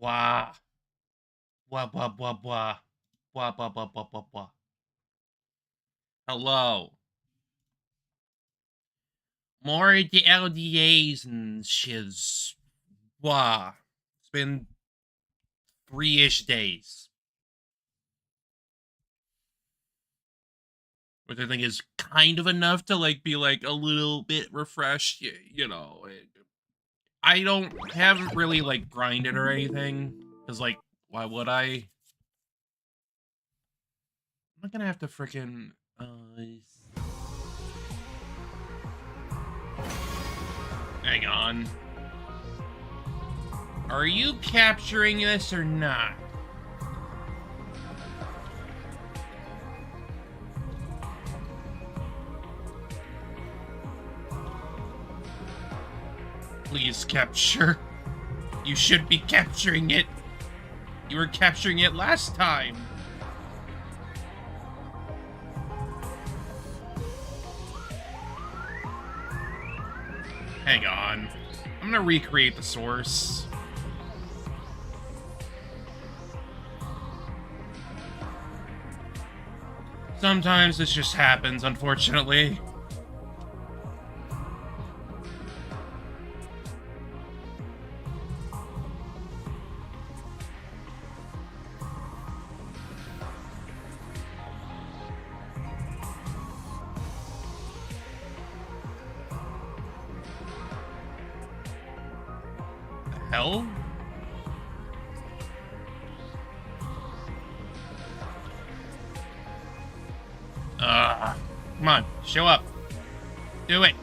Blah. Blah, blah, blah, blah. Blah, blah, blah, blah, blah, blah. Hello. More of the LDAs and shiz. Blah. It's been 3-ish days. Which I think is kind of enough to, like, be, like, a little bit refreshed, you know. I haven't really, like, grinded or anything. Because, like, why would I? I'm not gonna have to frickin', hang on. Are you capturing this or not? Please capture. You should be capturing it. You were capturing it last time. Hang on. I'm gonna recreate the source. Sometimes this just happens, unfortunately. Hell? Come on, show up. Do it.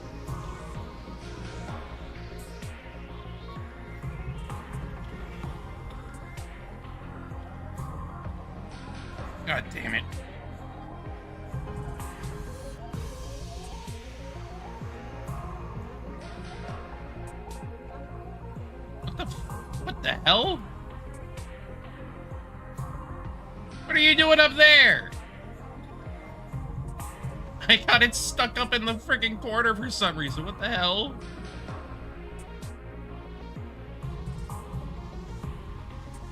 God damn it. What the hell? What are you doing up there? I got it stuck up in the freaking corner for some reason. What the hell?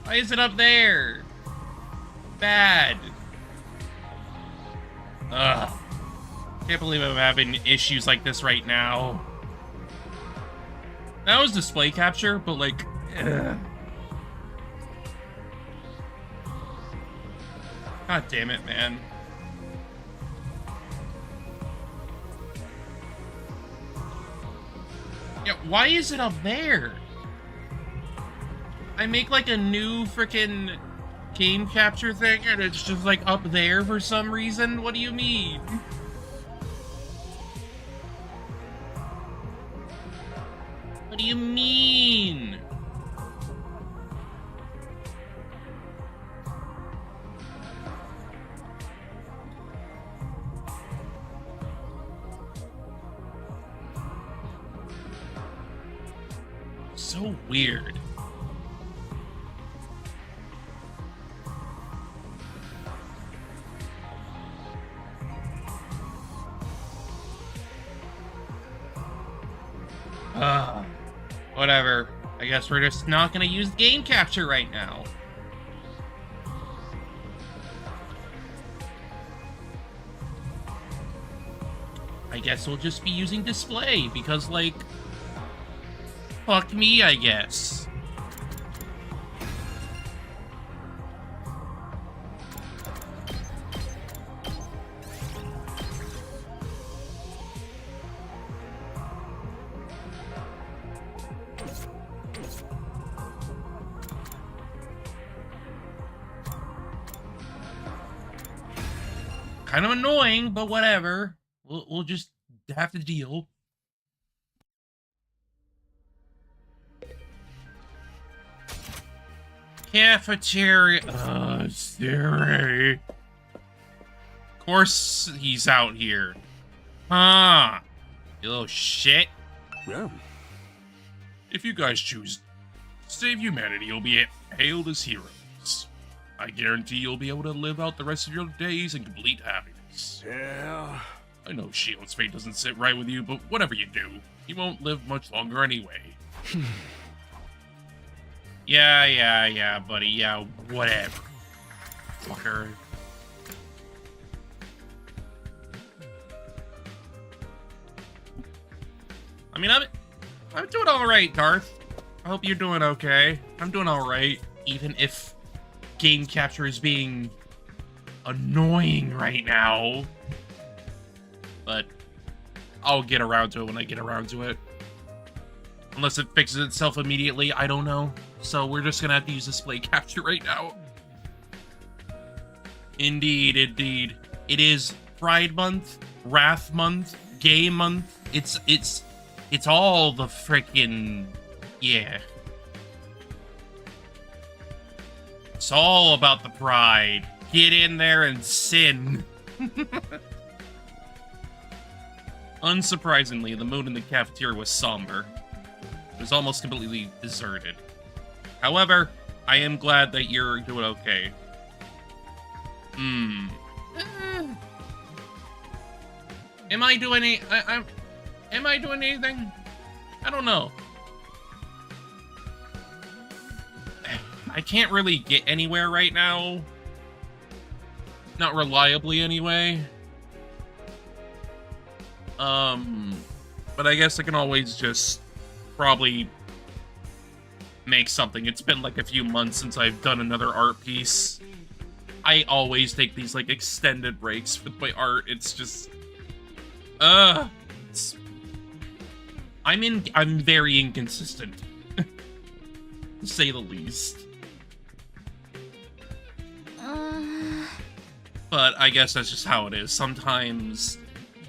Why is it up there? Bad. Ugh. Can't believe I'm having issues like this right now. That was display capture, but like... ugh. God damn it, man. Yeah, why is it up there? I make like a new freaking game capture thing and it's just like up there for some reason? What do you mean? What do you mean? So weird. Whatever. I guess we're just not gonna use game capture right now. I guess we'll just be using display because, like, fuck me, I guess. Kind of annoying, but whatever. We'll just have to deal. Cafeteria. Siri. Of course he's out here. Huh. You little shit. Yeah. If you guys choose to save humanity, you'll be hailed as heroes. I guarantee you'll be able to live out the rest of your days in complete happiness. Yeah. I know Shield's fate doesn't sit right with you, but whatever you do, you won't live much longer anyway. Yeah, buddy. Yeah, whatever. Fucker. I mean, I'm doing all right, Darth. I hope you're doing okay. I'm doing all right, even if game capture is being annoying right now. But I'll get around to it when I get around to it. Unless it fixes itself immediately, I don't know. So we're just gonna have to use display capture right now. Indeed, indeed. It is Pride Month, Wrath Month, Gay Month. It's all the frickin'... yeah. It's all about the pride. Get in there and sin. Unsurprisingly, the mood in the cafeteria was somber. It was almost completely deserted. However, I am glad that you're doing okay. Am I doing am I doing anything? I don't know. I can't really get anywhere right now. Not reliably, anyway. But I guess I can always just probably make something. It's been like a few months since I've done another art piece. I always take these like extended breaks with my art. It's just, I'm very inconsistent, to say the least. But I guess that's just how it is. Sometimes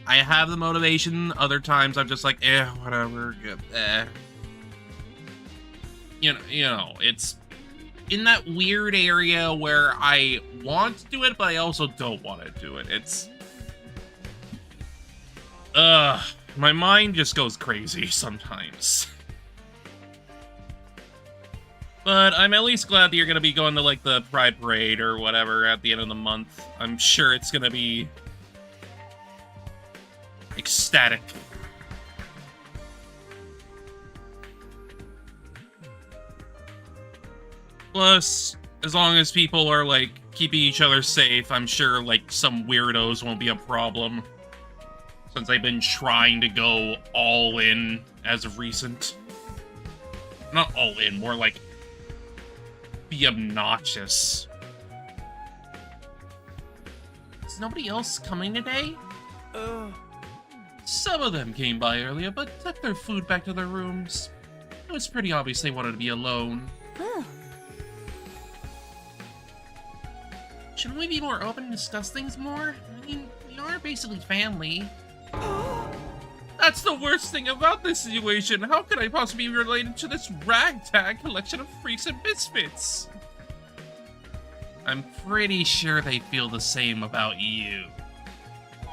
I have the motivation, other times I'm just like, whatever, You know, it's in that weird area where I want to do it, but I also don't want to do it. It's, my mind just goes crazy sometimes. But I'm at least glad that you're going to be going to, like, the Pride Parade or whatever at the end of the month. I'm sure it's going to be ecstatic. Plus, as long as people are, like, keeping each other safe, I'm sure, like, some weirdos won't be a problem. Since I've been trying to go all in as of recent. Not all in, more like be obnoxious. Is nobody else coming today? Some of them came by earlier, but took their food back to their rooms. It was pretty obvious they wanted to be alone. Shouldn't we be more open and discuss things more? I mean, we are basically family. That's the worst thing about this situation. How could I possibly be related to this ragtag collection of freaks and misfits? I'm pretty sure they feel the same about you.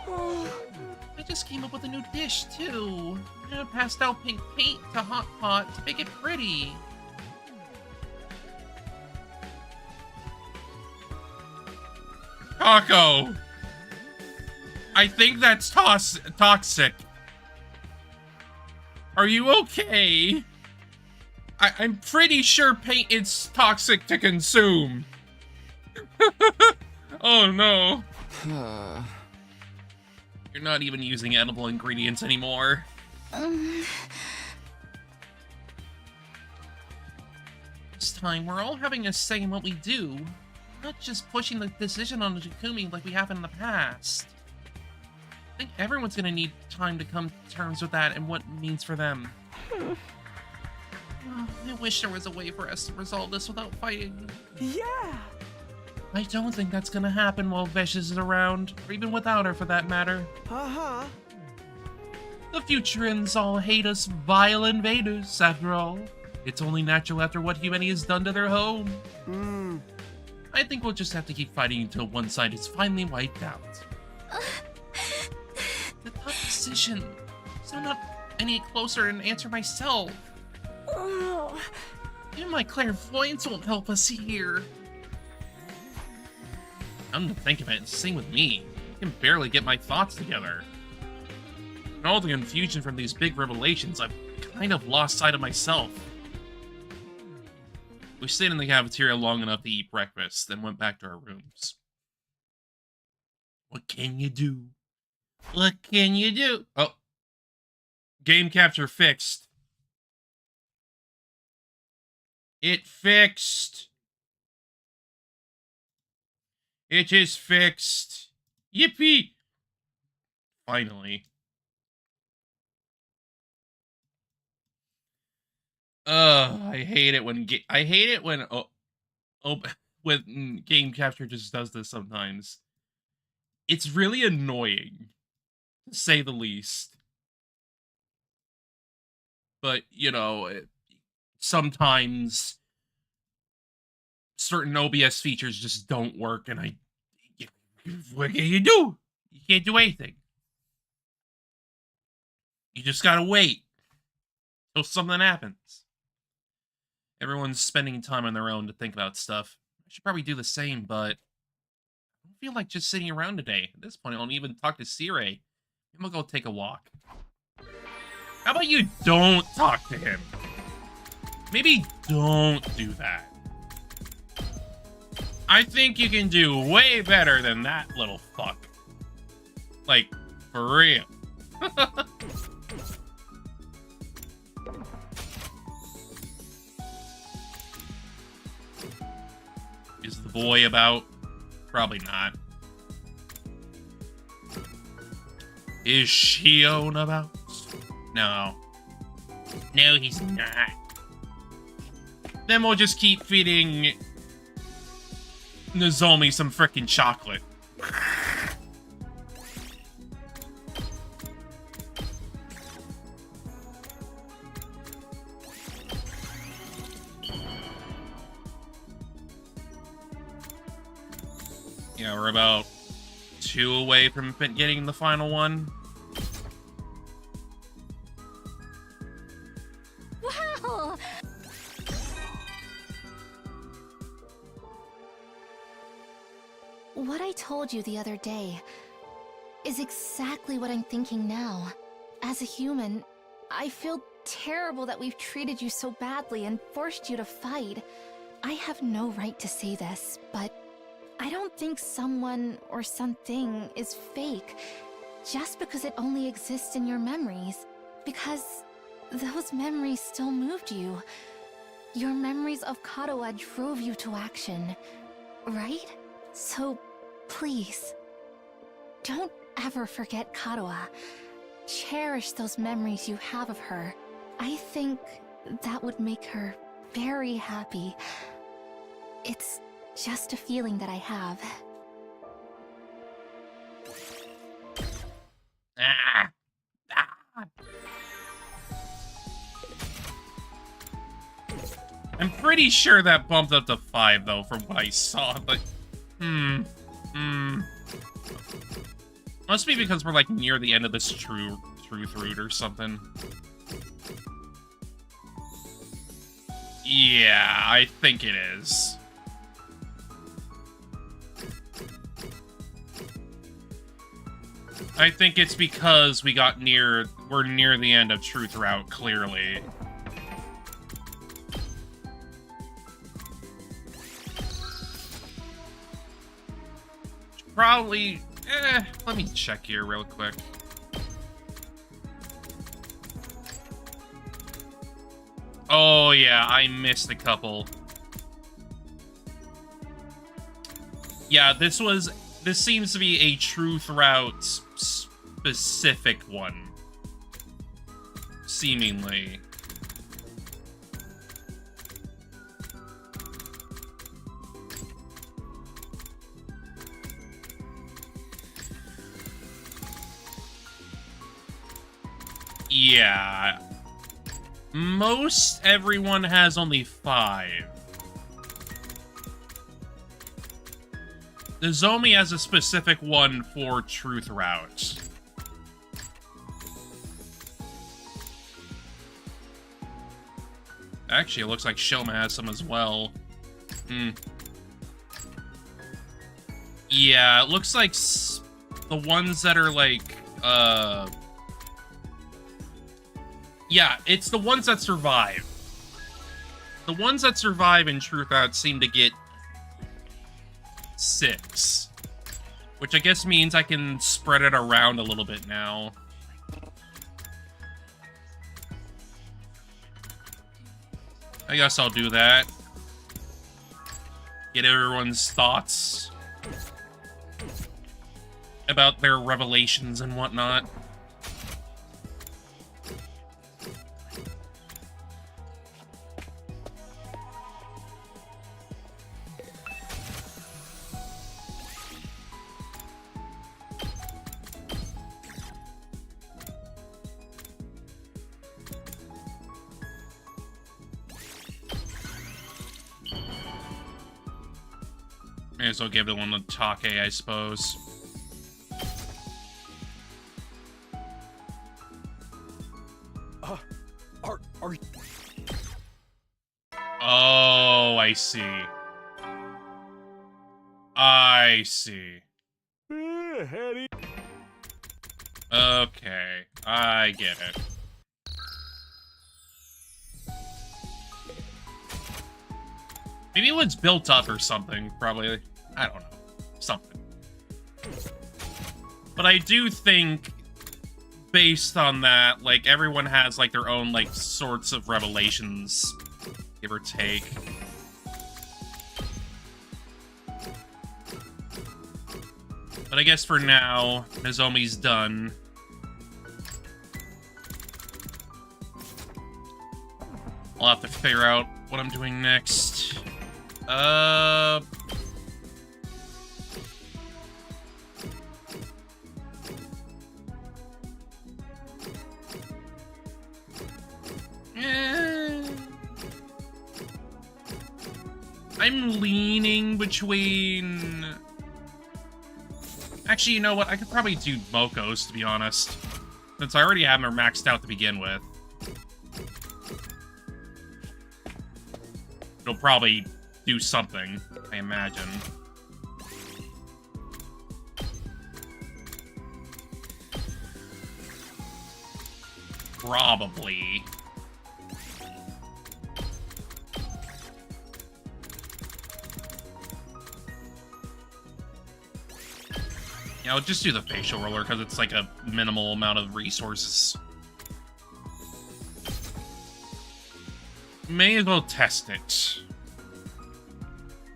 I just came up with a new dish, too. I passed out pink paint to Hot Pot to make it pretty. Taco! I think that's toxic. Are you okay? I'm pretty sure paint is toxic to consume. Oh no. You're not even using edible ingredients anymore. This time, we're all having a say in what we do. Not just pushing the decision on the Takumi like we have in the past. I think everyone's gonna need time to come to terms with that and what it means for them. I wish there was a way for us to resolve this without fighting. Yeah! I don't think that's gonna happen while Vesh is around, or even without her for that matter. The Futurans all hate us vile invaders, after all. It's only natural after what humanity has done to their home. I think we'll just have to keep fighting until one side is finally wiped out. The tough decision. So I'm not any closer and answer myself. Even my clairvoyance won't help us here. Come to think of it, it's the same with me. I can barely get my thoughts together. In all the confusion from these big revelations, I've kind of lost sight of myself. We stayed in the cafeteria long enough to eat breakfast, then went back to our rooms. What can you do? What can you do? Oh. Game capture fixed. It fixed. It is fixed. Yippee! Finally. I hate it when when game capture just does this sometimes. It's really annoying, to say the least. But, you know, sometimes certain OBS features just don't work, and what can you do? You can't do anything. You just gotta wait till something happens. Everyone's spending time on their own to think about stuff. I should probably do the same, but I don't feel like just sitting around today. At this point, I don't even talk to Sire. Maybe I'll go take a walk. How about you don't talk to him? Maybe don't do that. I think you can do way better than that little fuck. Like, for real. Is the boy about? Probably not. Is Shion about? No. No, he's not. Then we'll just keep feeding Nozomi some frickin' chocolate. Yeah, we're about 2 away from getting the final one. Wow! What I told you the other day is exactly what I'm thinking now. As a human, I feel terrible that we've treated you so badly and forced you to fight. I have no right to say this, but I don't think someone or something is fake just because it only exists in your memories. Because those memories still moved you. Your memories of Kadoa drove you to action, right? So, please, don't ever forget Kadoa. Cherish those memories you have of her. I think that would make her very happy. It's just a feeling that I have. I'm pretty sure that bumped up to 5, though, from what I saw, but... Must be because we're, like, near the end of this truth route or something. Yeah, I think it is. I think it's because we're near the end of Truth Route, clearly. Probably, let me check here real quick. Oh yeah, I missed a couple. Yeah, this seems to be a Truth Route specific one. Seemingly. Yeah. Most everyone has only 5. Nozomi has a specific one for Truth Route. Actually, it looks like Shoma has some as well. Yeah, it looks like the ones that are like, yeah, it's the ones that survive. The ones that survive in Truth Out seem to get 6. Which I guess means I can spread it around a little bit now. I guess I'll do that. Get everyone's thoughts about their revelations and whatnot. May as well give the one to Take, I suppose. Are Oh, I see. I see. Okay, I get it. Maybe it was built up or something, probably. I don't know. Something. But I do think, based on that, like, everyone has, like, their own, like, sorts of revelations, give or take. But I guess for now, Nozomi's done. I'll have to figure out what I'm doing next. I'm leaning between... Actually, you know what? I could probably do Moko's, to be honest. Since I already have them maxed out to begin with. It'll probably do something, I imagine. Probably. Yeah, I'll just do the facial roller because it's like a minimal amount of resources. May as well test it.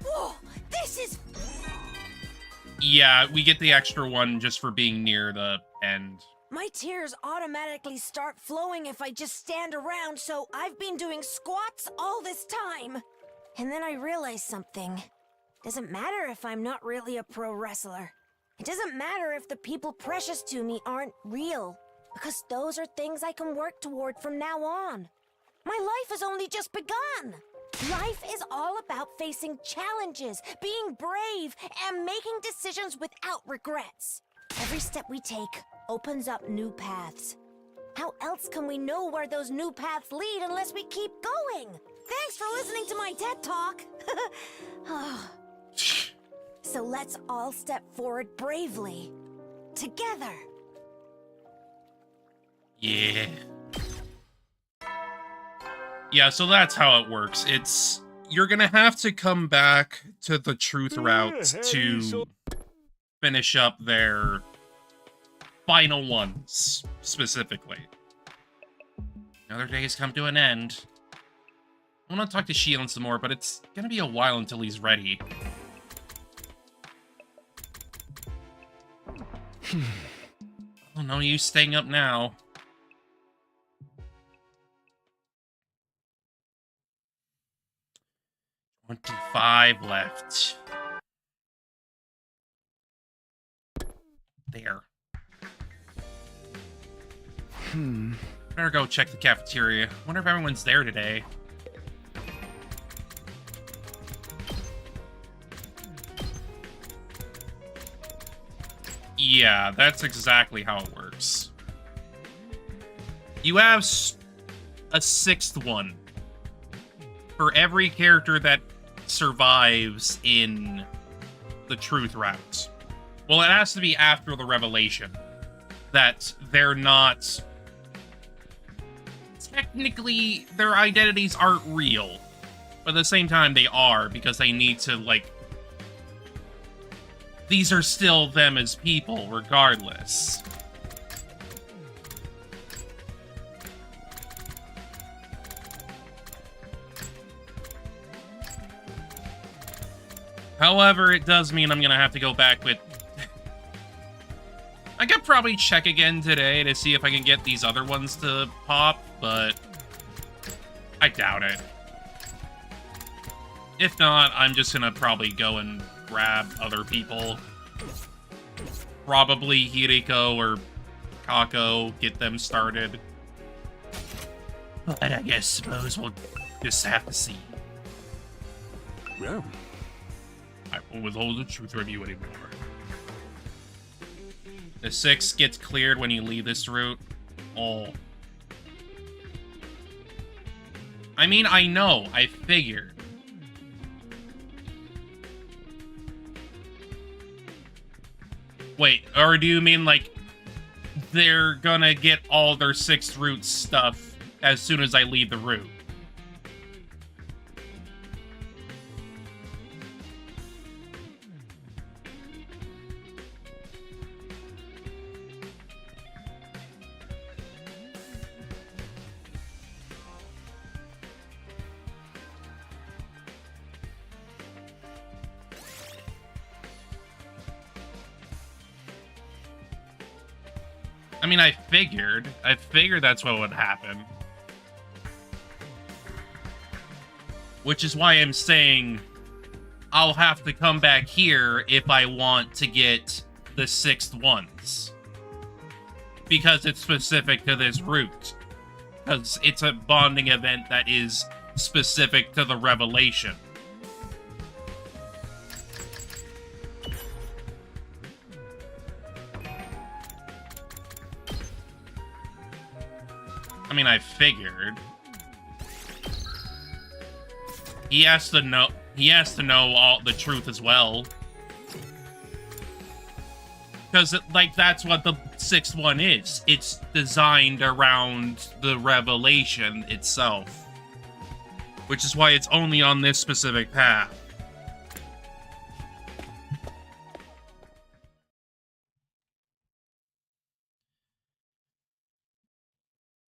Whoa, this is... Yeah, we get the extra one just for being near the end. My tears automatically start flowing if I just stand around, so I've been doing squats all this time. And then I realized something. Doesn't matter if I'm not really a pro wrestler. It doesn't matter if the people precious to me aren't real, because those are things I can work toward from now on. My life has only just begun. Life is all about facing challenges, being brave, and making decisions without regrets. Every step we take opens up new paths. How else can we know where those new paths lead unless we keep going? Thanks for listening to my TED Talk. So let's all step forward bravely. Together. Yeah. Yeah, so that's how it works. It's... You're gonna have to come back to the truth route to finish up their final ones, specifically. Another day has come to an end. I want to talk to Shion some more, but it's gonna be a while until he's ready. Oh, no use staying up now. $25 left. There. Better go check the cafeteria. Wonder if everyone's there today. Yeah, that's exactly how it works. You have a 6th one for every character that survives in the truth route. Well, it has to be after the revelation that they're not... Technically, their identities aren't real. But at the same time, they are, because they need to, like... These are still them as people, regardless. However, it does mean I'm gonna have to go back with... I could probably check again today to see if I can get these other ones to pop, but... I doubt it. If not, I'm just gonna probably go and grab other people. Probably Hiriko or Kako, get them started. But I suppose we'll just have to see. Yeah. I won't withhold the truth from you anymore. The 6 gets cleared when you leave this route. Oh. I mean, I know. I figured. Wait, or do you mean, like, they're gonna get all their 6th route stuff as soon as I leave the route? I mean, I figured that's what would happen. Which is why I'm saying I'll have to come back here if I want to get the 6th ones. Because it's specific to this route. Because it's a bonding event that is specific to the revelation. I mean, I figured. He has to know all the truth as well. Because, like, that's what the 6th one is. It's designed around the revelation itself. Which is why it's only on this specific path.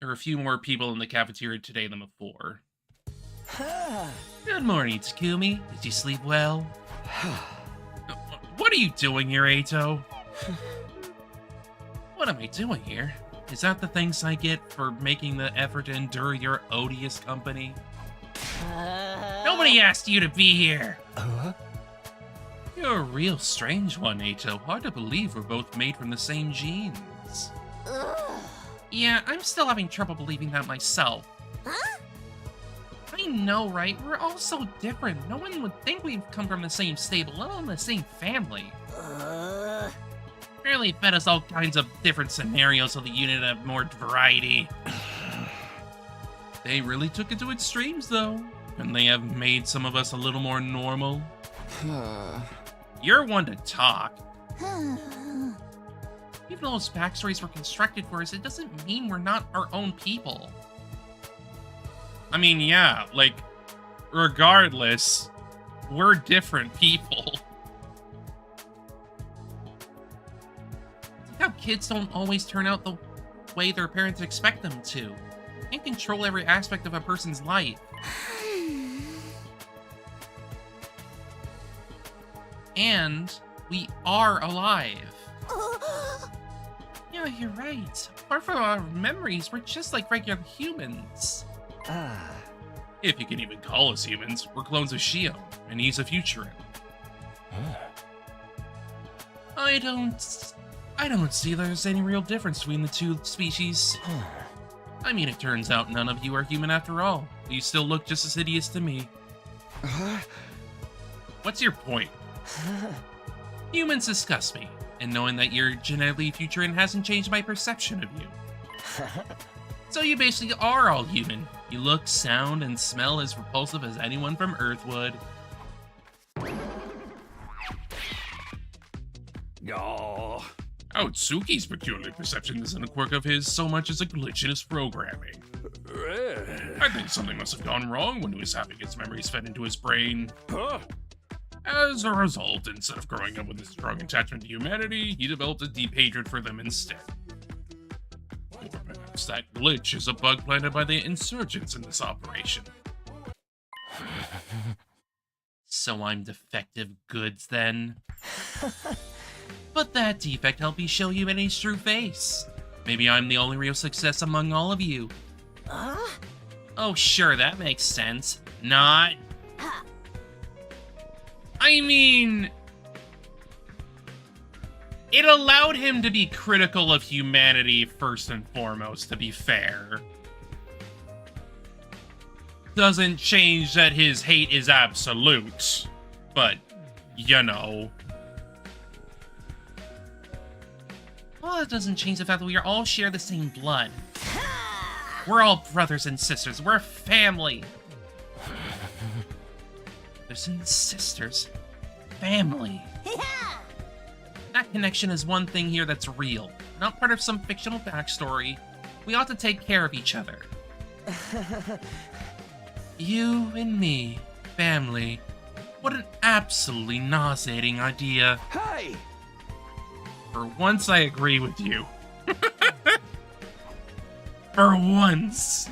There are a few more people in the cafeteria today than before. Good morning, Takumi. Did you sleep well? What are you doing here, Eito? What am I doing here? Is that the thanks I get for making the effort to endure your odious company? Nobody asked you to be here! You're a real strange one, Eito. Hard to believe we're both made from the same genes. Yeah, I'm still having trouble believing that myself. Huh? I know, right? We're all so different. No one would think we've come from the same stable, let alone the same family. Really fed us all kinds of different scenarios so the unit had more variety. They really took it to extremes, though. Couldn't they have made some of us a little more normal? You're one to talk. Even though those backstories were constructed for us, it doesn't mean we're not our own people. I mean, yeah, like, regardless, we're different people. How kids don't always turn out the way their parents expect them to. Can't control every aspect of a person's life. And we are alive. Yeah, you're right. Apart from our memories, we're just like regular humans. If you can even call us humans, we're clones of Shio, and he's a Futurin. I don't see there's any real difference between the two species. I mean, it turns out none of you are human after all. But you still look just as hideous to me. What's your point? Humans disgust me, and knowing that you're genetically Futurin hasn't changed my perception of you. So you basically are all human. You look, sound, and smell as repulsive as anyone from Earth would. Oh, Tsuki's peculiar perception isn't a quirk of his so much as a glitch in his programming. I think something must have gone wrong when he was having his memories fed into his brain. Huh? As a result, instead of growing up with a strong attachment to humanity, he developed a deep hatred for them instead. Or perhaps that glitch is a bug planted by the insurgents in this operation. So I'm defective goods then? But that defect helped me show humanity's true face. Maybe I'm the only real success among all of you. Huh? Oh sure, that makes sense. Not. I mean, it allowed him to be critical of humanity first and foremost, to be fair. Doesn't change that his hate is absolute, but, you know. Well, that doesn't change the fact that we all share the same blood. We're all brothers and sisters. We're family. Brothers and sisters. Family. That connection is one thing here that's real, not part of some fictional backstory. We ought to take care of each other. You and me, family. What an absolutely nauseating idea. Hey! For once, I agree with you. For once.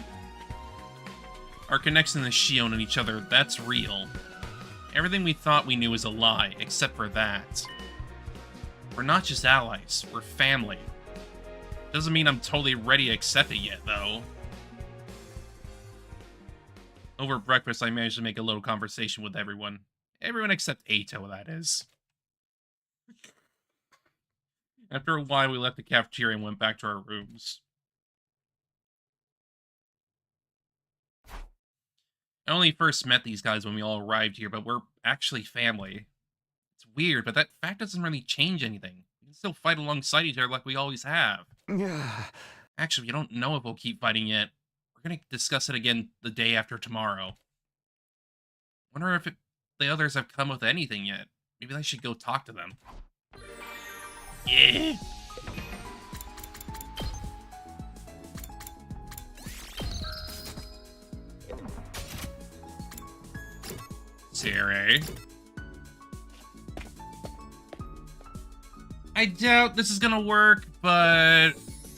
Our connection to Shion and each other, that's real. Everything we thought we knew is a lie, except for that. We're not just allies, we're family. Doesn't mean I'm totally ready to accept it yet, though. Over breakfast, I managed to make a little conversation with everyone. Everyone except Ato, that is. After a while, we left the cafeteria and went back to our rooms. I only first met these guys when we all arrived here, but we're actually family. It's weird, but that fact doesn't really change anything. We can still fight alongside each other like we always have. Actually, we don't know if we'll keep fighting yet. We're gonna discuss it again the day after tomorrow. Wonder if the others have come with anything yet. Maybe I should go talk to them. Yeah. Sere. I doubt this is gonna work, but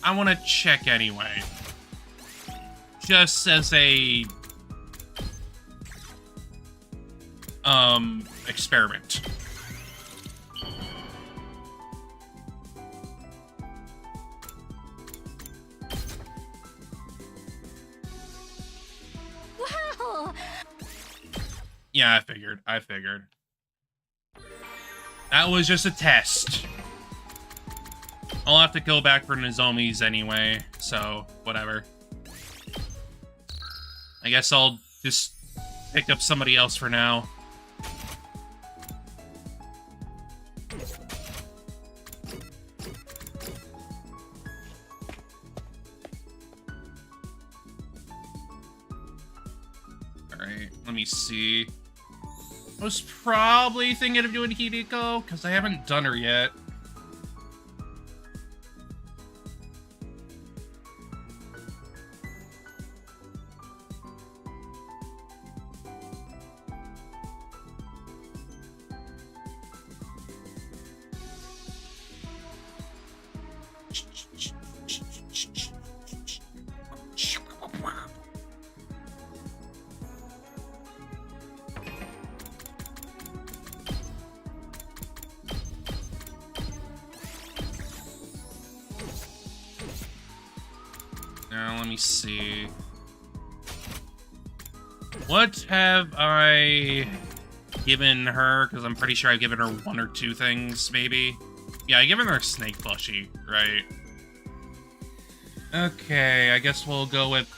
I want to check anyway. Just as a experiment. Wow! Yeah, I figured. That was just a test. I'll have to go back for Nozomi's anyway, so whatever. I guess I'll just pick up somebody else for now. Alright, let me see. I was probably thinking of doing Hideko, because I haven't done her yet. Now, let me see. What have I given her? Because I'm pretty sure I've given her one or two things, maybe. Yeah, I've given her a snake plushie, right? Okay, I guess we'll go with...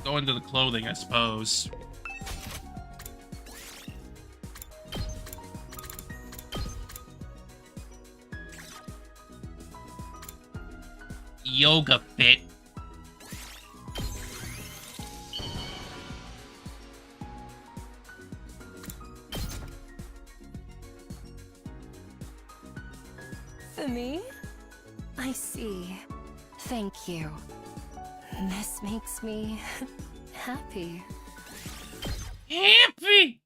go into the clothing, I suppose. Yoga fit. I see. Thank you. This makes me happy. Happy!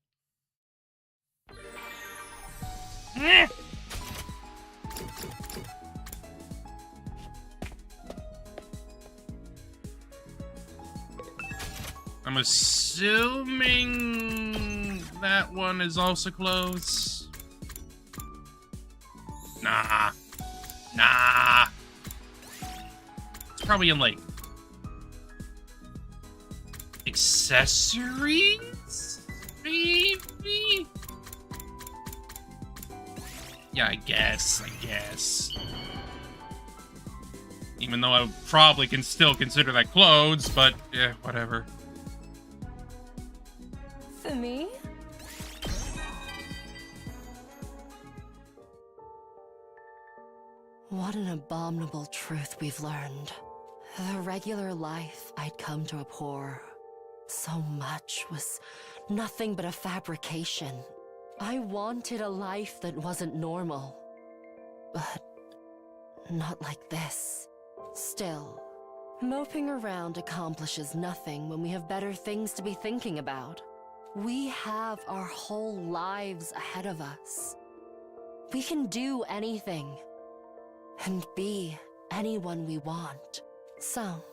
I'm assuming that one is also closed. Nah. Nah. It's probably in, like, accessories? Maybe? Yeah, I guess. Even though I probably can still consider that clothes, but yeah, whatever. For me? What an abominable truth we've learned. The regular life I'd come to abhor. So much was nothing but a fabrication. I wanted a life that wasn't normal. But not like this. Still, moping around accomplishes nothing when we have better things to be thinking about. We have our whole lives ahead of us. We can do anything. And be anyone we want. So,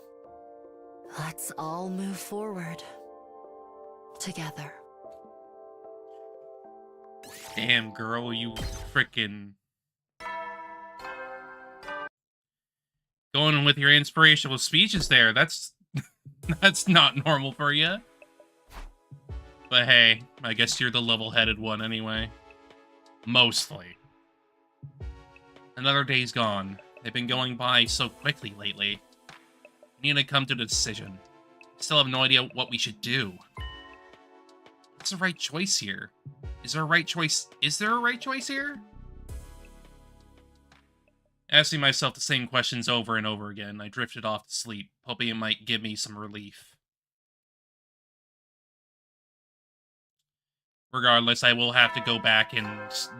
let's all move forward. Together. Damn, girl, you frickin'... Going with your inspirational speeches there, that's... that's not normal for you. But hey, I guess you're the level-headed one anyway. Mostly. Another day's gone. They've been going by so quickly lately. We need to come to a decision. I still have no idea what we should do. What's the right choice here? Is there a right choice? Is there a right choice here? Asking myself the same questions over and over again, I drifted off to sleep, hoping it might give me some relief. Regardless, I will have to go back and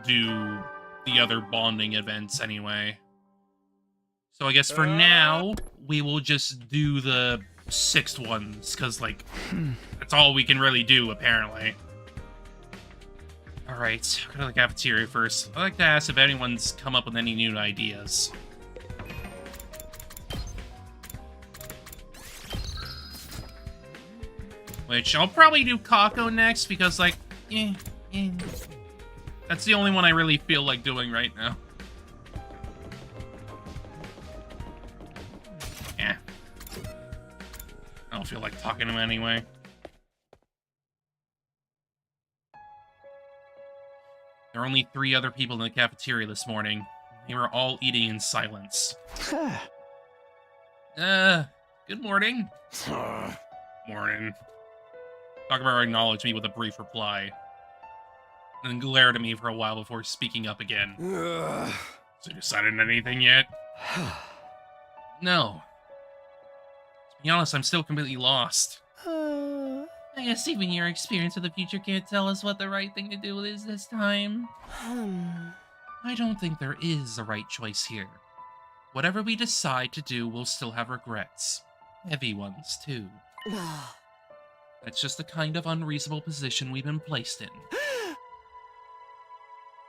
do the other bonding events anyway. So I guess for now, we will just do the 6th ones, because, like, that's all we can really do, apparently. Alright, go to the cafeteria first. I'd like to ask if anyone's come up with any new ideas. Which, I'll probably do Kako next, because, like, that's the only one I really feel like doing right now. Yeah. I don't feel like talking to him anyway. There were only 3 other people in the cafeteria this morning. They were all eating in silence. Good morning. Morning. Takamaru acknowledged me with a brief reply, and then glared at me for a while before speaking up again. So you decided anything yet? No. To be honest, I'm still completely lost. I guess even your experience of the future can't tell us what the right thing to do is this time. I don't think there is a right choice here. Whatever we decide to do, we'll still have regrets. Heavy ones, too. That's just the kind of unreasonable position we've been placed in.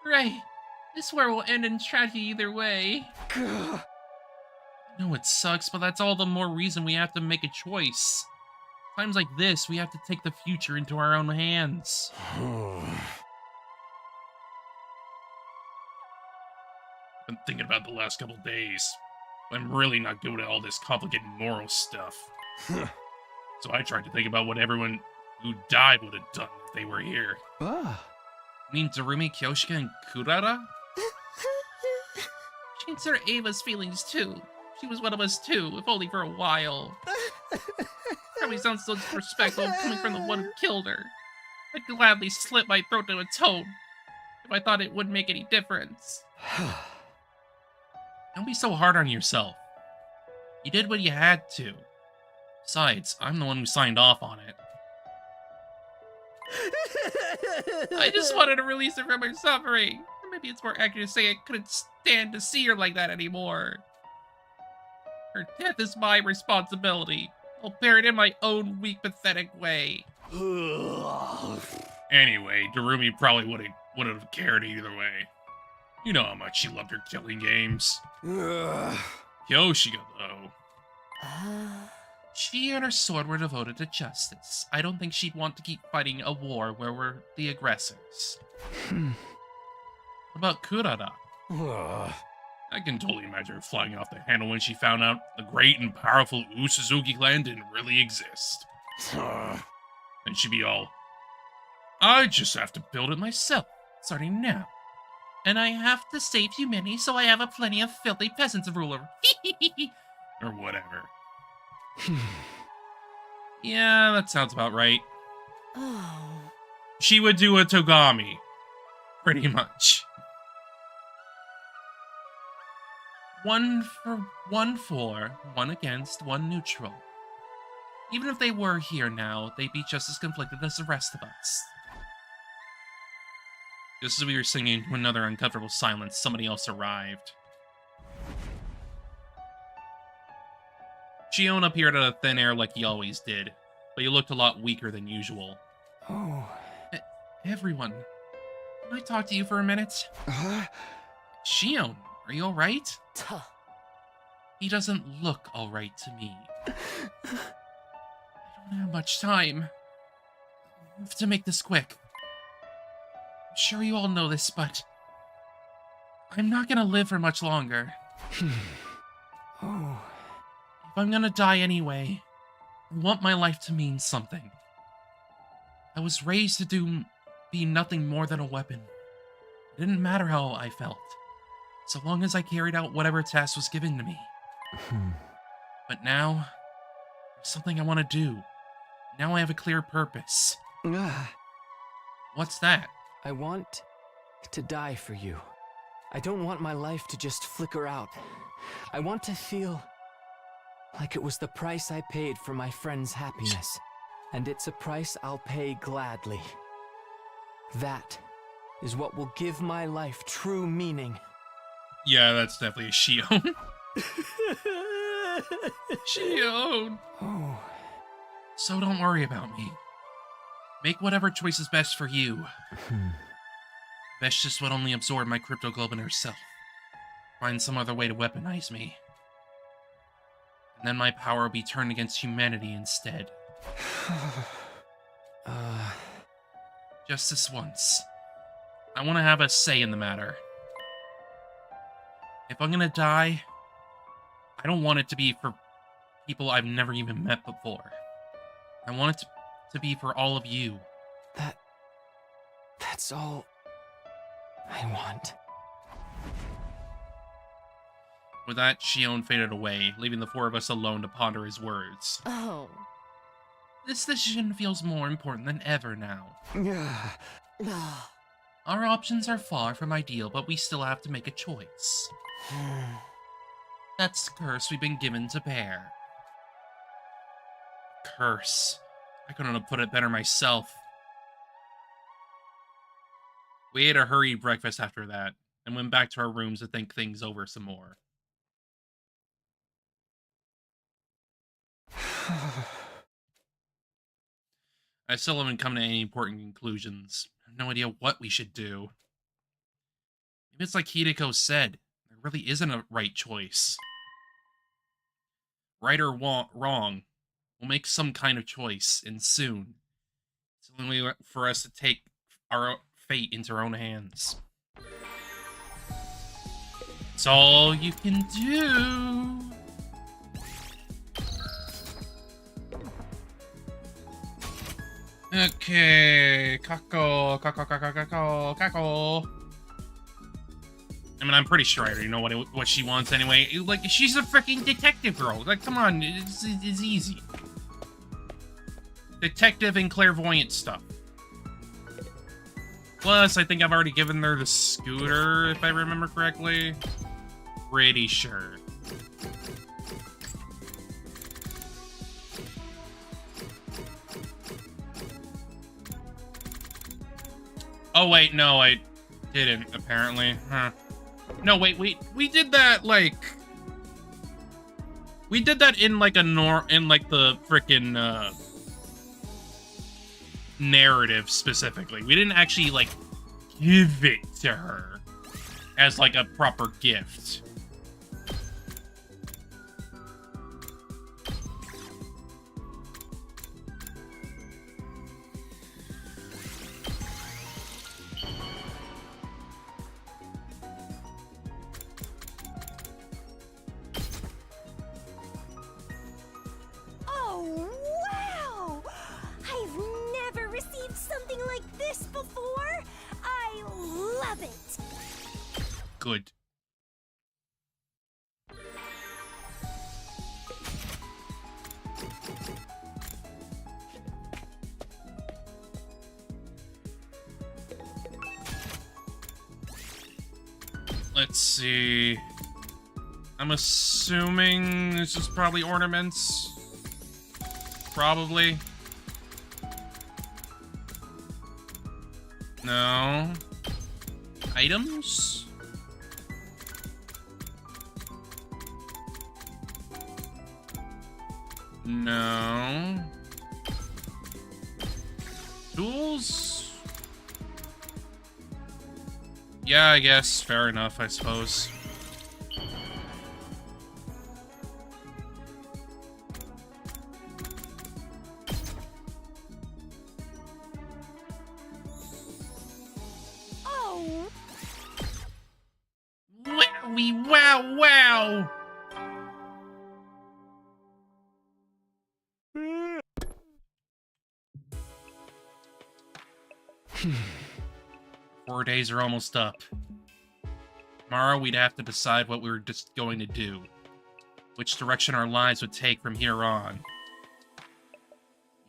Right. This war will end in tragedy either way. I know it sucks, but that's all the more reason we have to make a choice. Times like this, we have to take the future into our own hands. Been thinking about the last couple days. I'm really not good at all this complicated moral stuff. So I tried to think about what everyone who died would have done if they were here. You mean Darumi, Kyoshika, and Kurara? She considered Ava's feelings too. She was one of us too, if only for a while. Probably sounds so disrespectful coming from the one who killed her. I'd gladly slit my throat to a toad if I thought it wouldn't make any difference. Don't be so hard on yourself. You did what you had to. Besides, I'm the one who signed off on it. I just wanted to release her from her suffering. Or maybe it's more accurate to say I couldn't stand to see her like that anymore. Her death is my responsibility. I'll bear it in my own weak, pathetic way. Anyway, Darumi probably wouldn't have cared either way. You know how much she loved her killing games. Yoshika, though. She and her sword were devoted to justice. I don't think she'd want to keep fighting a war where we're the aggressors. What about Kurada? I can totally imagine her flying off the handle when she found out the great and powerful Usuzuki clan didn't really exist. And she'd be all, I just have to build it myself, starting now. And I have to save humanity, so I have a plenty of filthy peasants to rule over. Or whatever. Yeah, that sounds about right. She would do a Togami. Pretty much. 1 for 1 for, 1 against, 1 neutral. Even if they were here now, they'd be just as conflicted as the rest of us. Just as we were singing to another uncomfortable silence, somebody else arrived. Shion appeared out of thin air like he always did, but he looked a lot weaker than usual. Oh. Everyone, can I talk to you for a minute? Shion, are you alright? He doesn't look alright to me. I don't have much time. I have to make this quick. I'm sure you all know this, but I'm not gonna live for much longer. Oh. If I'm gonna die anyway, I want my life to mean something. I was raised to be nothing more than a weapon. It didn't matter how I felt, so long as I carried out whatever task was given to me. But now, there's something I want to do. Now I have a clear purpose. What's that? I want to die for you. I don't want my life to just flicker out. I want to feel like it was the price I paid for my friend's happiness. And it's a price I'll pay gladly. That is what will give my life true meaning. Yeah, that's definitely a Shion. Shion! Oh. So don't worry about me. Make whatever choice is best for you. Vesh just would only absorb my cryptoglobin herself. Find some other way to weaponize me. And then my power will be turned against humanity instead. Just this once. I want to have a say in the matter. If I'm gonna die, I don't want it to be for people I've never even met before. I want it to be for all of you. That's all I want. With that, Shion faded away, leaving the 4 of us alone to ponder his words. Oh. This decision feels more important than ever now. Yeah. Our options are far from ideal, but we still have to make a choice. That's the curse we've been given to bear. Curse. I couldn't have put it better myself. We ate a hurried breakfast after that, and went back to our rooms to think things over some more. I still haven't come to any important conclusions. I have no idea what we should do. Maybe it's like Hideko said, there really isn't a right choice. Right or wrong, we'll make some kind of choice, and soon. It's the only way for us to take our fate into our own hands. It's all you can do. Okay, Kako. I mean, I'm pretty sure I already know what she wants anyway. Like, she's a freaking detective girl. Like, come on, it's easy. Detective and clairvoyant stuff. Plus, I think I've already given her the scooter, if I remember correctly. Pretty sure. Oh, wait, no, I didn't, apparently. Huh. No, wait, we did that, like... We did that in like in like the frickin' narrative specifically. We didn't actually like give it to her as like a proper gift. Oh, wow! I've never received something like this before. I love it. Good. Let's see. I'm assuming this is probably ornaments. Probably. No. Items? No. Tools? Yeah, I guess. Fair enough, I suppose. Oh, Wowie, wow, wow! Four days are almost up. Tomorrow we'd have to decide what we were just going to do. Which direction our lives would take from here on.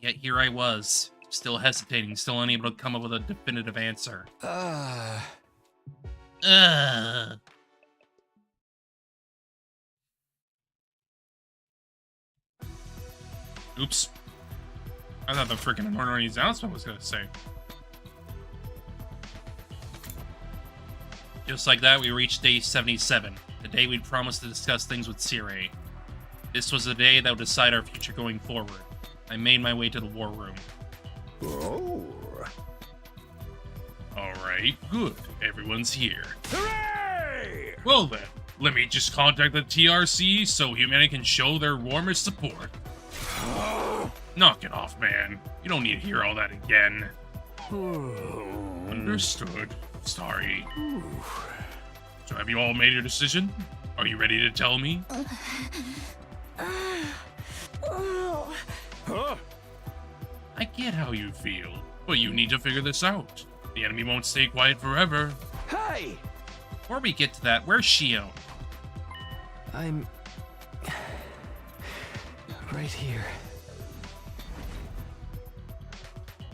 Yet here I was, still hesitating, still unable to come up with a definitive answer. Oops. I thought the freaking announcement was gonna say. Just like that, we reached day 77, the day we'd promised to discuss things with Serenity. This was the day that would decide our future going forward. I made my way to the war room. Oh. Alright, good. Everyone's here. Hooray! Well then, let me just contact the TRC so humanity can show their warmest support. Knock it off, man. You don't need to hear all that again. Understood. Sorry. So have you all made your decision? Are you ready to tell me? Huh? I get how you feel, but you need to figure this out. The enemy won't stay quiet forever. Hey! Before we get to that, where's Shion? I'm right here.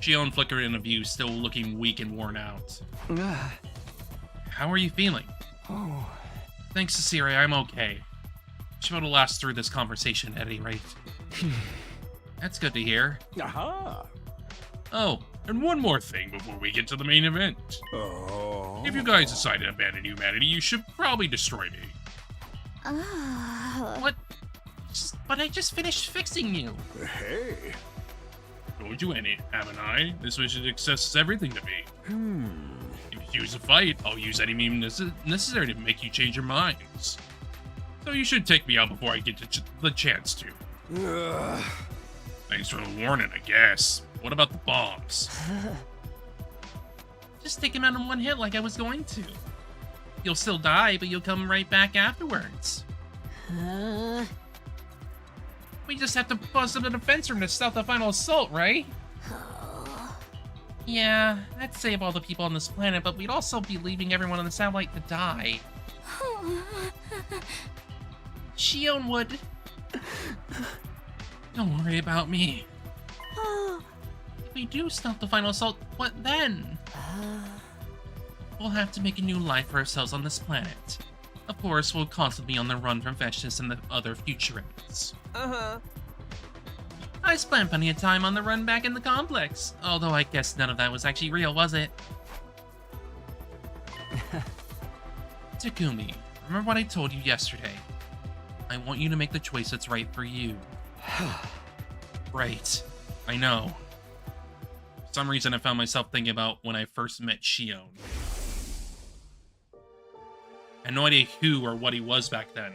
Shion flickered in a view, still looking weak and worn out. Ah. How are you feeling? Oh. Thanks to Siri, I'm okay. Should be able to last through this conversation at any rate. That's good to hear. Aha! Oh, and one more thing before we get to the main event. Oh. If you guys decide to abandon humanity, you should probably destroy me. What? But I just finished fixing you. Hey. Told you any, haven't I? This mission accesses everything to me. If you choose to fight, I'll use any means necessary to make you change your minds. So you should take me out before I get the chance to. Thanks for the warning, I guess. What about the bombs? Just take him out in one hit like I was going to. You'll still die, but you'll come right back afterwards. We just have to bust up the defense room to stop the final assault, right? Yeah, that'd save all the people on this planet, but we'd also be leaving everyone on the satellite to die. Shion would. Don't worry about me. If we do stop the final assault, what then? We'll have to make a new life for ourselves on this planet. Of course, we'll constantly be on the run from Festus and the other futurists. I spent plenty of time on the run back in the complex, although I guess none of that was actually real, was it? Takumi, remember what I told you yesterday? I want you to make the choice that's right for you. Right. I know. For some reason, I found myself thinking about when I first met Shion. I had no idea who or what he was back then.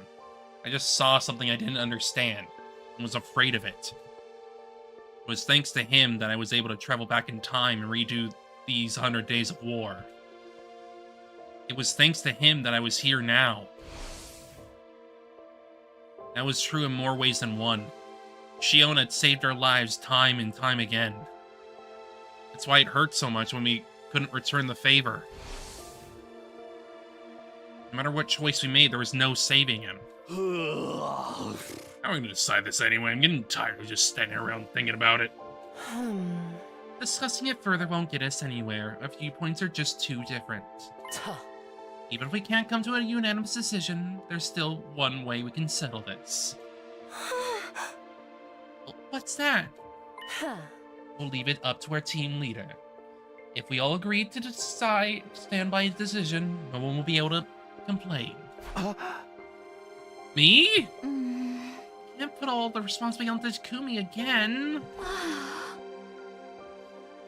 I just saw something I didn't understand and was afraid of it. It was thanks to him that I was able to travel back in time and redo these 100 days of war. It was thanks to him that I was here now. That was true in more ways than one. Shion had saved our lives time and time again. That's why it hurt so much when we couldn't return the favor. No matter what choice we made, there was no saving him. How are we gonna decide this anyway? I'm getting tired of just standing around thinking about it. Discussing it further won't get us anywhere. Our viewpoints are just too different. Even if we can't come to a unanimous decision, there's still one way we can settle this. What's that? We'll leave it up to our team leader. If we all agree to stand by his decision, no one will be able to complain. Me? Can't put all the responsibility on Takumi again.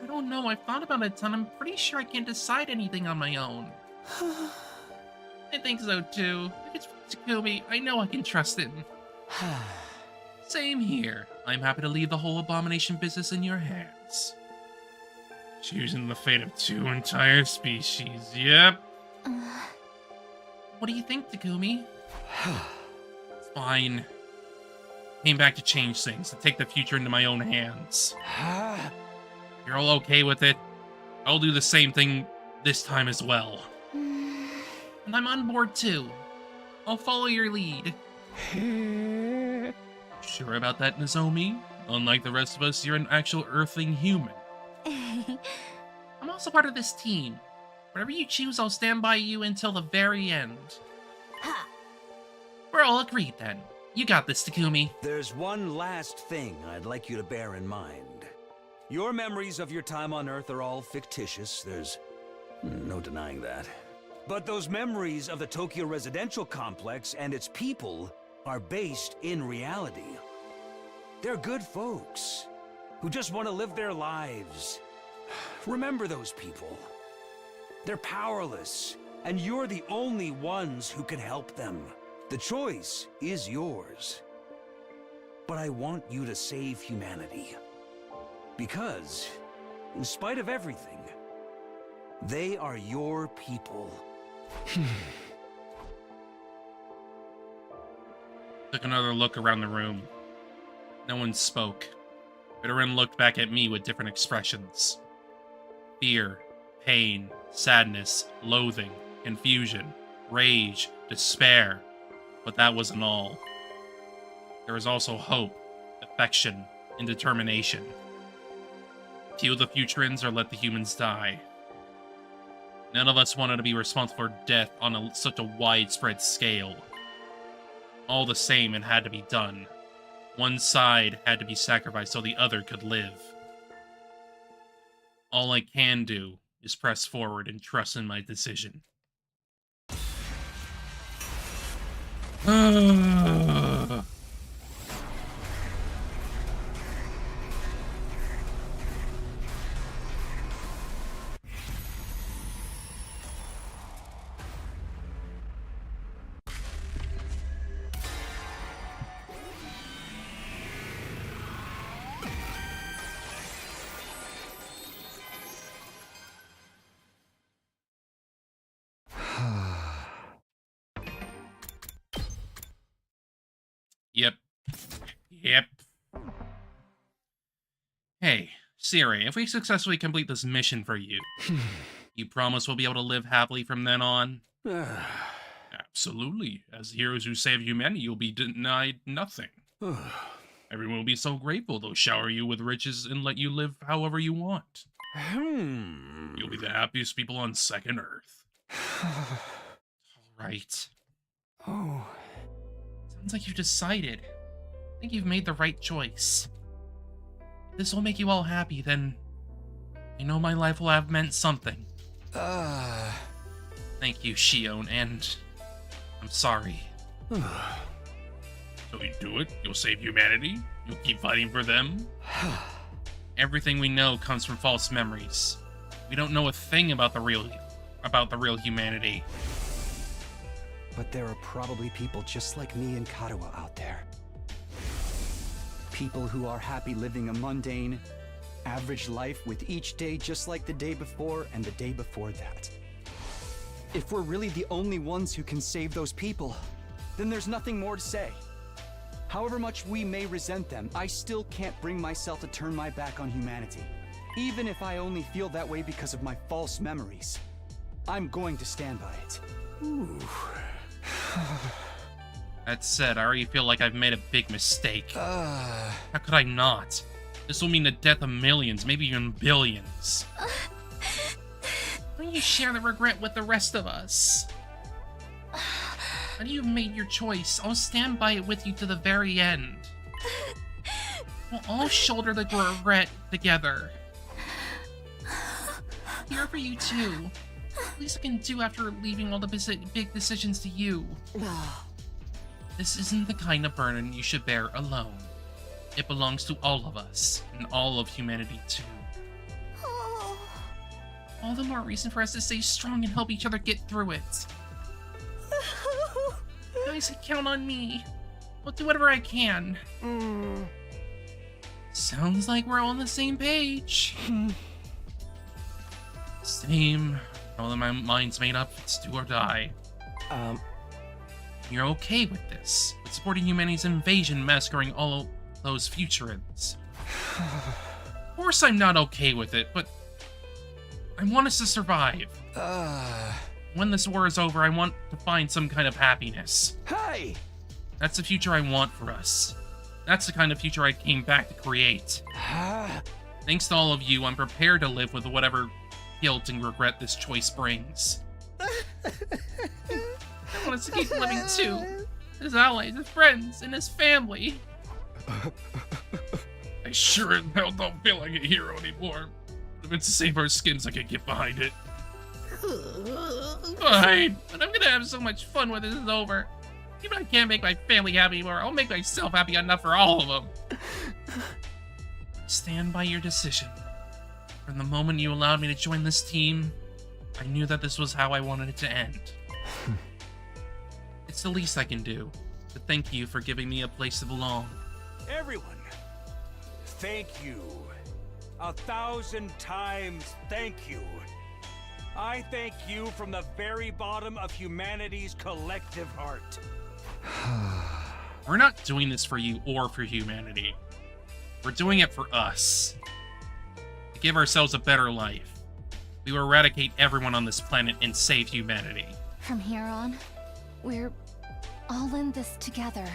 I don't know, I've thought about it, and I'm pretty sure I can't decide anything on my own. I think so too. If it's Takumi, I know I can trust him. Same here. I'm happy to leave the whole abomination business in your hands. Choosing the fate of 2 entire species, yep. What do you think, Takumi? It's fine. Came back to change things, to take the future into my own hands. You're all okay with it? I'll do the same thing this time as well. And I'm on board too. I'll follow your lead. Sure about that, Nozomi? Unlike the rest of us, you're an actual earthling human. I'm also part of this team. Whatever you choose, I'll stand by you until the very end. We're all agreed then. You got this, Takumi. There's one last thing I'd like you to bear in mind. Your memories of your time on Earth are all fictitious. There's no denying that. But those memories of the Tokyo residential complex and its people are based in reality. They're good folks who just want to live their lives. Remember those people. They're powerless, and you're the only ones who can help them. The choice is yours. But I want you to save humanity. Because, in spite of everything, they are your people. Took another look around the room. No one spoke. Veteran looked back at me with different expressions. Fear, pain, sadness, loathing, confusion, rage, despair. But that wasn't all. There was also hope, affection, and determination. Kill the Futurans or let the humans die. None of us wanted to be responsible for death on such a widespread scale. All the same, it had to be done. One side had to be sacrificed so the other could live. All I can do is press forward and trust in my decision. Yep. Hey, Siri, if we successfully complete this mission for you, you promise we'll be able to live happily from then on? Absolutely. As heroes who save humanity, you'll be denied nothing. Everyone will be so grateful they'll shower you with riches and let you live however you want. You'll be the happiest people on Second Earth. All right. Oh. Sounds like you decided. I think you've made the right choice. If this will make you all happy, then I know my life will have meant something. Thank you, Shion, and I'm sorry. So you do it, you'll save humanity, you'll keep fighting for them. Everything we know comes from false memories. We don't know a thing about the real humanity. But there are probably people just like me and Katawa out there. People who are happy living a mundane, average life with each day just like the day before and the day before that. If we're really the only ones who can save those people, then there's nothing more to say. However much we may resent them, I still can't bring myself to turn my back on humanity. Even if I only feel that way because of my false memories. I'm going to stand by it. Ooh. That said, I already feel like I've made a big mistake. How could I not? This will mean the death of millions, maybe even billions. Why don't you share the regret with the rest of us? Now you've made your choice, I'll stand by it with you to the very end. We'll all shoulder the regret together. Here for you too. Least I can do after leaving all the big decisions to you. This isn't the kind of burden you should bear alone. It belongs to all of us, and all of humanity too. All the more reason for us to stay strong and help each other get through it. You guys can count on me. I'll do whatever I can. Sounds like we're all on the same page. Same. All that my mind's made up, it's do or die. You're okay with this, with supporting humanity's invasion massacring all those futurists. Of course I'm not okay with it, but I want us to survive. When this war is over, I want to find some kind of happiness. Hey! That's the future I want for us. That's the kind of future I came back to create. Thanks to all of you, I'm prepared to live with whatever guilt and regret this choice brings. I want us to keep living too. As allies, as friends, and as family. I sure as hell don't feel like a hero anymore. If it's to save our skins, I can get behind it. Fine, but I'm gonna have so much fun when this is over. Even if I can't make my family happy anymore, I'll make myself happy enough for all of them. Stand by your decision. From the moment you allowed me to join this team, I knew that this was how I wanted it to end. It's the least I can do, to thank you for giving me a place to belong. Everyone, thank you. 1,000 times thank you. I thank you from the very bottom of humanity's collective heart. We're not doing this for you or for humanity. We're doing it for us. To give ourselves a better life. We will eradicate everyone on this planet and save humanity. From here on, we're all in this together.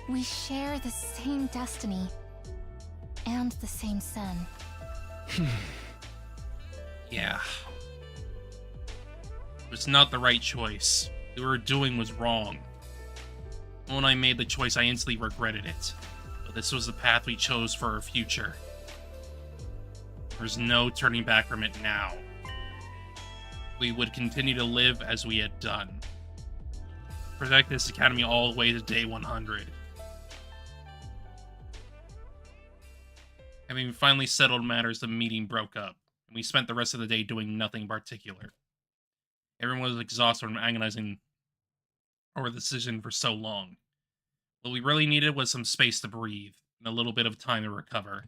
We share the same destiny and the same sin. Yeah. It was not the right choice. What we were doing was wrong. When I made the choice, I instantly regretted it. But this was the path we chose for our future. There's no turning back from it now. We would continue to live as we had done. Protect this academy all the way to day 100. Having finally settled matters, the meeting broke up, and we spent the rest of the day doing nothing in particular. Everyone was exhausted from agonizing over the decision for so long. What we really needed was some space to breathe, and a little bit of time to recover.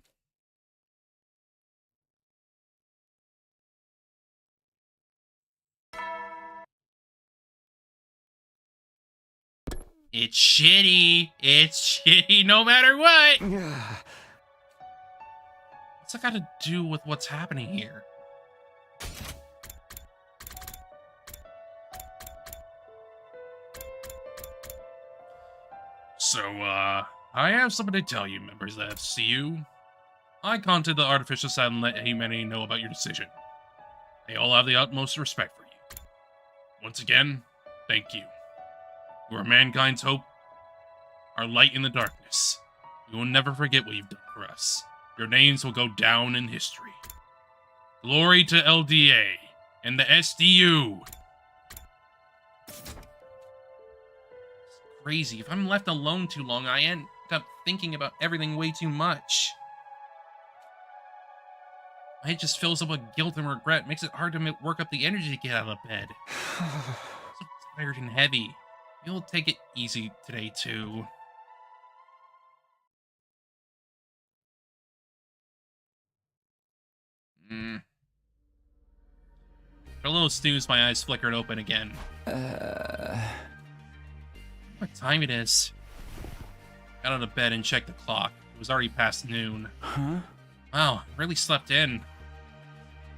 It's shitty. It's shitty no matter what. What's that got to do with what's happening here? So, I have something to tell you, members of the FCU. I contacted the artificial side and let humanity know about your decision. They all have the utmost respect for you. Once again, thank you. You are mankind's hope, our light in the darkness. We will never forget what you've done for us. Your names will go down in history. Glory to LDA and the SDU. crazy. If I'm left alone too long, I end up thinking about everything way too much. My head just fills up with guilt and regret. Makes it hard to work up the energy to get out of bed. So tired and heavy. You'll take it easy today, too. For a little snooze, my eyes flickered open again. What time it is? Got out of bed and checked the clock. It was already past noon. Huh? Wow, really slept in.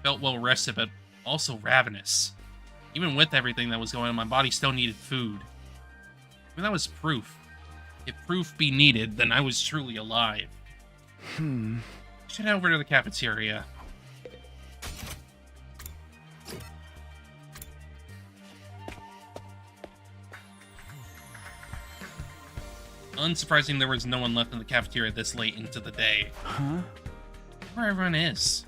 Felt well rested, but also ravenous. Even with everything that was going on, my body still needed food. I mean, that was proof. If proof be needed, then I was truly alive. Should head over to the cafeteria. Unsurprising, there was no one left in the cafeteria this late into the day. Huh? Where everyone is.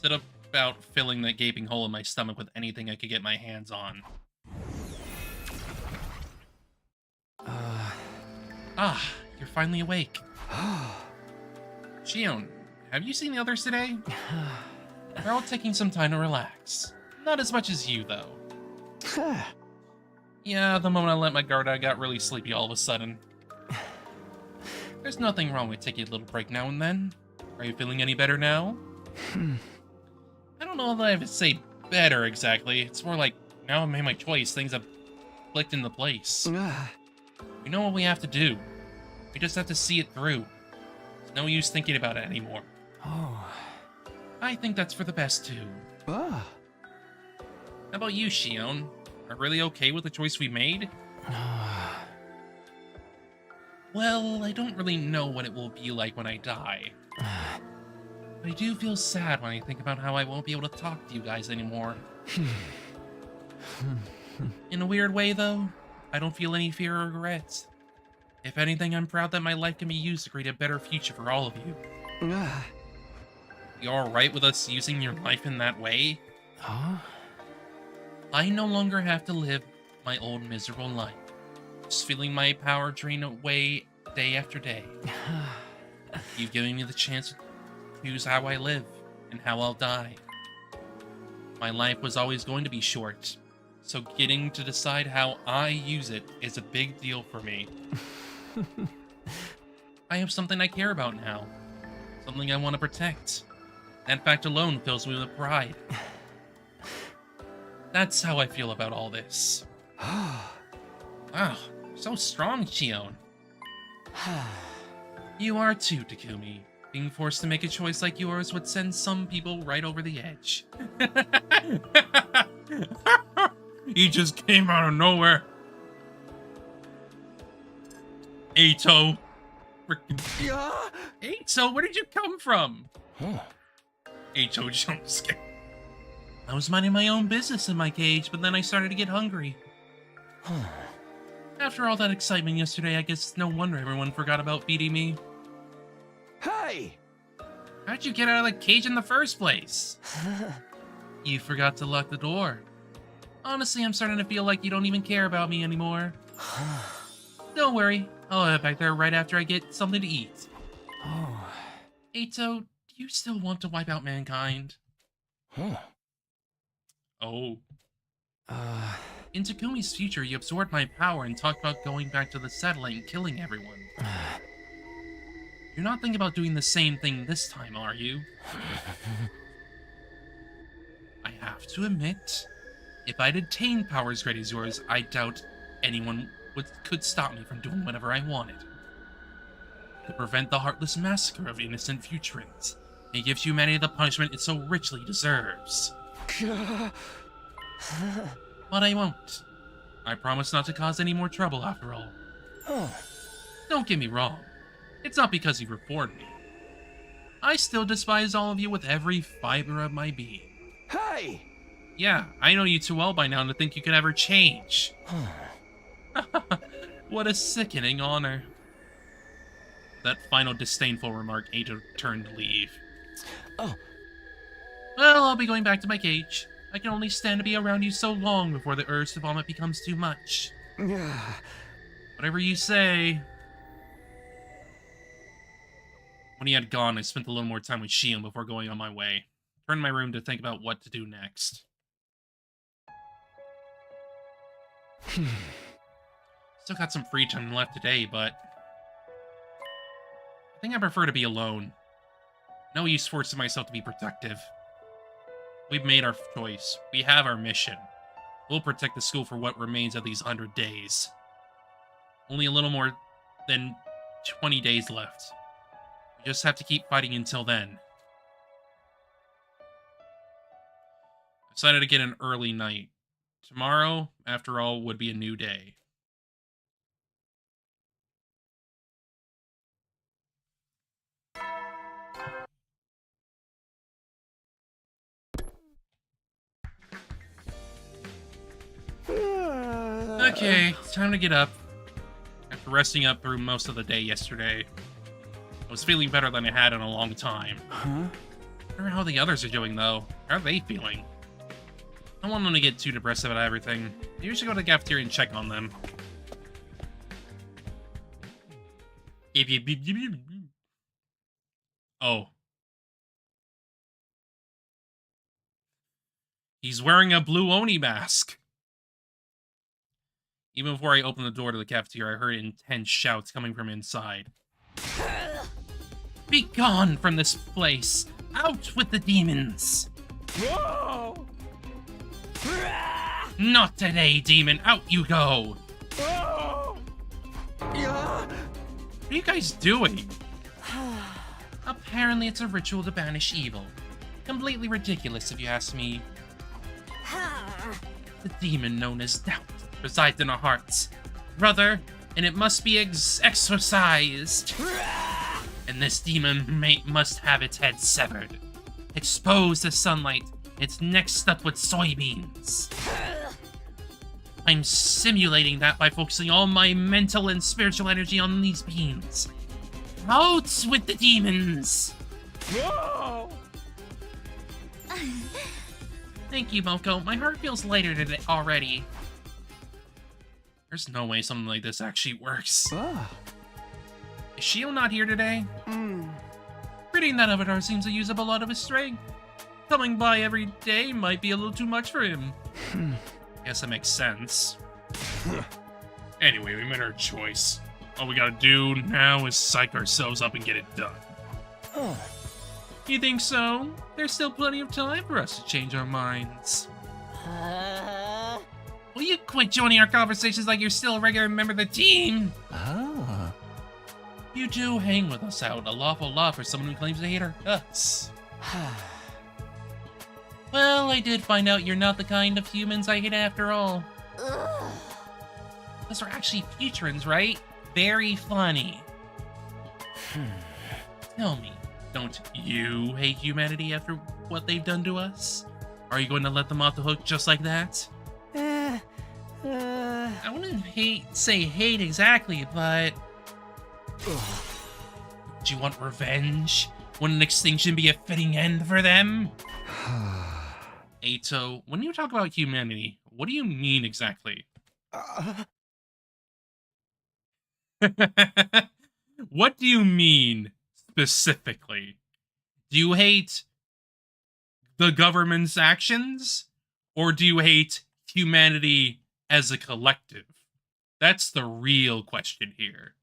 Set up about filling that gaping hole in my stomach with anything I could get my hands on. You're finally awake. Shion, have you seen the others today? They're all taking some time to relax. Not as much as you, though. Yeah, the moment I let my guard out, I got really sleepy all of a sudden. There's nothing wrong with taking a little break now and then. Are you feeling any better now? I don't know if I have to say better exactly. It's more like, now I made my choice, things have clicked into place. We know what we have to do. We just have to see it through. There's no use thinking about it anymore. I think that's for the best, too. How about you, Shion? Are you really okay with the choice we made? Well, I don't really know what it will be like when I die. But I do feel sad when I think about how I won't be able to talk to you guys anymore. In a weird way, though, I don't feel any fear or regret. If anything, I'm proud that my life can be used to create a better future for all of you. You alright with us using your life in that way? I no longer have to live my old miserable life, just feeling my power drain away day after day. You've given me the chance to choose how I live and how I'll die. My life was always going to be short, so getting to decide how I use it is a big deal for me. I have something I care about now, something I want to protect. That fact alone fills me with pride. That's how I feel about all this. Wow, so strong, Shion. You are too, Takumi. Being forced to make a choice like yours would send some people right over the edge. He just came out of nowhere. Eito. Eito, where did you come from? Eito jump scare. I was minding my own business in my cage, but then I started to get hungry. After all that excitement yesterday, I guess no wonder everyone forgot about feeding me. Hey! How'd you get out of the cage in the first place? You forgot to lock the door. Honestly, I'm starting to feel like you don't even care about me anymore. Don't worry, I'll head back there right after I get something to eat. Eito, do you still want to wipe out mankind? Oh. In Takumi's future, you absorbed my power and talked about going back to the satellite and killing everyone. You're not thinking about doing the same thing this time, are you? I have to admit, if I'd attained powers great as yours, I doubt anyone could stop me from doing whatever I wanted. To prevent the heartless massacre of innocent Futurans, it gives humanity the punishment it so richly deserves. But I won't. I promise not to cause any more trouble after all. Don't get me wrong. It's not because you reformed me. I still despise all of you with every fiber of my being. Hey! Yeah, I know you too well by now to think you could ever change. What a sickening honor. That final disdainful remark Eito turned to leave. Well, I'll be going back to my cage. I can only stand to be around you so long before the urge to vomit becomes too much. Whatever you say. When he had gone, I spent a little more time with Shion before going on my way. Turned in my room to think about what to do next. Still got some free time left today, but I think I prefer to be alone. No use forcing myself to be productive. We've made our choice. We have our mission. We'll protect the school for what remains of these 100 days. Only a little more than 20 days left. We just have to keep fighting until then. I decided to get an early night. Tomorrow, after all, would be a new day. Okay, it's time to get up. After resting up through most of the day yesterday, I was feeling better than I had in a long time. I wonder how the others are doing, though. How are they feeling? I don't want them to get too depressed about everything. Maybe we should go to the cafeteria and check on them. Oh. He's wearing a blue Oni mask. Even before I opened the door to the cafeteria, I heard intense shouts coming from inside. Be gone from this place! Out with the demons! Whoa! Not today, demon! Out you go! Whoa! Yeah. What are you guys doing? Apparently it's a ritual to banish evil. Completely ridiculous if you ask me. The demon known as doubt resides in our hearts, brother, and it must be exorcised. And this demon must have its head severed, exposed to sunlight, its neck stuck with soybeans. I'm simulating that by focusing all my mental and spiritual energy on these beans. Out with the demons! Whoa! Thank you, Moko. My heart feels lighter today already. There's no way something like this actually works. Is Shio not here today? Reading that avatar seems to use up a lot of his strength. Coming by every day might be a little too much for him. Guess that makes sense. Anyway, we made our choice. All we gotta do now is psych ourselves up and get it done. You think so? There's still plenty of time for us to change our minds. Will you quit joining our conversations like you're still a regular member of the team? You do hang with us out a lawful lot for someone who claims to hate our guts. Well, I did find out you're not the kind of humans I hate after all. Those are actually futurins, right? Very funny. Tell me, don't you hate humanity after what they've done to us? Are you going to let them off the hook just like that? I wouldn't say hate exactly, but... Do you want revenge? Wouldn't extinction be a fitting end for them? Ato, when you talk about humanity, what do you mean exactly? What do you mean, specifically? Do you hate the government's actions? Or do you hate humanity as a collective? That's the real question here.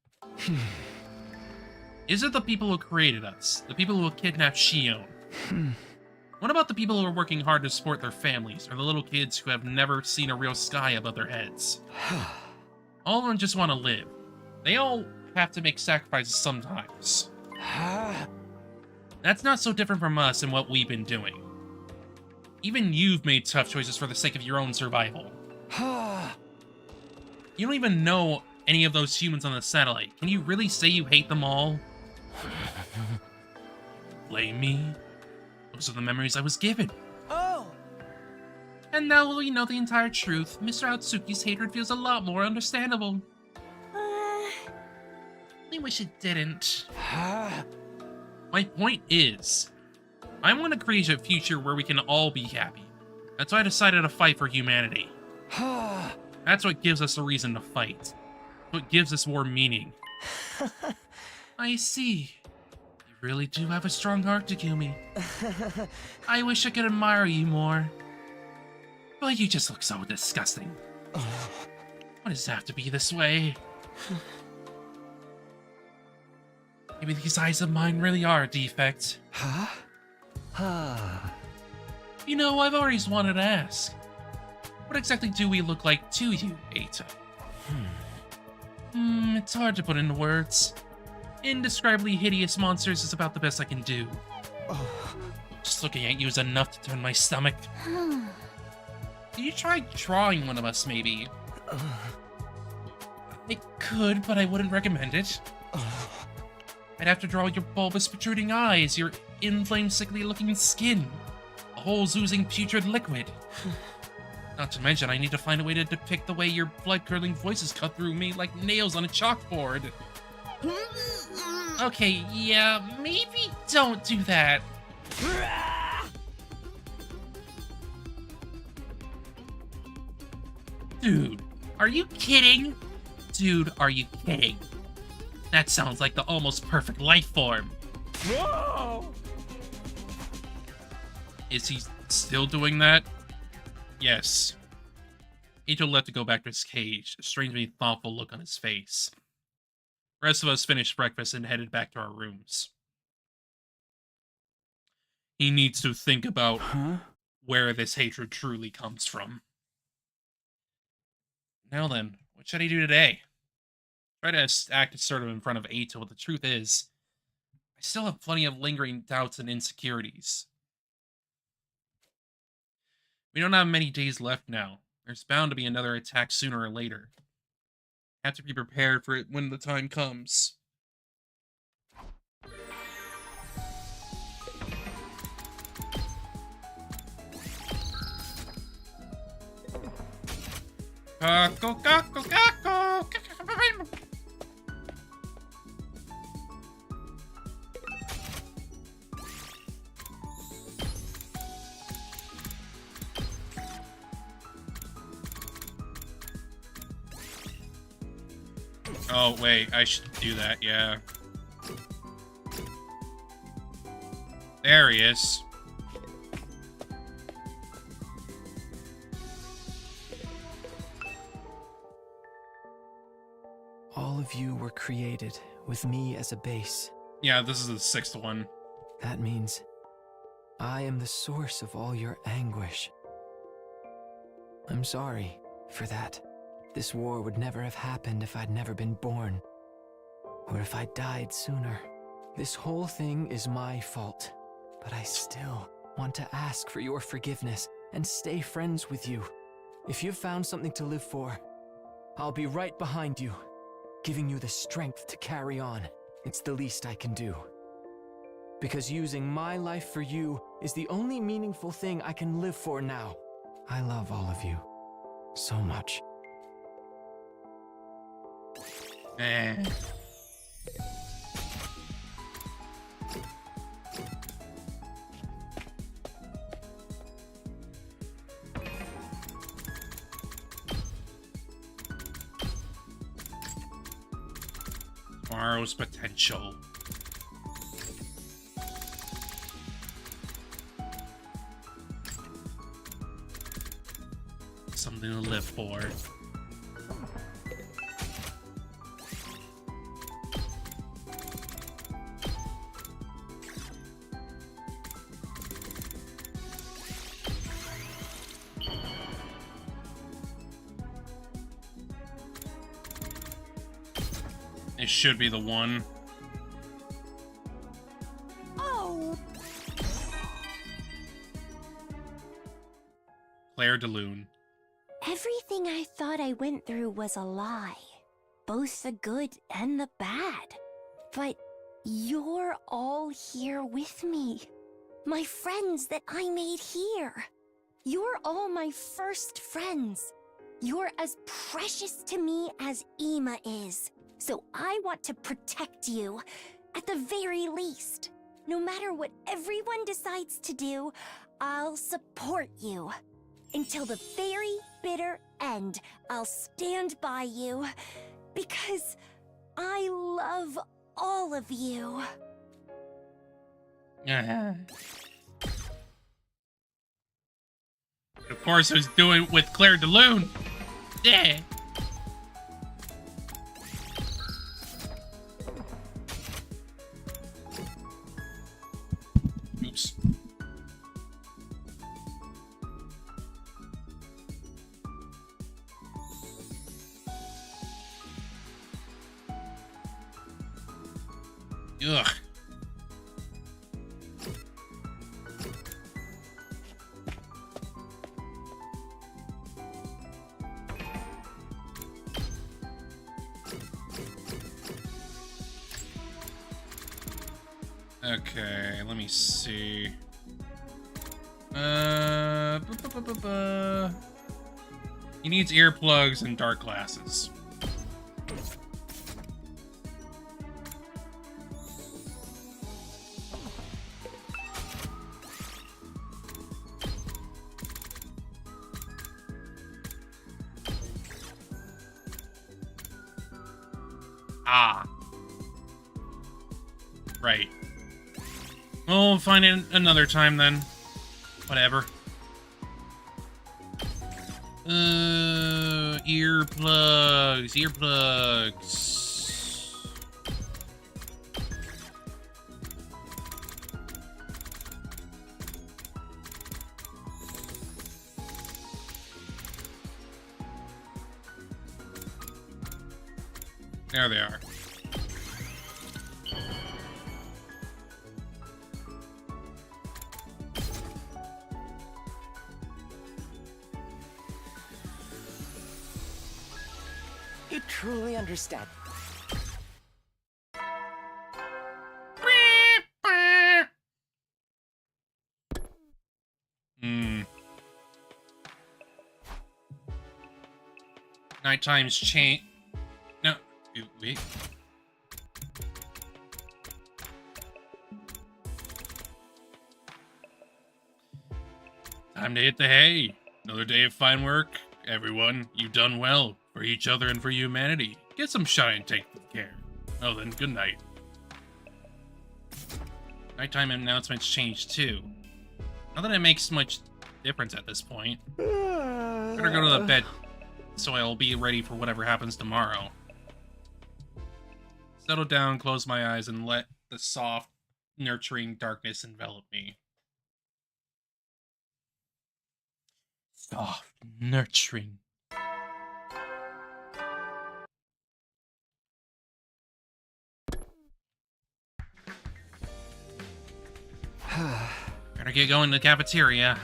Is it the people who created us? The people who kidnapped Shion? What about the people who are working hard to support their families, or the little kids who have never seen a real sky above their heads? All of them just want to live. They all have to make sacrifices sometimes. That's not so different from us and what we've been doing. Even you've made tough choices for the sake of your own survival. You don't even know any of those humans on the satellite. Can you really say you hate them all? Blame me? Those are the memories I was given. Oh! And now that we know the entire truth, Mr. Atsuki's hatred feels a lot more understandable. I wish it didn't. My point is, I want to create a future where we can all be happy. That's why I decided to fight for humanity. That's what gives us a reason to fight. what gives this war meaning. I see. You really do have a strong heart, Takumi. I wish I could admire you more. But you just look so disgusting. Why does it have to be this way? Maybe these eyes of mine really are a defect. You know, I've always wanted to ask. What exactly do we look like to you, Eita? It's hard to put into words. Indescribably hideous monsters is about the best I can do. Just looking at you is enough to turn my stomach. You try drawing one of us, maybe? I could, but I wouldn't recommend it. I'd have to draw your bulbous protruding eyes, your inflamed sickly-looking skin, holes oozing putrid liquid. Not to mention, I need to find a way to depict the way your blood-curdling voices cut through me like nails on a chalkboard. Okay, yeah, maybe don't do that. Dude, are you kidding? Dude, are you kidding? That sounds like the almost perfect life form. Whoa! Is he still doing that? Yes. Angel left to go back to his cage, a strangely thoughtful look on his face. The rest of us finished breakfast and headed back to our rooms. He needs to think about where this hatred truly comes from. Now then, what should he do today? Try to act assertive in front of Eita, but the truth is, I still have plenty of lingering doubts and insecurities. We don't have many days left now. There's bound to be another attack sooner or later. I have to be prepared for it when the time comes. Oh, wait, I should do that, yeah. There he is. All of you were created with me as a base. Yeah, this is the 6th one. That means I am the source of all your anguish. I'm sorry for that. This war would never have happened if I'd never been born. Or if I died sooner. This whole thing is my fault. But I still want to ask for your forgiveness and stay friends with you. If you've found something to live for, I'll be right behind you, giving you the strength to carry on. It's the least I can do. Because using my life for you is the only meaningful thing I can live for now. I love all of you so much. Tomorrow's potential. Something to live for. It should be the one. Oh! Claire DeLune. Everything I thought I went through was a lie. Both the good and the bad. But you're all here with me. My friends that I made here. You're all my first friends. You're as precious to me as Ima is. So I want to protect you, at the very least. No matter what everyone decides to do, I'll support you. Until the very bitter end, I'll stand by you Because I love all of you. Of course, I was doing it with Claire de Lune. Yeah. Oops. Ugh. Okay, let me see. He needs earplugs and dark glasses. Ah. Right. We'll find it another time then. Whatever. Earplugs. There they are. You truly understand. Nighttime's change. No, wait. Time to hit the hay. Another day of fine work, everyone. You've done well for each other and for humanity. Get some shine and take care. Oh, then, good night. Nighttime announcements changed too. Not that it makes much difference at this point. Better go to the bed so I'll be ready for whatever happens tomorrow. Settle down, close my eyes, and let the soft, nurturing darkness envelop me. Soft, nurturing. Better get going to the cafeteria.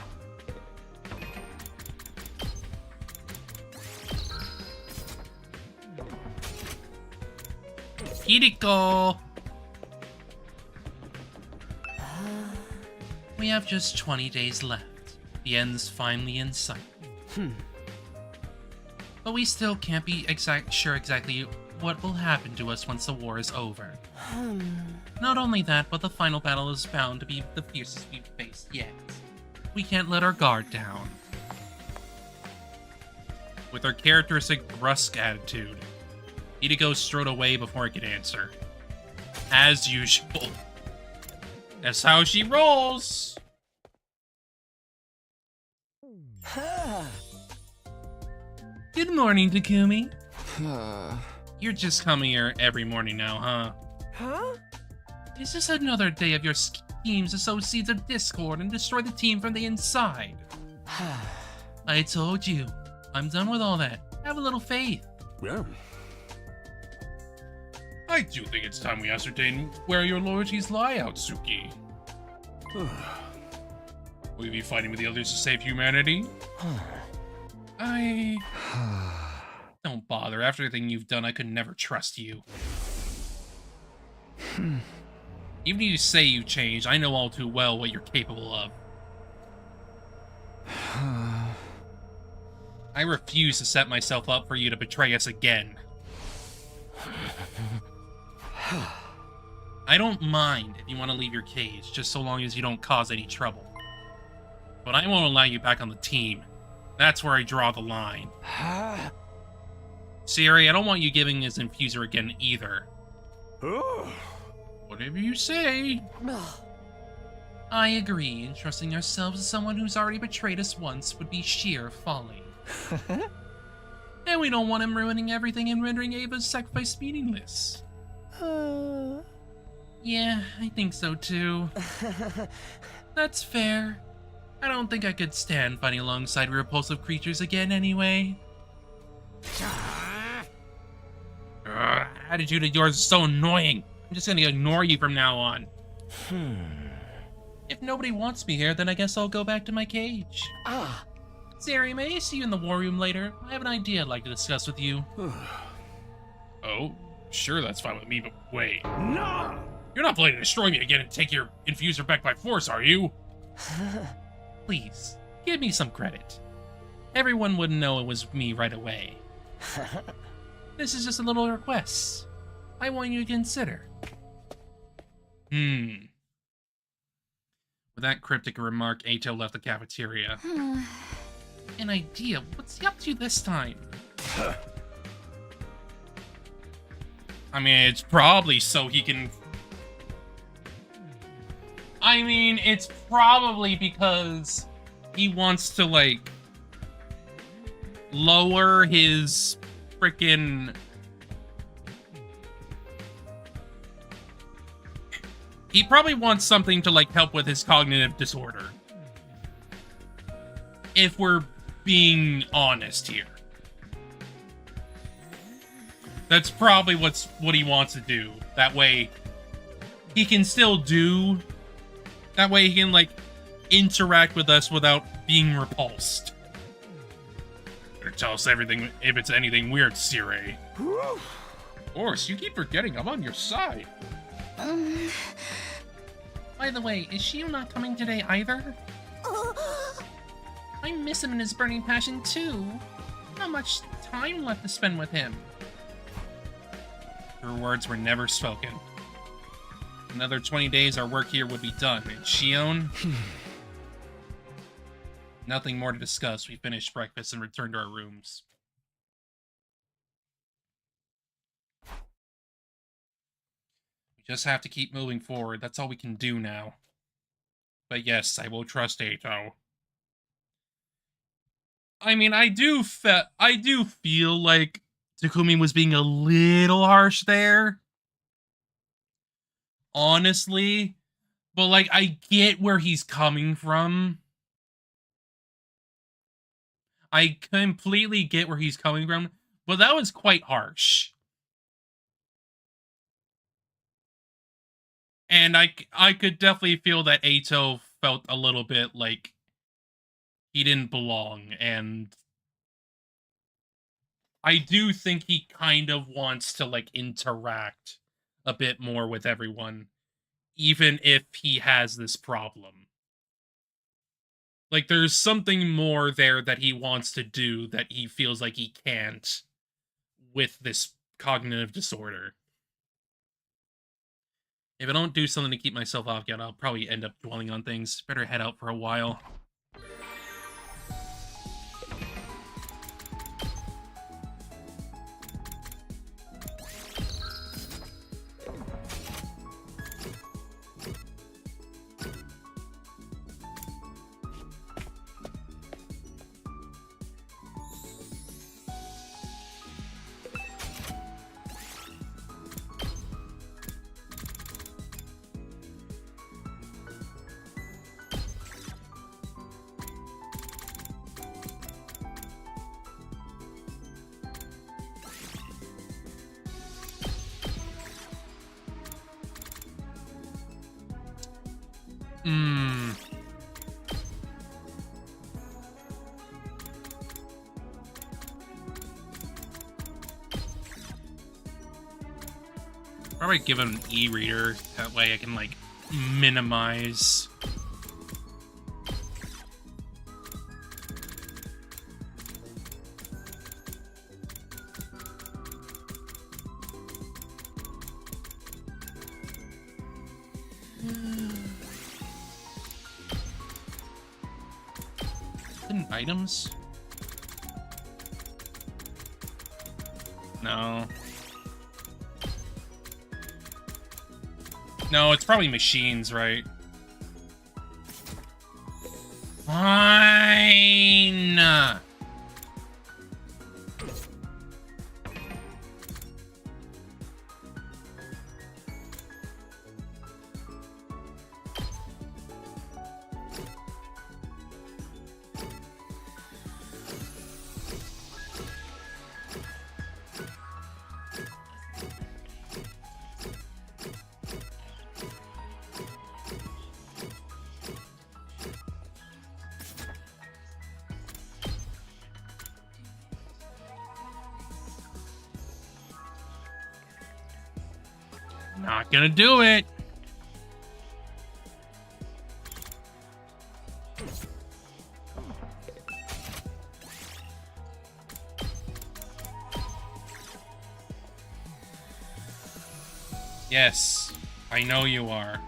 Kiriko! We have just 20 days left. The end's finally in sight. But we still can't be sure exactly what will happen to us once the war is over. Not only that, but the final battle is bound to be the fiercest we've faced yet. We can't let our guard down. With her characteristic brusque attitude, Kiriko strode away before I could answer. As usual. That's how she rolls! Good morning, Takumi. You're just coming here every morning now, huh? Huh? Is this another day of your schemes to sow seeds of discord and destroy the team from the inside? I told you. I'm done with all that. Have a little faith. Yeah. I do think it's time we ascertain where your loyalties lie, Outsuki. Will you be fighting with the others to save humanity? Don't bother. After everything you've done, I could never trust you. Even if you say you changed, I know all too well what you're capable of. I refuse to set myself up for you to betray us again. I don't mind if you want to leave your cage, just so long as you don't cause any trouble. But I won't allow you back on the team. That's where I draw the line. Siri, I don't want you giving his infuser again either. Whatever you say. I agree. Entrusting ourselves to someone who's already betrayed us once would be sheer folly. And we don't want him ruining everything and rendering Ava's sacrifice meaningless. Yeah, I think so too. That's fair. I don't think I could stand fighting alongside repulsive creatures again anyway. Attitude of yours is so annoying. I'm just gonna ignore you from now on. If nobody wants me here, then I guess I'll go back to my cage. Siri, may I see you in the war room later? I have an idea I'd like to discuss with you. Oh, sure, that's fine with me, but wait. No! You're not planning to destroy me again and take your infuser back by force, are you? Please, give me some credit. Everyone wouldn't know it was me right away. This is just a little request I want you to consider. With that cryptic remark, Ato left the cafeteria. An idea? What's he up to this time? I mean, it's probably so he can... I mean, it's probably because he wants to, like, lower his frickin'... He probably wants something to, like, help with his cognitive disorder. If we're being honest here. That's probably what he wants to do. That way, he can still do... That way he can, like, interact with us without being repulsed. Better tell us everything if it's anything weird, Siri. Of course, you keep forgetting I'm on your side. By the way, is Shio not coming today either? I miss him and his burning passion too. Not much time left to spend with him. Her words were never spoken. Another 20 days our work here would be done, and Shion? Nothing more to discuss. We finished breakfast and returned to our rooms. We just have to keep moving forward. That's all we can do now. But yes, I will trust Ato. I mean, I do feel like Takumi was being a little harsh there. Honestly. But, like, I get where he's coming from. I completely get where he's coming from. But that was quite harsh. And I could definitely feel that Ato felt a little bit like he didn't belong, and I do think he kind of wants to, like, interact a bit more with everyone, even if he has this problem. Like, there's something more there that he wants to do that he feels like he can't with this cognitive disorder. If I don't do something to keep myself off yet, I'll probably end up dwelling on things. Better head out for a while. Probably give him an e-reader. That way I can, like, minimize. Hidden items? No. No, it's probably machines, right? Fine. Not gonna do it. Yes, I know you are.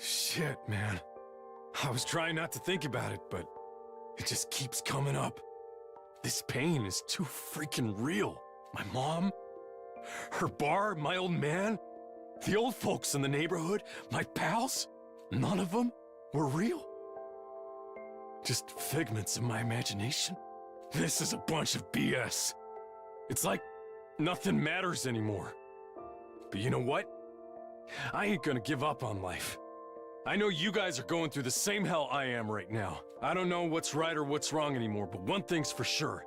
Shit, man. I was trying not to think about it, but it just keeps coming up. This pain is too freaking real. My mom, her bar, my old man, the old folks in the neighborhood, my pals, none of them were real. Just figments of my imagination. This is a bunch of BS. It's like nothing matters anymore. But you know what? I ain't gonna give up on life. I know you guys are going through the same hell I am right now. I don't know what's right or what's wrong anymore, but one thing's for sure.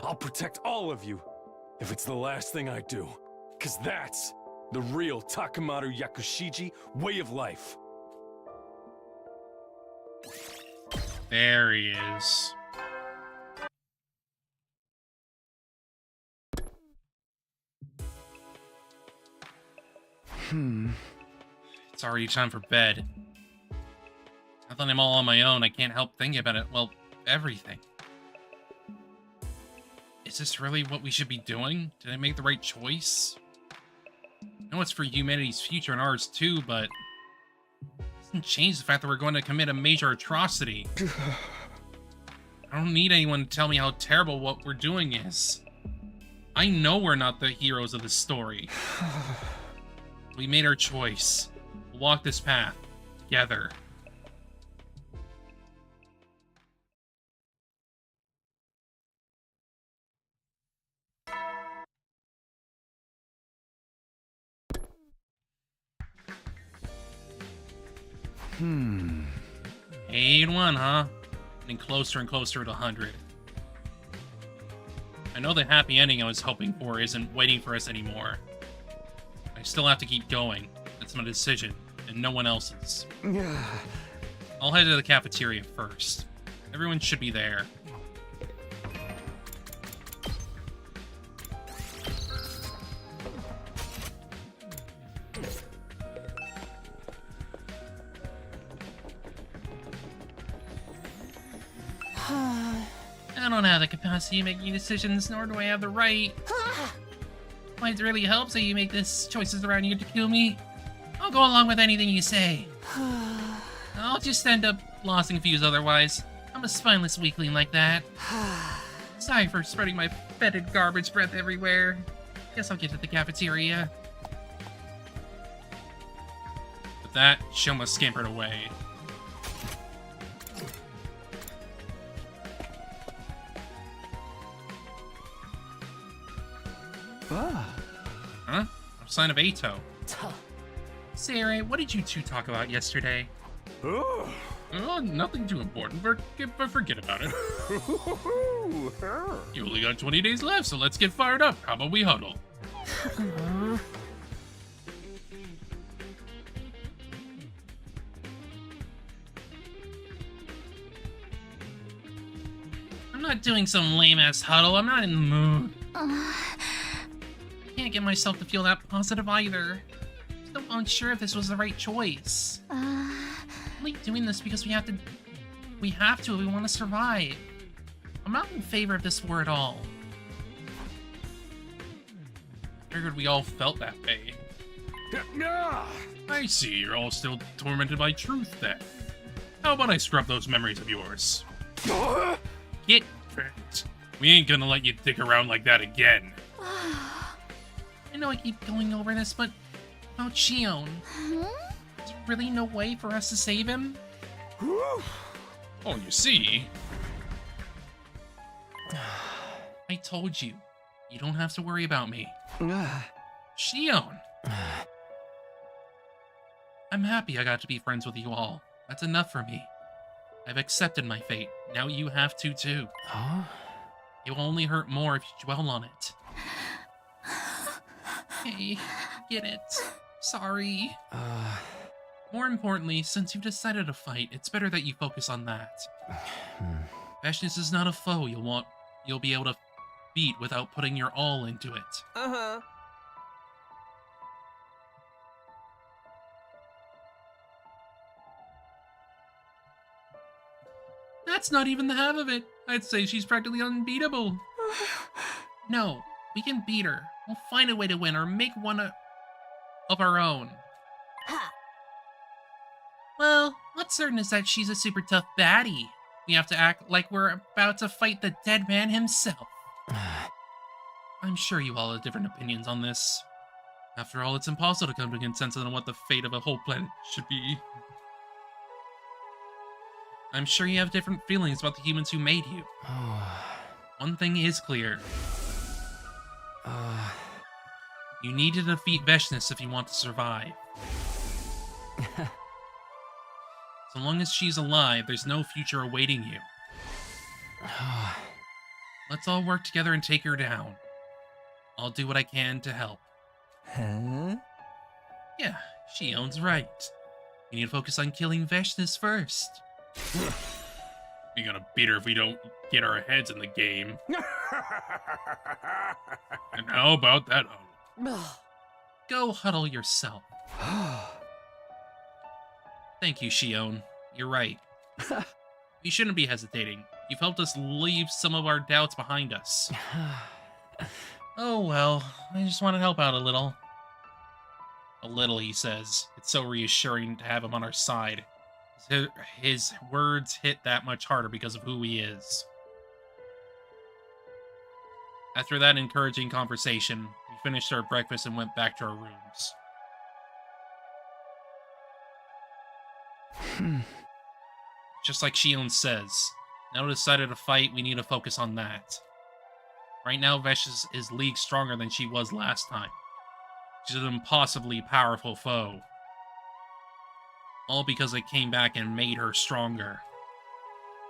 I'll protect all of you if it's the last thing I do. 'Cause that's the real Takamaru Yakushiji way of life. There he is. It's already time for bed. Now that I'm all on my own, I can't help thinking about it. Well, everything. Is this really what we should be doing? Did I make the right choice? I know it's for humanity's future and ours too, but it doesn't change the fact that we're going to commit a major atrocity. I don't need anyone to tell me how terrible what we're doing is. I know we're not the heroes of the story. We made our choice. We'll walk this path together. Eight one, huh? Getting closer and closer to 100. I know the happy ending I was hoping for isn't waiting for us anymore. I still have to keep going. That's my decision, and no one else's. I'll head to the cafeteria first. Everyone should be there. don't have the capacity to make any decisions, nor do I have the right. Might really helps that you make these choices around you to kill me. I'll go along with anything you say. I'll just end up losing views otherwise. I'm a spineless weakling like that. Sorry for spreading my fetid garbage breath everywhere. Guess I'll get to the cafeteria. With that, Shoma scampered away. Huh? No sign of Ato. Sarah, what did you two talk about yesterday? Oh, nothing too important, but forget about it. You only got 20 days left, so let's get fired up. How about we huddle? I'm not doing some lame-ass huddle. I'm not in the mood. I can't get myself to feel that positive either. I'm so unsure if this was the right choice. I'm only doing this because we have to if we want to survive. I'm not in favor of this war at all. Figured we all felt that way. I see, you're all still tormented by truth then. How about I scrub those memories of yours? Get bent. We ain't gonna let you dick around like that again. I know I keep going over this, but about Shion. There's really no way for us to save him? Oh, you see? I told you. You don't have to worry about me. Shion! I'm happy I got to be friends with you all. That's enough for me. I've accepted my fate. Now you have to too. Huh? It will only hurt more if you dwell on it. Hey, get it. Sorry. More importantly, since you've decided to fight, it's better that you focus on that. Veshness is not a foe you'll be able to beat without putting your all into it. That's not even the half of it. I'd say she's practically unbeatable. No, we can beat her. We'll find a way to win or make one of our own. Well, what's certain is that she's a super tough baddie. We have to act like we're about to fight the dead man himself. I'm sure you all have different opinions on this. After all, it's impossible to come to a consensus on what the fate of a whole planet should be. I'm sure you have different feelings about the humans who made you. One thing is clear. You need to defeat Veshness if you want to survive. So long as she's alive, there's no future awaiting you. Let's all work together and take her down. I'll do what I can to help. Huh? Yeah, Shion's right. You need to focus on killing Veshness first. We're gonna beat her if we don't get our heads in the game. And how about that huddle? Go huddle yourself. Thank you, Shion. You're right. We shouldn't be hesitating. You've helped us leave some of our doubts behind us. Oh well, I just want to help out a little. A little, he says. It's so reassuring to have him on our side. His words hit that much harder because of who he is. After that encouraging conversation, we finished our breakfast and went back to our rooms. Just like Shion says, now decided to fight, we need to focus on that. Right now, Vesh is league stronger than she was last time. She's an impossibly powerful foe. All because I came back and made her stronger.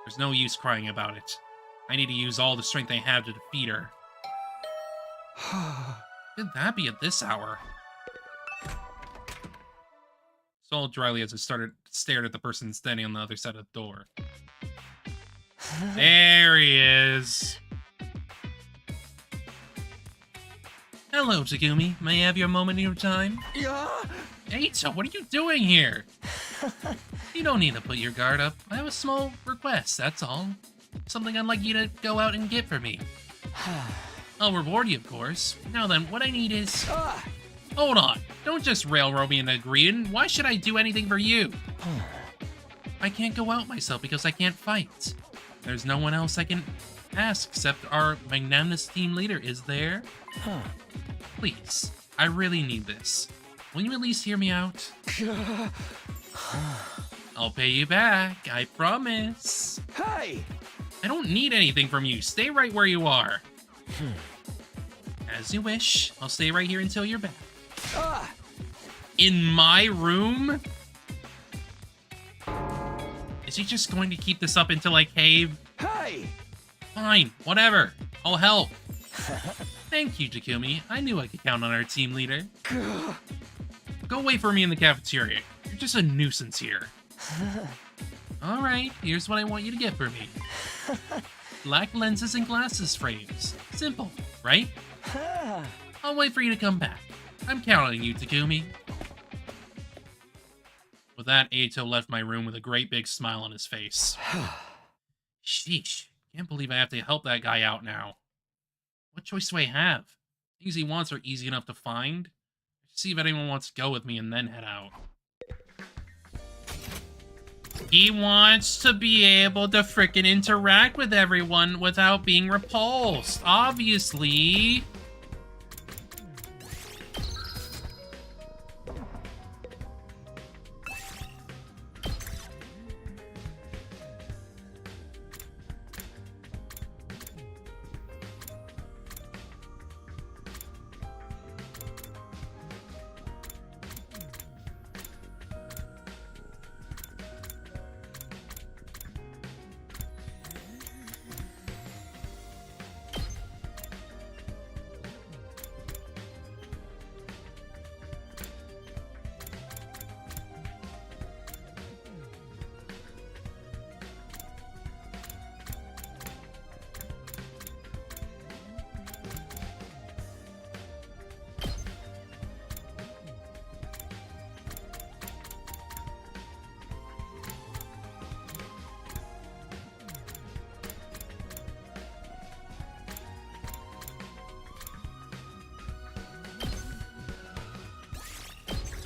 There's no use crying about it. I need to use all the strength I have to defeat her. Could that be at this hour? Swallowed dryly as I stared at the person standing on the other side of the door. There he is. Hello, Takumi. May I have your moment of your time? Yeah. Eita, what are you doing here? You don't need to put your guard up. I have a small request, that's all. Something I'd like you to go out and get for me. I'll reward you, of course. Now then, what I need is... Hold on. Don't just railroad me into agreeing. Why should I do anything for you? I can't go out myself because I can't fight. There's no one else I can ask except our magnanimous team leader. Is there? Please, I really need this. Will you at least hear me out? I'll pay you back, I promise. Hey! I don't need anything from you. Stay right where you are. As you wish. I'll stay right here until you're back. In my room? Is he just going to keep this up until I cave? Hey! Fine, whatever. I'll help. Thank you, Takumi. I knew I could count on our team leader. Go wait for me in the cafeteria. You're just a nuisance here. Alright, here's what I want you to get for me. Black lenses and glasses frames. Simple, right? I'll wait for you to come back. I'm counting on you, Takumi. With that, Eito left my room with a great big smile on his face. Sheesh. Can't believe I have to help that guy out now. What choice do I have? Things he wants are easy enough to find. See if anyone wants to go with me and then head out. He wants to be able to frickin' interact with everyone without being repulsed, obviously.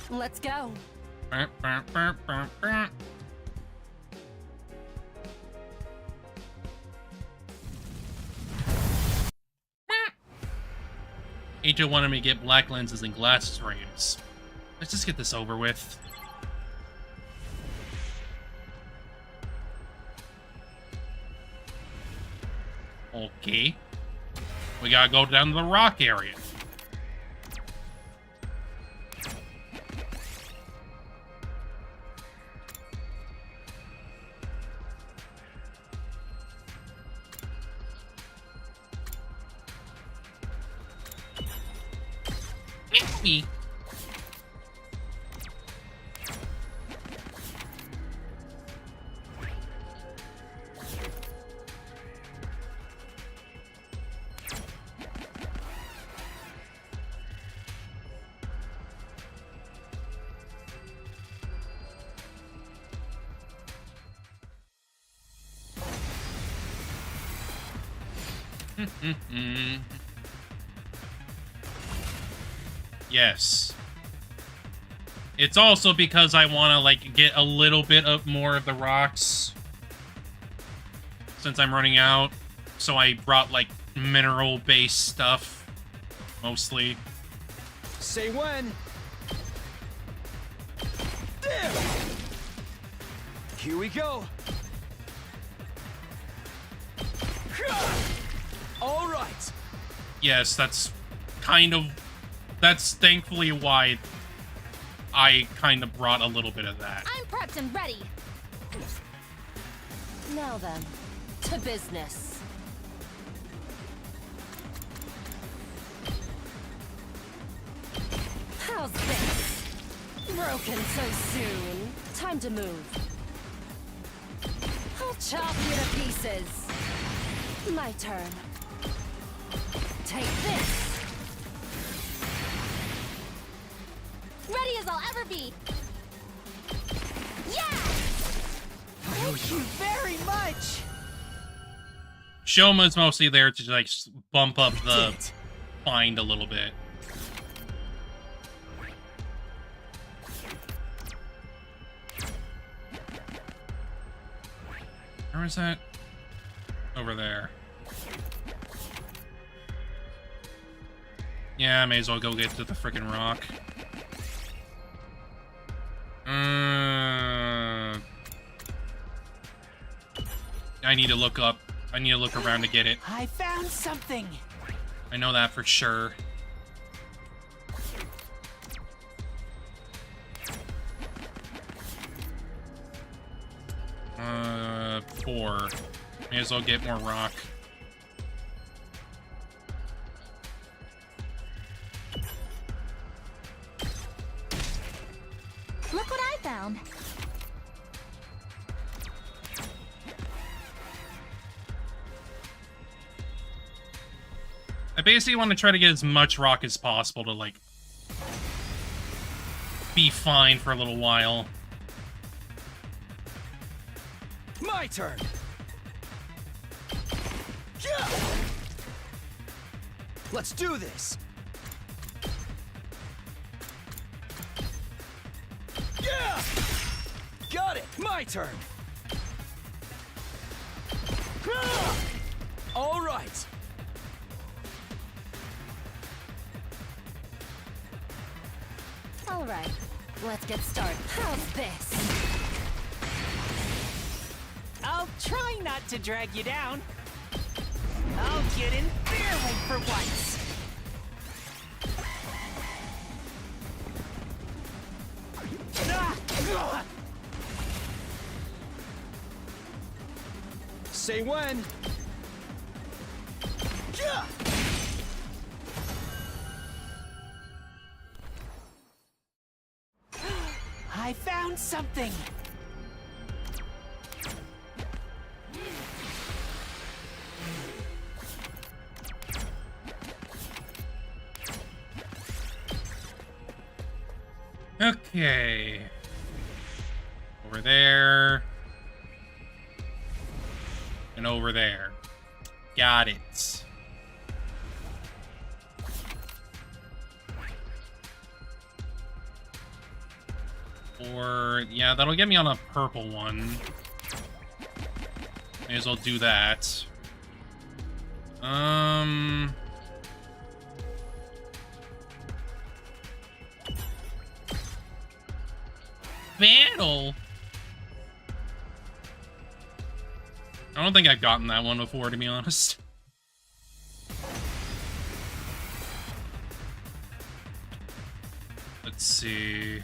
Let's go. Eito wanted me to get black lenses and glasses frames. Let's just get this over with. Okay. We gotta go down to the rock area. Me. Yes. It's also because I want to, like, get a little bit of more of the rocks. Since I'm running out. So I brought, like, mineral-based stuff. Mostly. Say when. There. Here we go. All right. Yes, that's kind of... That's thankfully why I kind of brought a little bit of that. I'm prepped and ready. Now then, to business. How's this? Broken so soon. Time to move. I'll chop you to pieces. My turn. Take this. Ready as I'll ever be. Yeah! Thank you very much. Shoma's mostly there to like bump up the find a little bit. Where is that? Over there. Yeah, I may as well go get to the frickin' rock. I need to look up. I need to look around to get it. I found something. I know that for sure. Four. May as well get more rock. Look what I found. I basically want to try to get as much rock as possible to, like, be fine for a little while. My turn. Let's do this. Yeah! Got it. My turn. All right. All right, let's get started. How's this? I'll try not to drag you down. I'll get in barely for once. Say when. I found something. Okay. Over there. And over there. Got it. Or, yeah, that'll get me on a purple one. May as well do that. Battle. I don't think I've gotten that one before, to be honest. Let's see.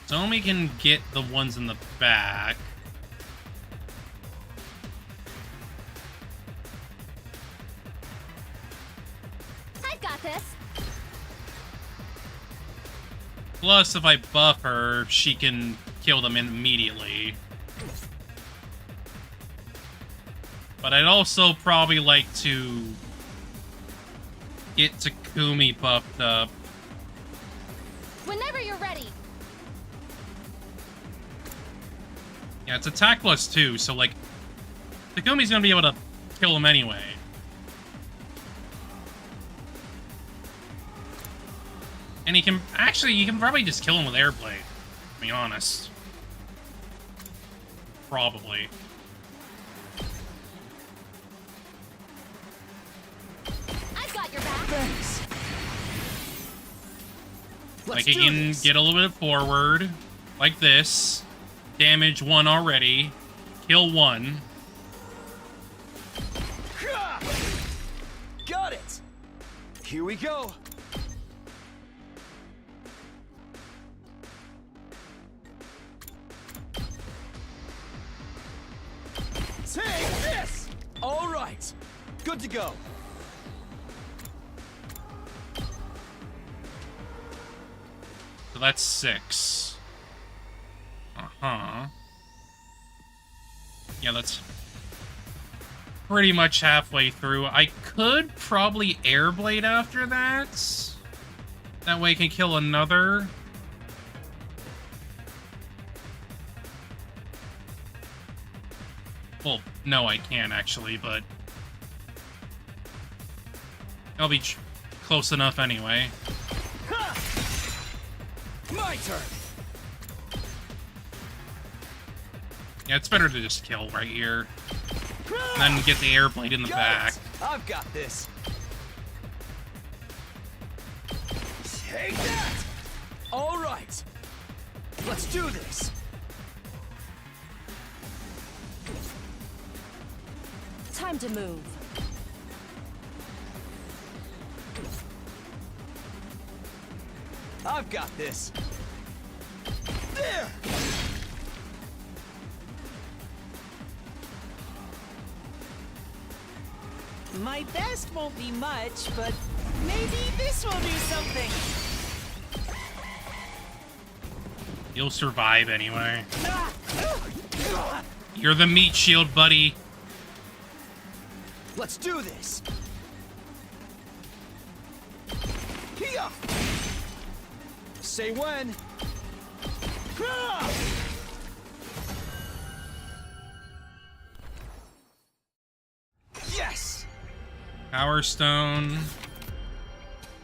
Zomi can get the ones in the back. I've got this. Plus, if I buff her, she can kill them immediately. But I'd also probably like to get Takumi buffed up. Whenever you're ready. Yeah, it's attack +2, so, like, Takumi's gonna be able to kill him anyway. And he can... Actually, you can probably just kill him with Airblade, to be honest. Probably. I've got your back. Thanks. Like, he can get a little bit forward, like this. Damage one already. Kill one. Got it. Here we go. Take this. All right. Good to go. So that's 6. Uh-huh. Yeah, let's... pretty much halfway through. I could probably airblade after that. That way I can kill another. Well, no, I can actually, but I'll be close enough anyway. My turn. Yeah, it's better to just kill right here. And then get the airblade in the back. I've got this. Take that! All right. Let's do this. Time to move. I've got this. There! My best won't be much, but maybe this will do something. You'll survive anyway. You're the meat shield, buddy. Let's do this. Here. Say when. Yes. Power Stone.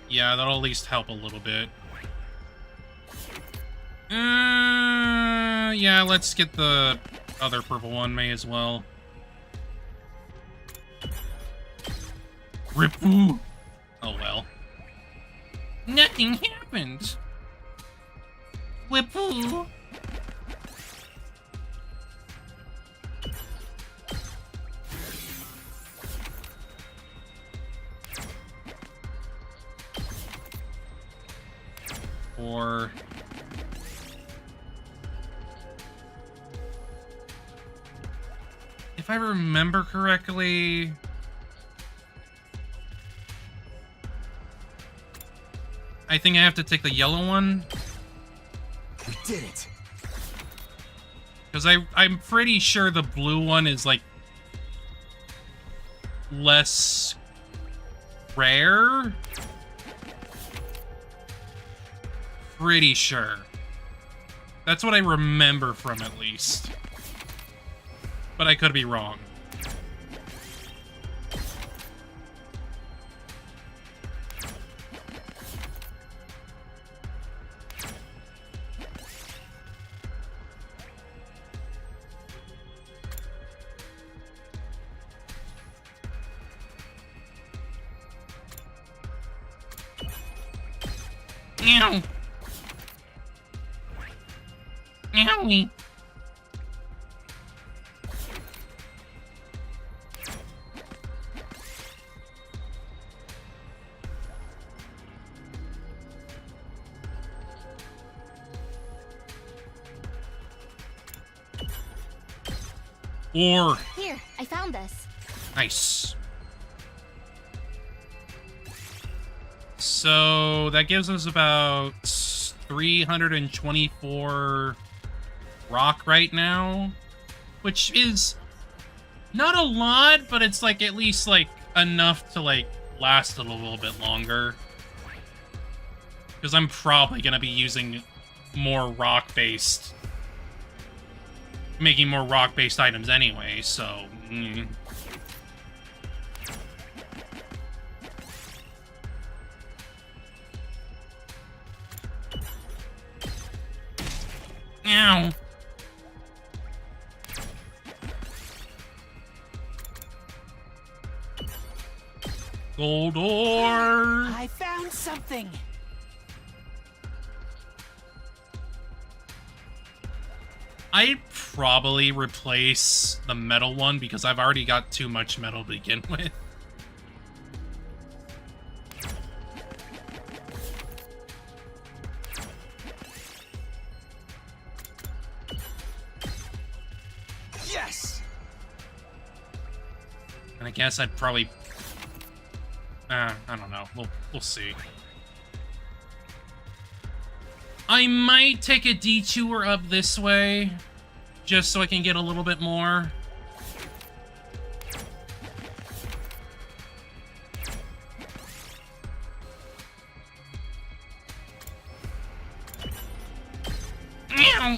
Yeah, that'll at least help a little bit. Yeah, let's get the other purple one, may as well. Ripoo! Oh well. Nothing happened. Whipoo! Or if I remember correctly, I think I have to take the yellow one. We did it. Because I'm pretty sure the blue one is like less rare. Pretty sure. That's what I remember from, at least. But I could be wrong. Ow! Owie! Or Here, I found this. nice. So that gives us about 324 rock right now, which is not a lot, but it's like at least like enough to like last a little bit longer. Because I'm probably gonna be using more rock-based, making more rock-based items anyway, so. Ow. Gold ore. I found something. I'd probably replace the metal one because I've already got too much metal to begin with. Yes. And I guess I'd probably I don't know. We'll see. I might take a detour up this way, just so I can get a little bit more. Meow.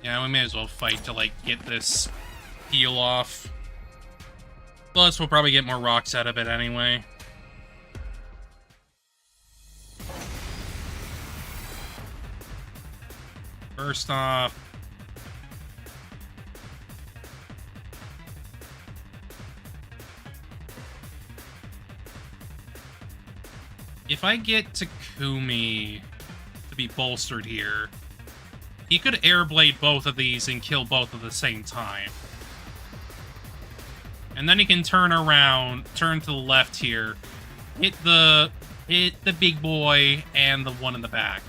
Yeah, we may as well fight to, like, get this heal off. Plus, we'll probably get more rocks out of it anyway. First off, if I get Takumi to be bolstered here, he could airblade both of these and kill both at the same time. And then he can turn around, turn to the left here, hit the big boy and the one in the back.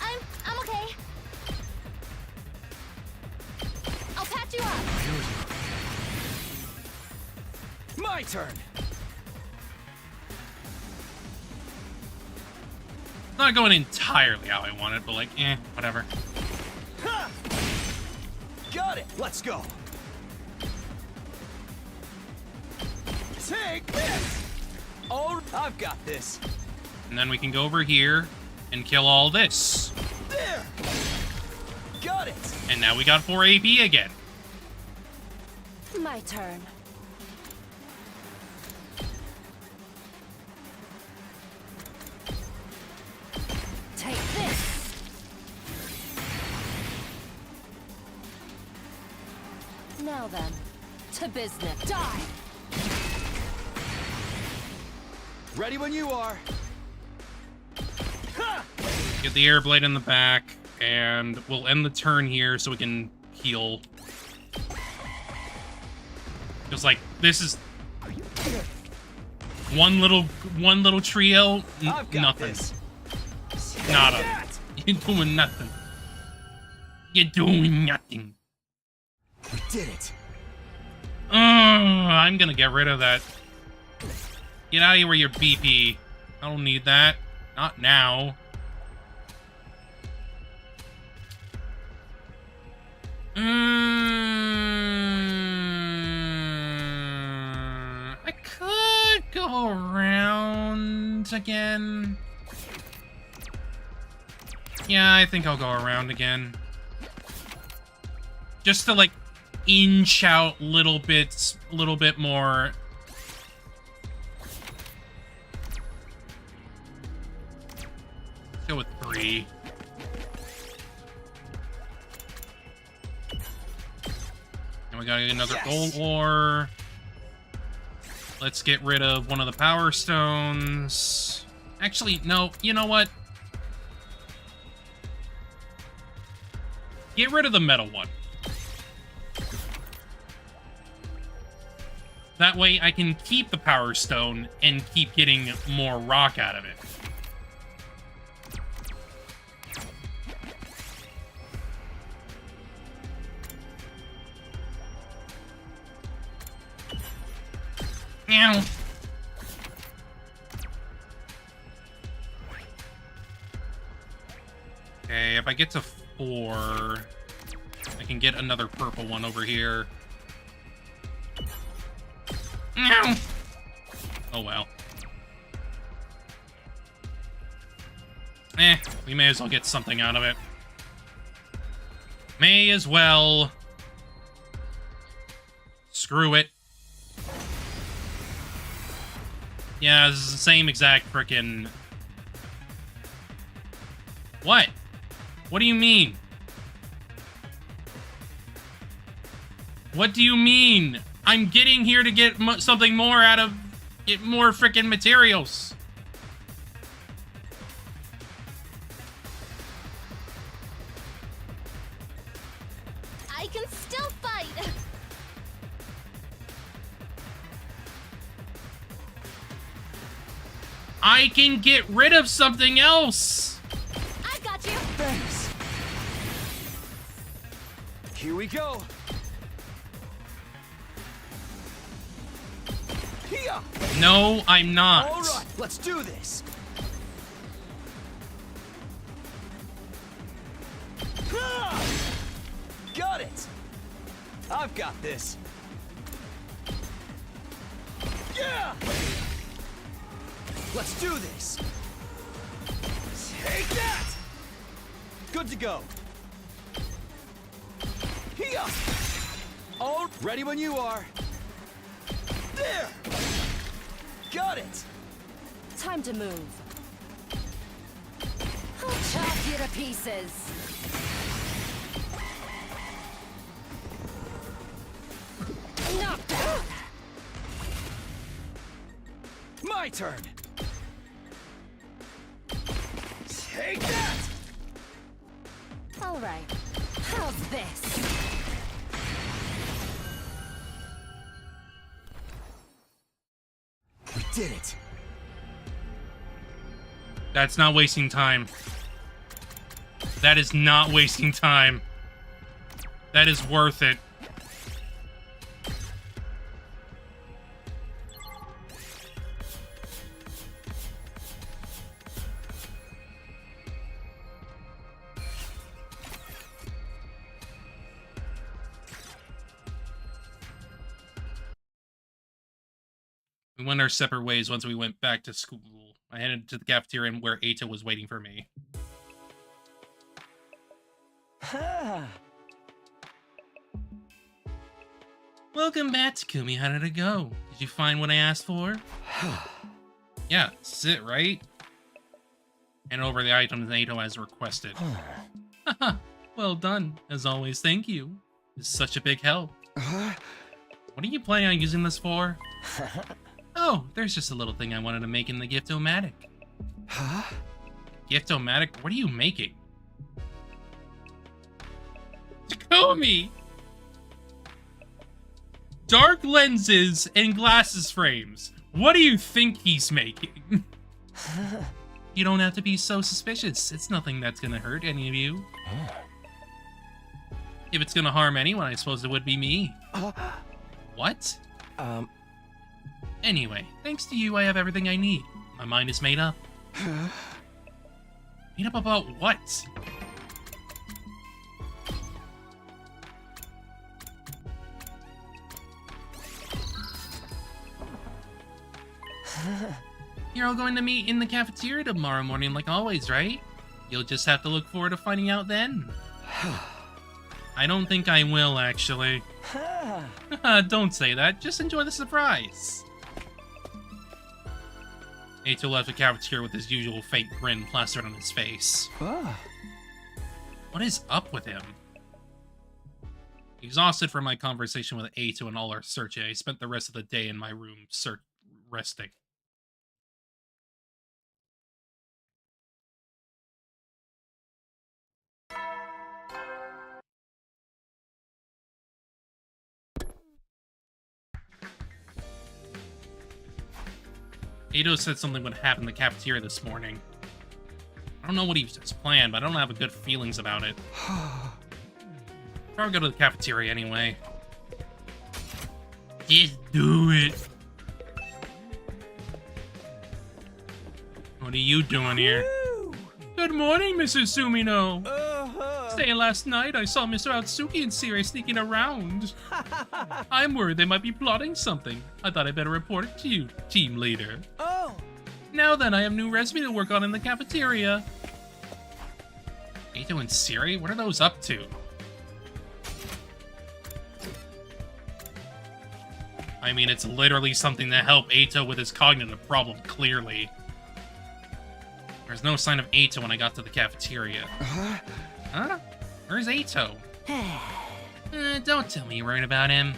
I'm okay. I'll patch you up. My turn. Not going entirely how I want it, but like, whatever. Ha! Got it. Let's go. Take this. Oh, I've got this. And then we can go over here and kill all this. There. Got it. And now we got 4 AP again. My turn. Take this. Now then, to business. Die. Ready when you are. Ha! Get the air blade in the back, and we'll end the turn here so we can heal. Just like, this is one little trio, I've got nothing. this. Nada. You're doing nothing. You're doing nothing. We did it. I'm gonna get rid of that. Get out of here with your BP. I don't need that. Not now. I could go around again. Yeah, I think I'll go around again. Just to, like, inch out little bit more. Go with 3. And we gotta get another gold ore. Let's get rid of one of the power stones. Actually, no, you know what? Get rid of the metal one. That way I can keep the power stone and keep getting more rock out of it. Meow. Okay, if I get to 4, I can get another purple one over here. Meow. Oh well. We may as well get something out of it. May as well. Screw it. Yeah, this is the same exact frickin'... What? What do you mean? What do you mean? I'm getting here to get something more out of... Get more frickin' materials. I can still fight. I can get rid of something else. I got you. Thanks. Here we go. Here. No, I'm not. All right, let's do this. I've got this. Yeah! Let's do this. Take that! Good to go. Here! All ready when you are. There! Got it! Time to move. I'll chop you to pieces. Knocked out. My turn. Take that! All right. How's this? We did it. That's not wasting time. That is not wasting time. That is worth it. We went our separate ways once we went back to school. I headed to the cafeteria where Eita was waiting for me. Welcome back, Takumi. How did it go? Did you find what I asked for? Yeah, sit right. And over the items Eita has requested. Haha, well done. As always, thank you. It's such a big help. What are you planning on using this for? Oh, there's just a little thing I wanted to make in the Gift-O-Matic. Huh? Gift-O-Matic? What are you making? Takumi! Dark lenses and glasses frames. What do you think he's making? You don't have to be so suspicious. It's nothing that's gonna hurt any of you. If it's gonna harm anyone, I suppose it would be me. What? Anyway, thanks to you, I have everything I need. My mind is made up. Made up about what? You're all going to meet in the cafeteria tomorrow morning like always, right? You'll just have to look forward to finding out then. I don't think I will, actually. Don't say that. Just enjoy the surprise. Eita left the cafeteria with his usual fake grin plastered on his face. What is up with him? Exhausted from my conversation with Eita and all our searching, I spent the rest of the day in my room resting. Eita said something would happen in the cafeteria this morning. I don't know what he was planned, but I don't have good feelings about it. Probably go to the cafeteria anyway. Just do it. What are you doing here? Good morning, Mrs. Sumino. Staying last night, I saw Mr. Atsuki and Siri sneaking around. I'm worried they might be plotting something. I thought I'd better report it to you, team leader. Now then, I have a new recipe to work on in the cafeteria. Eita and Siri? What are those up to? I mean, it's literally something to help Eita with his cognitive problem, clearly. There's no sign of Eita when I got to the cafeteria. Huh? Where's Eita? Don't tell me you're worried about him.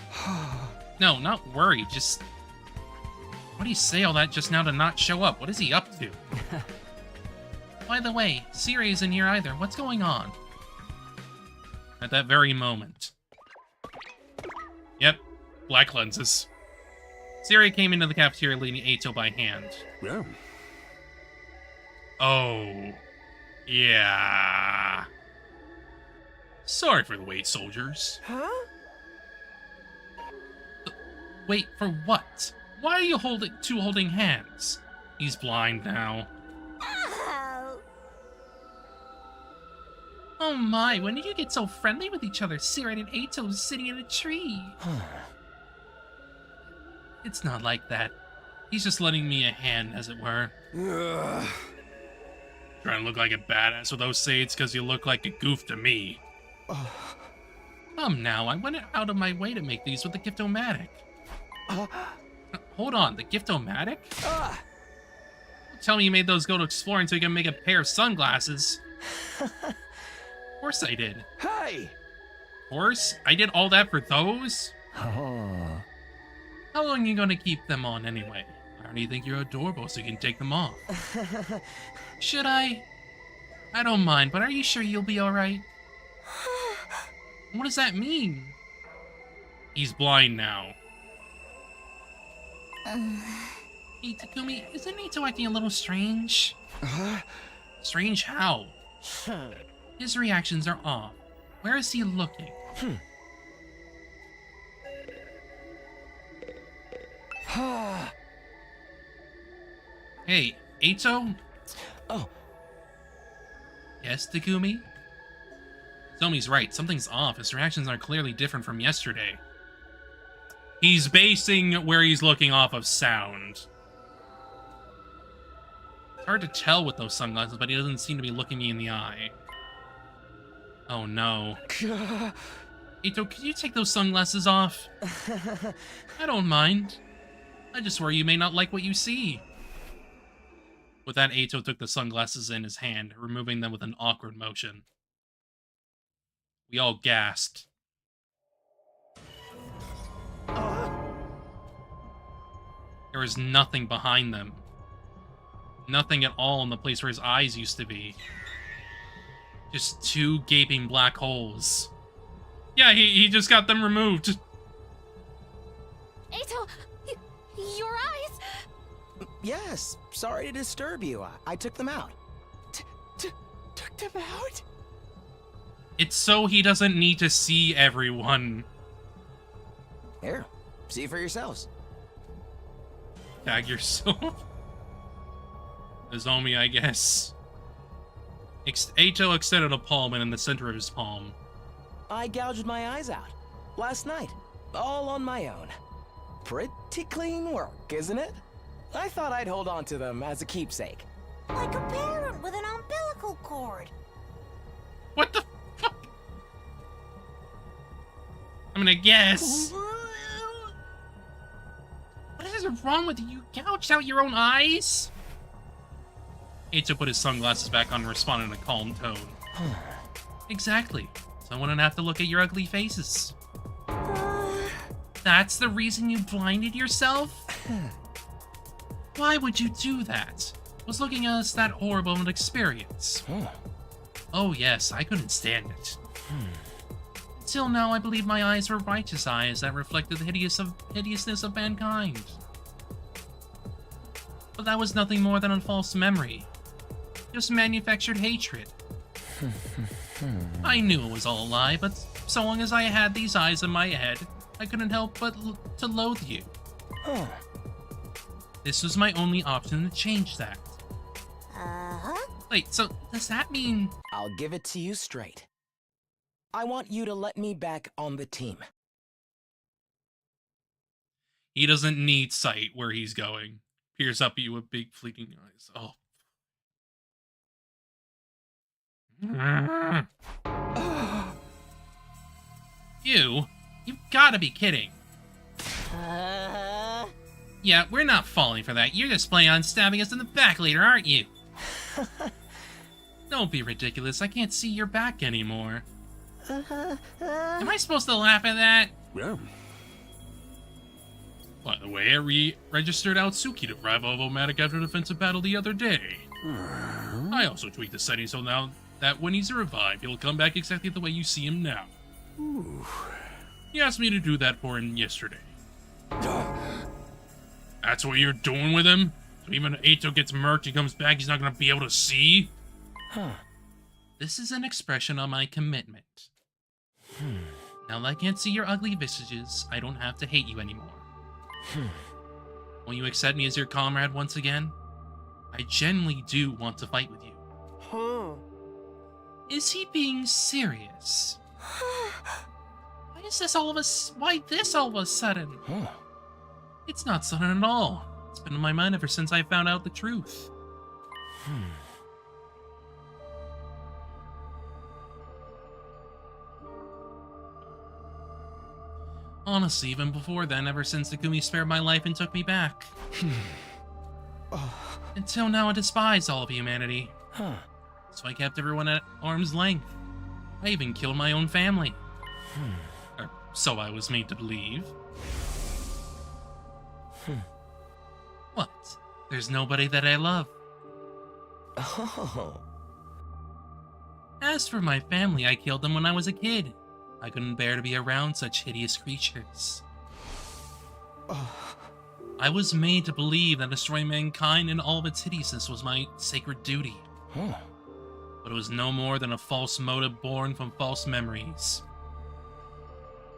No, not worried, just... Why do you say all that just now to not show up? What is he up to? By the way, Siri isn't here either. What's going on? At that very moment. Yep, black lenses. Siri came into the cafeteria leading Eita by hand. Yeah. Oh. Yeah. Sorry for the wait, soldiers. Huh? Wait, for what? Why are you holding hands? He's blind now. Oh. Oh my, when did you get so friendly with each other? Siren and Ato sitting in a tree. It's not like that. He's just lending me a hand, as it were. Trying to look like a badass with those shades because you look like a goof to me. Come now, I went out of my way to make these with the Gift-O-Matic. Hold on, the Gift-O-Matic? Tell me you made those go to exploring so you can make a pair of sunglasses. Of course I did. Hey! Of course? I did all that for those? Oh. How long are you gonna keep them on anyway? I already think you're adorable, so you can take them off. Should I? I don't mind, but are you sure you'll be alright? What does that mean? He's blind now. Hey, Takumi, isn't Nito acting a little strange? Strange how? His reactions are off. Where is he looking? Hey, Ato? Oh. Yes, Takumi? Tomi's right, something's off. His reactions are clearly different from yesterday. He's basing where he's looking off of sound. It's hard to tell with those sunglasses, but he doesn't seem to be looking me in the eye. Oh no. Ato, could you take those sunglasses off? I don't mind. I just worry you may not like what you see. With that, Ato took the sunglasses in his hand, removing them with an awkward motion. We all gasped. There was nothing behind them. Nothing at all in the place where his eyes used to be. Just two gaping black holes. Yeah, he just got them removed. Ato, your eyes! Yes, sorry to disturb you. I took them out. Took them out? It's so he doesn't need to see everyone. Here, see for yourselves. Tag yourself. Nozomi, I guess. Ato extended a palm in the center of his palm. I gouged my eyes out last night, all on my own. Pretty clean work, isn't it? I thought I'd hold on to them as a keepsake. Like a parent with an umbilical cord. What the fuck? I'm gonna guess. What is wrong with you? You gouged out your own eyes? Ato put his sunglasses back on and responded in a calm tone. Exactly. So I wouldn't have to look at your ugly faces. That's the reason you blinded yourself? Why would you do that? Was looking at us that horrible of an experience? Oh yes, I couldn't stand it. Until now, I believe my eyes were righteous eyes that reflected the hideousness of mankind. But that was nothing more than a false memory. Just manufactured hatred. I knew it was all a lie, but so long as I had these eyes in my head, I couldn't help but to loathe you. This was my only option to change that. Wait, so does that mean... I'll give it to you straight. I want you to let me back on the team. He doesn't need sight where he's going. Peers up at you with big fleeting eyes. Oh. You've gotta be kidding. Yeah, we're not falling for that. You're just planning on stabbing us in the back later, aren't you? Don't be ridiculous. I can't see your back anymore. Am I supposed to laugh at that? Yeah. By the way, I re-registered Aotsuki to Bravo-O-Matic after defensive battle the other day. I also tweaked the settings so now that when he's revived, he'll come back exactly the way you see him now. He asked me to do that for him yesterday. That's what you're doing with him? So even if Ato gets murked and comes back, he's not gonna be able to see? This is an expression of my commitment. Now that I can't see your ugly visages, I don't have to hate you anymore. Will you accept me as your comrade once again? I genuinely do want to fight with you. Is he being serious? Why this all of a sudden? Huh. It's not sudden at all. It's been in my mind ever since I found out the truth. Honestly, even before then, ever since Takumi spared my life and took me back. Until now, I despise all of humanity. Huh. So I kept everyone at arm's length. I even killed my own family. Or so I was made to believe. What? There's nobody that I love. Oh. As for my family, I killed them when I was a kid. I couldn't bear to be around such hideous creatures. I was made to believe that destroying mankind and all of its hideousness was my sacred duty. Huh. But it was no more than a false motive born from false memories.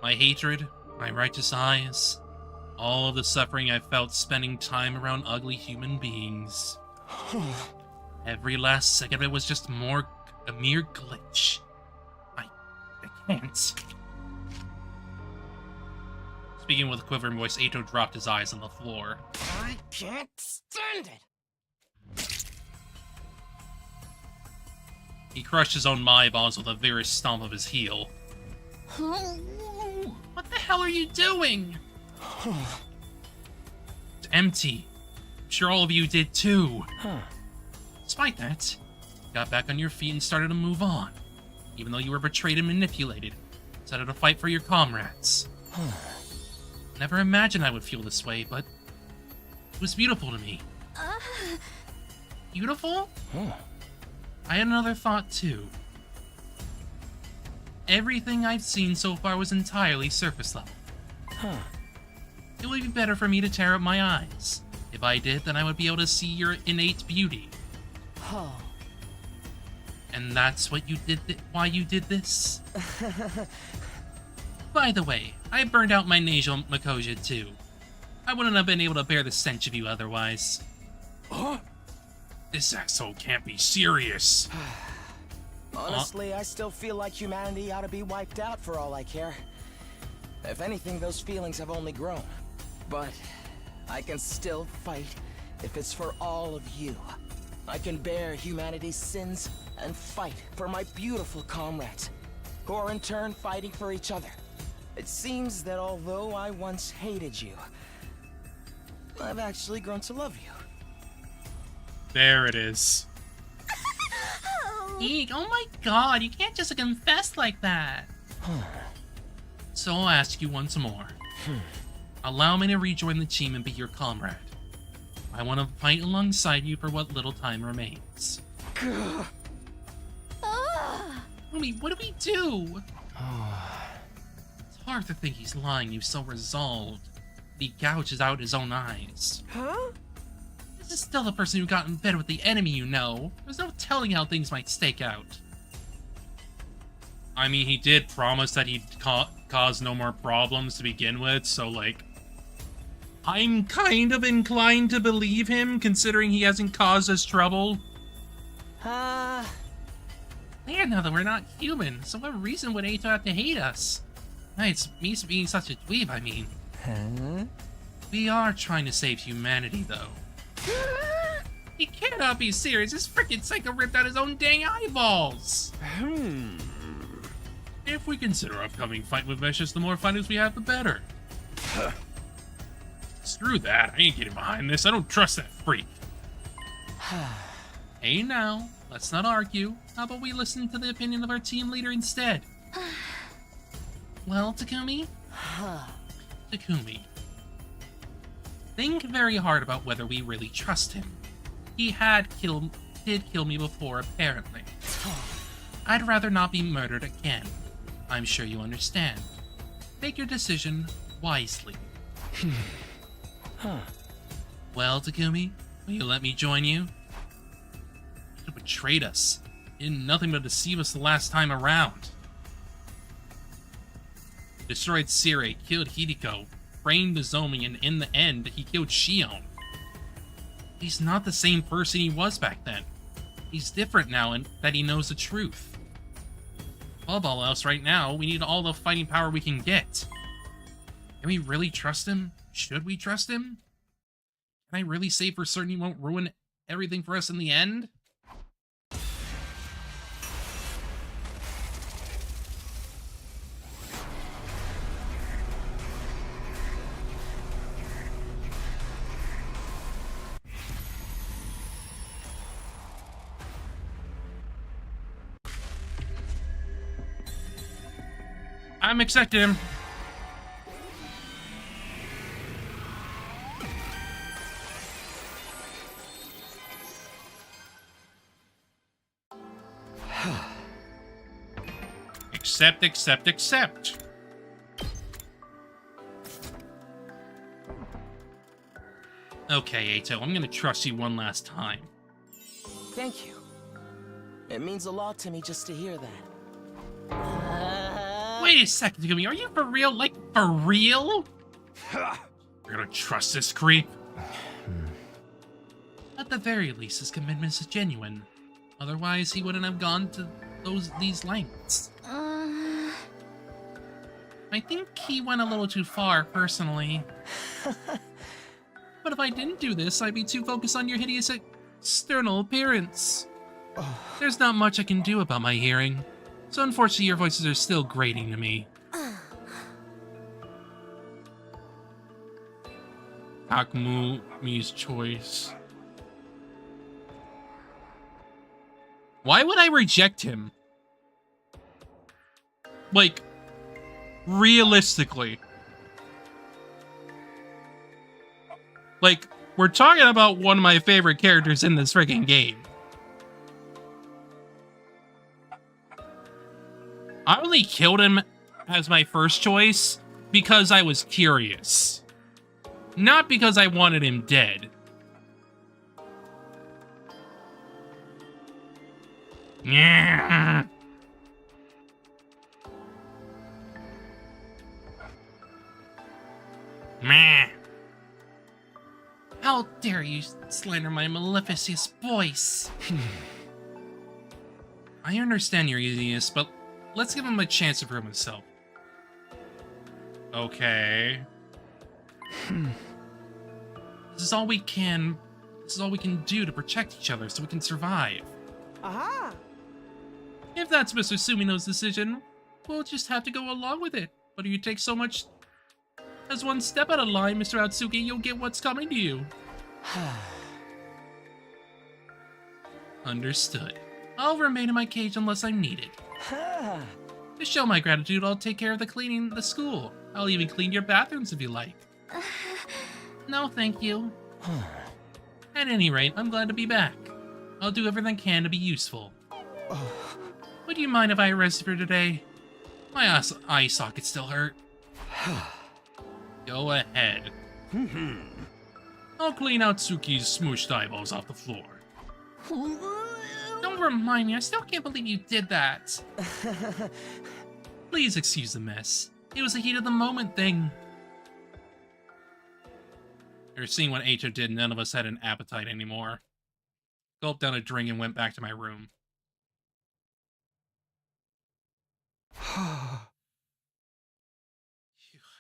My hatred, my righteous eyes, all of the suffering I felt spending time around ugly human beings. Every last second of it was just a mere glitch. I can't. Speaking with a quivering voice, Ato dropped his eyes on the floor. I can't stand it. He crushed his own eyeballs with a vigorous stomp of his heel. What the hell are you doing? It's empty. I'm sure all of you did too. Despite that, you got back on your feet and started to move on. Even though you were betrayed and manipulated, decided to fight for your comrades. Never imagined I would feel this way, but it was beautiful to me. Beautiful? I had another thought too. Everything I've seen so far was entirely surface level. It would be better for me to tear up my eyes. If I did, then I would be able to see your innate beauty. And that's what you did. Why you did this? By the way, I burned out my nasal mucosa too. I wouldn't have been able to bear the stench of you otherwise. This asshole can't be serious. Honestly, I still feel like humanity ought to be wiped out for all I care. If anything, those feelings have only grown. But I can still fight if it's for all of you. I can bear humanity's sins and fight for my beautiful comrades, who are in turn fighting for each other. It seems that although I once hated you, I've actually grown to love you. There it is. Eek, oh my god, you can't just confess like that. So I'll ask you once more. Allow me to rejoin the team and be your comrade. I want to fight alongside you for what little time remains. Homie, what do we do? It's hard to think he's lying. He's so resolved. He gouges out his own eyes. This is still the person who got in bed with the enemy, you know. There's no telling how things might stake out. I mean, he did promise that he'd cause no more problems to begin with, so, like, I'm kind of inclined to believe him, considering he hasn't caused us trouble. Yeah, now that we're not human, so what reason would Ato have to hate us? It's me being such a dweeb, I mean. We are trying to save humanity, though. He cannot be serious. This freaking psycho ripped out his own dang eyeballs. If we consider our upcoming fight with Vicious, the more fighters we have, the better. Screw that. I ain't getting behind this. I don't trust that freak. Hey now, let's not argue. How about we listen to the opinion of our team leader instead? Well, Takumi? Takumi. Think very hard about whether we really trust him. He did kill me before, apparently. I'd rather not be murdered again. I'm sure you understand. Make your decision wisely. Well, Takumi, will you let me join you? You betrayed us. You did nothing but deceive us the last time around. You destroyed Sire, killed Hideko, framed Nozomi, and in the end, he killed Shion. He's not the same person he was back then. He's different now in that he knows the truth. above all else right now, we need all the fighting power we can get. Can we really trust him? Should we trust him? Can I really say for certain he won't ruin everything for us in the end? I'm accepting him. Accept. Okay, Ato, I'm gonna trust you one last time. Thank you. It means a lot to me just to hear that. Wait a second, Gumi, are you for real? Like, for real? We're gonna trust this creep? At the very least, his commitment is genuine. Otherwise, he wouldn't have gone to these lengths. I think he went a little too far, personally. But if I didn't do this, I'd be too focused on your hideous external appearance. There's not much I can do about my hearing, so unfortunately your voices are still grating to me. Akumu's choice. Why would I reject him? Like, realistically. Like, we're talking about one of my favorite characters in this freaking game. I only killed him as my first choice because I was curious. Not because I wanted him dead. Yeah. Meh. How dare you slander my maleficent voice? I understand your easiness, but let's give him a chance to prove himself. Okay. This is all we can do to protect each other so we can survive. Aha! If that's Mr. Sumino's decision, we'll just have to go along with it. But if you take so much as one step out of line, Mr. Atsuki, you'll get what's coming to you. Understood. I'll remain in my cage unless I'm needed. To show my gratitude, I'll take care of the cleaning of the school. I'll even clean your bathrooms if you like. No, thank you. At any rate, I'm glad to be back. I'll do everything I can to be useful. Would you mind if I rested for today? My eye socket still hurt. Go ahead. I'll clean out Tsuki's smooshed eyeballs off the floor. Don't remind me, I still can't believe you did that. Please excuse the mess. It was a heat of the moment thing. After seeing what Ato did, none of us had an appetite anymore. Gulped down a drink and went back to my room. I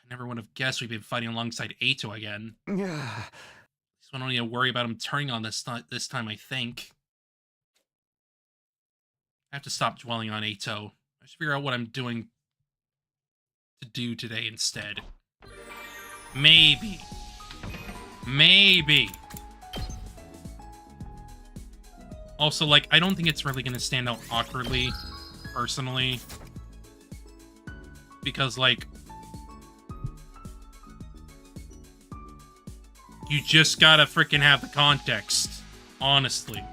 never would have guessed we'd been fighting alongside Ato again. At least I don't need to worry about him turning on this time, I think. I have to stop dwelling on Ato. I should figure out what I'm doing to do today instead. Maybe. Also, like, I don't think it's really going to stand out awkwardly, personally. Because, like, you just gotta freaking have the context, honestly.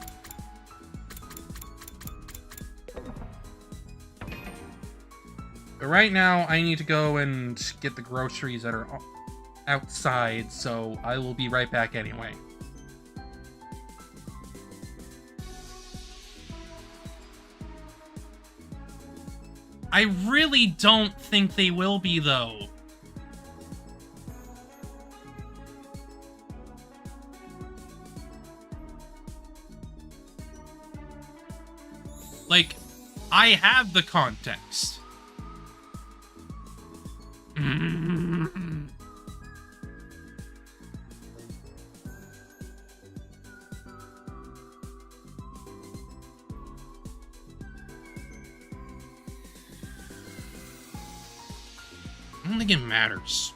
But right now, I need to go and get the groceries that are outside, so I will be right back anyway. I really don't think they will be, though. Like, I have the context. I don't think it matters.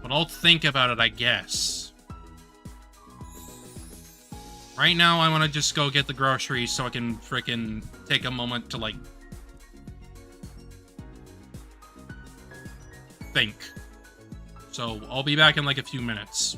But I'll think about it, I guess. Right now, I want to just go get the groceries so I can frickin' take a moment to, like, think. So, I'll be back in, like, a few minutes.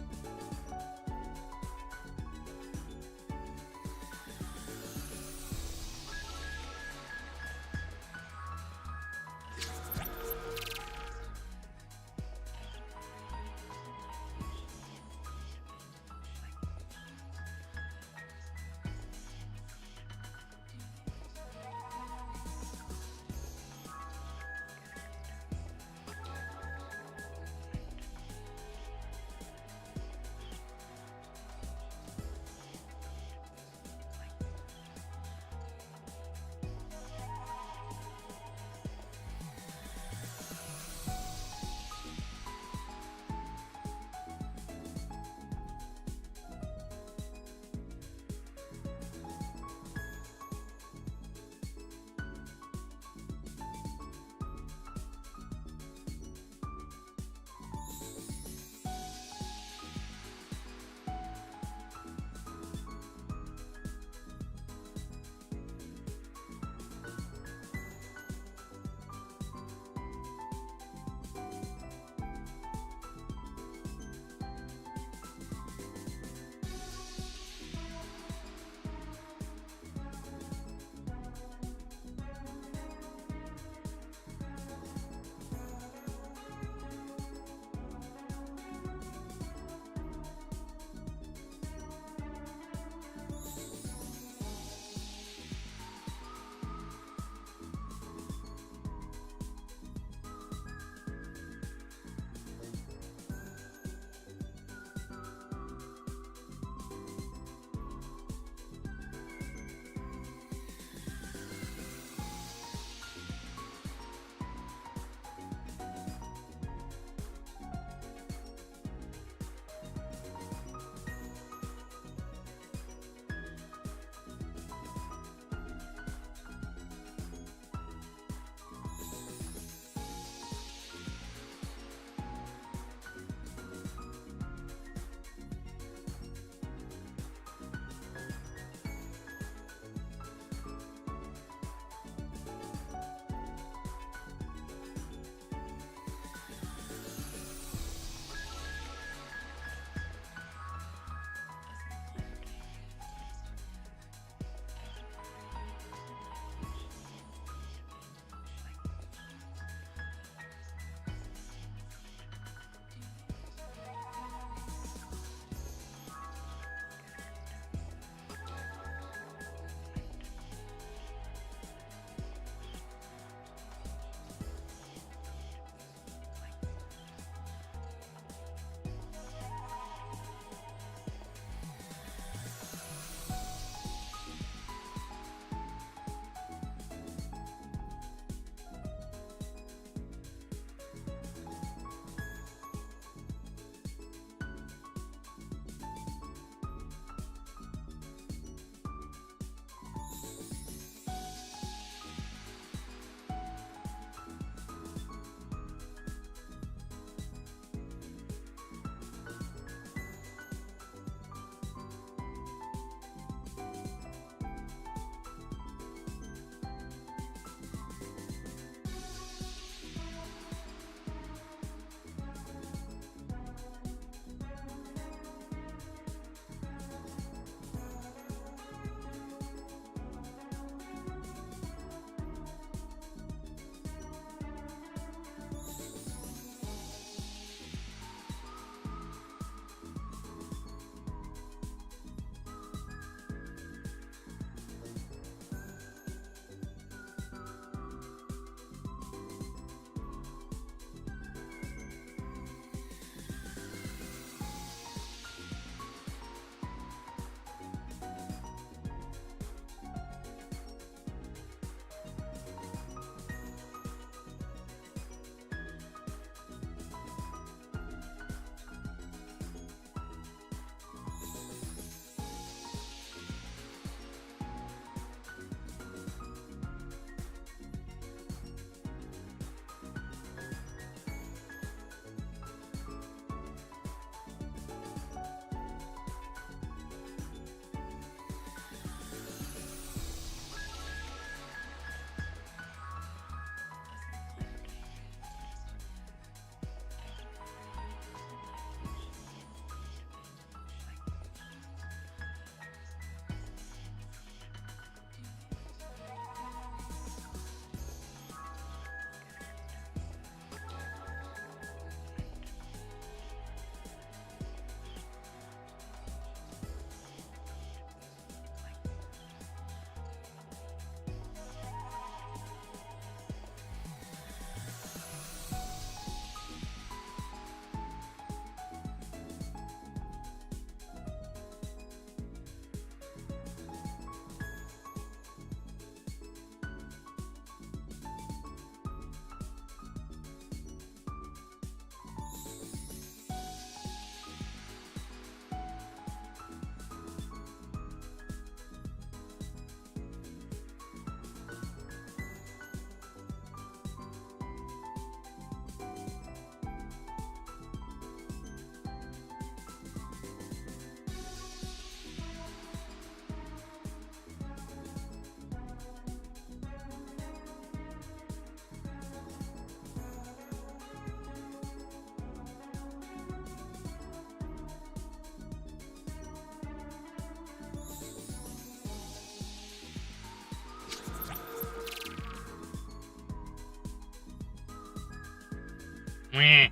Meh.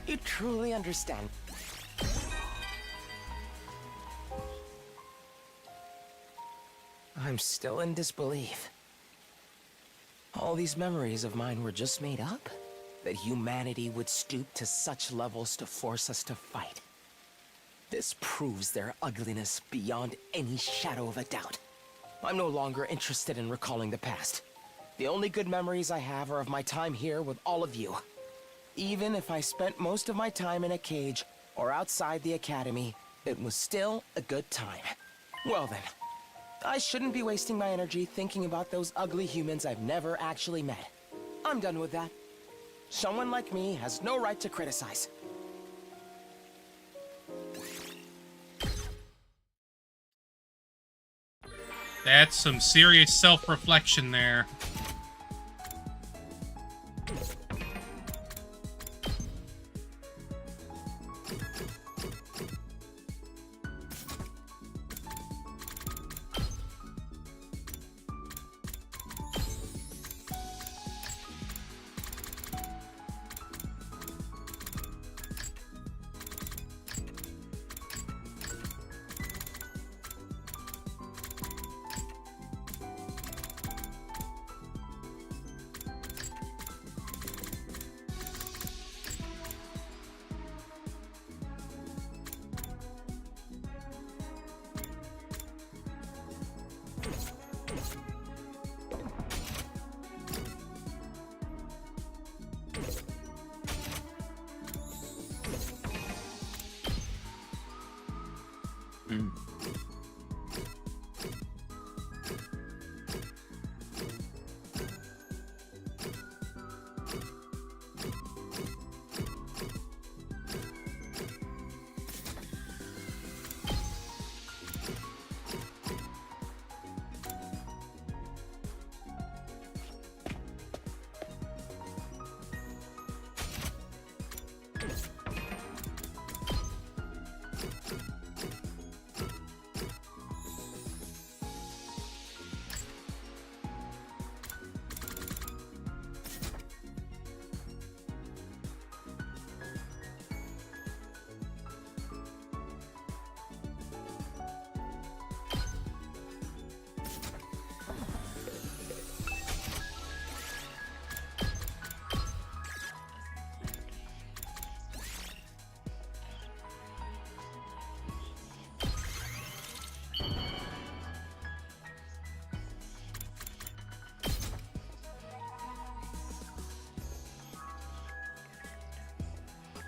You truly understand. I'm still in disbelief. All these memories of mine were just made up? That humanity would stoop to such levels to force us to fight? This proves their ugliness beyond any shadow of a doubt. I'm no longer interested in recalling the past. The only good memories I have are of my time here with all of you. Even if I spent most of my time in a cage or outside the academy, it was still a good time. Well then, I shouldn't be wasting my energy thinking about those ugly humans I've never actually met. I'm done with that. Someone like me has no right to criticize. That's some serious self-reflection there.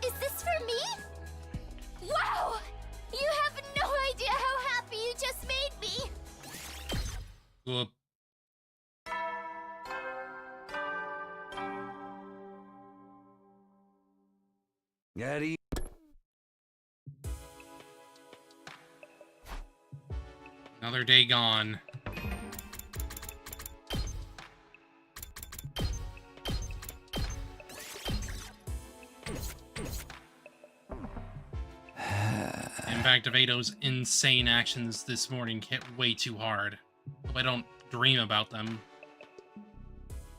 Is this for me? Wow! You have no idea how happy you just made me! Whoop. Yeti. Another day gone. Impact of Ado's insane actions this morning hit way too hard. Hope I don't dream about them.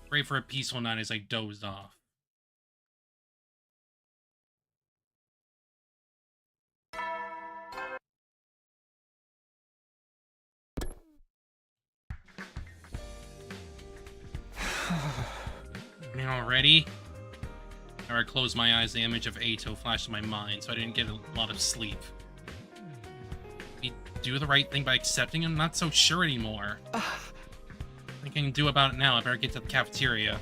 Pray for a peaceful night as I dozed off. Already? After I closed my eyes, the image of Ato flashed in my mind, so I didn't get a lot of sleep. Did we do the right thing by accepting him? I'm not so sure anymore. I think can do about it now. I better get to the cafeteria.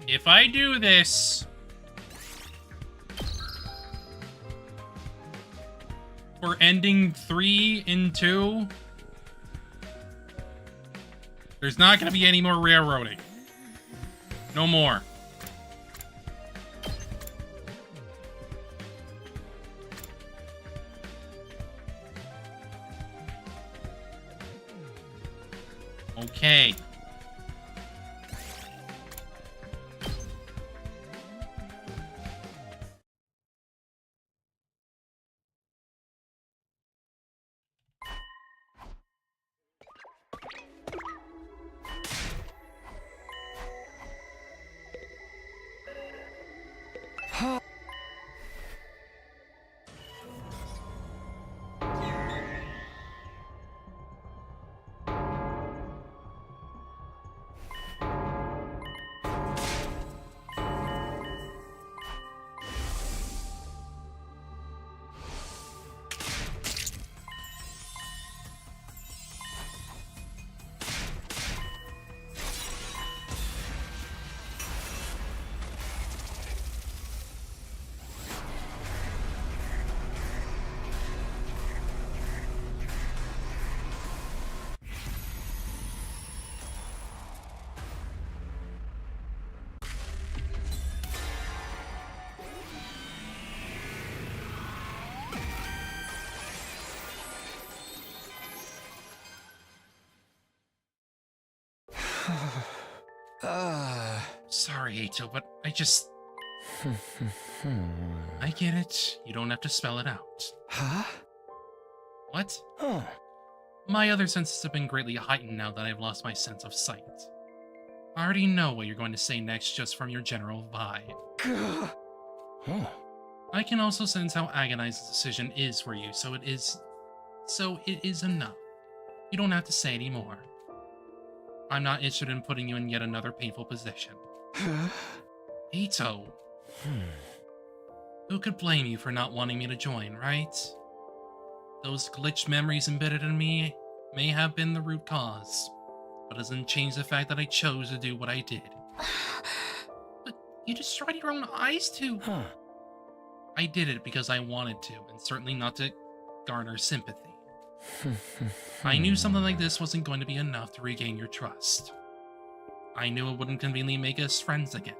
If I do this... we're ending 3 in 2. There's not going to be any more railroading. No more. Okay. Sorry, Ato, but I just... I get it. You don't have to spell it out. Huh? What? Huh. My other senses have been greatly heightened now that I've lost my sense of sight. I already know what you're going to say next just from your general vibe. Huh. I can also sense how agonized the decision is for you, so it is enough. You don't have to say any more. I'm not interested in putting you in yet another painful position. Ito. Who could blame you for not wanting me to join, right? Those glitched memories embedded in me may have been the root cause, but doesn't change the fact that I chose to do what I did. But you destroyed your own eyes too. Huh. I did it because I wanted to, and certainly not to garner sympathy. I knew something like this wasn't going to be enough to regain your trust. I knew it wouldn't conveniently make us friends again.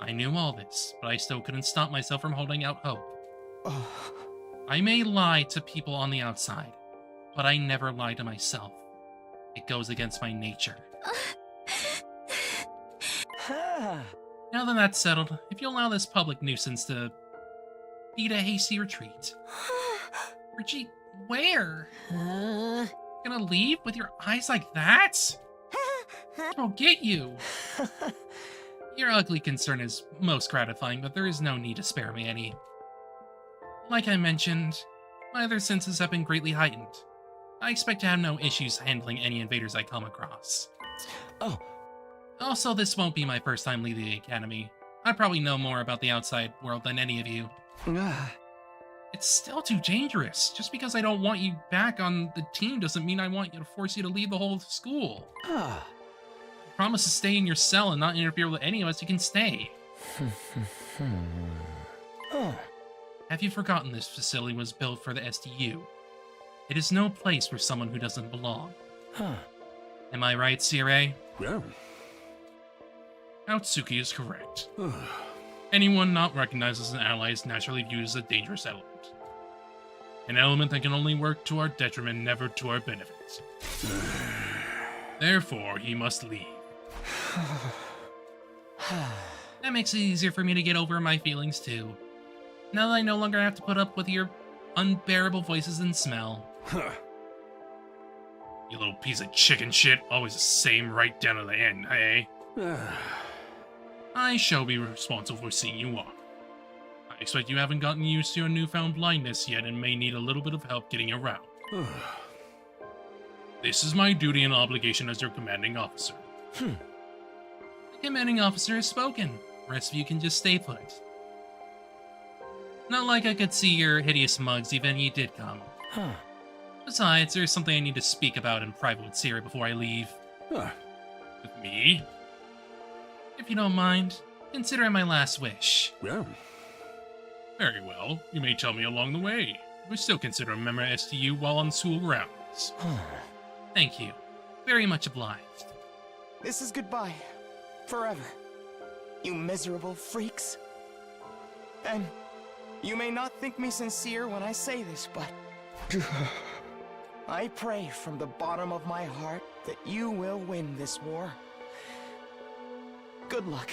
I knew all this, but I still couldn't stop myself from holding out hope. I may lie to people on the outside, but I never lie to myself. It goes against my nature. Now that that's settled, if you allow this public nuisance to beat a hasty retreat. Reggie, where? Gonna leave with your eyes like that? I'll get you. Your ugly concern is most gratifying, but there is no need to spare me any. Like I mentioned, my other senses have been greatly heightened. I expect to have no issues handling any invaders I come across. Oh. Also, this won't be my first time leaving the academy. I probably know more about the outside world than any of you. It's still too dangerous. Just because I don't want you back on the team doesn't mean I want you to force you to leave the whole school. Promise to stay in your cell and not interfere with any of us. You can stay. Have you forgotten this facility was built for the SDU? It is no place for someone who doesn't belong. Am I right, Sire? Yeah. Outsuki is correct. Anyone not recognized as an ally is naturally viewed as a dangerous element. An element that can only work to our detriment, never to our benefit. Therefore, he must leave. That makes it easier for me to get over my feelings, too. Now that I no longer have to put up with your unbearable voices and smell. You little piece of chicken shit, always the same right down to the end, hey? I shall be responsible for seeing you off. I expect you haven't gotten used to your newfound blindness yet and may need a little bit of help getting around. This is my duty and obligation as your commanding officer. The commanding officer has spoken. The rest of you can just stay put. Not like I could see your hideous mugs even if you did come. Besides, there's something I need to speak about in private with Siri before I leave. Huh. With me? If you don't mind, consider it my last wish. Yeah. Very well. You may tell me along the way. We still consider a member as to you while on school grounds. Thank you. Very much obliged. This is goodbye. Forever. You miserable freaks. And you may not think me sincere when I say this, but I pray from the bottom of my heart that you will win this war. Good luck.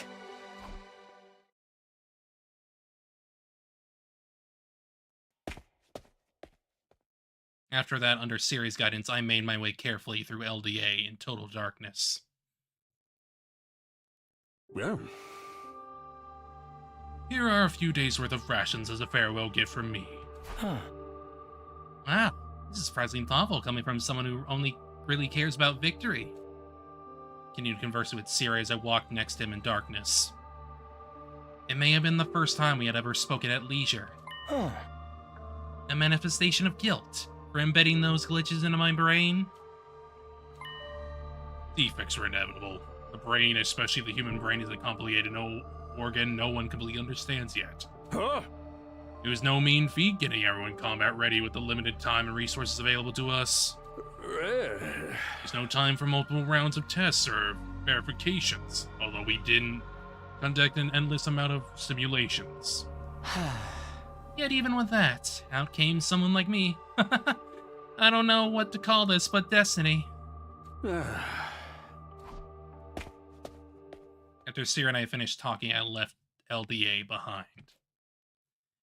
After that, under Siri's guidance, I made my way carefully through LDA in total darkness. Yeah. Here are a few days' worth of rations as a farewell gift from me. Huh. Wow, this is surprisingly thoughtful coming from someone who only really cares about victory. Continued conversing with Siri as I walked next to him in darkness. It may have been the first time we had ever spoken at leisure. Huh. A manifestation of guilt for embedding those glitches into my brain. Defects are inevitable. The brain, especially the human brain, is a complicated organ no one completely understands yet. Huh? It was no mean feat getting everyone combat ready with the limited time and resources available to us. There's no time for multiple rounds of tests or verifications, although we didn't conduct an endless amount of simulations. Yet even with that, out came someone like me. I don't know what to call this, but destiny. After Siri and I finished talking, I left LDA behind.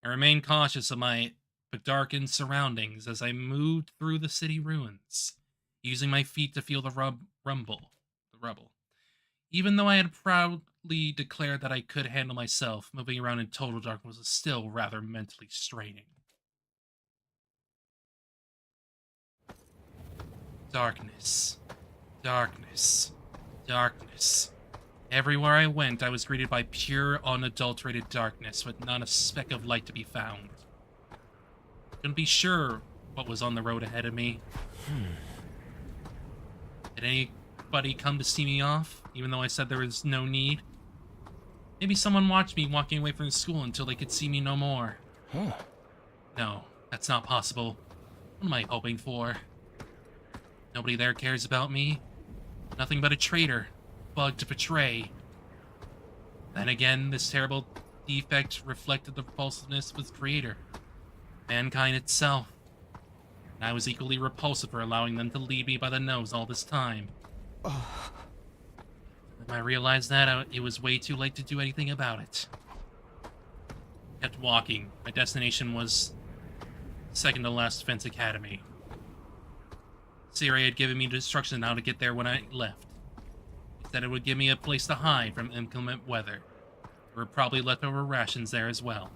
I remained cautious of my darkened surroundings as I moved through the city ruins, using my feet to feel the rubble. Even though I had proudly declared that I could handle myself, moving around in total darkness was still rather mentally straining. Darkness. Darkness. Darkness. Everywhere I went, I was greeted by pure, unadulterated darkness, with not a speck of light to be found. Couldn't be sure what was on the road ahead of me. Did anybody come to see me off, even though I said there was no need? Maybe someone watched me walking away from school until they could see me no more. No, that's not possible. What am I hoping for? Nobody there cares about me. Nothing but a traitor. Bug to betray. Then again, this terrible defect reflected the repulsiveness of its creator, mankind itself. And I was equally repulsive for allowing them to lead me by the nose all this time. When I realized that, it was way too late to do anything about it. I kept walking. My destination was second to last Defense Academy. Siri had given me instructions on how to get there when I left. He said it would give me a place to hide from inclement weather. There were probably leftover rations there as well.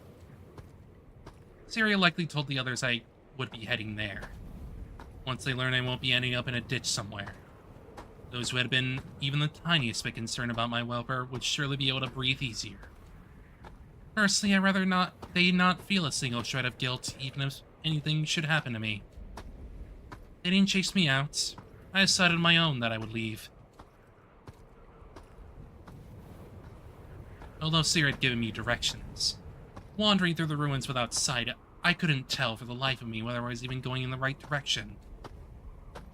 Siri likely told the others I would be heading there. Once they learn I won't be ending up in a ditch somewhere. Those who had been even the tiniest bit concerned about my welfare would surely be able to breathe easier. Personally, I'd rather they not feel a single shred of guilt, even if anything should happen to me. They didn't chase me out. I decided on my own that I would leave. Although Siri had given me directions, wandering through the ruins without sight, I couldn't tell for the life of me whether I was even going in the right direction.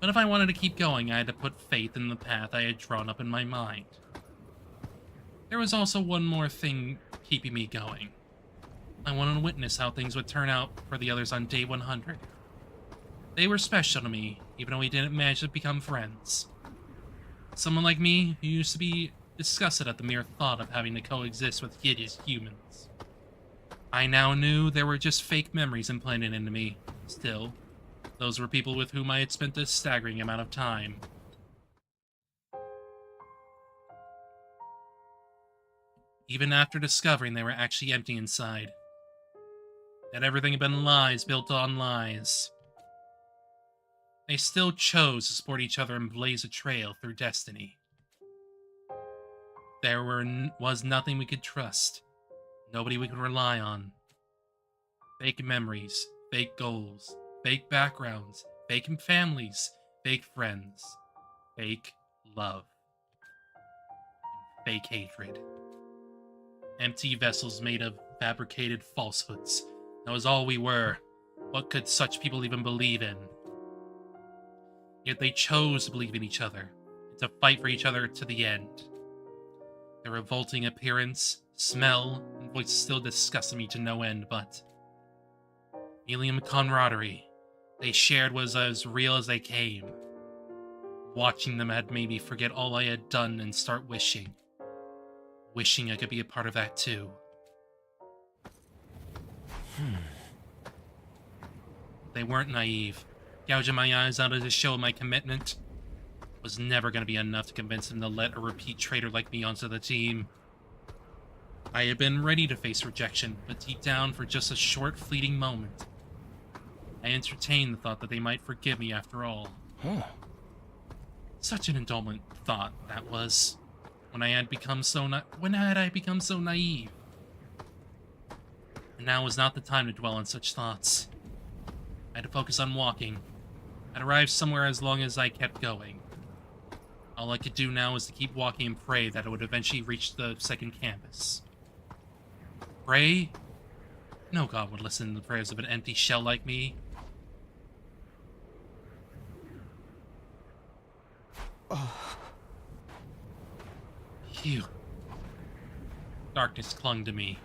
But if I wanted to keep going, I had to put faith in the path I had drawn up in my mind. There was also one more thing keeping me going. I wanted to witness how things would turn out for the others on day 100. They were special to me, even though we didn't manage to become friends. Someone like me, who used to be disgusted at the mere thought of having to coexist with hideous humans. I now knew there were just fake memories implanted into me. Still, those were people with whom I had spent a staggering amount of time. Even after discovering they were actually empty inside. That everything had been lies built on lies. They still chose to support each other and blaze a trail through destiny. There was nothing we could trust. Nobody we could rely on. Fake memories, fake goals, fake backgrounds, Fake families, fake friends, fake love, and fake hatred. Empty vessels made of fabricated falsehoods. That was all we were. What could such people even believe in? Yet they chose to believe in each other, and to fight for each other to the end. Their revolting appearance, smell, and voice still disgusted me to no end, but alien camaraderie they shared was as real as they came. Watching them had made me forget all I had done and start wishing I could be a part of that too. They weren't naive. Gouging my eyes out as a show of my commitment was never going to be enough to convince them to let a repeat traitor like me onto the team. I had been ready to face rejection, but deep down, for just a short, fleeting moment, I entertained the thought that they might forgive me after all. Such an indulgent thought that was. When had I become so naive? And now was not the time to dwell on such thoughts. I had to focus on walking. I'd arrived somewhere as long as I kept going. All I could do now was to keep walking and pray that I would eventually reach the second campus. Pray? No god would listen to the prayers of an empty shell like me. Phew. Darkness clung to me.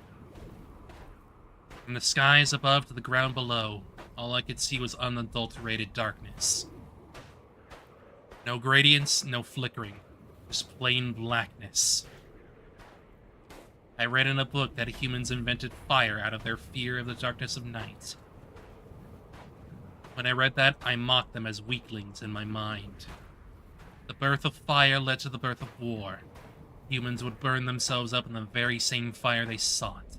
From the skies above to the ground below, all I could see was unadulterated darkness. No gradients, no flickering, just plain blackness. I read in a book that humans invented fire out of their fear of the darkness of night. When I read that, I mocked them as weaklings in my mind. The birth of fire led to the birth of war. Humans would burn themselves up in the very same fire they sought.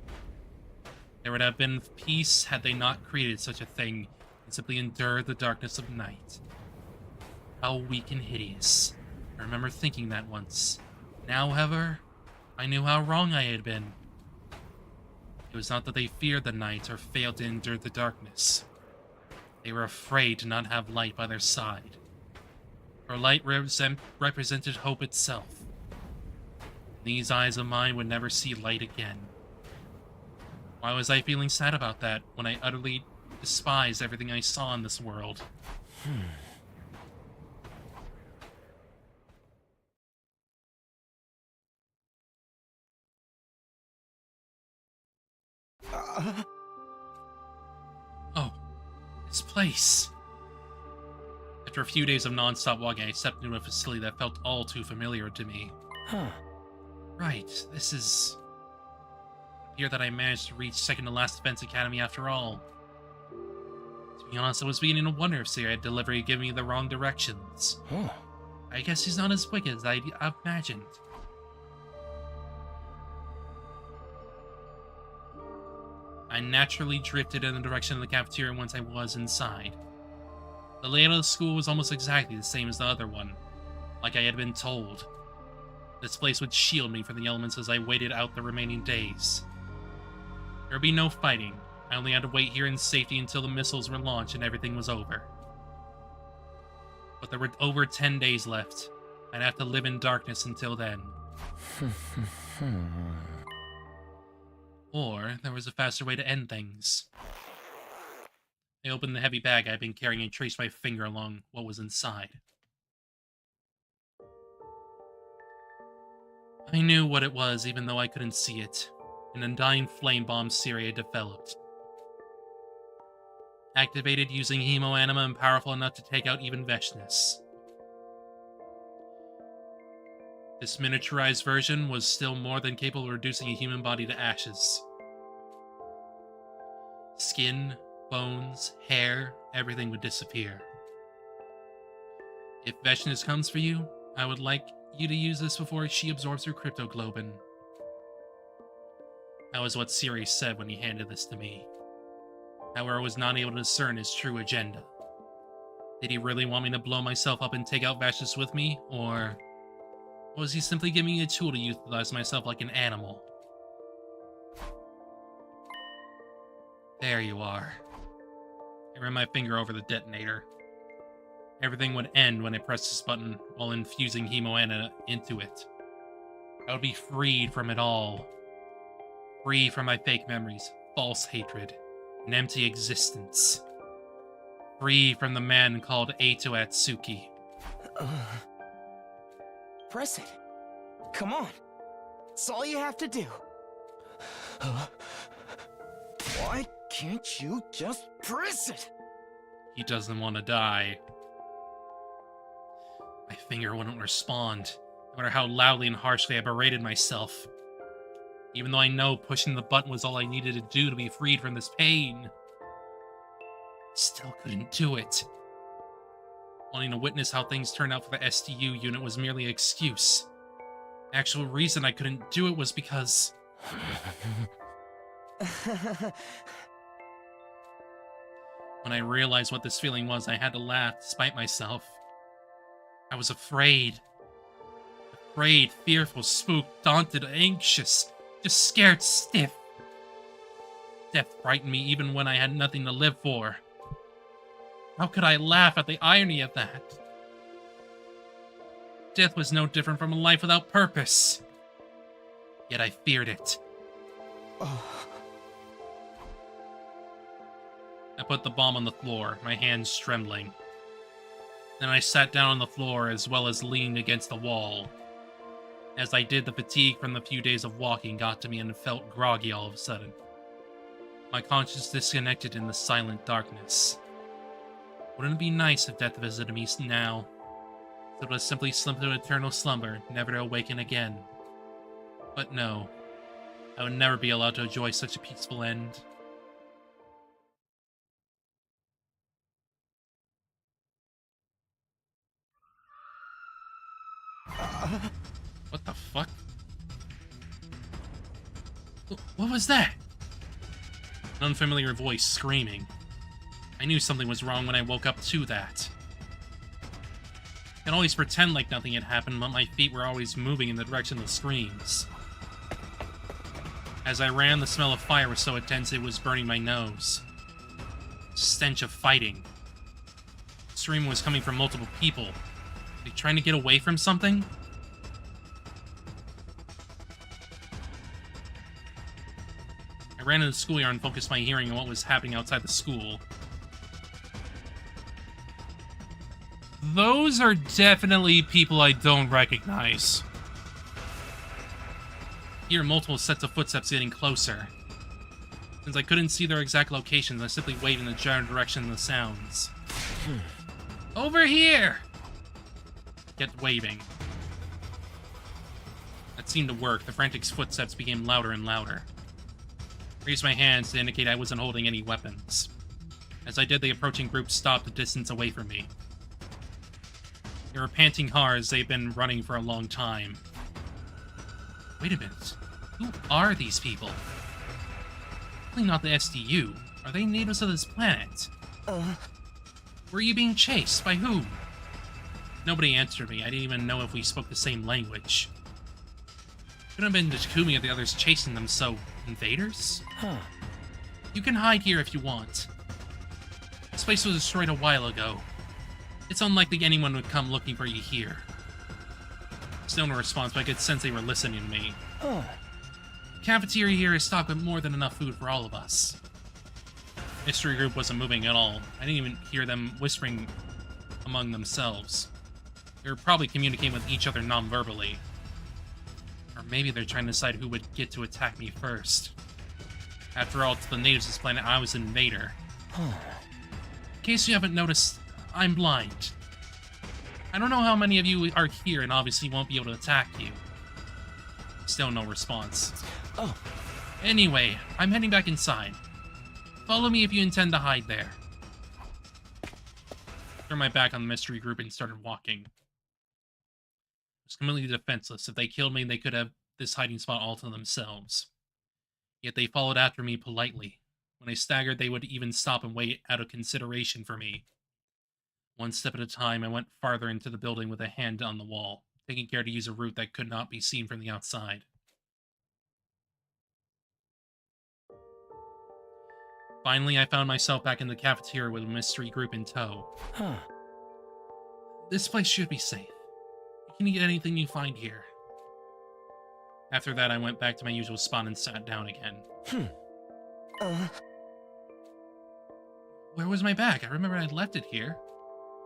There would have been peace had they not created such a thing and simply endured the darkness of night. How weak and hideous. I remember thinking that once. Now, however, I knew how wrong I had been. It was not that they feared the night or failed to endure the darkness. They were afraid to not have light by their side. For light represented hope itself. These eyes of mine would never see light again. Why was I feeling sad about that when I utterly despised everything I saw in this world? Oh, this place. After a few days of non-stop walking, I stepped into a facility that felt all too familiar to me. Right, this is... Here that I managed to reach second to last Defense Academy after all. To be honest, I was beginning to wonder if Siri had deliberately given me the wrong directions. I guess he's not as wicked as I imagined. I naturally drifted in the direction of the cafeteria once I was inside. The layout of the school was almost exactly the same as the other one, like I had been told. This place would shield me from the elements as I waited out the remaining days. There would be no fighting. I only had to wait here in safety until the missiles were launched and everything was over. But there were over 10 days left. I'd have to live in darkness until then. Or there was a faster way to end things. I opened the heavy bag I'd been carrying and traced my finger along what was inside. I knew what it was, even though I couldn't see it. An undying flame bomb Siri had developed. Activated using hemoanima and powerful enough to take out even Veshness. This miniaturized version was still more than capable of reducing a human body to ashes. Skin, bones, hair, everything would disappear. If Veshness comes for you, I would like you to use this before she absorbs her cryptoglobin. That was what Siri said when he handed this to me. However, I was not able to discern his true agenda. Did he really want me to blow myself up and take out Veshness with me, or was he simply giving me a tool to utilize myself like an animal? There you are. I ran my finger over the detonator. Everything would end when I pressed this button while infusing Hemoana into it. I would be freed from it all. Free from my fake memories, false hatred, an empty existence. Free from the man called Eito Atsuki. Press it. Come on. It's all you have to do. Why can't you just press it? He doesn't want to die. My finger wouldn't respond, no matter how loudly and harshly I berated myself. Even though I know pushing the button was all I needed to do to be freed from this pain. Still couldn't do it. Wanting to witness how things turned out for the STU unit was merely an excuse. The actual reason I couldn't do it was because... When I realized what this feeling was, I had to laugh despite myself. I was afraid. Afraid, fearful, spooked, daunted, anxious, just scared stiff. Death frightened me even when I had nothing to live for. How could I laugh at the irony of that? Death was no different from a life without purpose. Yet I feared it. I put the bomb on the floor, my hands trembling. Then I sat down on the floor as well as leaned against the wall. As I did, the fatigue from the few days of walking got to me and felt groggy all of a sudden. My conscience disconnected in the silent darkness. Wouldn't it be nice if death visited me now? So to simply slip into eternal slumber, never to awaken again. But no, I would never be allowed to enjoy such a peaceful end. What the fuck? What was that? An unfamiliar voice screaming. I knew something was wrong when I woke up to that. I could always pretend like nothing had happened, but my feet were always moving in the direction of the screams. As I ran, the smell of fire was so intense it was burning my nose. Stench of fighting. The scream was coming from multiple people. Are they trying to get away from something? I ran into the schoolyard and focused my hearing on what was happening outside the school. Those are definitely people I don't recognize. I hear multiple sets of footsteps getting closer. Since I couldn't see their exact locations, I simply waved in the general direction of the sounds. Over here! Kept waving. That seemed to work. The frantic footsteps became louder and louder. I raised my hands to indicate I wasn't holding any weapons. As I did, the approaching group stopped a distance away from me. They were panting hard as they'd been running for a long time. Wait a minute. Who are these people? Probably not the SDU. Are they natives of this planet? Were you being chased? By whom? Nobody answered me. I didn't even know if we spoke the same language. Couldn't have been the Takumi or the others chasing them, so... invaders? You can hide here if you want. This place was destroyed a while ago. It's unlikely anyone would come looking for you here. Still no response, but I could sense they were listening to me. The cafeteria here is stocked with more than enough food for all of us. Mystery group wasn't moving at all. I didn't even hear them whispering among themselves. They were probably communicating with each other non-verbally. Or maybe they're trying to decide who would get to attack me first. After all, to the natives of this planet, I was an invader. In case you haven't noticed, I'm blind. I don't know how many of you are here and obviously won't be able to attack you. Still no response. Anyway, I'm heading back inside. Follow me if you intend to hide there. Turned my back on the mystery group and started walking. I was completely defenseless. If they killed me, they could have this hiding spot all to themselves. Yet they followed after me politely. When I staggered, they would even stop and wait out of consideration for me. One step at a time, I went farther into the building with a hand on the wall, taking care to use a route that could not be seen from the outside. Finally, I found myself back in the cafeteria with a mystery group in tow. This place should be safe. You can eat anything you find here. After that, I went back to my usual spot and sat down again. Where was my bag? I remember I'd left it here.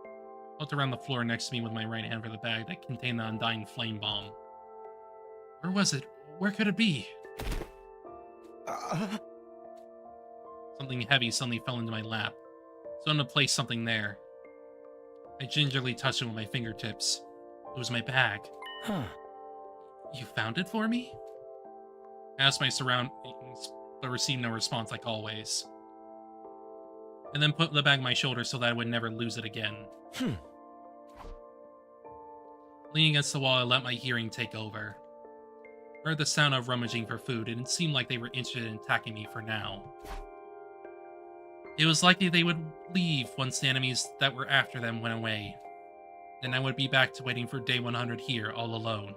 I looked around the floor next to me with my right hand for the bag that contained the undying flame bomb. Where was it? Where could it be? Something heavy suddenly fell into my lap, so I had to place something there. I gingerly touched it with my fingertips. It was my bag. You found it for me? I asked my surroundings, but received no response like always. And then put the bag on my shoulder so that I would never lose it again. Leaning against the wall, I let my hearing take over. I heard the sound of rummaging for food, and it seemed like they were interested in attacking me for now. It was likely they would leave once the enemies that were after them went away. Then I would be back to waiting for day 100 here, all alone.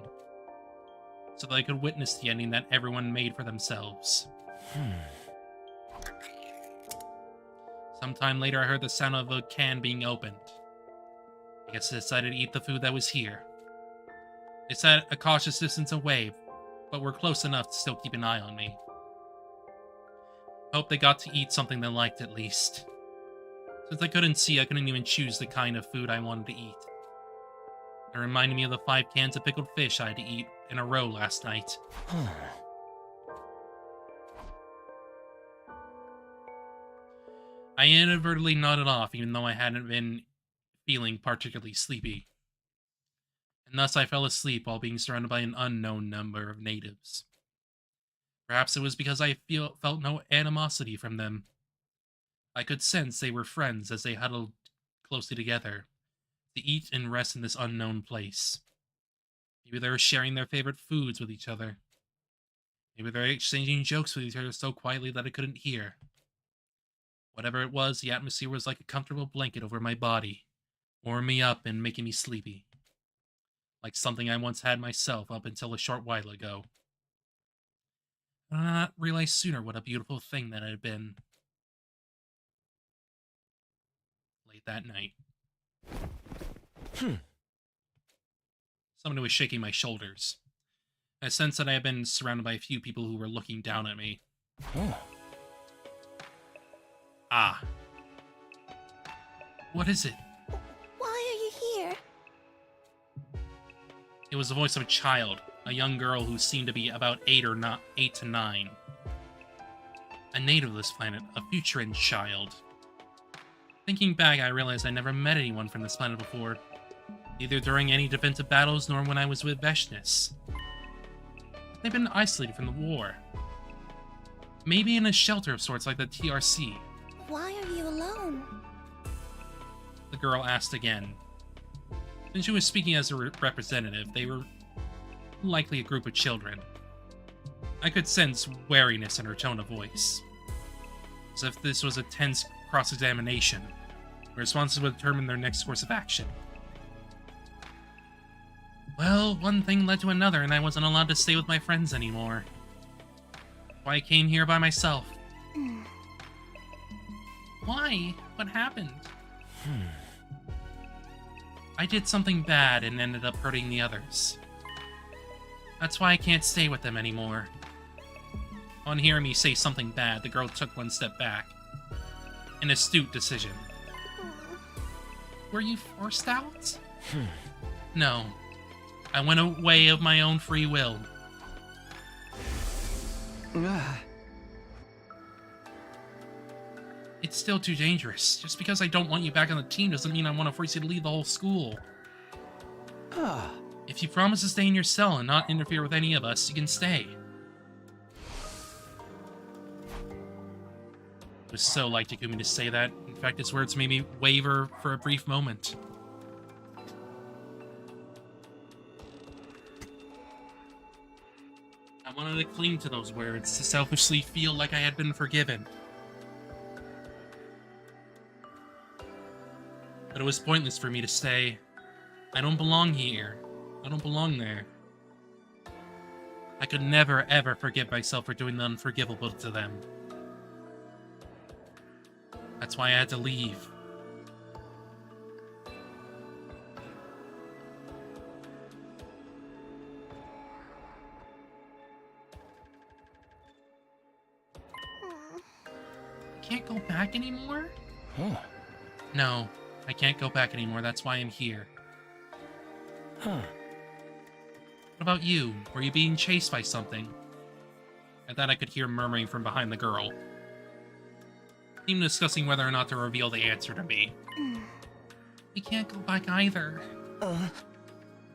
So that I could witness the ending that everyone made for themselves. Sometime later, I heard the sound of a can being opened. I guess I decided to eat the food that was here. They sat a cautious distance away, but were close enough to still keep an eye on me. I hope they got to eat something they liked at least. Since I couldn't see, I couldn't even choose the kind of food I wanted to eat. It reminded me of the 5 cans of pickled fish I had to eat in a row last night. I inadvertently nodded off, even though I hadn't been feeling particularly sleepy. And thus I fell asleep while being surrounded by an unknown number of natives. Perhaps it was because I felt no animosity from them. I could sense they were friends as they huddled closely together to eat and rest in this unknown place. Maybe they were sharing their favorite foods with each other. Maybe they were exchanging jokes with each other so quietly that I couldn't hear. Whatever it was, the atmosphere was like a comfortable blanket over my body, warming me up and making me sleepy. Like something I once had myself up until a short while ago. I did not realize sooner what a beautiful thing that had been. Late that night. Someone was shaking my shoulders. I sensed that I had been surrounded by a few people who were looking down at me. Ah. What is it? Why are you here? It was the voice of a child, a young girl who seemed to be about 8 to 9. A native of this planet, a futurine child. Thinking back, I realized I never met anyone from this planet before, neither during any defensive battles nor when I was with Veshness. They've been isolated from the war. Maybe in a shelter of sorts like the TRC. Why are you alone? The girl asked again. Since she was speaking as a representative, they were likely a group of children. I could sense wariness in her tone of voice. As if this was a tense cross-examination, where responses would determine their next course of action. Well, one thing led to another, and I wasn't allowed to stay with my friends anymore. That's why I came here by myself. Why? What happened? I did something bad and ended up hurting the others. That's why I can't stay with them anymore. On hearing me say something bad, the girl took one step back. An astute decision. Were you forced out? No. I went away of my own free will. It's still too dangerous. Just because I don't want you back on the team doesn't mean I want to force you to leave the whole school. If you promise to stay in your cell and not interfere with any of us, you can stay. It was so like Takumi to say that. In fact, his words made me waver for a brief moment. I wanted to cling to those words, to selfishly feel like I had been forgiven. But it was pointless for me to stay. I don't belong here. I don't belong there. I could never, ever forgive myself for doing the unforgivable to them. That's why I had to leave. can't go back anymore? Huh. No, I can't go back anymore. That's why I'm here. Huh. What about you? Were you being chased by something? I thought I could hear murmuring from behind the girl. Seemed discussing whether or not to reveal the answer to me. We can't go back either.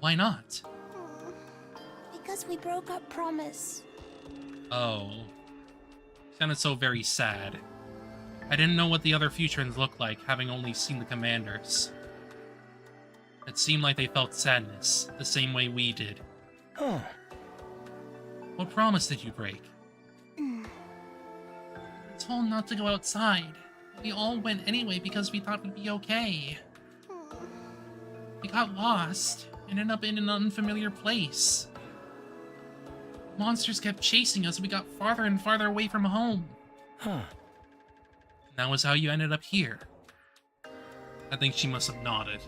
Why not? Because we broke our promise. Oh. Sounded so very sad. I didn't know what the other Futurans looked like, having only seen the commanders. It seemed like they felt sadness, the same way we did. Huh. What promise did you break? Told not to go outside. We all went anyway because we thought we'd be okay. We got lost, and ended up in an unfamiliar place. Monsters kept chasing us, and we got farther and farther away from home. Huh. That was how you ended up here. I think she must have nodded.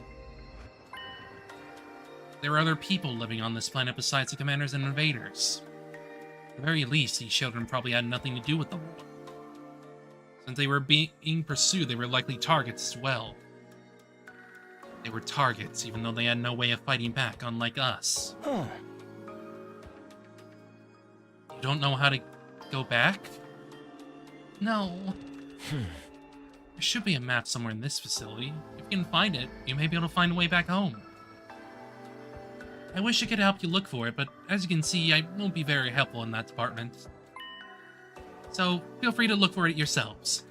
There were other people living on this planet besides the commanders and invaders. At the very least, these children probably had nothing to do with the war. Since they were being pursued, they were likely targets as well. They were targets, even though they had no way of fighting back, unlike us. Huh. You don't know how to go back? No. There should be a map somewhere in this facility. If you can find it, you may be able to find a way back home. I wish I could help you look for it, but as you can see, I won't be very helpful in that department. So, feel free to look for it yourselves.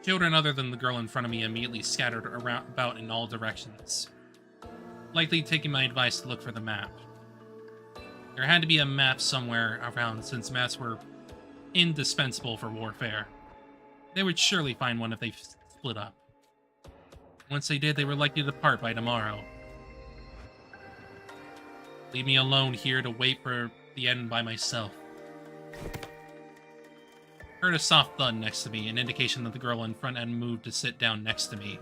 Children other than the girl in front of me immediately scattered about in all directions, likely taking my advice to look for the map. There had to be a map somewhere around, since maps were indispensable for warfare. They would surely find one if they split up. Once they did, they were likely to depart by tomorrow. Leave me alone here to wait for the end by myself. Heard a soft thud next to me, an indication that the girl in front had moved to sit down next to me.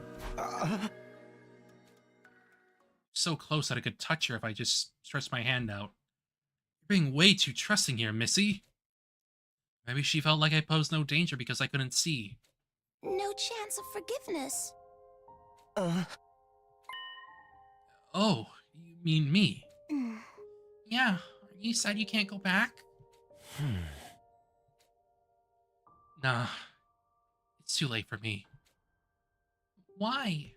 So close that I could touch her if I just stretched my hand out. You're being way too trusting here, Missy. Maybe she felt like I posed no danger because I couldn't see. No chance of forgiveness. Oh, you mean me? Yeah, you said you can't go back? Nah, it's too late for me. Why?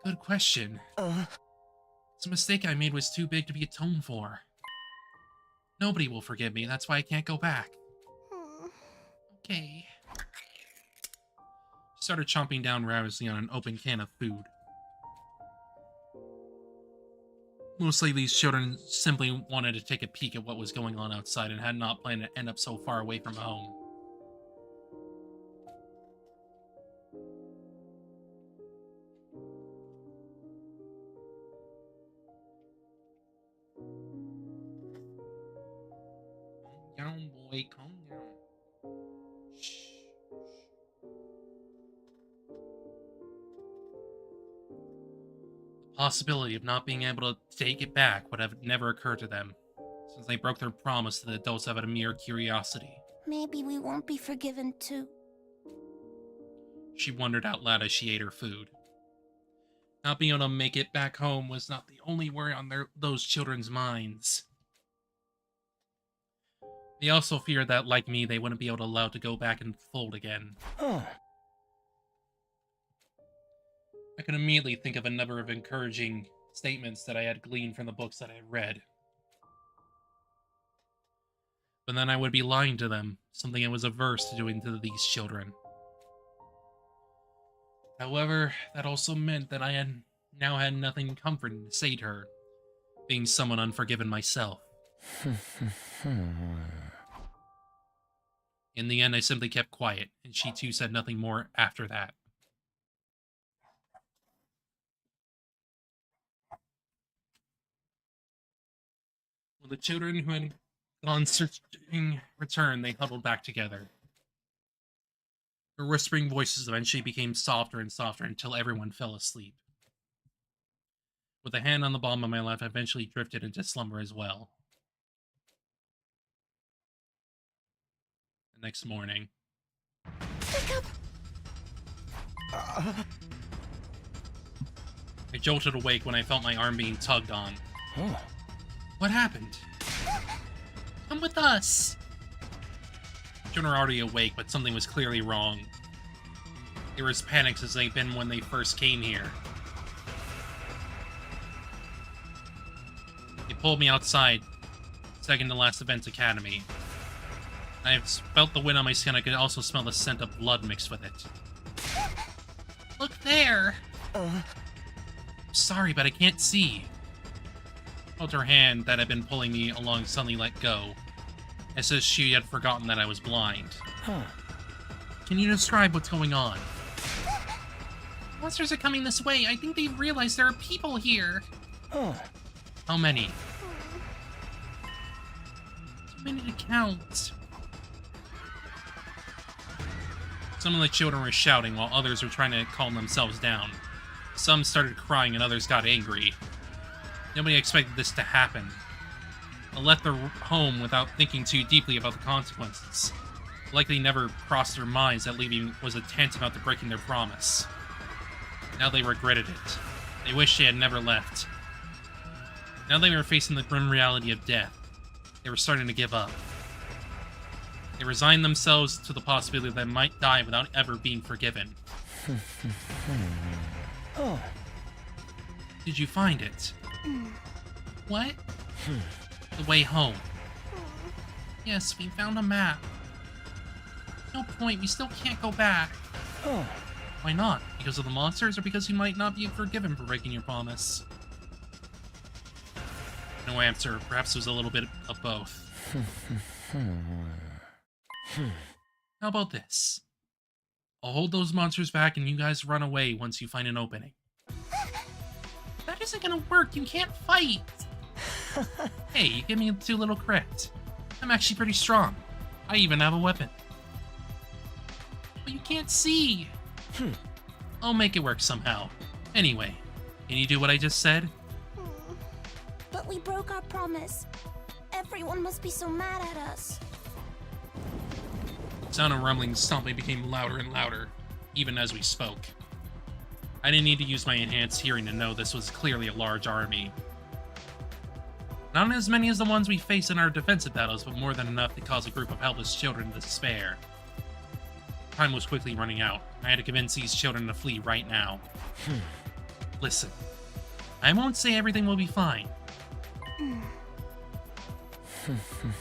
Good question. It's a mistake I made was too big to be atoned for. Nobody will forgive me, that's why I can't go back. Okay. She started chomping down ravenously on an open can of food. Mostly these children simply wanted to take a peek at what was going on outside and had not planned to end up so far away from home. Calm down, boy, calm down. Shh. The possibility of not being able to take it back would have never occurred to them, since they broke their promise to the adults out of mere curiosity. Maybe we won't be forgiven too. She wondered out loud as she ate her food. Not being able to make it back home was not the only worry on those children's minds. They also feared that, like me, they wouldn't be able to allow to go back and fold again. I could immediately think of a number of encouraging statements that I had gleaned from the books that I had read. But then I would be lying to them, something I was averse to doing to these children. However, that also meant that I had now had nothing comforting to say to her, being someone unforgiven myself. In the end, I simply kept quiet, and she too said nothing more after that. When the children who had gone searching returned, they huddled back together. Their whispering voices eventually became softer and softer until everyone fell asleep. With a hand on the palm of my left, I eventually drifted into slumber as well. next morning. Wake up! I jolted awake when I felt my arm being tugged on. What happened? Come with us! Children were already awake, but something was clearly wrong. They were as panicked as they'd been when they first came here. They pulled me outside, second to last Events Academy. I felt the wind on my skin. I could also smell the scent of blood mixed with it. Look there! Sorry, but I can't see. I felt her hand that had been pulling me along suddenly let go, as if she had forgotten that I was blind. Can you describe what's going on? Monsters are coming this way. I think they've realized there are people here. How many? Too many to count. Some of the children were shouting while others were trying to calm themselves down. Some started crying and others got angry. Nobody expected this to happen. I left their home without thinking too deeply about the consequences. Likely never crossed their minds that leaving was a tantamount to breaking their promise. Now they regretted it. They wished they had never left. Now they were facing the grim reality of death. They were starting to give up. They resigned themselves to the possibility that they might die without ever being forgiven. Did you find it? What? The way home. Yes, we found a map. No point, we still can't go back. Why not? Because of the monsters, or because you might not be forgiven for breaking your promise? No answer. Perhaps it was a little bit of both. How about this? I'll hold those monsters back and you guys run away once you find an opening. That isn't gonna work, you can't fight! Hey, you give me too little credit. I'm actually pretty strong. I even have a weapon. But you can't see! I'll make it work somehow. Anyway, can you do what I just said? But we broke our promise. Everyone must be so mad at us. The sound of rumbling stomping became louder and louder, even as we spoke. I didn't need to use my enhanced hearing to know this was clearly a large army. Not as many as the ones we face in our defensive battles, but more than enough to cause a group of helpless children to despair. Time was quickly running out. I had to convince these children to flee right now. Listen, I won't say everything will be fine.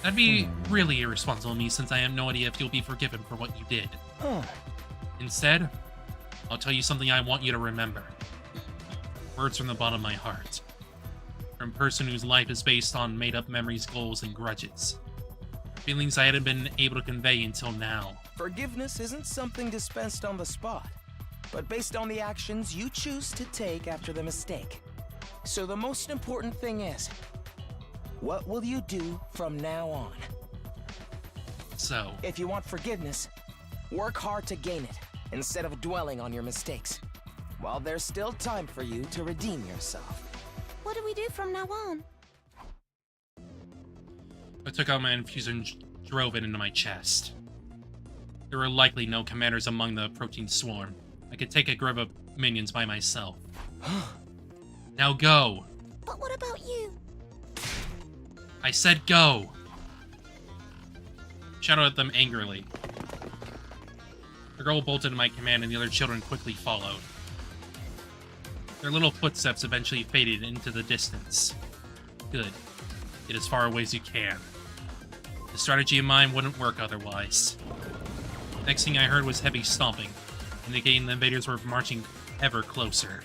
That'd be really irresponsible of me, since I have no idea if you'll be forgiven for what you did. Instead, I'll tell you something I want you to remember. Words from the bottom of my heart. From a person whose life is based on made-up memories, goals, and grudges. Feelings I hadn't been able to convey until now. Forgiveness isn't something dispensed on the spot, but based on the actions you choose to take after the mistake. So the most important thing is, what will you do from now on? So, if you want forgiveness, work hard to gain it, instead of dwelling on your mistakes, while there's still time for you to redeem yourself. What do we do from now on? I took out my infuser and drove it into my chest. There were likely no commanders among the approaching swarm. I could take a group of minions by myself. Now go! But what about you? I said go! Shouted at them angrily. The girl bolted to my command and the other children quickly followed. Their little footsteps eventually faded into the distance. Good. Get as far away as you can. The strategy of mine wouldn't work otherwise. Next thing I heard was heavy stomping, indicating the invaders were marching ever closer.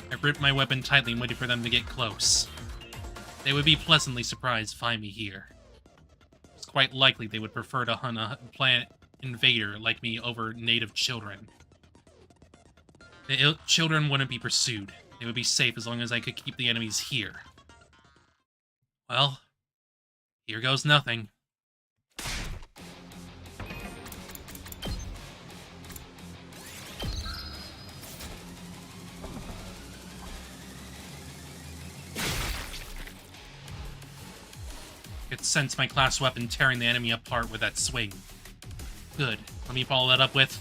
I gripped my weapon tightly and waited for them to get close. They would be pleasantly surprised to find me here. It's quite likely they would prefer to hunt a planet invader like me over native children. The children wouldn't be pursued. They would be safe as long as I could keep the enemies here. Well, here goes nothing. I could sense my class weapon tearing the enemy apart with that swing. Good. Let me follow that up with...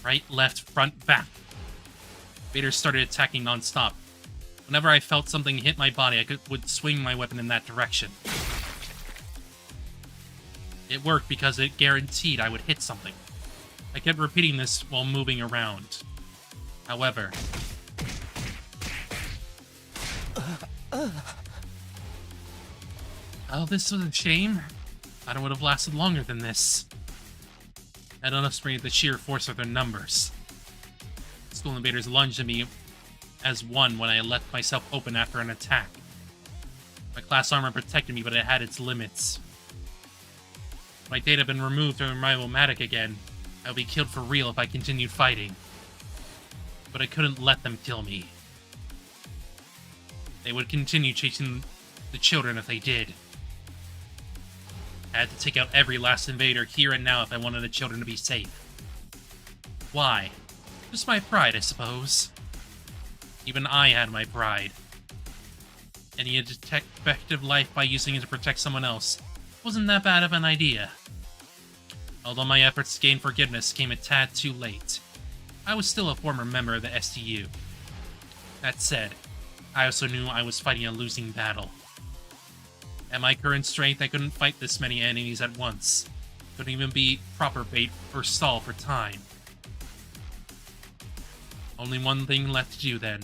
right, left, front, back. Invaders started attacking non-stop. Whenever I felt something hit my body, I would swing my weapon in that direction. It worked because it guaranteed I would hit something. I kept repeating this while moving around. However... oh, this was a shame. I would have lasted longer than this. I don't underestimate the sheer force of their numbers. School invaders lunged at me as one when I left myself open after an attack. My class armor protected me, but it had its limits. If my data had been removed from my Rival-matic again, I would be killed for real if I continued fighting. But I couldn't let them kill me. They would continue chasing the children if they did. I had to take out every last invader here and now if I wanted the children to be safe. Why? Just my pride, I suppose. Even I had my pride. Ending a defective life by using it to protect someone else wasn't that bad of an idea. Although my efforts to gain forgiveness came a tad too late, I was still a former member of the STU. That said, I also knew I was fighting a losing battle. At my current strength, I couldn't fight this many enemies at once. Couldn't even be proper bait or stall for time. Only one thing left to do then.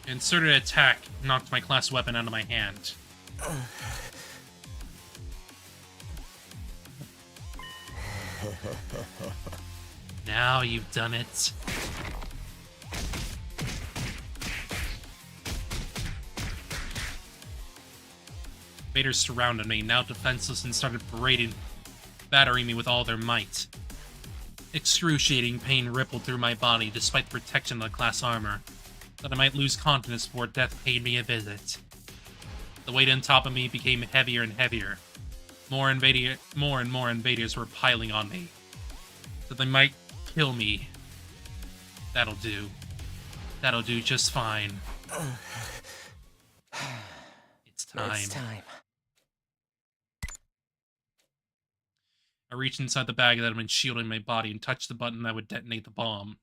Inserted attack knocked my class weapon out of my hand. Now you've done it. Invaders surrounded me, now defenseless, and started battering me with all their might. Excruciating pain rippled through my body despite the protection of the class armor. That I might lose confidence before death paid me a visit. The weight on top of me became heavier and heavier. More and more invaders were piling on me. So they might kill me. That'll do. That'll do just fine. It's time. It's time. I reached inside the bag that had been shielding my body and touched the button that would detonate the bomb.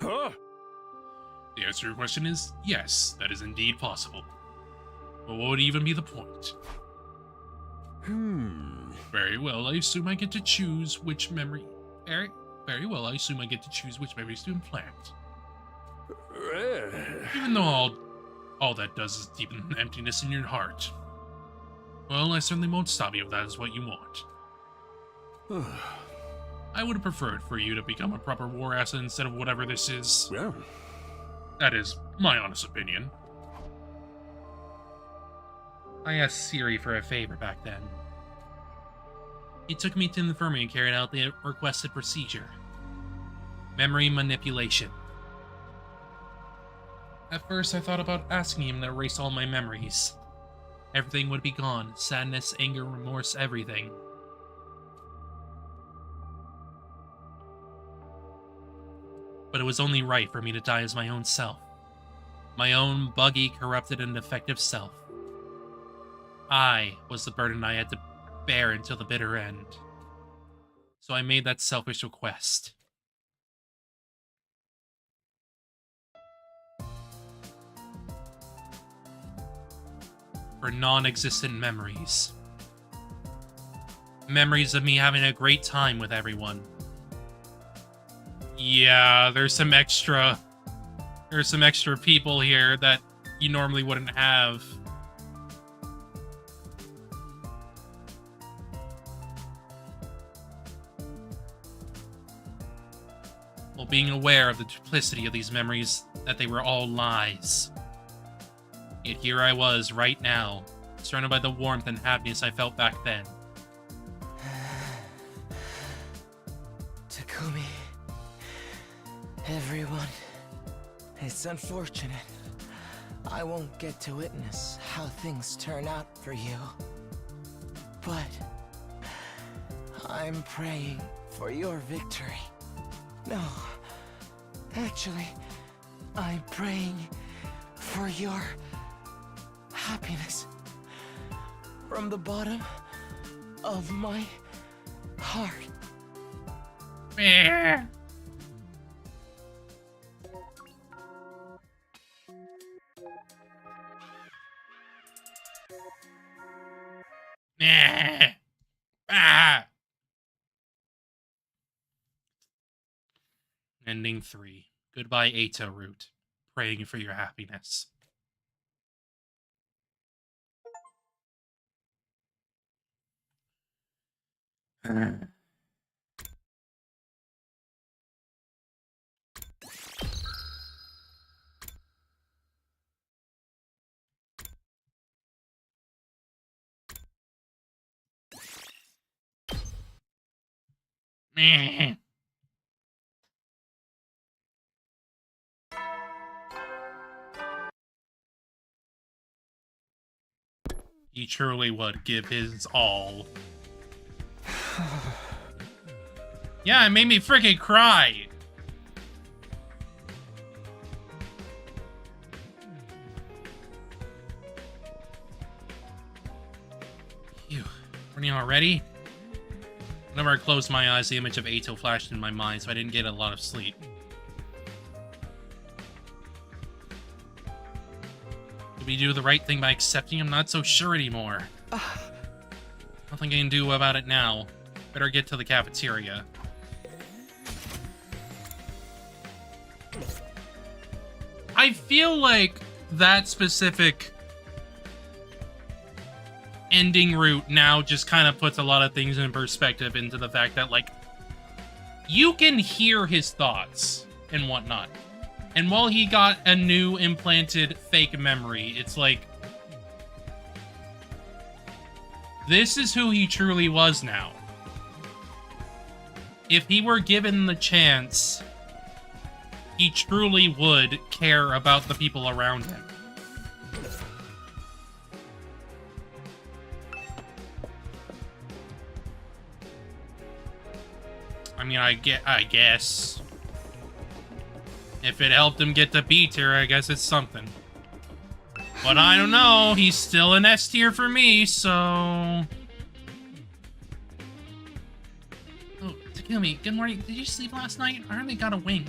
Huh? The answer to your question is yes, that is indeed possible. But what would even be the point? Very well, I assume I get to choose which memory... Very well, I assume I get to choose which memories to implant. Even though all that does is deepen the emptiness in your heart. Well, I certainly won't stop you if that is what you want. I would have preferred for you to become a proper war asset instead of whatever this is. Yeah. That is my honest opinion. I asked Siri for a favor back then. He took me to the infirmary and carried out the requested procedure. Memory manipulation. At first, I thought about asking him to erase all my memories. Everything would be gone. Sadness, anger, remorse, everything. But it was only right for me to die as my own self. My own buggy, corrupted, and defective self. I was the burden I had to bear until the bitter end. So I made that selfish request. For non-existent memories. Memories of me having a great time with everyone. Yeah, there's some extra people here that you normally wouldn't have. While being aware of the duplicity of these memories, that they were all lies. Yet here I was, right now, surrounded by the warmth and happiness I felt back then. Takumi. Everyone. It's unfortunate. I won't get to witness how things turn out for you. But I'm praying for your victory. No, Actually, I'm praying for your happiness. From the bottom of my heart. Meh. Nah. Ah. Ending 3. Goodbye, Ato Root. Praying for your happiness. Meh. He truly would give his all. Yeah, it made me freaking cry. Phew. Running already? Whenever I closed my eyes, the image of Ato flashed in my mind, so I didn't get a lot of sleep. Did we do the right thing by accepting? I'm not so sure anymore. Nothing I can do about it now. Better get to the cafeteria. I feel like that specific ending route now just kind of puts a lot of things in perspective into the fact that, like, you can hear his thoughts and whatnot. And while he got a new implanted fake memory, it's like, this is who he truly was now. If he were given the chance, he truly would care about the people around him. I mean, I guess. If it helped him get to B tier, I guess it's something. But I don't know, he's still an S tier for me, so... Oh, Takumi, good morning. Did you sleep last night? I hardly got a wink.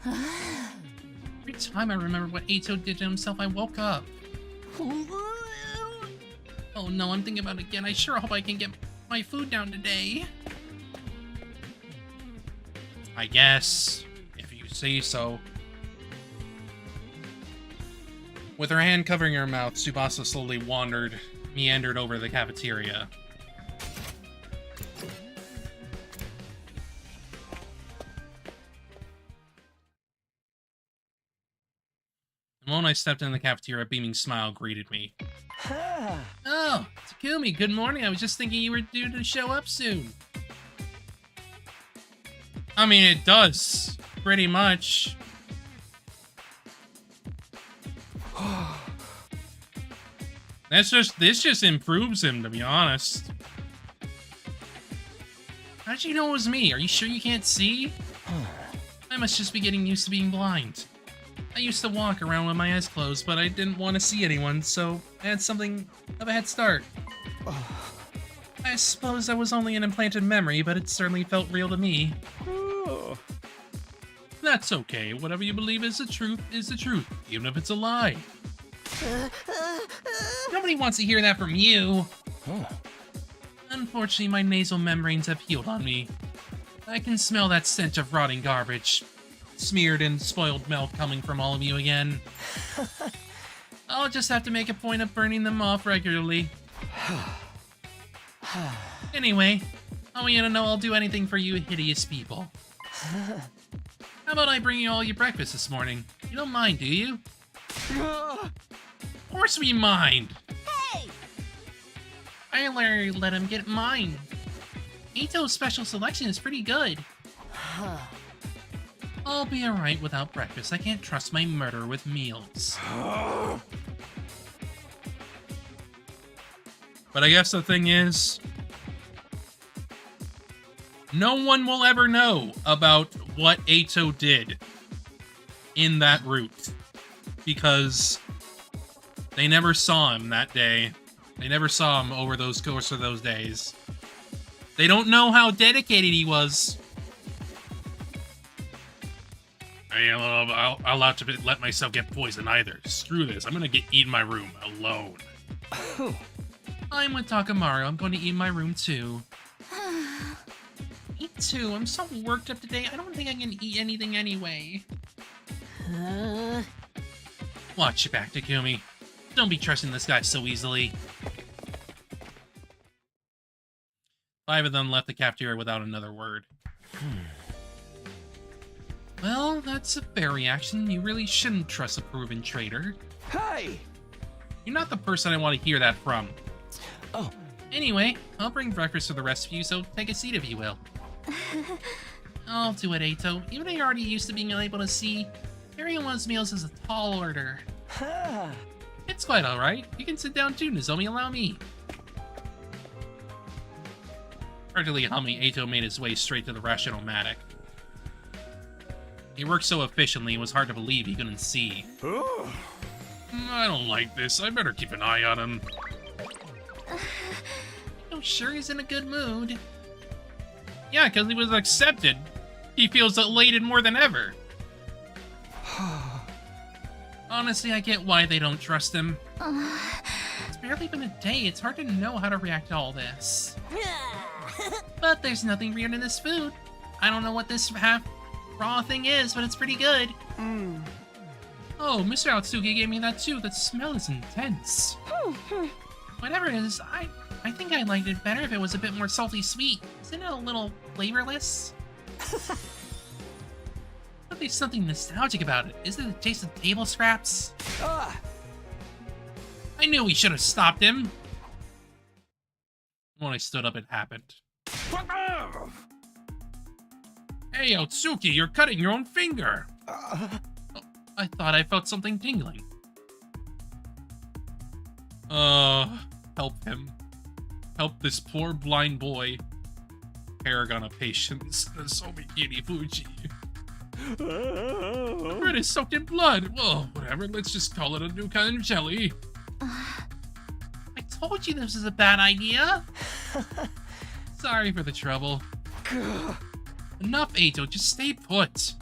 Every time I remember what Ato did to himself, I woke up. Oh no, I'm thinking about it again. I sure hope I can get my food down today. I guess, if you say so. With her hand covering her mouth, Tsubasa slowly meandered over the cafeteria. The moment I stepped in the cafeteria, a beaming smile greeted me. Oh, Takumi, good morning. I was just thinking you were due to show up soon. I mean, it does, pretty much. This just improves him, to be honest. How'd you know it was me? Are you sure you can't see? I must just be getting used to being blind. I used to walk around with my eyes closed, but I didn't want to see anyone, so I had something of a head start. I suppose that was only an implanted memory, but it certainly felt real to me. That's okay. Whatever you believe is the truth, even if it's a lie. Nobody wants to hear that from you. Unfortunately, my nasal membranes have healed on me. I can smell that scent of rotting garbage, smeared and spoiled milk coming from all of you again. I'll just have to make a point of burning them off regularly. Anyway, I want you to know I'll do anything for you hideous people. How about I bring you all your breakfast this morning? You don't mind, do you? Of course we mind! Hey! I already let him get mine. Ito's special selection is pretty good. I'll be alright without breakfast. I can't trust my murderer with meals. But I guess the thing is, no one will ever know about what Ato did in that route. Because they never saw him that day. They never saw him over those course of those days. They don't know how dedicated he was. I am allowed to let myself get poisoned either. Screw this. I'm gonna get eat in my room alone. I'm with Takamaru. I'm going to eat in my room too. Me too. I'm so worked up today. I don't think I can eat anything anyway. Watch your back, Takumi. Don't be trusting this guy so easily. 5 of them left the cafeteria without another word. Well, that's a fair reaction. You really shouldn't trust a proven traitor. Hey! You're not the person I want to hear that from. Oh. Anyway, I'll bring breakfast for the rest of you, so take a seat if you will. I'll do it, Eito. Even though you're already used to being unable to see, carrying one's meals is a tall order. It's quite alright. You can sit down too, Nozomi. Allow me. Heartily humming, Eito made his way straight to the Rationomatic. He worked so efficiently, it was hard to believe he couldn't see. I don't like this. I better keep an eye on him. I'm sure he's in a good mood. Yeah, because he was accepted. He feels elated more than ever. Honestly, I get why they don't trust him. It's barely been a day. It's hard to know how to react to all this. But there's nothing weird in this food. I don't know what this raw thing is, but it's pretty good. Oh, Mr. Atsuki gave me that too. That smell is intense. Whatever it is, I think I liked it better if it was a bit more salty sweet. Isn't it a little flavorless? But there's something nostalgic about it. Isn't it the taste of table scraps? I knew we should have stopped him. When I stood up, it happened. Hey, Otsuki, you're cutting your own finger. Oh, I thought I felt something tingling. Help him. Help this poor blind boy. Paragon of patience, Nozomi Fuji. The bread is soaked in blood. Well, whatever, let's just call it a new kind of jelly. I told you this was a bad idea. Sorry for the trouble. Enough, Eito, just stay put.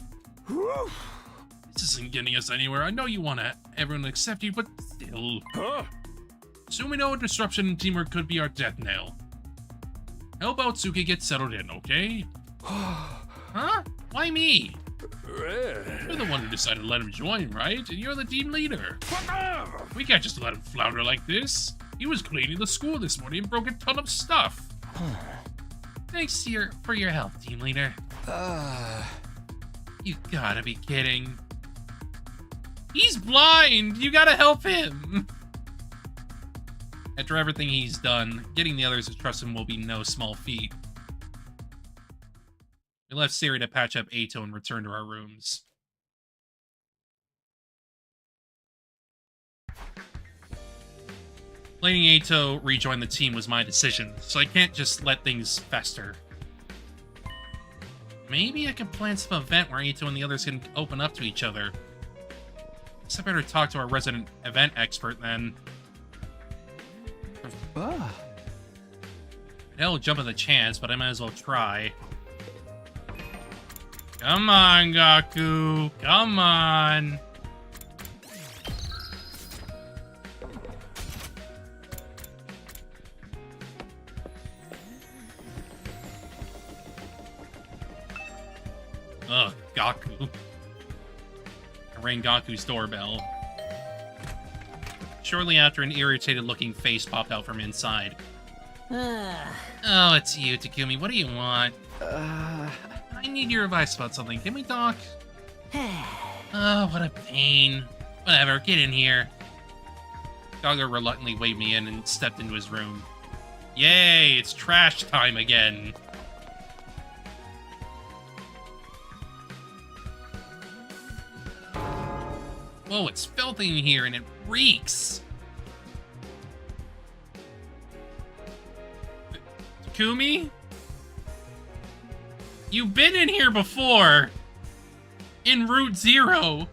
This isn't getting us anywhere. I know you want everyone to accept you, but still. Soon we know a disruption in teamwork could be our death knell. Help Otsuki get settled in, okay? Huh? Why me? You're the one who decided to let him join, right? And you're the team leader. We can't just let him flounder like this. He was cleaning the school this morning and broke a ton of stuff. Thanks for your help, team leader. You gotta be kidding. He's blind! You gotta help him! After everything he's done, getting the others to trust him will be no small feat. We left Siri to patch up Eito and return to our rooms. Letting Eito rejoin the team was my decision, so I can't just let things fester. Maybe I could plan some event where Eito and the others can open up to each other. Guess I better talk to our resident event expert then. Hell, jump at the chance, but I might as well try. Come on, Gaku. Come on. Ugh, Gaku. I rang Gaku's doorbell. Shortly after, an irritated-looking face popped out from inside. Oh, it's you, Takumi. What do you want? I need your advice about something. Can we talk? Oh, what a pain. Whatever, get in here. Gaga reluctantly waved me in and stepped into his room. Yay, it's trash time again. Whoa, it's filthy in here and it reeks. Takumi? You've been in here before. In Route Zero.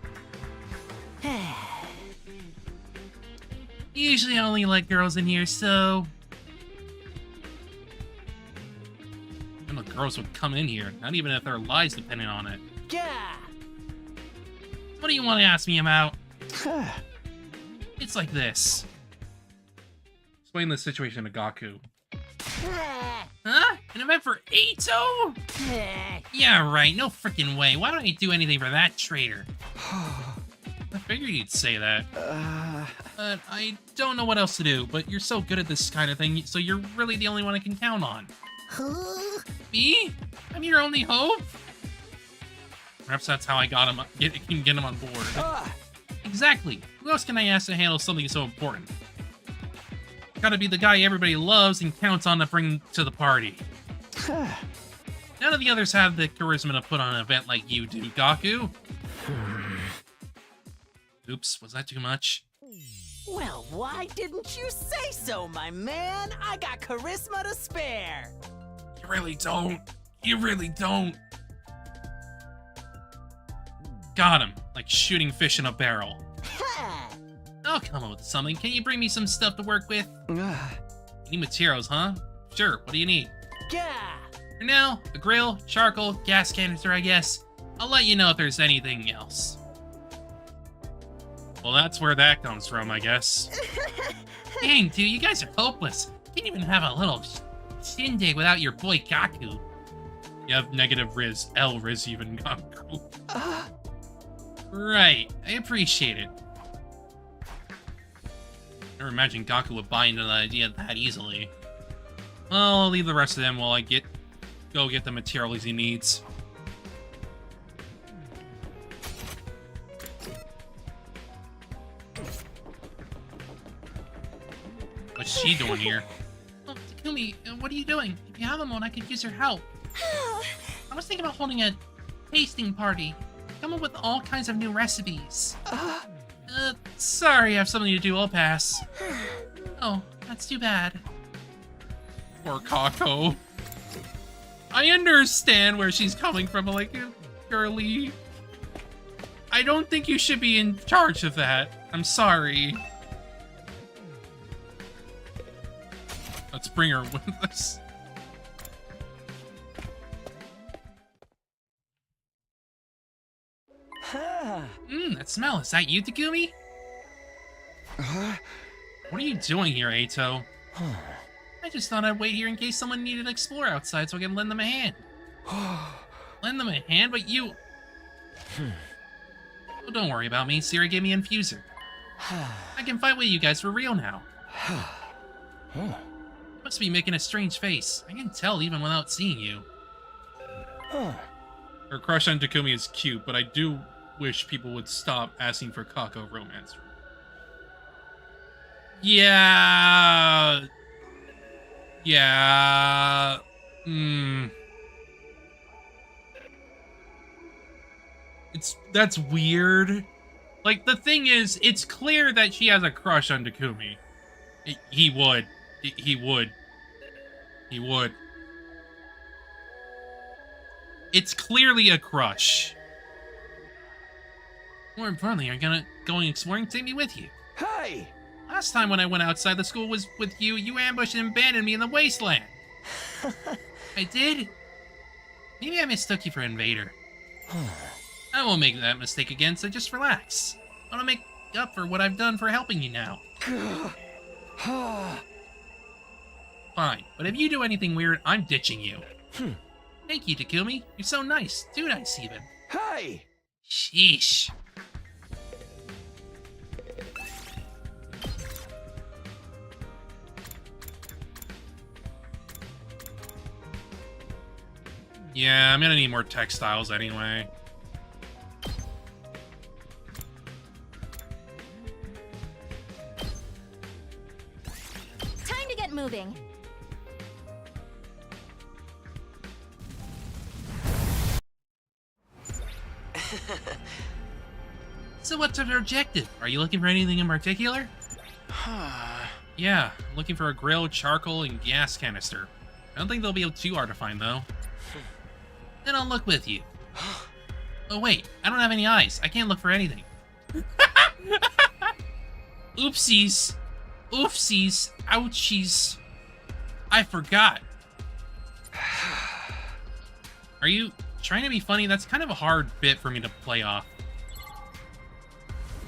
Usually I only let girls in here, so... I know girls would come in here, not even if their lives depended on it. Yeah. What do you want to ask me about? It's like this. Explain the situation to Gaku. Huh? An event for Ito? Yeah, right. No freaking way. Why don't I do anything for that traitor? I figured you'd say that. But I don't know what else to do, but you're so good at this kind of thing, so you're really the only one I can count on. Me? I'm your only hope? Perhaps that's how I got him, get him on board. Exactly. Who else can I ask to handle something so important? Gotta be the guy everybody loves and counts on to bring to the party. None of the others have the charisma to put on an event like you do, Gaku. Oops, was that too much? Well, why didn't you say so, my man? I got charisma to spare. You really don't. You really don't. Got him, like shooting fish in a barrel. I'll come up with something. Can you bring me some stuff to work with? You need materials, huh? Sure, what do you need? Yeah. For now, a grill, charcoal, gas canister, I guess. I'll let you know if there's anything else. Well, that's where that comes from, I guess. Dang, dude, you guys are hopeless. Can't even have a little shindig without your boy Gaku. You have negative Riz, L Riz even, Gaku. Right, I appreciate it. Never imagined Gaku would buy into the idea that easily. Well, I'll leave the rest of them while I go get the materials he needs. What's she doing here? Oh, Takumi, what are you doing? If you have a moment, I could use your help. I was thinking about holding a tasting party. Come up with all kinds of new recipes. Sorry, I have something to do. I'll pass. Oh, that's too bad. Poor Kako. I understand where she's coming from, but like, girly, I don't think you should be in charge of that. I'm sorry. Let's bring her with us. That smell. Is that you, Takumi? What are you doing here, Eito? I just thought I'd wait here in case someone needed to explore outside so I can lend them a hand. Lend them a hand? But you... Oh, don't worry about me. Siri gave me infuser. I can fight with you guys for real now. You must be making a strange face. I can tell even without seeing you. Her crush on Takumi is cute, but I do wish people would stop asking for Kako romance. Yeah. That's weird. Like, the thing is, it's clear that she has a crush on Takumi. He would. It's clearly a crush. More importantly, are you going exploring? Take me with you. Hey! Last time when I went outside the school was with you, you ambushed and abandoned me in the wasteland. I did? Maybe I mistook you for Invader. I won't make that mistake again, so just relax. I want to make up for what I've done for helping you now. Fine, but if you do anything weird, I'm ditching you. Thank you, Takumi. You're so nice. Too nice, even. Hey! Sheesh. Yeah, I'm gonna need more textiles anyway. Time to get moving. So what's our objective? Are you looking for anything in particular? Yeah, I'm looking for a grill, charcoal, and gas canister. I don't think they'll be too hard to find, though. Then I'll look with you. Oh wait, I don't have any eyes. I can't look for anything. Oopsies. Oofsies. Ouchies. I forgot. Are you trying to be funny? That's kind of a hard bit for me to play off.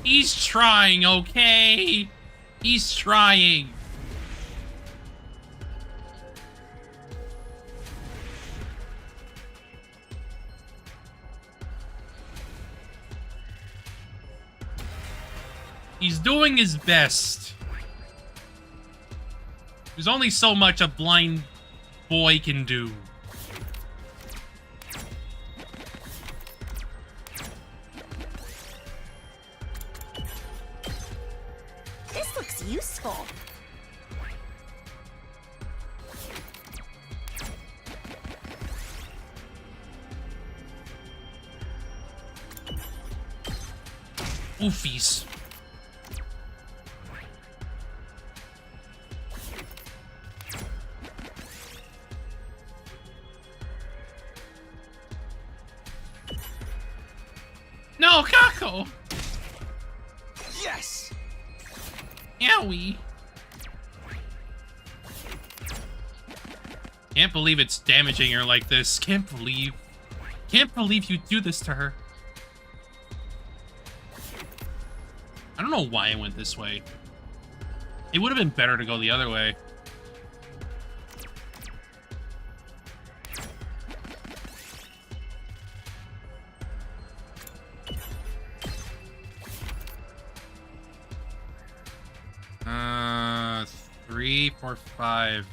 He's trying, okay? He's trying. He's doing his best. There's only so much a blind boy can do. This looks useful. Oofies. No, Kako! Yes! Owie. Can't believe it's damaging her like this. Can't believe you do this to her. I don't know why I went this way. It would have been better to go the other way. Three, 4, 5.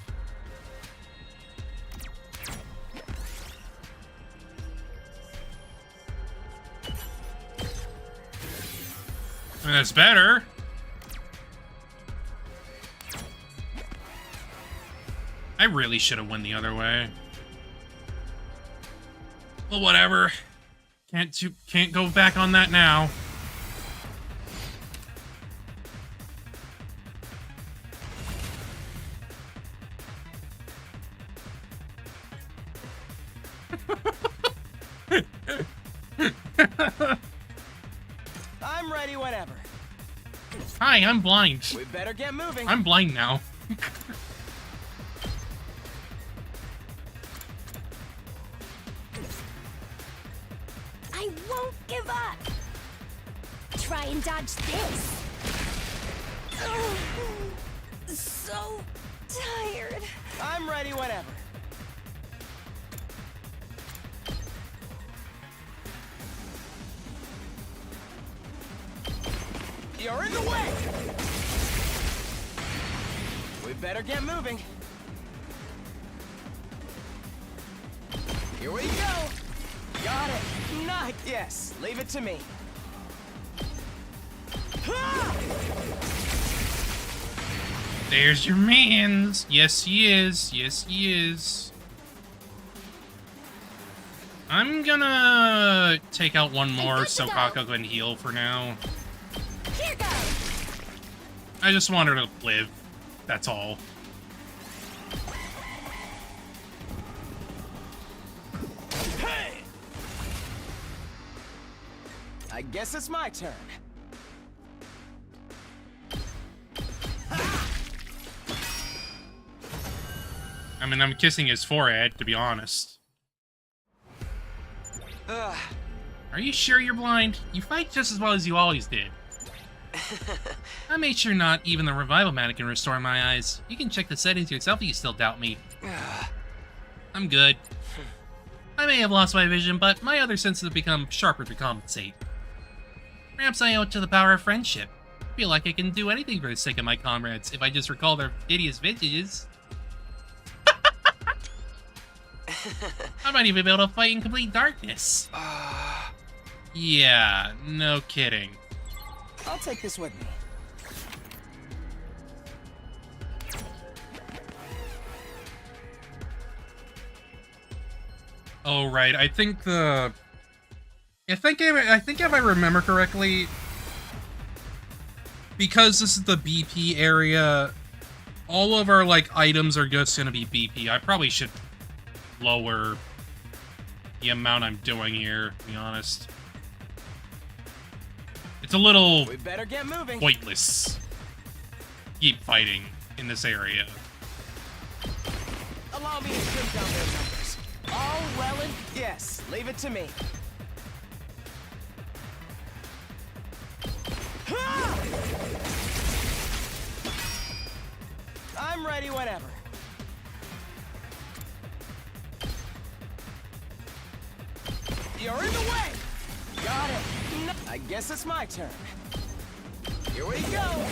I mean, that's better. I really should have went the other way. Well, whatever. Can't go back on that now. I'm ready whenever. Hi, I'm blind. We better get moving. I'm blind now. I won't give up. Try and dodge this. Oh, so tired. I'm ready whenever. You're in the way! We better get moving. Here we go! Got it! Not yes, leave it to me. There's your mans. Yes, he is. Yes, he is. I'm gonna take out one more so Kako can heal for now. Here goes. I just want her to live. That's all. Hey! I guess it's my turn. I mean, I'm kissing his forehead, to be honest. Are you sure you're blind? You fight just as well as you always did. I made sure not even the revival mana can restore my eyes. You can check the settings yourself if you still doubt me. I'm good. I may have lost my vision, but my other senses have become sharper to compensate. Perhaps I owe it to the power of friendship. I feel like I can do anything for the sake of my comrades if I just recall their hideous vintages. I might even be able to fight in complete darkness. Yeah, no kidding. I'll take this with me. Oh right, I think if I remember correctly, because this is the BP area, all of our like items are just gonna be BP. I probably should lower the amount I'm doing here, to be honest. It's a little We better get moving. pointless. keep fighting in this area. Allow me to trim down their numbers. All well and yes, leave it to me. I'm ready whenever. You're in the way! Got it. No, I guess it's my turn. Here we go.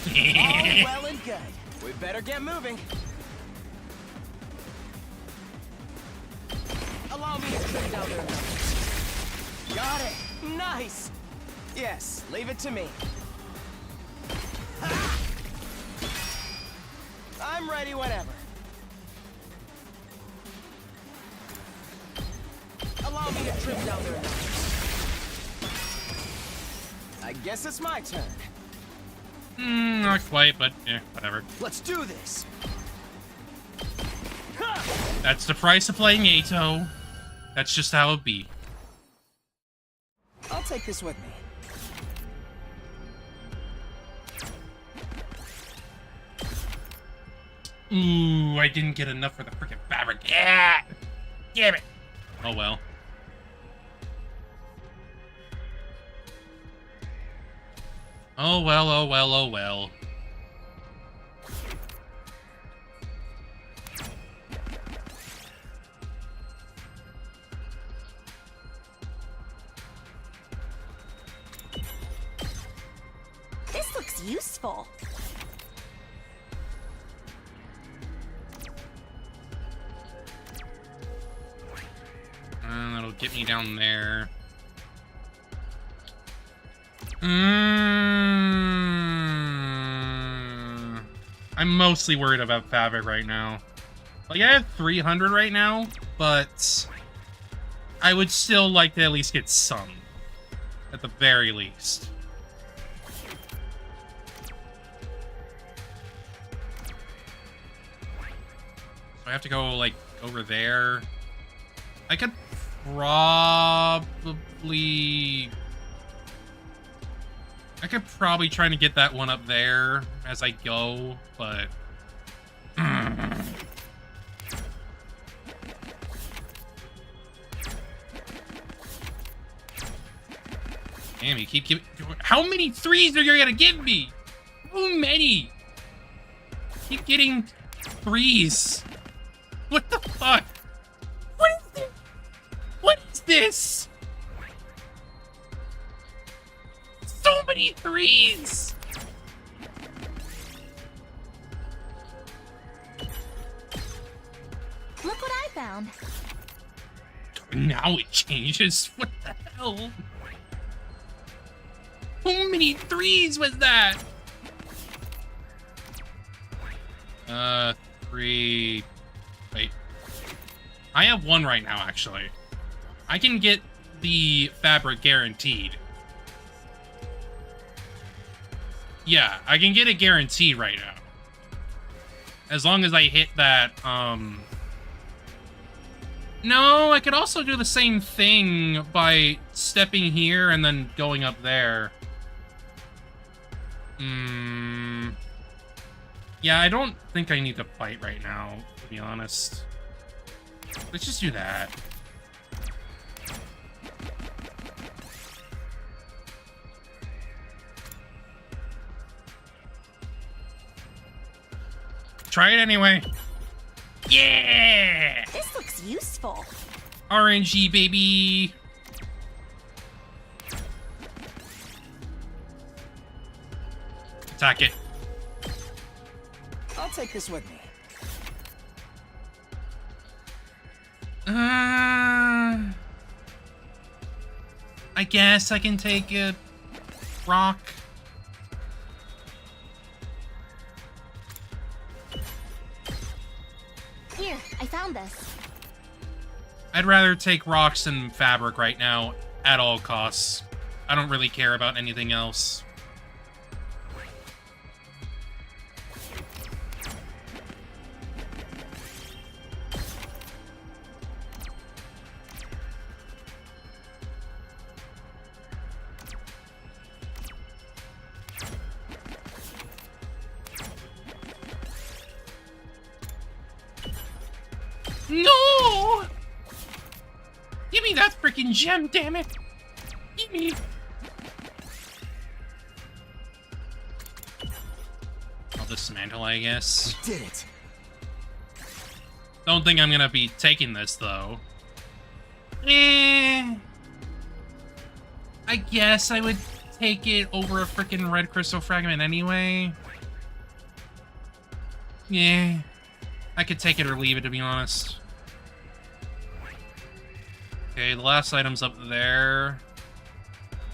All well and good. We better get moving. Allow me to trim down their numbers. Got it. Nice. Yes, leave it to me. Ha! I'm ready whenever. Allow me to trim down their numbers. I guess it's my turn. Not quite, but yeah, whatever. Let's do this. That's the price of playing Ato. That's just how it be. I'll take this with me. Ooh, I didn't get enough for the freaking fabric. Yeah! Damn it! Oh well. Oh well, oh well, oh well. This looks useful. That'll get me down there. I'm mostly worried about fabric right now. Like, I have 300 right now, but I would still like to at least get some. At the very least. So I have to go, like, over there. I could probably... try to get that one up there as I go, but... Damn, you keep giving... How many threes are you gonna give me? How many? Keep getting threes. What the fuck? What is this? What is this? So many threes! Look what I found. Now it changes. What the hell? How many threes was that? 3... Wait. I have one right now, actually. I can get the fabric guaranteed. Yeah, I can get it guaranteed right now. As long as I hit that, No, I could also do the same thing by stepping here and then going up there. Yeah, I don't think I need to fight right now, to be honest. Let's just do that. Try it anyway. Yeah! This looks useful. RNG, baby! Attack it. I'll take this with me. I guess I can take a rock. Here, I found this. I'd rather take rocks than fabric right now, at all costs. I don't really care about anything else. No! Give me that freaking gem, damn it! Give me. I'll dismantle, I guess. We did it. Don't think I'm gonna be taking this, though. I guess I would take it over a freaking red crystal fragment anyway. Yeah. I could take it or leave it, to be honest. Okay, the last item's up there.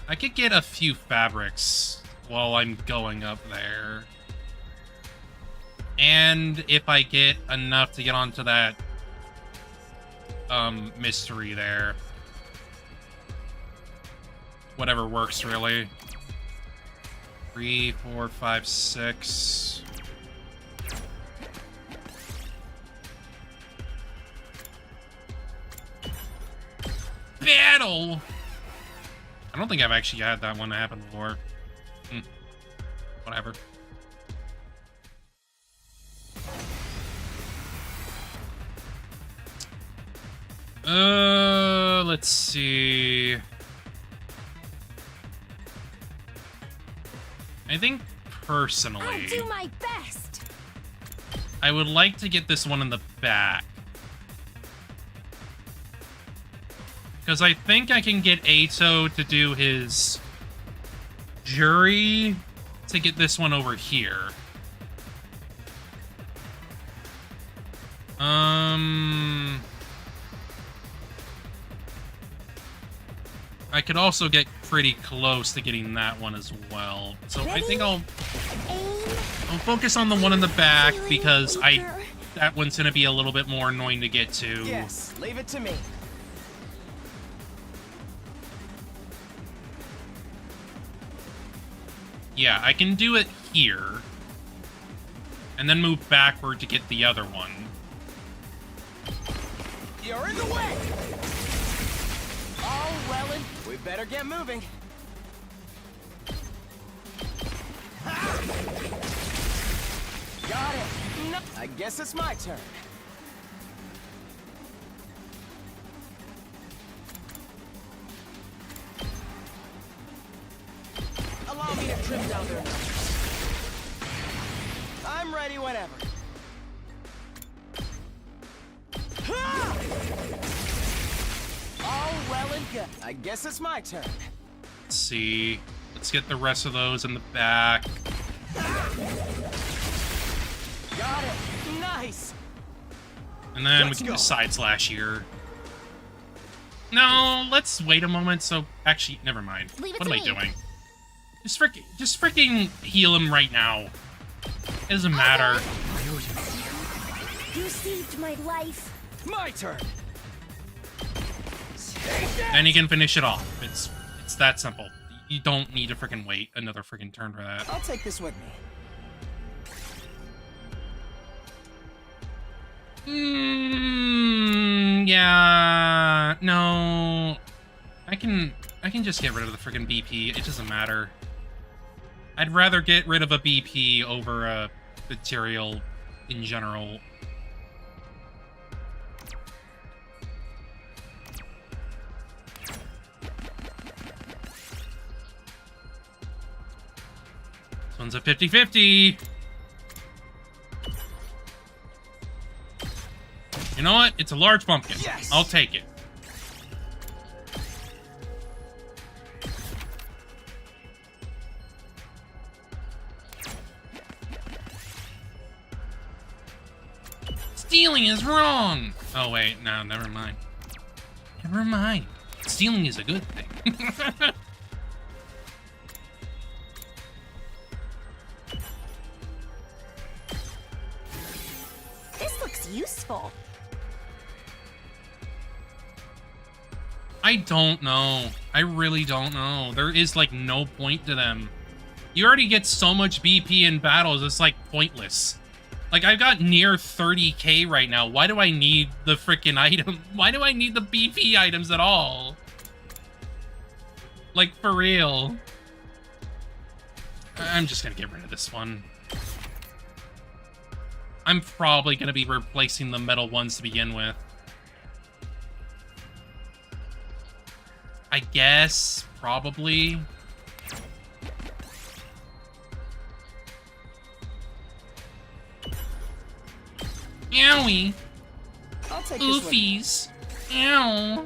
I could get a few fabrics while I'm going up there. And if I get enough to get onto that mystery there. Whatever works, really. 3, 4, 5, 6. Battle! I don't think I've actually had that one happen before. Whatever. Let's see. I think personally, I'll do my best. I would like to get this one in the back. Because I think I can get Ato to do his jury to get this one over here. I could also get pretty close to getting that one as well. So I think I'll focus on the one in the back because that one's gonna be a little bit more annoying to get to. Yes, leave it to me. Yeah, I can do it here. And then move backward to get the other one. You're in the way! Oh, well, and we better get moving. Got it. No, I guess it's my turn. Allow me to trim down their numbers. I'm ready whenever. All well and good. I guess it's my turn. Let's see. Let's get the rest of those in the back. Got it. Nice. And then Let's we can go. do side slash here. No, let's wait a moment. So actually, never mind. Leave it What to am I me. doing? Just freaking heal him right now. It doesn't matter. You saved my life. My turn. And you can finish it off. It's that simple. You don't need to freaking wait another freaking turn for that. I'll take this with me. Yeah. No. I can just get rid of the freaking BP. It doesn't matter. I'd rather get rid of a BP over a material in general. This one's a 50-50. You know what? It's a large pumpkin. Yes! I'll take it. Stealing is wrong! Oh, wait. No, never mind. Never mind. Stealing is a good thing. This looks useful. I don't know. I really don't know. There is, like, no point to them. You already get so much BP in battles, it's, like, pointless. Like, I've got near 30k right now. Why do I need the freaking item? Why do I need the BP items at all? Like, for real. I'm just gonna get rid of this one. I'm probably gonna be replacing the metal ones to begin with. I guess, probably. Owie. I'll take this one. Oofies. Ow.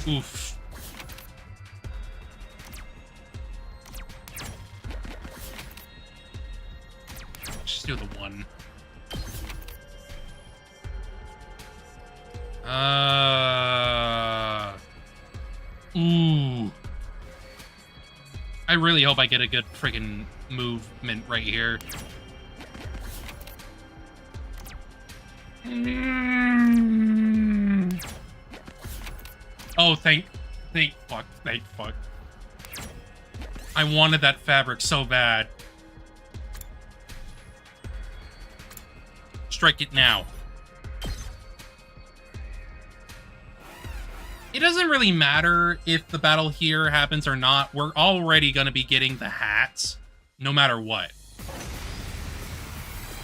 Oof. Just do the one. Ooh. I really hope I get a good friggin' movement right here. Oh, thank fuck. I wanted that fabric so bad. Strike it now. It doesn't really matter if the battle here happens or not. We're already going to be getting the hats, no matter what.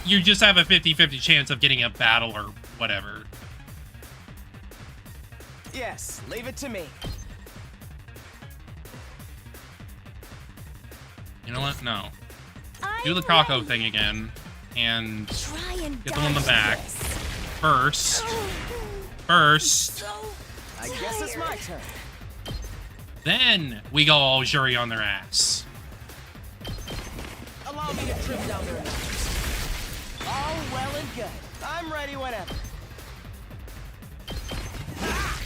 You just have a 50-50 chance of getting a battle or whatever. Yes, leave it to me. You know what? No. I'm Do the Kako ready. thing again, and Try and get the one in the dodge back. this. First. So I guess it's my turn. Then we go all jury on their ass. Allow me to trim down their numbers. All well and good. I'm ready whenever. Ah!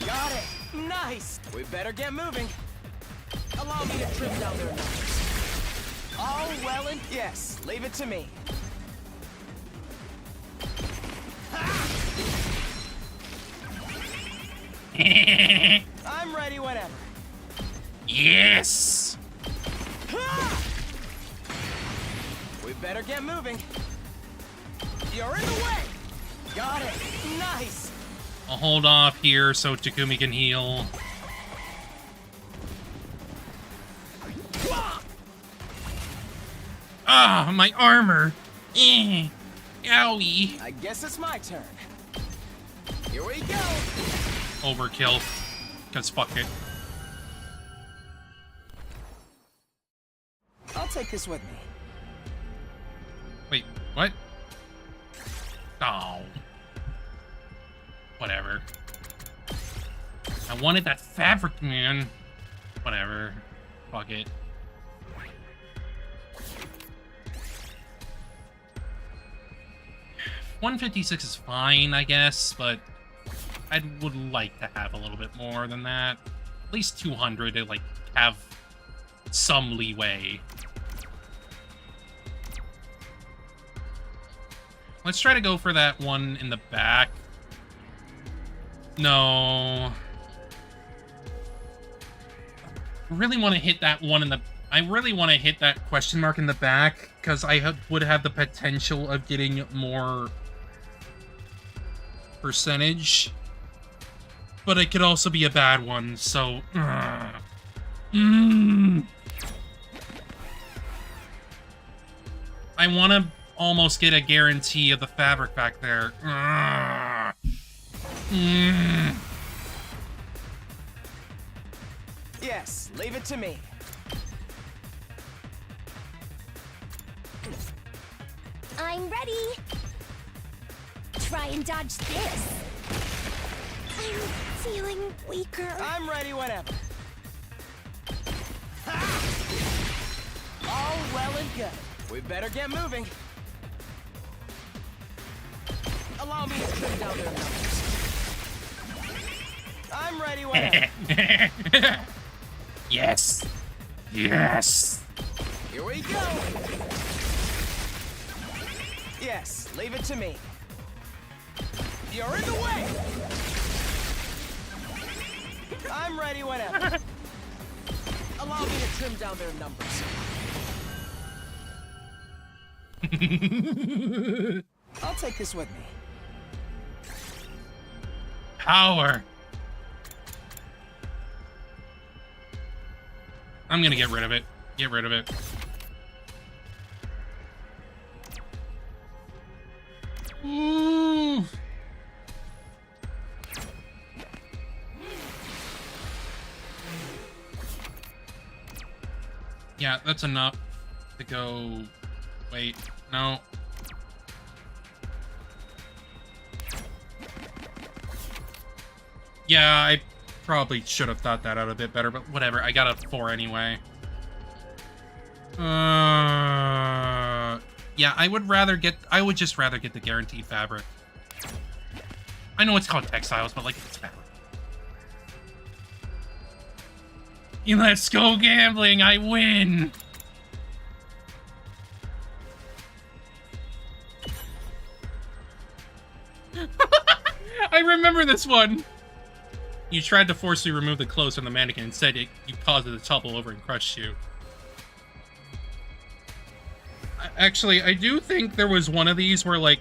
Got it. Nice. We better get moving. Allow me to trim down their numbers. All well and yes, leave it to me. I'm ready whenever. Yes! We better get moving. You're in the way. Got it. Nice. I'll hold off here so Takumi can heal. Ah, my armor! Owie! I guess it's my turn. Here we go. Overkill. Cause fuck it. I'll take this with me. Wait, what? Oh. Whatever. I wanted that fabric, man. Whatever. Fuck it. $156 is fine, I guess, but I would like to have a little bit more than that. At least 200 to, like, have some leeway. Let's try to go for that one in the back. No. I really want to hit that one in the... I really want to hit that question mark in the back, because I would have the potential of getting more percentage. But it could also be a bad one, so... I want to almost get a guarantee of the fabric back there. Yes, leave it to me. I'm ready. Try and dodge this. I'm feeling weaker. I'm ready whenever. Ha! All well and good. We better get moving. Allow me to trim down their numbers. I'm ready whenever. Yes. Yes. Here we go. Yes, leave it to me. You're in the way. I'm ready whenever. Allow me to trim down their numbers. I'll take this with me. Power. I'm gonna get rid of it. Get rid of it. Yeah, that's enough to go... Wait, no. Yeah, I probably should have thought that out a bit better, but whatever. I got a 4 anyway. Yeah, I would just rather get the guaranteed fabric. I know it's called textiles, but like, it's fabric. Let's go gambling, I win! I remember this one! You tried to forcibly remove the clothes from the mannequin. Instead, you caused it to topple over and crush you. Actually, I do think there was one of these where, like,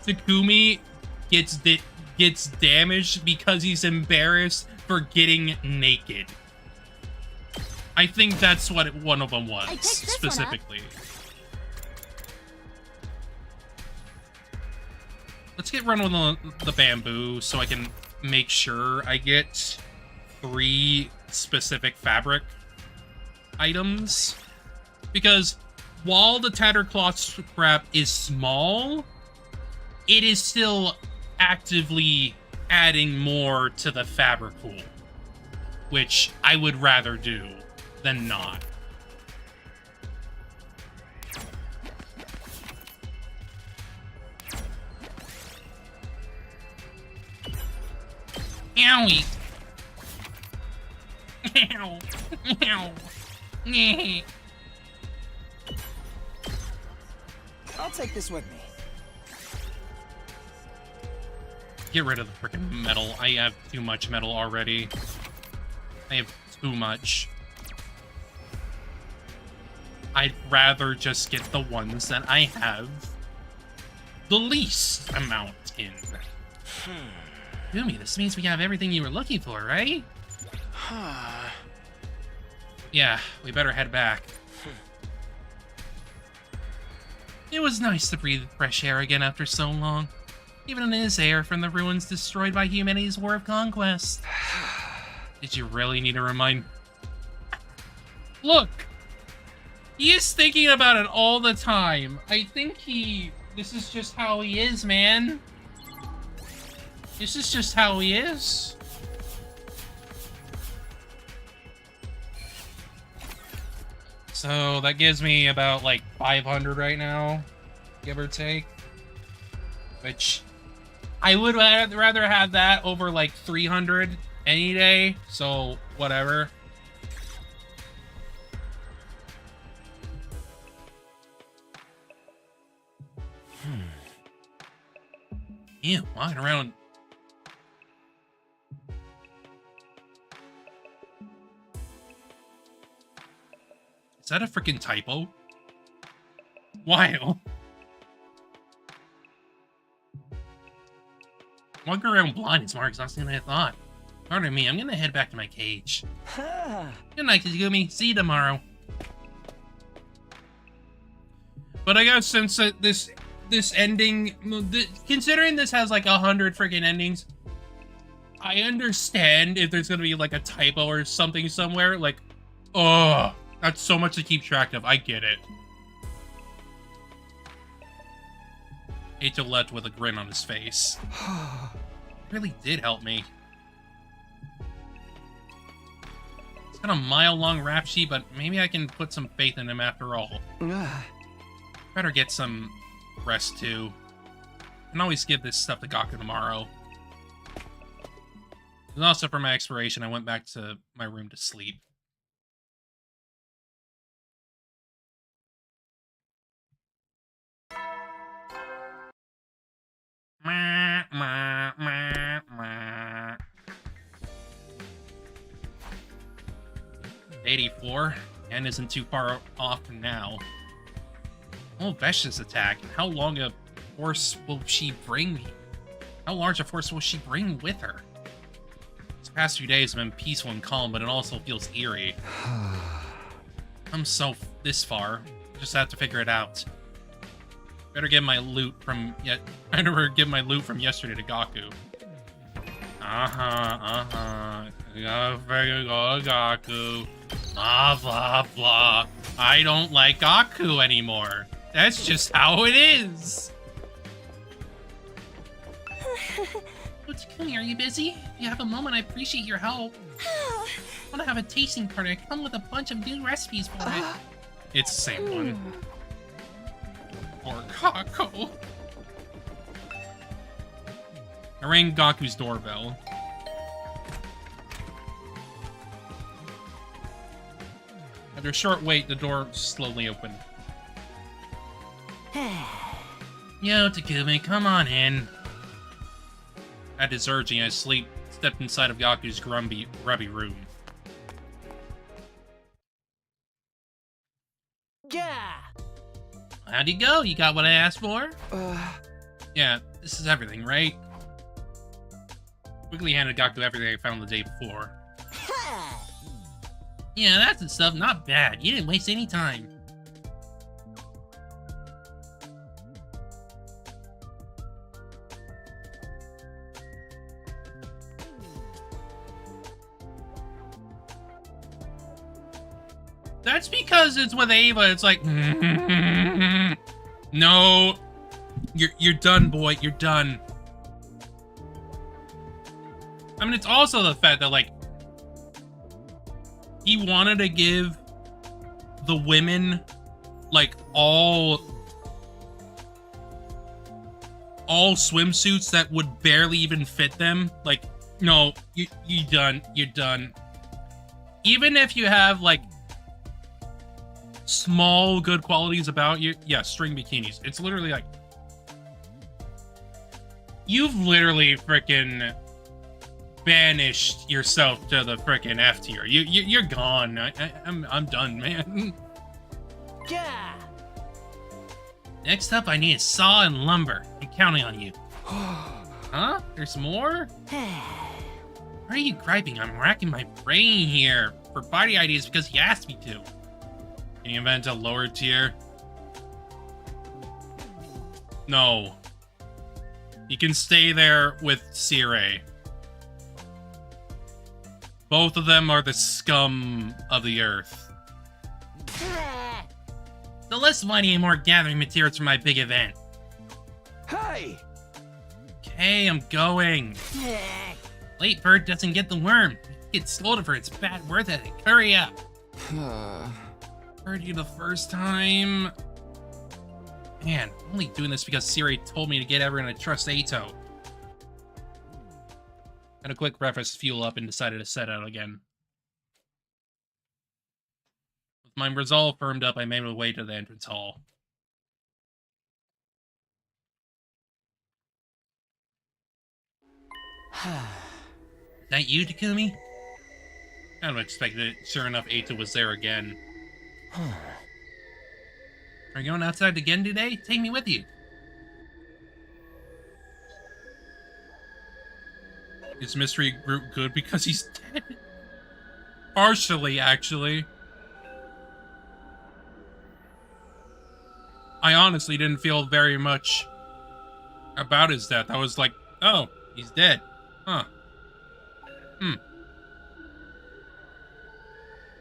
Takumi gets damaged because he's embarrassed for getting naked. I think that's what one of them was, specifically. Let's get run with the bamboo so I can make sure I get 3 specific fabric items. Because while the tattered cloth scrap is small, it is still actively adding more to the fabric pool, which I would rather do than not. Owie! Ow! Ow! I'll take this with me. Get rid of the freaking metal. I have too much metal already. I have too much. I'd rather just get the ones that I have the least amount in. Yumi, this means we have everything you were looking for, right? Yeah, we better head back. It was nice to breathe fresh air again after so long. Even in this air from the ruins destroyed by humanity's war of conquest. Did you really need to remind... Look! He is thinking about it all the time. I think this is just how he is, man. This is just how he is. So that gives me about like 500 right now, give or take. Which I would rather have that over like 300 any day, so whatever. Ew, walking around. Is that a freaking typo? Wow. Walking around blind is more exhausting than I thought. Pardon me, I'm gonna head back to my cage. Good night, Kazumi. See you tomorrow. But I guess since this ending, considering this has like 100 freaking endings, I understand if there's gonna be like a typo or something somewhere. Like, oh, that's so much to keep track of. I get it. Ato left with a grin on his face. Really did help me. It's got a mile-long rap sheet, but maybe I can put some faith in him after all. Better get some rest too. I can always give this stuff to Gaku tomorrow. And also for my expiration, I went back to my room to sleep. Meh, meh, meh, meh. 84. And isn't too far off now. Oh, Vesh's attack. How long a force will she bring? How large a force will she bring with her? These past few days have been peaceful and calm, but it also feels eerie. I'm so this far. Just have to figure it out. Better get my loot from yesterday to Gaku. Gotta figure go to Gaku. Blah blah blah. I don't like Gaku anymore. That's just how it is. What's coming? Are you busy? If you have a moment, I appreciate your help. I want to have a tasting party. I come with a bunch of new recipes for it. It's the same one. Or Gaku. I rang Gaku's doorbell. After a short wait, the door slowly opened. Yo, Takumi, come on in. At his urging, I stepped inside of Gaku's grubby room. Yeah. How'd you go? You got what I asked for? Yeah, this is everything, right? Quickly handed Gaku everything I found the day before. Yeah, that's the stuff. Not bad. You didn't waste any time. That's because it's with Ava. It's like, no, you're done, boy. You're done. I mean, it's also the fact that, like, he wanted to give the women, like, all swimsuits that would barely even fit them. Like, no, you're done. You're done. Even if you have, like, small good qualities about you, yeah, string bikinis. It's literally like, you've literally freaking banished yourself to the frickin' F tier. You're gone. I'm done, man. Yeah. Next up, I need a saw and lumber. I'm counting on you. Huh? There's more? Why are you griping? I'm racking my brain here for body ideas because he asked me to. Can you invent a lower tier? No. You can stay there with Sire. Both of them are the scum of the earth. So let's find any more gathering materials for my big event. Hey! Okay, I'm going. Late bird doesn't get the worm. Get scolded for its bad work ethic. Hurry up. Heard you the first time. Man, I'm only doing this because Siri told me to get everyone to trust Ato. Had a quick breakfast, fuel up, and decided to set out again. With my resolve firmed up, I made my way to the entrance hall. Is that you, Takumi? Kind of expected it. Sure enough, Ato was there again. Are you going outside again today? Take me with you. Is Mystery Group good because he's dead? Partially, actually. I honestly didn't feel very much about his death. I was like, oh, he's dead. Huh.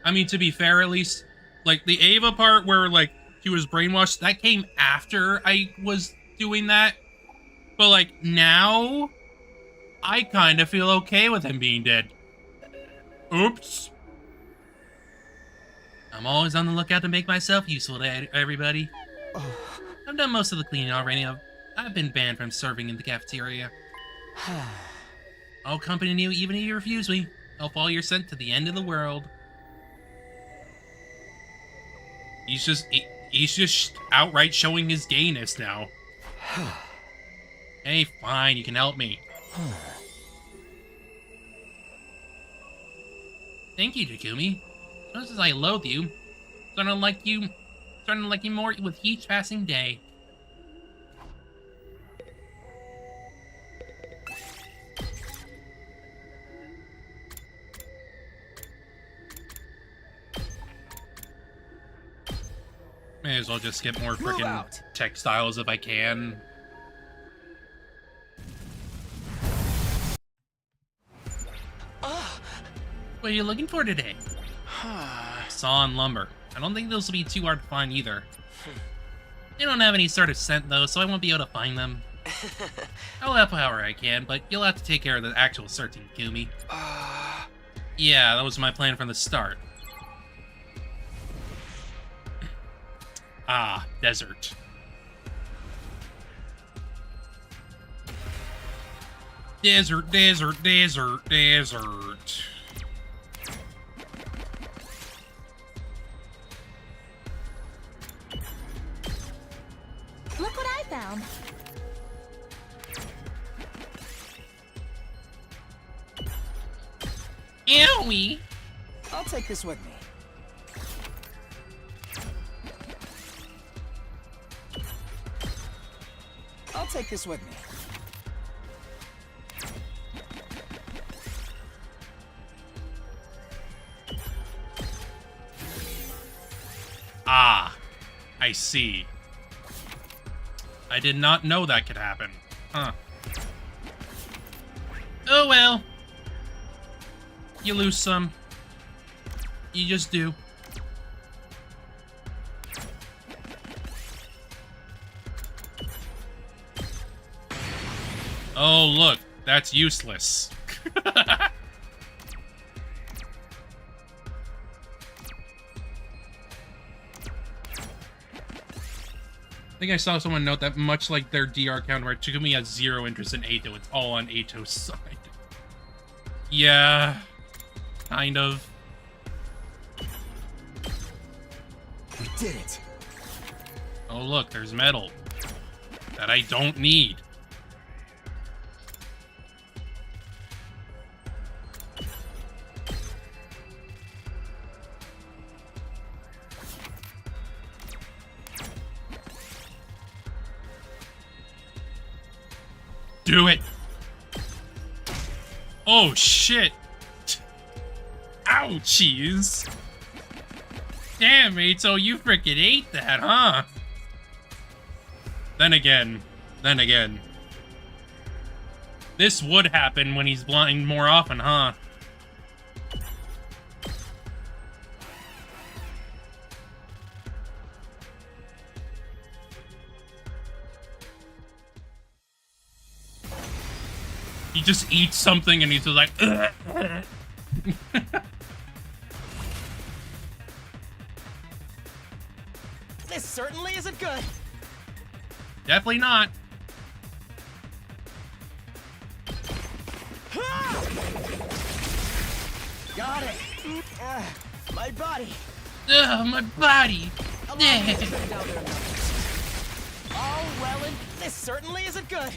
I mean, to be fair, at least, like, the Ava part where, like, she was brainwashed, that came after I was doing that. But, like, now, I kind of feel okay with him being dead. Oops. I'm always on the lookout to make myself useful to everybody. I've done most of the cleaning already. I've been banned from serving in the cafeteria. I'll accompany you even if you refuse me. I'll follow your scent to the end of the world. He's just outright showing his gayness now. Hey, fine, you can help me. Thank you, Takumi. Just as I loathe you, starting to like you more with each passing day. May as well just get more freaking textiles if I can. What are you looking for today? Saw and lumber. I don't think those will be too hard to find either. They don't have any sort of scent, though, so I won't be able to find them. I'll help however I can, but you'll have to take care of the actual searching, Kumi. Yeah, that was my plan from the start. Ah, desert. Desert, desert, desert, desert. Look what I found. Owie! I'll take this with me. I'll take this with me. Ah, I see. I did not know that could happen. Huh. Oh well. You lose some. You just do. Oh, look. That's useless. I think I saw someone note that much like their DR counterpart, Takumi has zero interest in Ato. It's all on Ato's side. Yeah. Kind of. We did it. Oh, look, there's metal. That I don't need. Do it. Oh, shit. Ouchies. Damn, Ato, you frickin' ate that, huh? Then again. This would happen when he's blind more often, huh? He just eats something and he's just like, ugh. This certainly isn't good. Definitely not. Got it. My body. Ugh, my body. Allow me to trim down their numbers. Oh, well, and this certainly isn't good.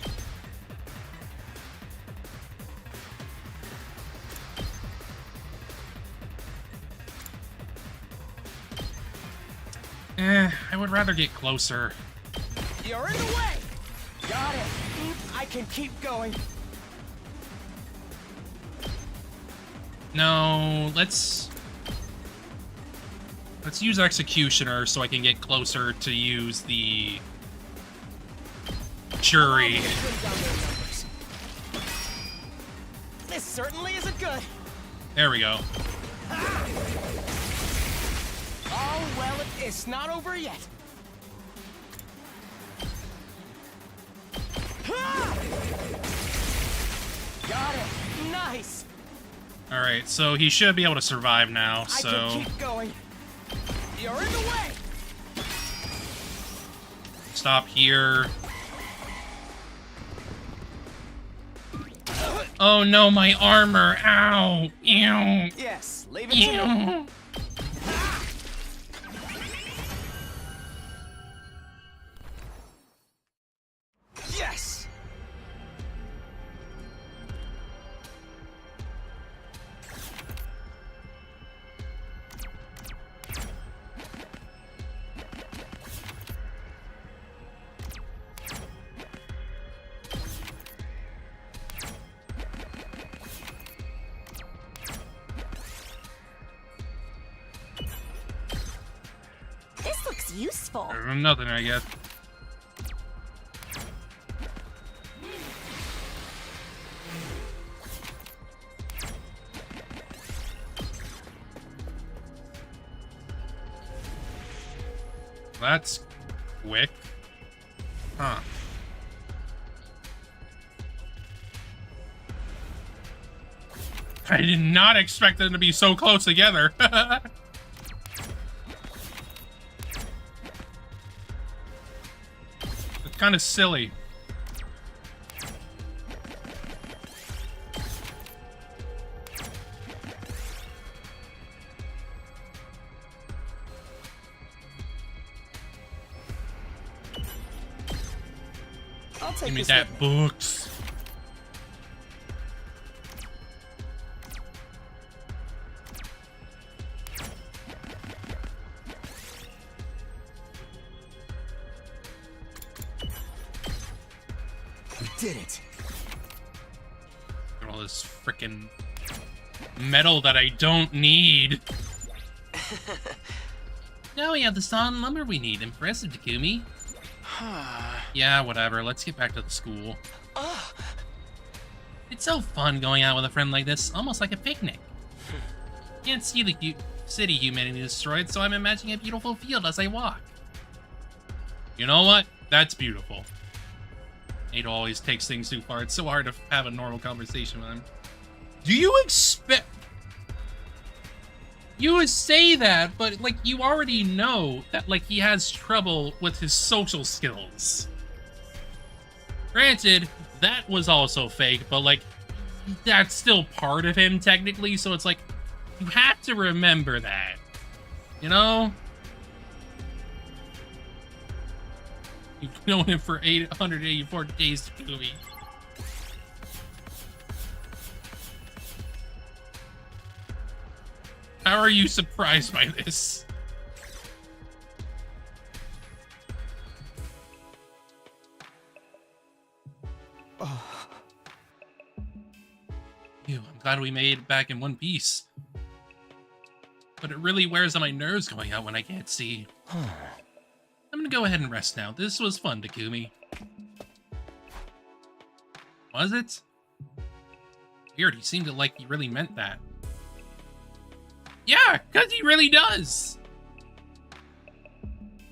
I would rather get closer. You're in the way. Got it. I can keep going. No, let's use Executioner so I can get closer to use the Jury. Trim down their numbers. This certainly isn't good. There we go. Oh, well, it's not over yet. Got it. Nice. All right, so he should be able to survive now. So I can keep going. You're in the way. stop here. Oh no, my armor! Ow! Ew! Yes, leave it to me. Ew! Yes. This looks useful. Nothing, I guess. That's quick. Huh. I did not expect them to be so close together. It's kind of silly. I'll take Give me this that with books. We did it. All this freaking metal that I don't need. Now we have the saw and lumber we need. Impressive, Takumi. Yeah, whatever. Let's get back to the school. It's so fun going out with a friend like this, almost like a picnic. Can't see the city humanity destroyed, so I'm imagining a beautiful field as I walk. You know what? That's beautiful. Nate always takes things too far. It's so hard to have a normal conversation with him. Do you expect... You would say that, but, like, you already know that, like, he has trouble with his social skills. Granted, that was also fake, but, like, that's still part of him, technically, so it's like, you have to remember that. You know? You've known him for 884 days, Takumi. How are you surprised by this? Phew, I'm glad we made it back in one piece. But it really wears on my nerves going out when I can't see. I'm gonna go ahead and rest now. This was fun, Takumi. Was it? Weird, he seemed to like he really meant that. Yeah, because he really does.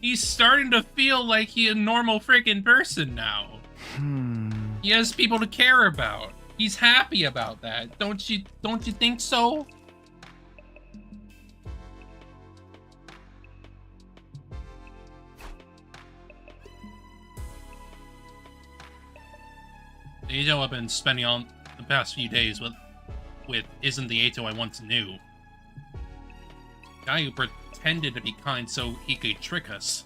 He's starting to feel like he's a normal freaking person now. He has people to care about. He's happy about that. Don't you think so? The Eito I've been spending on the past few days with isn't the Eito I once knew. Guy who pretended to be kind so he could trick us.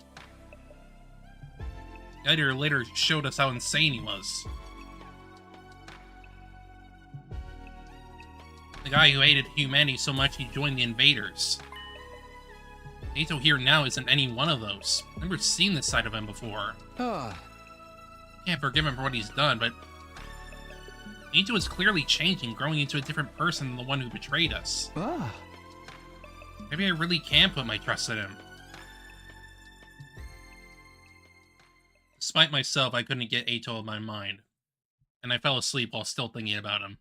The editor later showed us how insane he was. The guy who hated humanity so much he joined the invaders. Eito here now isn't any one of those. I've never seen this side of him before. Can't forgive him for what he's done, but Eito is clearly changing, growing into a different person than the one who betrayed us. Maybe I really can put my trust in him. Despite myself, I couldn't get Eito out of my mind. And I fell asleep while still thinking about him.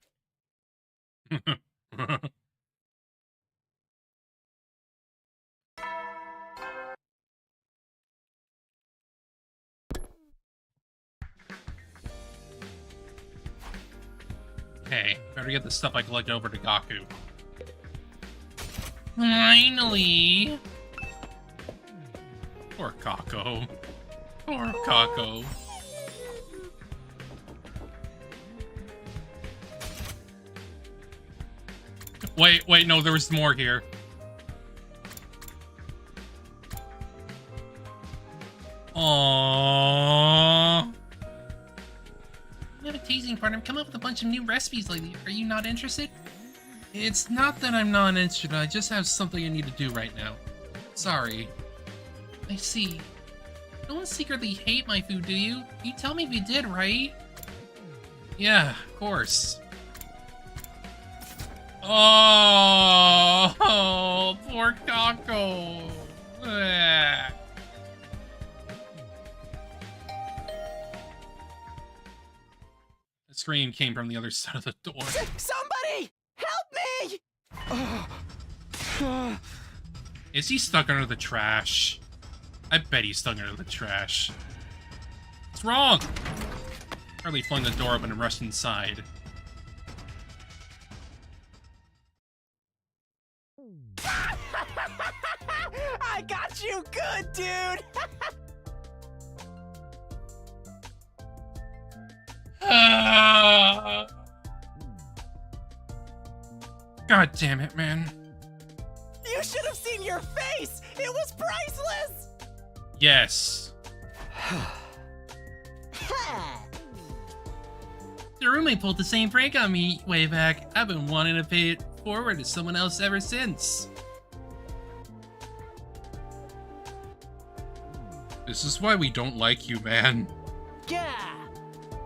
Okay, better get the stuff I collected over to Gaku. Finally! Poor Kako. Poor Kako. Wait, no, there was more here. Aww. We have a teasing partner. Come up with a bunch of new recipes lately. Are you not interested? It's not that I'm not interested. I just have something I need to do right now. Sorry. I see. You don't secretly hate my food, do you? You tell me if you did, right? Yeah, of course. Oh, poor Kako. Ugh. The scream came from the other side of the door. Somebody! Help me! Is he stuck under the trash? I bet he's stung under the trash. What's wrong? Hardly flung the door open and rushed inside. I got you good, dude! God damn it, man. You should have seen your face! It was priceless! Yes. The roommate pulled the same prank on me way back. I've been wanting to pay it forward to someone else ever since. This is why we don't like you, man. Yeah!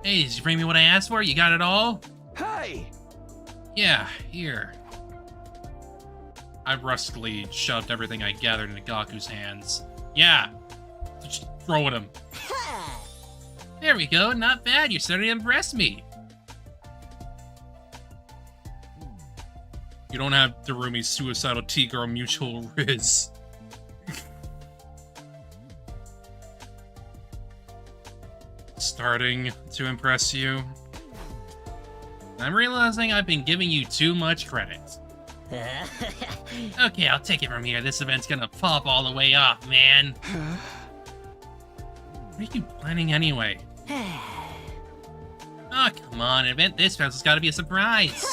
Hey, did you bring me what I asked for? You got it all? Hey! Yeah, here. I brusquely shoved everything I gathered into Gaku's hands. Yeah! Just throw at him. There we go, not bad. You're starting to impress me. You don't have Darumi's suicidal T-girl mutual riz. Starting to impress you? I'm realizing I've been giving you too much credit. Okay, I'll take it from here. This event's gonna pop all the way off, man. What are you planning anyway? Oh, come on. An event this fast has gotta be a surprise.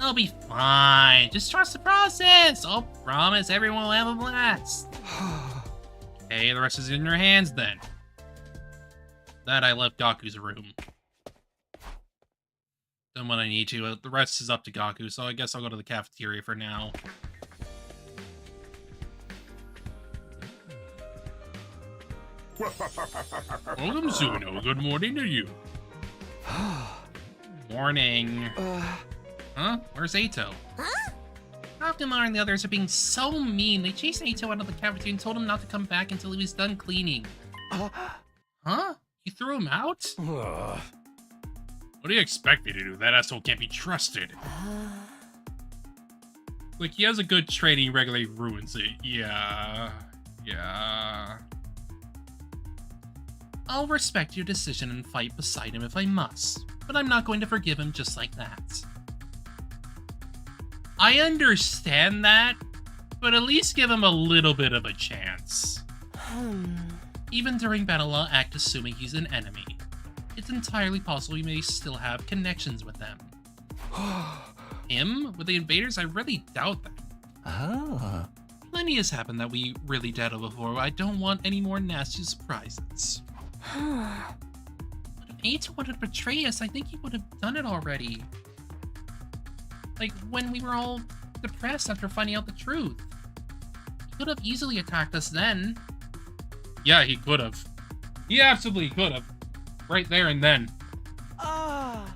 I'll be fine. Just trust the process. I'll promise everyone will have a blast. Okay, the rest is in your hands then. That I left Gaku's room. Done what I need to. The rest is up to Gaku, so I guess I'll go to the cafeteria for now. Welcome, Zuno. Good morning to you. Morning. Huh? Where's Ato? Huh? Okumar and the others are being so mean. They chased Ato out of the cafeteria and told him not to come back until he was done cleaning. Huh? You threw him out? What do you expect me to do? That asshole can't be trusted. Like, he has a good training, regularly ruins it. Yeah. I'll respect your decision and fight beside him if I must, but I'm not going to forgive him just like that. I understand that, but at least give him a little bit of a chance. Even during battle, I'll act assuming he's an enemy. It's entirely possible you may still have connections with them. Him? With the invaders? I really doubt that. Plenty has happened that we really doubted before. I don't want any more nasty surprises. But if Ato wanted to betray us, I think he would have done it already. Like, when we were all depressed after finding out the truth. He could have easily attacked us then. Yeah, he could have. He absolutely could have. Right there and then. I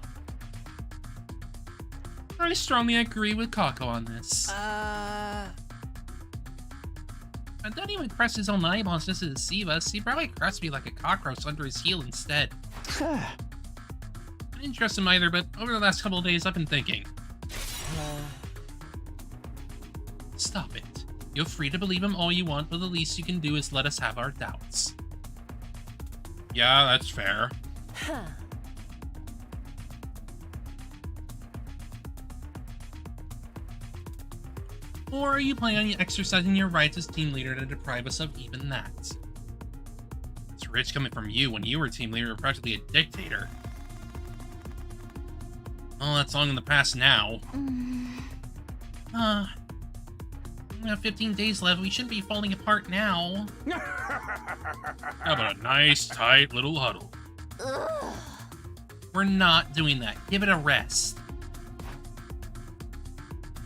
strongly agree with Kako on this. I thought he would crush his own eyeballs just to deceive us. He probably crushed me like a cockroach under his heel instead. I didn't trust him either, but over the last couple of days I've been thinking. Stop it. You're free to believe him all you want, but the least you can do is let us have our doubts. Yeah, that's fair. Or are you planning on exercising your rights as team leader to deprive us of even that? It's rich coming from you. When you were team leader, you were practically a dictator. Well, that's long in the past now. We have 15 days left. We shouldn't be falling apart now. How about a nice, tight little huddle? We're not doing that. Give it a rest.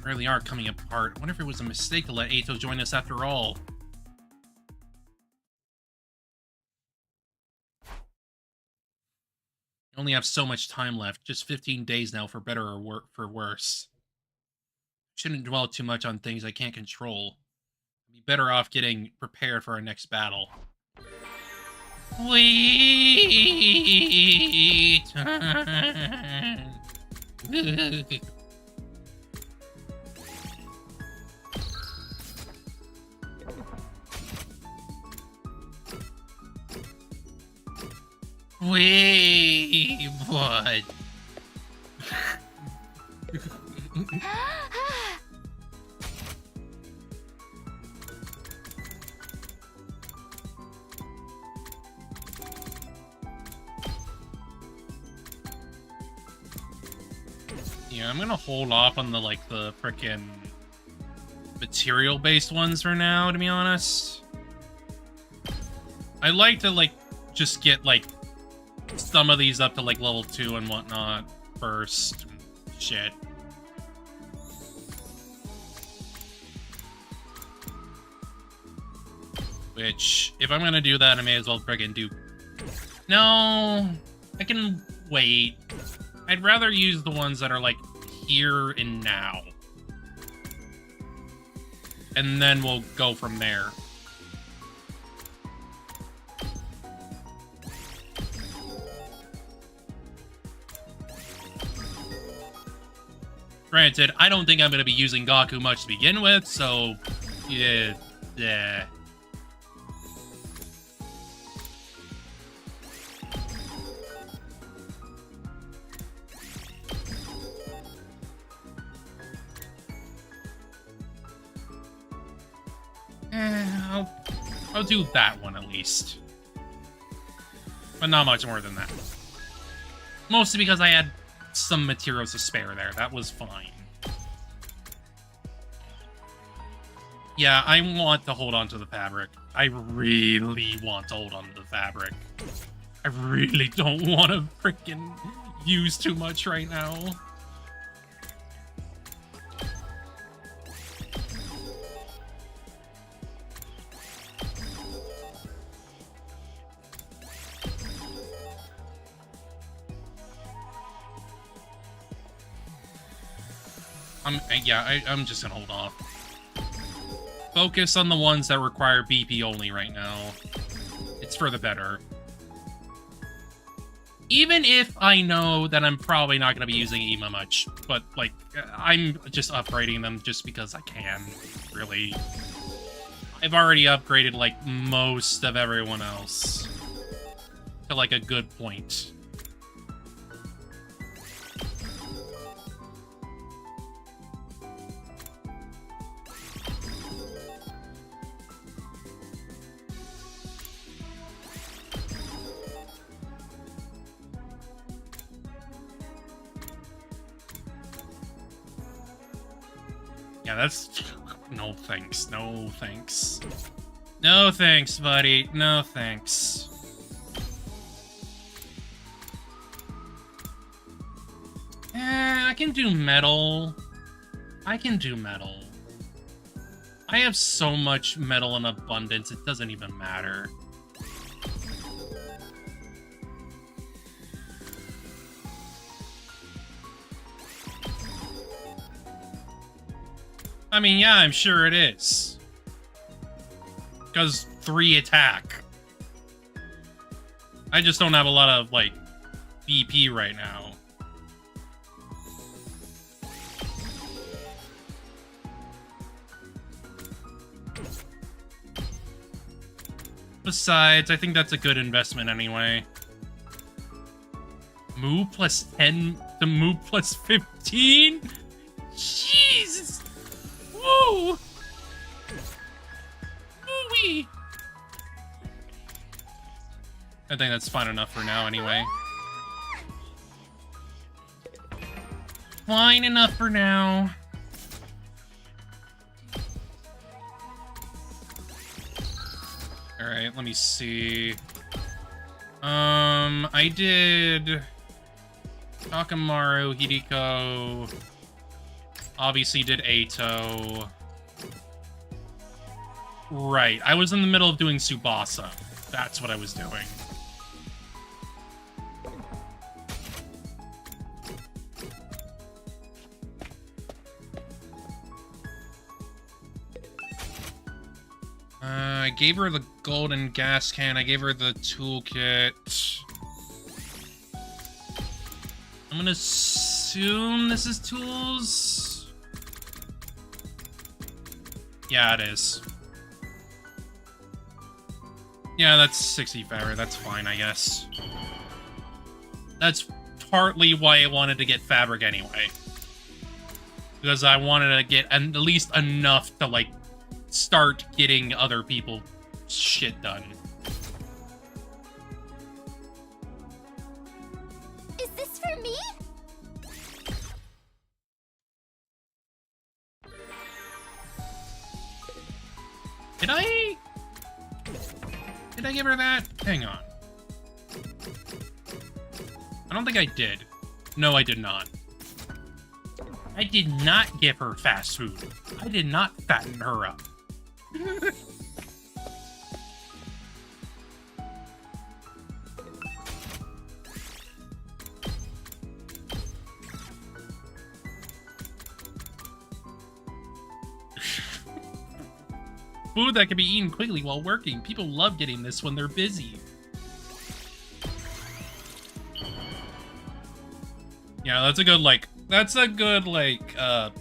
We really are coming apart. I wonder if it was a mistake to let Ato join us after all. We only have so much time left. Just 15 days now, for better or for worse. Shouldn't dwell too much on things I can't control. I'd be better off getting prepared for our next battle. We turn. Wait, what? Yeah, I'm gonna hold off on the frickin' material-based ones for now, to be honest. I'd like to, just get, some of these up to, level 2 and whatnot first. Shit. Which, if I'm gonna do that, I may as well friggin' do... No! I can wait. I'd rather use the ones that are, here and now. And then we'll go from there. Granted, I don't think I'm going to be using Gaku much to begin with, so... Yeah. I'll do that one at least. But not much more than that. Mostly because I had some materials to spare there. That was fine. Yeah, I want to hold on to the fabric. I really want to hold on to the fabric. I really don't want to freaking use too much right now. I'm just gonna hold off. Focus on the ones that require BP only right now. It's for the better. Even if I know that I'm probably not gonna be using EMA much, but, I'm just upgrading them just because I can, really. I've already upgraded, most of everyone else to, a good point. Yeah, that's... No thanks, no thanks. No thanks, buddy, no thanks. I can do metal. I can do metal. I have so much metal in abundance, it doesn't even matter. I mean, yeah, I'm sure it is. Because 3 attack. I just don't have a lot of, BP right now. Besides, I think that's a good investment anyway. Move plus 10 to move plus 15? Jesus! Woo! Woo-wee! I think that's fine enough for now, anyway. Fine enough for now. Alright, let me see. I did... Takamaru, Hideko... Obviously did Eito. Right, I was in the middle of doing Tsubasa. That's what I was doing. I gave her the golden gas can, I gave her the toolkit. I'm gonna assume this is tools. Yeah, it is. Yeah, that's 60 fabric. That's fine, I guess. That's partly why I wanted to get fabric anyway. Because I wanted to get at least enough to, like, start getting other people shit done. Is this for me? Did I give her that? Hang on. I don't think I did. No, I did not. I did not give her fast food. I did not fatten her up. Food that can be eaten quickly while working. People love getting this when they're busy. Yeah, that's a good, like, I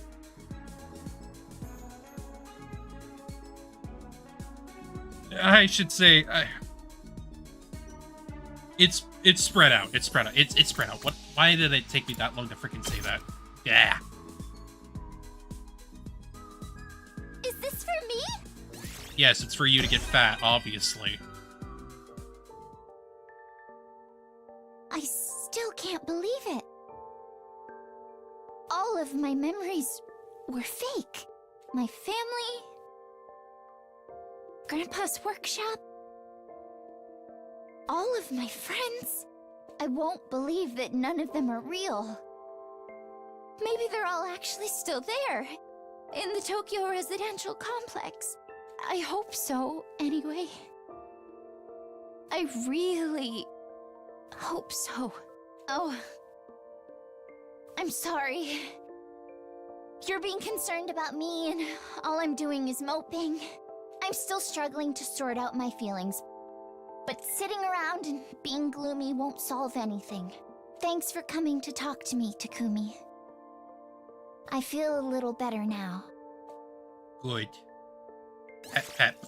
should say, it's spread out. It's spread out. It's spread out. What? Why did it take me that long to freaking say that? Yeah. Is this for me? Yes, it's for you to get fat, obviously. I still can't believe it. All of my memories were fake. My family, Grandpa's workshop, all of my friends. I won't believe that none of them are real. Maybe they're all actually still there, in the Tokyo residential complex. I hope so, anyway. I really hope so. Oh, I'm sorry. You're being concerned about me, and all I'm doing is moping. I'm still struggling to sort out my feelings, but sitting around and being gloomy won't solve anything. Thanks for coming to talk to me, Takumi. I feel a little better now. Good. Pep, pep.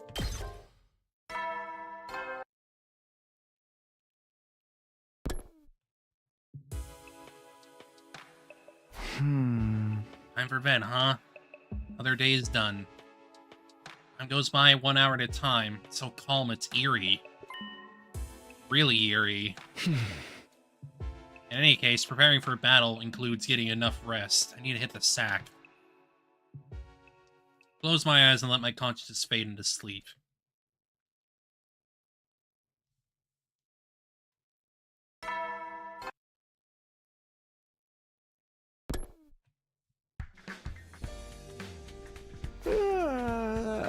Time for bed, huh? Other day is done. Time goes by 1 hour at a time. It's so calm, it's eerie. Really eerie. In any case, preparing for battle includes getting enough rest. I need to hit the sack. Close my eyes and let my consciousness fade into sleep.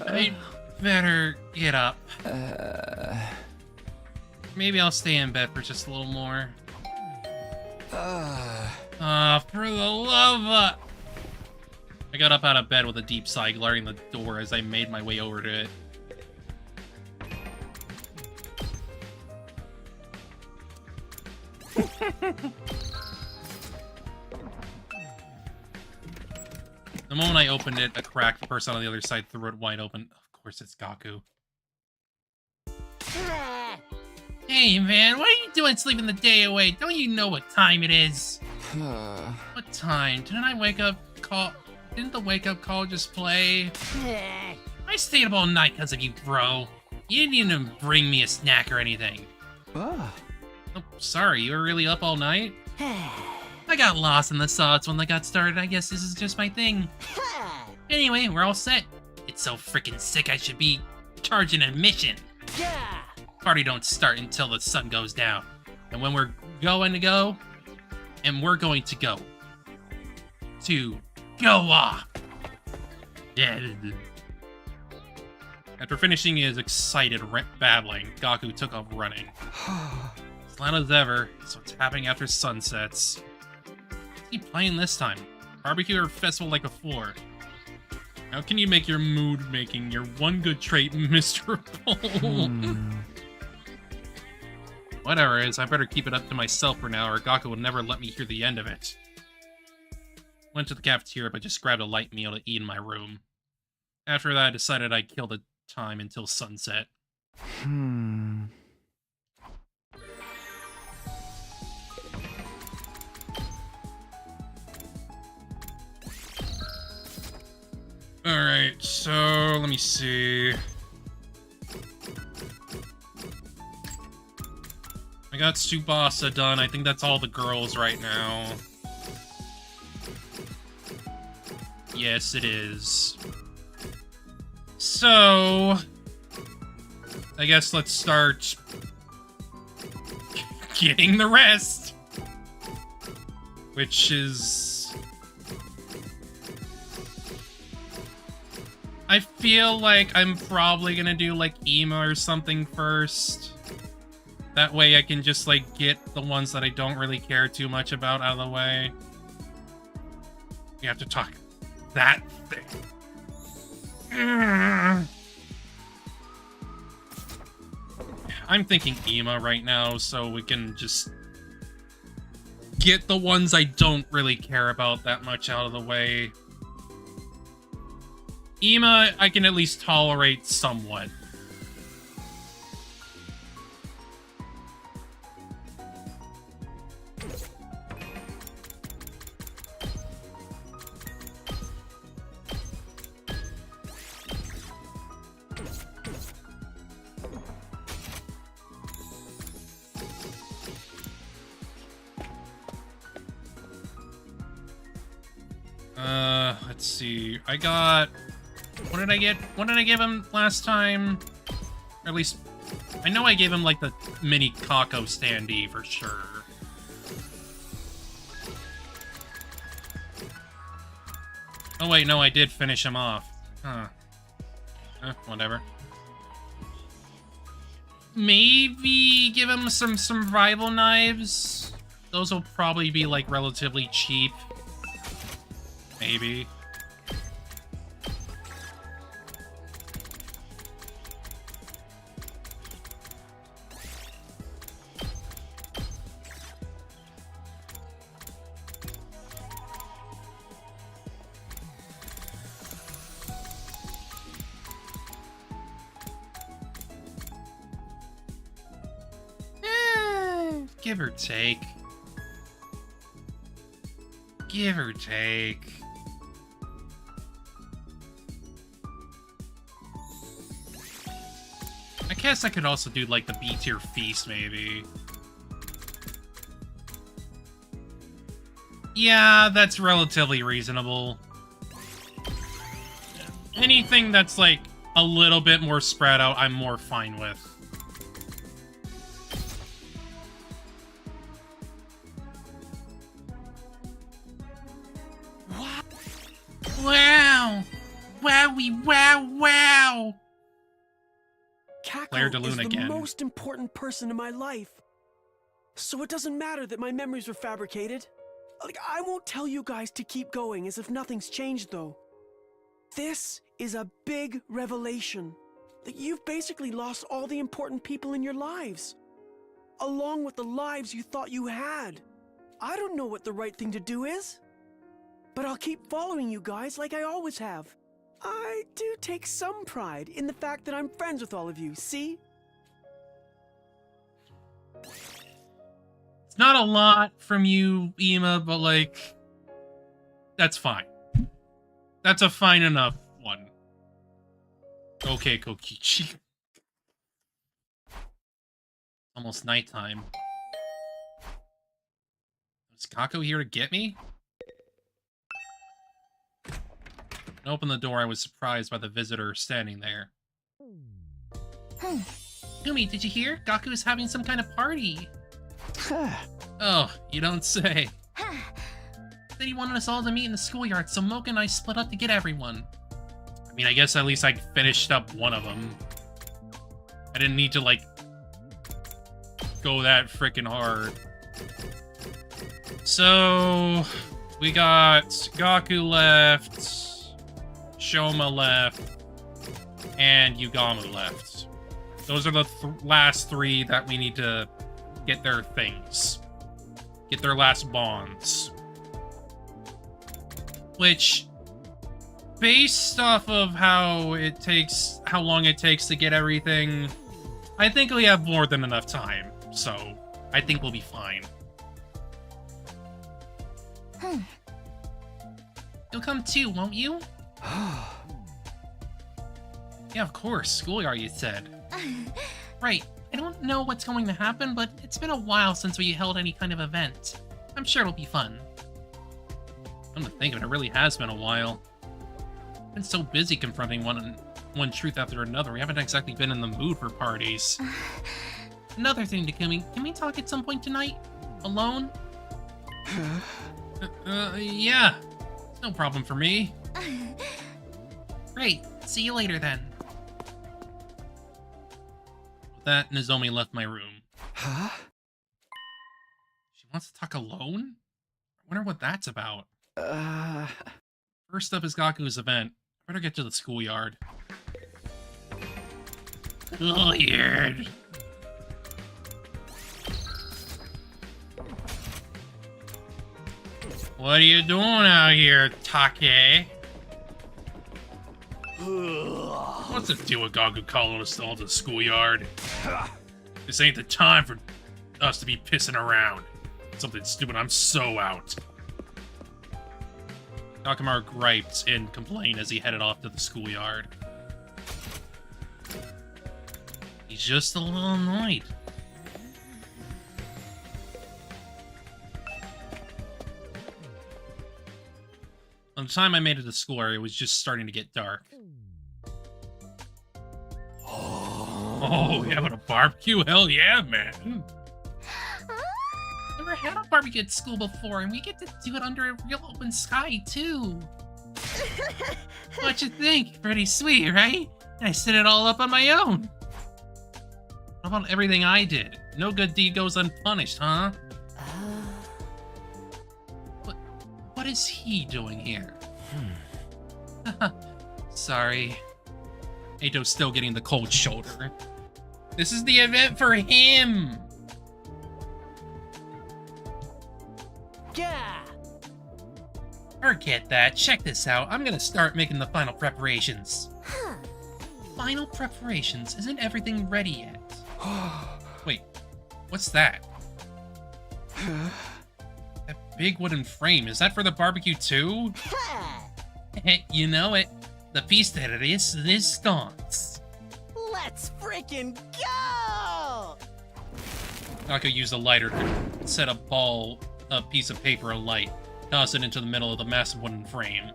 I better get up. Maybe I'll stay in bed for just a little more. For the love of... I got up out of bed with a deep sigh, glaring the door as I made my way over to it. The moment I opened it, a crack, the person on the other side threw it wide open. Of course, it's Gaku. Hey, man, what are you doing sleeping the day away? Don't you know what time it is? What time? Didn't the wake-up call just play? I stayed up all night because of you, bro. You didn't even bring me a snack or anything. Oh, sorry, you were really up all night? I got lost in the sauce when they got started. I guess this is just my thing. Anyway, we're all set. It's so freaking sick I should be charging admission. Yeah. Party don't start until the sun goes down. And when we're going to go, to go off. Yeah. After finishing his excited babbling, Gaku took off running. As loud as ever, so what's happening after sunsets? What's he playing this time? Barbecue or festival like before? How can you make your mood making your one good trait miserable? Whatever it is, I better keep it up to myself for now, or Gaku will never let me hear the end of it. Went to the cafeteria, but just grabbed a light meal to eat in my room. After that, I decided I'd kill the time until sunset. Alright, so let me see. I got Tsubasa done. I think that's all the girls right now. Yes, it is. So, I guess let's start getting the rest. Which is... I feel like I'm probably gonna do, like, Ema or something first. That way I can just, like, get the ones that I don't really care too much about out of the way. We have to talk that thing. I'm thinking Ema right now, so we can just get the ones I don't really care about that much out of the way. Ema, I can at least tolerate somewhat. Let's see. I got... What did I get? What did I give him last time? Or at least... I know I gave him, like, the mini Kako standee for sure. Oh, wait, no, I did finish him off. Huh. Whatever. Maybe give him some survival knives? Those will probably be, like, relatively cheap. Maybe. Give or take. Give or take. I guess I could also do, like, the B-tier feast, maybe. Yeah, that's relatively reasonable. Anything that's, like, a little bit more spread out, I'm more fine with. Wow! Wowie, wow, wow! Claire Kako is the again. most important person in my life. So it doesn't matter that my memories were fabricated. Like, I won't tell you guys to keep going as if nothing's changed, though. This is a big revelation. That you've basically lost all the important people in your lives. Along with the lives you thought you had. I don't know what the right thing to do is. But I'll keep following you guys like I always have. I do take some pride in the fact that I'm friends with all of you, see? It's not a lot from you, Ema, but, like, that's fine. That's a fine enough one. Okay, Kokichi. Almost nighttime. Is Kako here to get me? I opened the door, I was surprised by the visitor standing there. Kumi, did you hear? Gaku is having some kind of party. Oh, you don't say. Said he wanted us all to meet in the schoolyard, so Mocha and I split up to get everyone. I mean, I guess at least I finished up one of them. I didn't need to, like, go that freaking hard. So, we got Gaku left. Shoma left, and Yugamu left. Those are the last three that we need to get their things. Get their last bonds. Which, based off of how long it takes to get everything, I think we have more than enough time. So, I think we'll be fine. You'll come too, won't you? Yeah, of course. Schoolyard, you said. Right. I don't know what's going to happen, but it's been a while since we held any kind of event. I'm sure it'll be fun. Come to think of it, it really has been a while. I've been so busy confronting one truth after another, we haven't exactly been in the mood for parties. Another thing, Takumi, can we talk at some point tonight? Alone? Yeah. It's no problem for me. Great. See you later, then. With that, Nozomi left my room. Huh? She wants to talk alone? I wonder what that's about. First up is Gaku's event. I better get to the schoolyard. Schoolyard. What are you doing out here, Take? What's the deal with Gaku calling us all to the schoolyard? This ain't the time for us to be pissing around. Something stupid, I'm so out. Takamaru griped and complained as he headed off to the schoolyard. He's just a little annoyed. By the time I made it to school area, it was just starting to get dark. Oh, yeah, what a barbecue? Hell yeah, man. Never had a barbecue at school before, and we get to do it under a real open sky, too. What you think? Pretty sweet, right? And I set it all up on my own. What about everything I did? No good deed goes unpunished, huh? What is he doing here? Sorry. Eito's still getting the cold shoulder. This is the event for him! Yeah! Forget that. Check this out. I'm gonna start making the final preparations. Final preparations? Isn't everything ready yet? Wait, what's that? That big wooden frame, is that for the barbecue too? You know it. The piece de resistance. Let's freaking go! Gaku used a lighter to set a piece of paper alight, toss it into the middle of the massive wooden frame.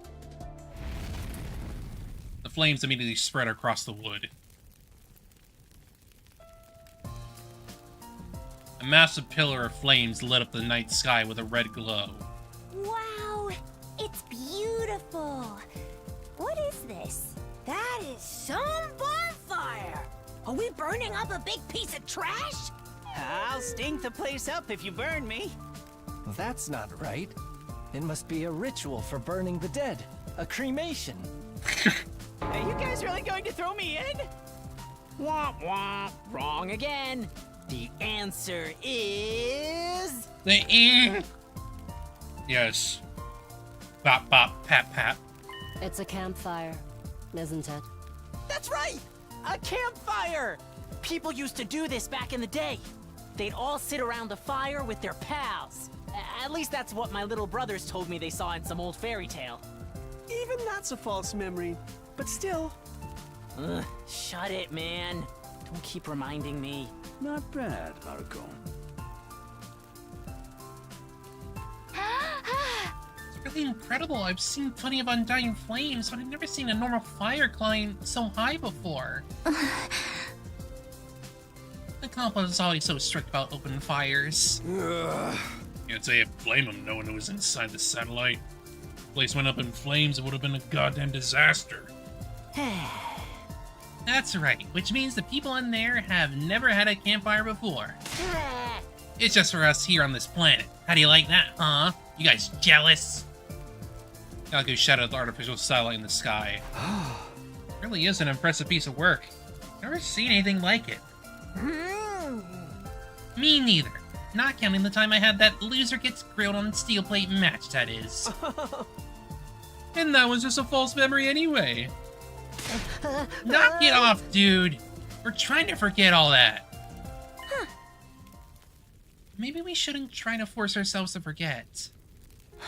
The flames immediately spread across the wood. A massive pillar of flames lit up the night sky with a red glow. Wow, it's beautiful. What is this? That is some bonfire. Are we burning up a big piece of trash? I'll stink the place up if you burn me. Well, that's not right. It must be a ritual for burning the dead. A cremation. Are you guys really going to throw me in? Womp womp. Wrong again. The answer is... Yes. Bop bop pap pap. It's a campfire, isn't it? That's right! A campfire! People used to do this back in the day. They'd all sit around the fire with their pals. At least that's what my little brothers told me they saw in some old fairy tale. Even that's a false memory. But still. Ugh, shut it, man. Don't keep reminding me. Not bad, Haruko. It's really incredible. I've seen plenty of undying flames, but I've never seen a normal fire climb so high before. The complex is always so strict about open fires. Can't say I blame him knowing who was inside the satellite. If the place went up in flames, it would have been a goddamn disaster. That's right, which means the people in there have never had a campfire before. It's just for us here on this planet. How do you like that, huh? You guys jealous? Gaku shouted at the artificial satellite in the sky. It really is an impressive piece of work. Never seen anything like it. Me neither. Not counting the time I had that loser gets grilled on steel plate match, that is. And that was just a false memory anyway. Knock it off, dude. We're trying to forget all that. Maybe we shouldn't try to force ourselves to forget.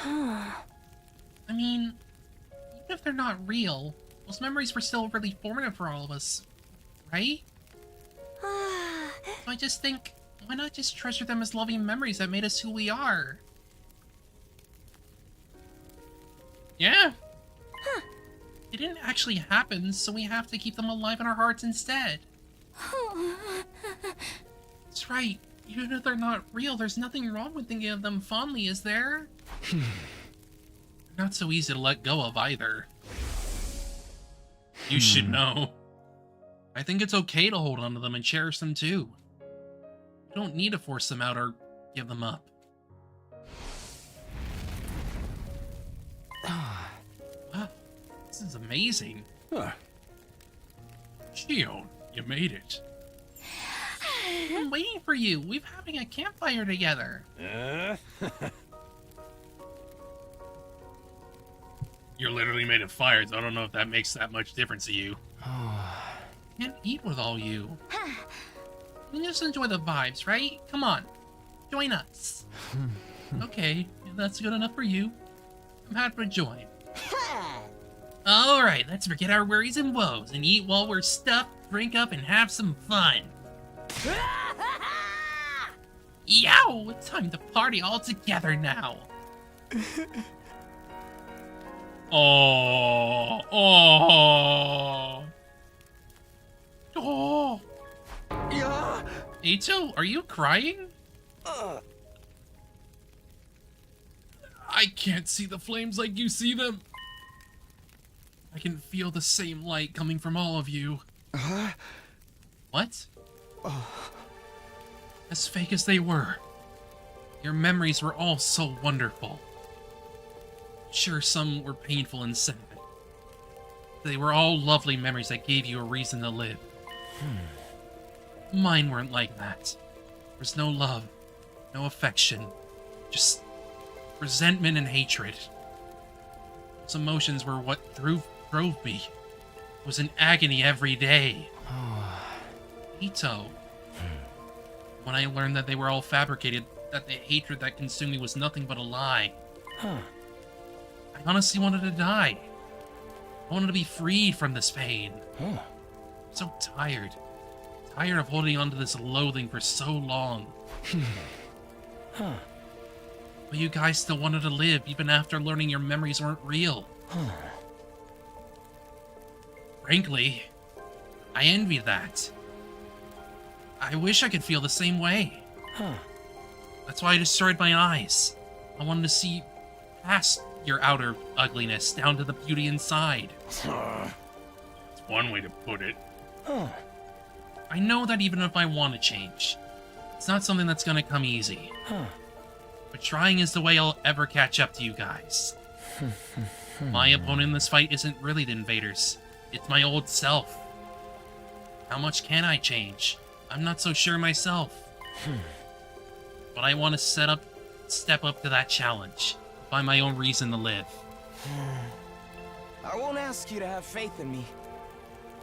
I mean, even if they're not real, Those memories were still really formative for all of us, right? I just think, why not just treasure them as loving memories that made us who we are? Yeah. It didn't actually happen, so we have to keep them alive in our hearts instead. That's right. Even if they're not real, there's nothing wrong with thinking of them fondly, is there? They're not so easy to let go of either. You should know. I think it's okay to hold on to them and cherish them too. You don't need to force them out or give them up. Wow, this is amazing. Shion, you made it. I'm waiting for you. We've been having a campfire together. You're literally made of fire, so I don't know if that makes that much difference to you. Can't eat with all you. You just enjoy the vibes, right? Come on, join us. Okay, if that's good enough for you, I'm happy to join. Alright, let's forget our worries and woes and eat while we're stuffed, drink up, and have some fun. Yow! It's time to party all together now. Oh. Yeah. Ito, are you crying? I can't see the flames like you see them. I can feel the same light coming from all of you. What? As fake as they were, your memories were all so wonderful. Sure, some were painful and sad. They were all lovely memories that gave you a reason to live. Mine weren't like that. There's no love, no affection, just resentment and hatred. Those emotions were what drove me. I was in agony every day. Ito. When I learned that they were all fabricated, that the hatred that consumed me was nothing but a lie. I honestly wanted to die. I wanted to be freed from this pain. I'm so tired. Tired of holding on to this loathing for so long. But you guys still wanted to live, even after learning your memories weren't real. Frankly, I envy that. I wish I could feel the same way. That's why I destroyed my eyes. I wanted to see past your outer ugliness down to the beauty inside. That's one way to put it. I know that even if I want to change, it's not something that's gonna come easy. But trying is the way I'll ever catch up to you guys. My opponent in this fight isn't really the invaders. It's my old self. How much can I change? I'm not so sure myself. But I want to step up to that challenge. Find my own reason to live. I won't ask you to have faith in me,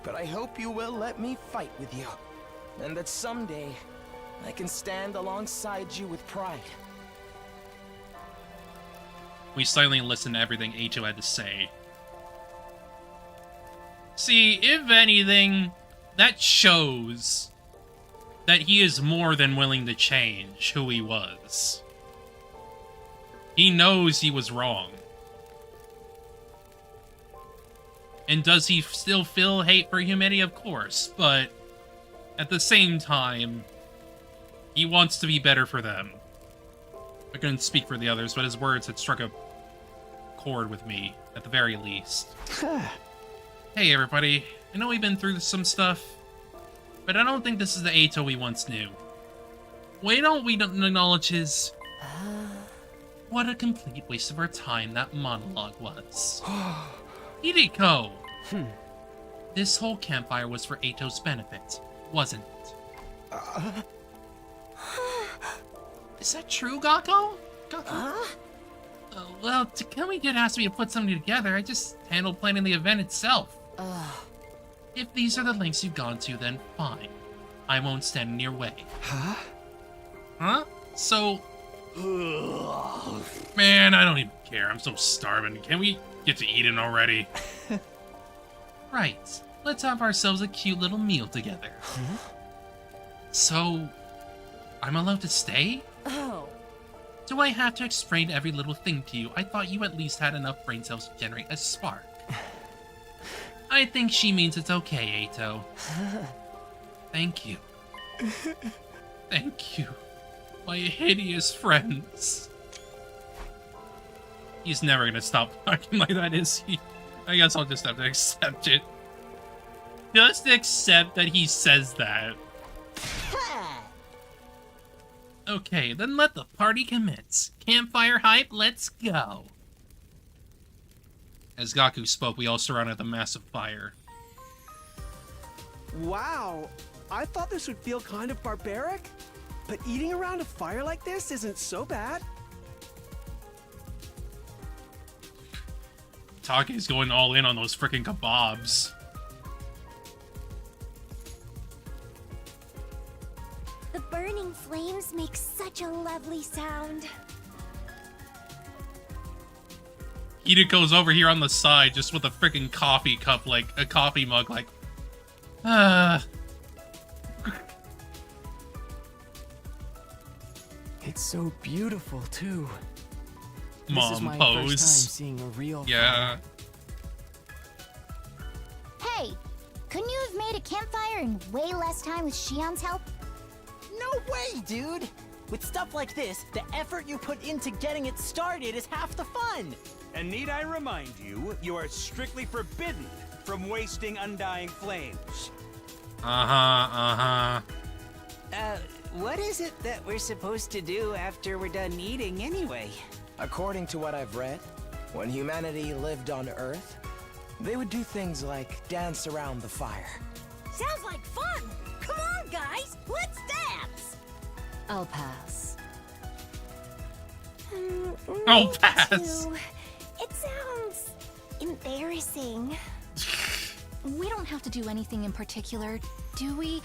but I hope you will let me fight with you. And that someday, I can stand alongside you with pride. We silently listened to everything Ato had to say. See, if anything, that shows that he is more than willing to change who he was. He knows he was wrong. And does he still feel hate for humanity? Of course, but at the same time, he wants to be better for them. I couldn't speak for the others, but his words had struck a chord with me, at the very least. Hey everybody, I know we've been through some stuff, but I don't think this is the Ato we once knew. Why don't we acknowledge his... What a complete waste of our time that monologue was. Hideko! This whole campfire was for Ato's benefit, wasn't it? Is that true, Gakko? Well, Takumi did ask me to put something together. I just handled planning the event itself. If these are the lengths you've gone to, then fine. I won't stand in your way. Huh? So... Man, I don't even care. I'm so starving. Can we get to eating already? Right. Let's have ourselves a cute little meal together. So, I'm allowed to stay? Oh. Do I have to explain every little thing to you? I thought you at least had enough brain cells to generate a spark. I think she means it's okay, Ato. Thank you. Thank you, my hideous friends. He's never gonna stop talking like that, is he? I guess I'll just have to accept it. Just accept that he says that. Okay, then let the party commence. Campfire hype, let's go. As Gaku spoke, we all surrounded the massive fire. Wow, I thought this would feel kind of barbaric, but eating around a fire like this isn't so bad. Take's going all in on those freaking kebabs. The burning flames make such a lovely sound. Hidiko's over here on the side, just with a freaking coffee cup, like a coffee mug, like, It's so beautiful, too. Mom this is my pose. first time seeing a real yeah. fire. Hey, couldn't you have made a campfire in way less time with Shion's help? No way, dude! With stuff like this, the effort you put into getting it started is half the fun! And need I remind you, you are strictly forbidden from wasting undying flames. What is it that we're supposed to do after we're done eating anyway? According to what I've read, when humanity lived on Earth, they would do things like dance around the fire. Sounds like fun! Come on, guys, let's dance! I'll pass. I'll pass. Too. It sounds embarrassing. We don't have to do anything in particular, do we?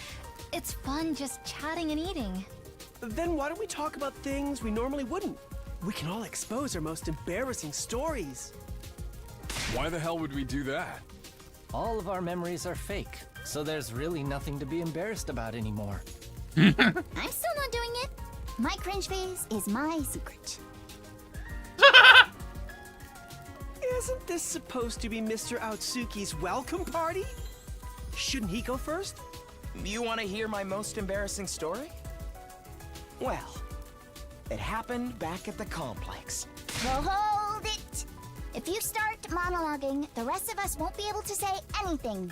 It's fun just chatting and eating. Then why don't we talk about things we normally wouldn't? We can all expose our most embarrassing stories. Why the hell would we do that? All of our memories are fake, so there's really nothing to be embarrassed about anymore. I'm still not doing it. My cringe phase is my secret. Isn't this supposed to be Mr. Outsuki's welcome party? Shouldn't he go first? You want to hear my most embarrassing story? Well, it happened back at the complex. Well, hold it. If you start monologuing, the rest of us won't be able to say anything.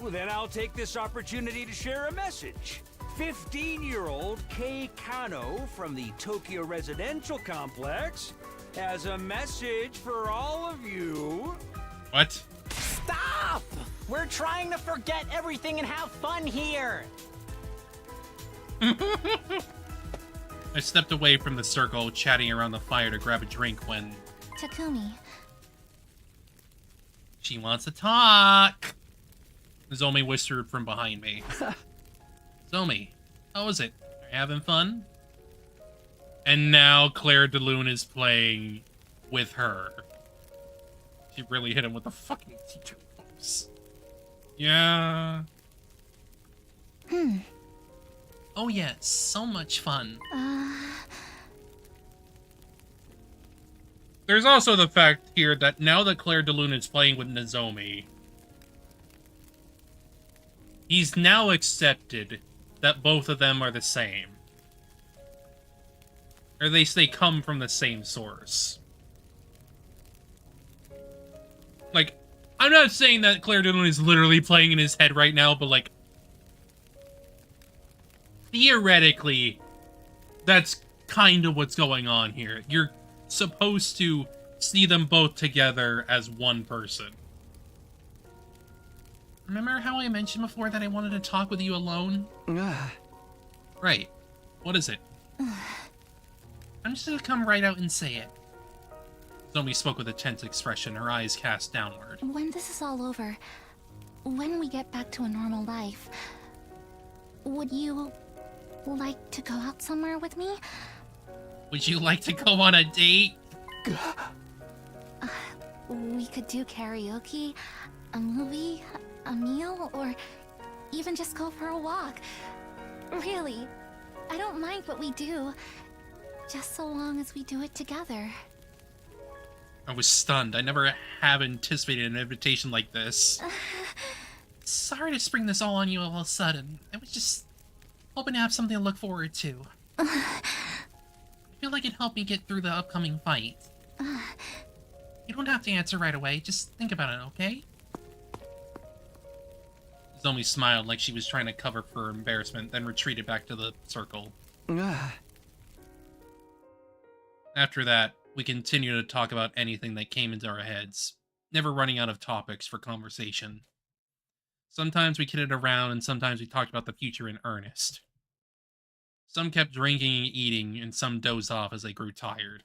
Well, then I'll take this opportunity to share a message. 15-year-old Kei Kano from the Tokyo Residential Complex has a message for all of you. What? Stop! We're trying to forget everything and have fun here! I stepped away from the circle, chatting around the fire to grab a drink when... Takumi. She wants to talk! Zomi whispered from behind me. Zomi, how was it? Are you having fun? And now Claire de Lune is playing with her. She really hit him with the fucking teacher pose. Yeah. Oh yeah, so much fun. There's also the fact here that now that Claire de Lune is playing with Nozomi, he's now accepted that both of them are the same. Or at least they come from the same source. Like, I'm not saying that Claire de Lune is literally playing in his head right now, but like, theoretically, that's kind of what's going on here. You're supposed to see them both together as one person. Remember how I mentioned before that I wanted to talk with you alone? Right. What is it? I'm just gonna come right out and say it. Zomi spoke with a tense expression, her eyes cast downward. When this is all over, when we get back to a normal life, would you like to go out somewhere with me? Would you like to go on a date? We could do karaoke. A movie? A meal? Or even just go for a walk? Really, I don't mind what we do, just so long as we do it together. I was stunned. I never have anticipated an invitation like this. Sorry to spring this all on you all of a sudden. I was just hoping to have something to look forward to. I feel like it helped me get through the upcoming fight. You don't have to answer right away. Just think about it, okay? Zomi smiled like she was trying to cover for her embarrassment, then retreated back to the circle. After that, we continued to talk about anything that came into our heads, never running out of topics for conversation. Sometimes we kidded around, and sometimes we talked about the future in earnest. Some kept drinking and eating, and some dozed off as they grew tired.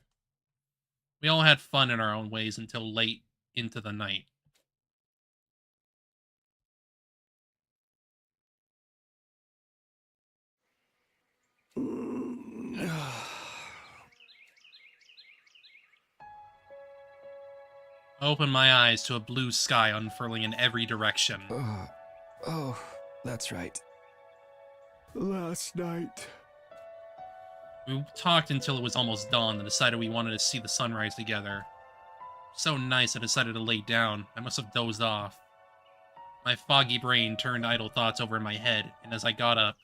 We all had fun in our own ways until late into the night. I opened my eyes to a blue sky unfurling in every direction. Oh, that's right. Last night. We talked until it was almost dawn and decided we wanted to see the sunrise together. So nice I decided to lay down. I must have dozed off. My foggy brain turned idle thoughts over in my head, and as I got up,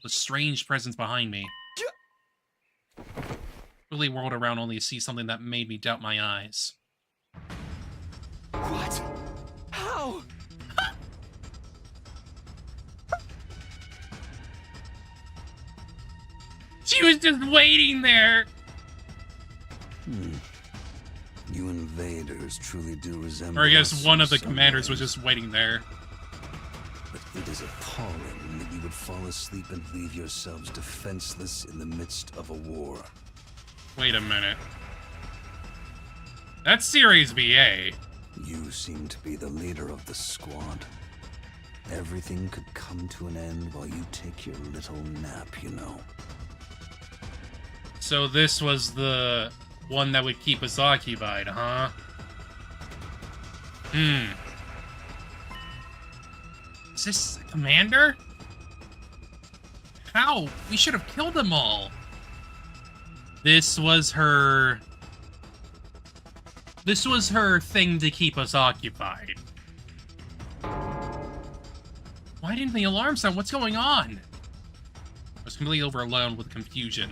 a strange presence behind me. Really whirled around only to see something that made me doubt my eyes. What? How? She was just waiting there! You invaders truly do resemble Or I guess us one in of the some commanders was ways. just waiting there. But it is appalling that you would fall asleep and leave yourselves defenseless in the midst of a war. Wait a minute. That's Series VA. You seem to be the leader of the squad. Everything could come to an end while you take your little nap, you know. So this was the one that would keep us occupied, huh? Is this the commander? How? We should have killed them all. This was her thing to keep us occupied. Why didn't the alarm sound? What's going on? I was completely overwhelmed with confusion.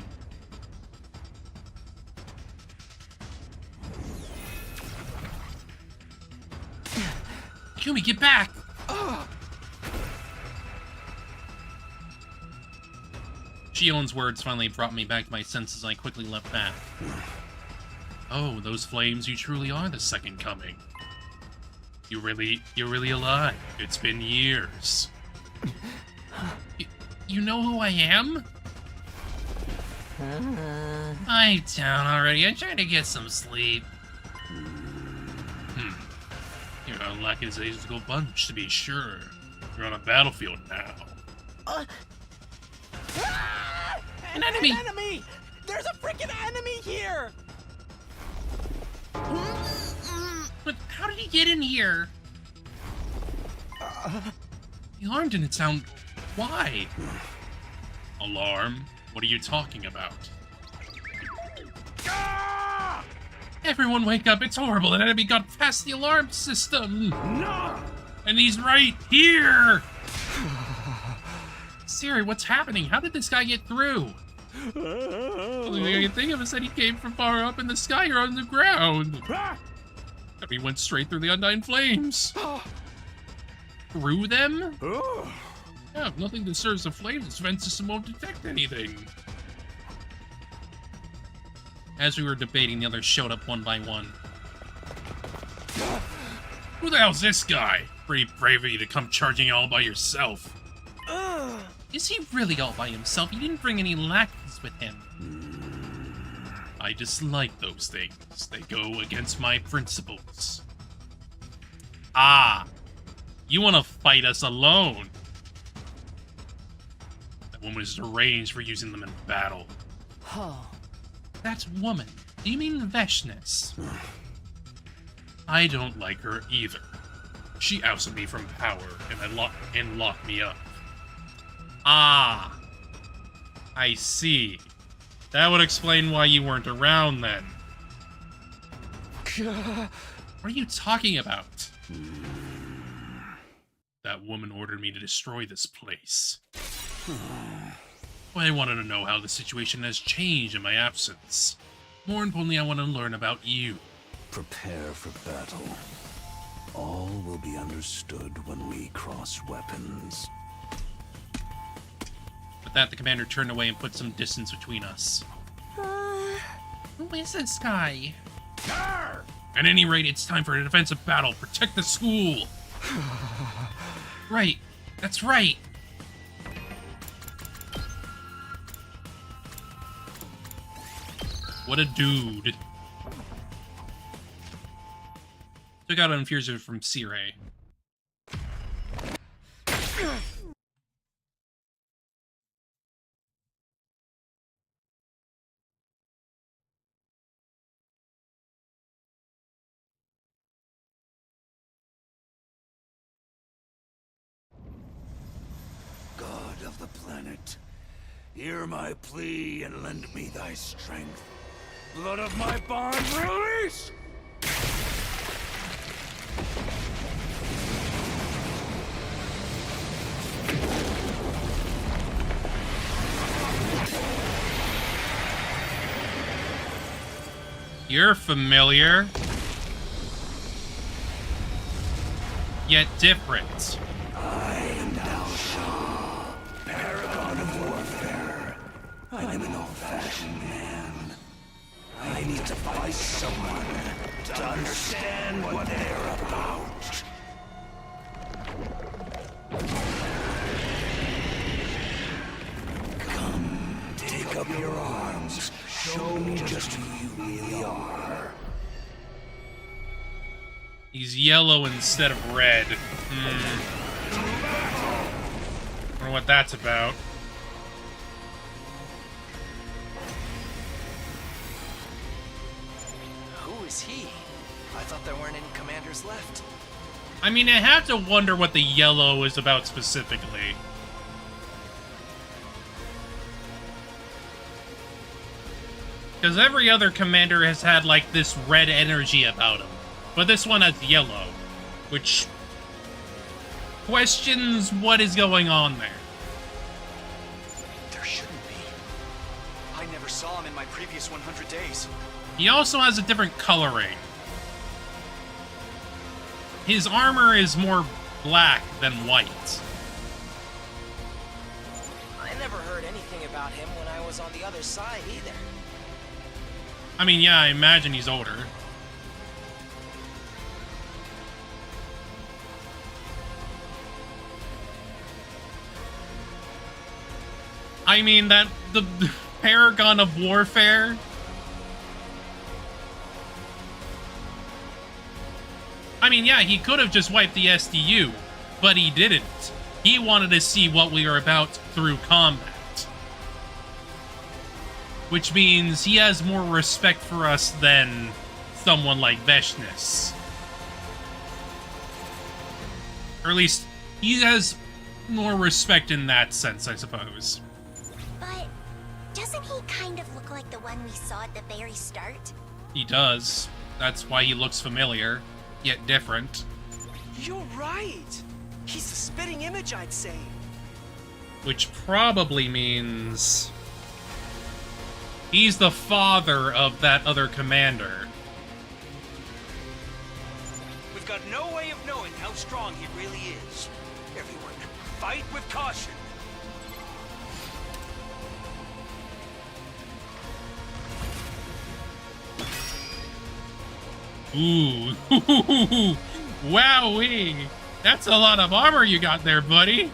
Yumi, get back! Shion's words finally brought me back to my senses and I quickly leapt back. Oh, those flames, you truly are the second coming. You're really alive. It's been years. You know who I am? I'm down already. I'm trying to get some sleep. You're a lackadaisical bunch, to be sure. You're on a battlefield now. An enemy! An enemy! There's a freaking enemy here! But how did he get in here? The alarm didn't sound... Why? Alarm? What are you talking about? Everyone wake up, it's horrible. An enemy got past the alarm system. No! And he's right here! Siri, what's happening? How did this guy get through? The only thing I can think of is that he came from far up in the sky or on the ground. And he went straight through the undying flames. Through them? Yeah, if nothing disturbs the flames, this vent system won't detect anything. As we were debating, the others showed up one by one. Who the hell's this guy? Pretty brave of you to come charging all by yourself. Is he really all by himself? He didn't bring any lackeys with him. I dislike those things. They go against my principles. Ah, you want to fight us alone. That woman is deranged for using them in battle. That woman. Do you mean Veshness? I don't like her either. She ousted me from power and locked me up. Ah, I see. That would explain why you weren't around then. What are you talking about? That woman ordered me to destroy this place. I wanted to know how the situation has changed in my absence. More importantly, I want to learn about you. Prepare for battle. All will be understood when we cross weapons. With that, the commander turned away and put some distance between us. Who is this guy? At any rate, it's time for a defensive battle. Protect the school. Right. That's right. What a dude. Took out an infuser from Serenity. God of the planet, hear my plea and lend me thy strength. Blood of my bond, release! You're familiar, yet different. I am Dalshaw, paragon of warfare. I'm an old-fashioned man. I need to fight someone to understand what they're about. Come, take up your arms. Show me just who you really are. He's yellow instead of red. Wonder what that's about. Who is he? I thought there weren't any commanders left. I mean, I have to wonder what the yellow is about specifically. Because every other commander has had, like, this red energy about him. But this one has yellow, which questions what is going on there. There shouldn't be. I never saw him in my previous 100 days. He also has a different coloring. His armor is more black than white. I never heard anything about him when I was on the other side either. I mean, yeah, I imagine he's older. I mean, that the paragon of warfare. I mean, yeah, he could have just wiped the SDU, but he didn't. He wanted to see what we were about through combat. Which means he has more respect for us than someone like Veshness. Or at least, he has more respect in that sense, I suppose. But doesn't he kind of look like the one we saw at the very start? He does. That's why he looks familiar, yet different. You're right. He's the spitting image, I'd say. Which probably means he's the father of that other commander. We've got no way of knowing how strong he really is. Everyone, fight with caution. Ooh. Wowee. That's a lot of armor you got there, buddy.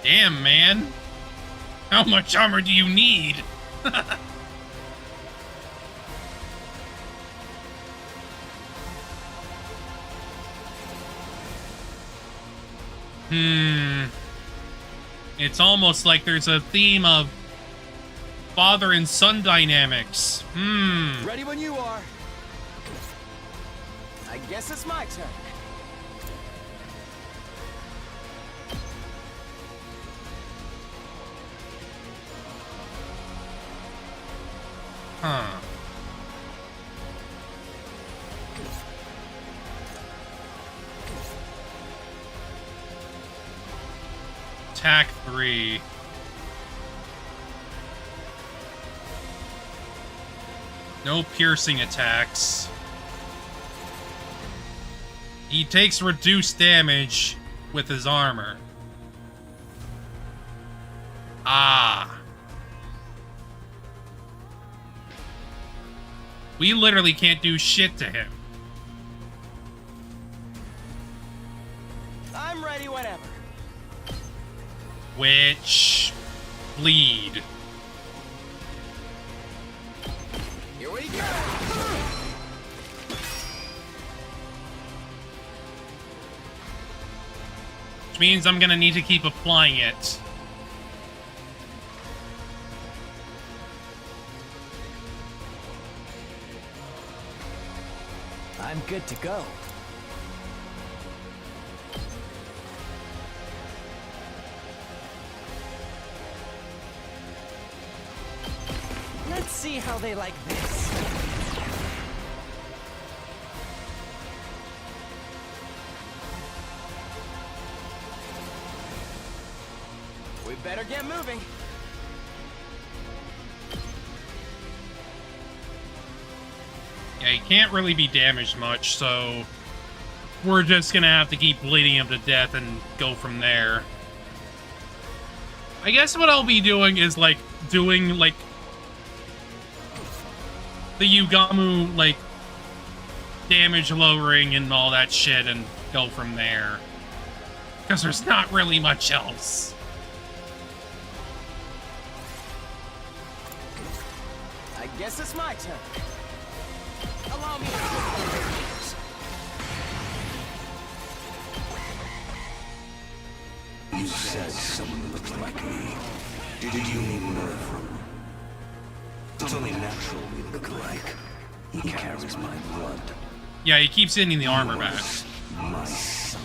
Damn, man. How much armor do you need? It's almost like there's a theme of father and son dynamics. Ready when you are. I guess it's my turn. Huh. Attack 3. No piercing attacks. He takes reduced damage with his armor. Ah. We literally can't do shit to him. I'm ready whenever. Which... bleed. Here we go. Which means I'm gonna need to keep applying it. I'm good to go. Let's see how they like this. We better get moving. Yeah, he can't really be damaged much, so we're just gonna have to keep bleeding him to death and go from there. I guess what I'll be doing is, like, doing, like, the Yugamu, like, damage lowering and all that shit and go from there. Because there's not really much else. I guess it's my turn. Allow me to You said someone looked like me. Did you mean Nerfram? It's only natural we look alike. He carries my blood. Yeah, he keeps hitting the armor back. My son.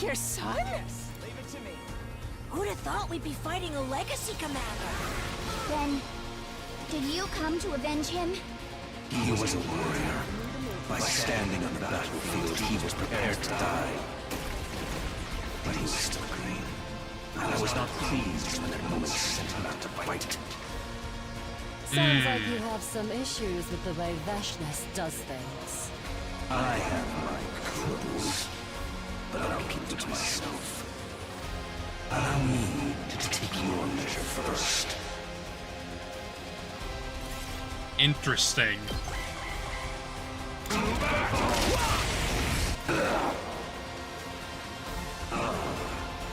Your son? leave it to me. Who'd have thought we'd be fighting a legacy commander? Then, did you come to avenge him? He was a warrior. By standing on the battlefield, he was prepared to die. But he was still green. I was not pleased when that moment sent him out to fight. Sounds like you have some issues with the way Veshness does things. I have my quibbles, but I'll keep them to myself. Allow me to take your measure first. Interesting.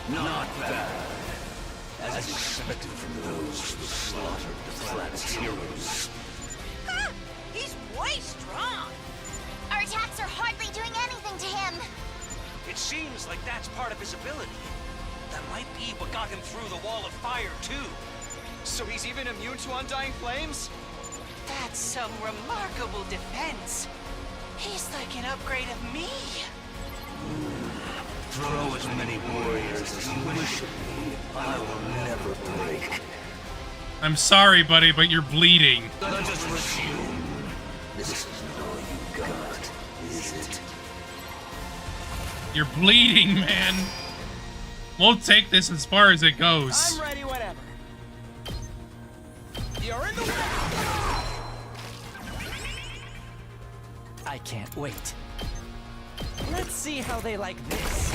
Not bad. As expected from those who slaughtered the planet's heroes. Ah, he's way strong! Our attacks are hardly doing anything to him. It seems like that's part of his ability. That might be what got him through the wall of fire, too. So he's even immune to undying flames? That's some remarkable defense. He's like an upgrade of me. Throw as many warriors as you wish of me. I will never break. I'm sorry, buddy, but you're bleeding. Let us resume. This is not all you got, is it? You're bleeding, man. We'll take this as far as it goes. I'm ready whenever. You're in the way! I can't wait. Let's see how they like this.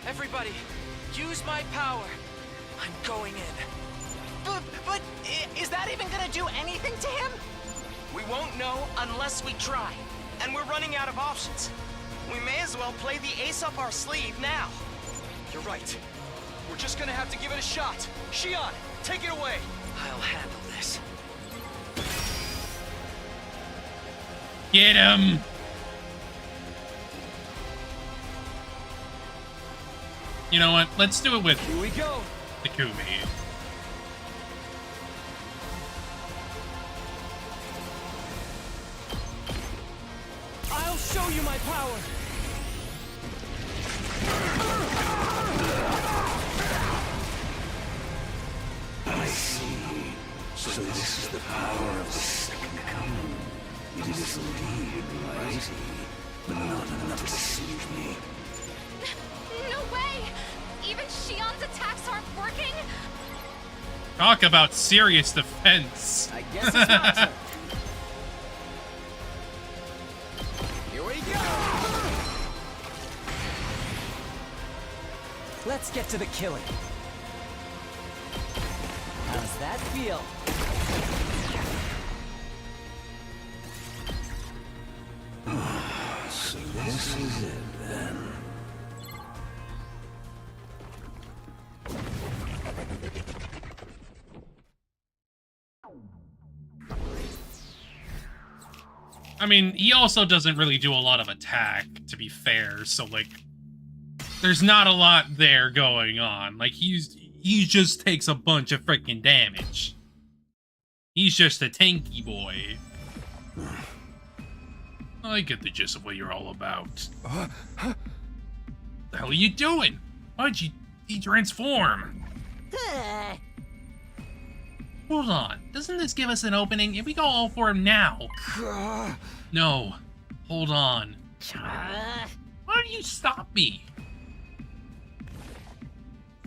Everybody, use my power. I'm going in. But is that even gonna do anything to him? We won't know unless we try. And we're running out of options. We may as well play the ace up our sleeve now. You're right. We're just gonna have to give it a shot. Shion, take it away. I'll handle this. Get him! You know what? Let's do it with Here we go. the Kumi. I'll show you my power. I see. So this is the power of the second coming. It is indeed mighty, but not enough to deceive me. No way! Even Shion's attacks aren't working? Talk about serious defense. I guess it's my turn. Here we go. Let's get to the killing. How's that feel? So this is it then. I mean, he also doesn't really do a lot of attack, to be fair, so, like, there's not a lot there going on. Like, he just takes a bunch of freaking damage. He's just a tanky boy. I get the gist of what you're all about. The hell are you doing? Why'd you de-transform? Hold on, doesn't this give us an opening? If we go all for him now. No, hold on. Why do you stop me?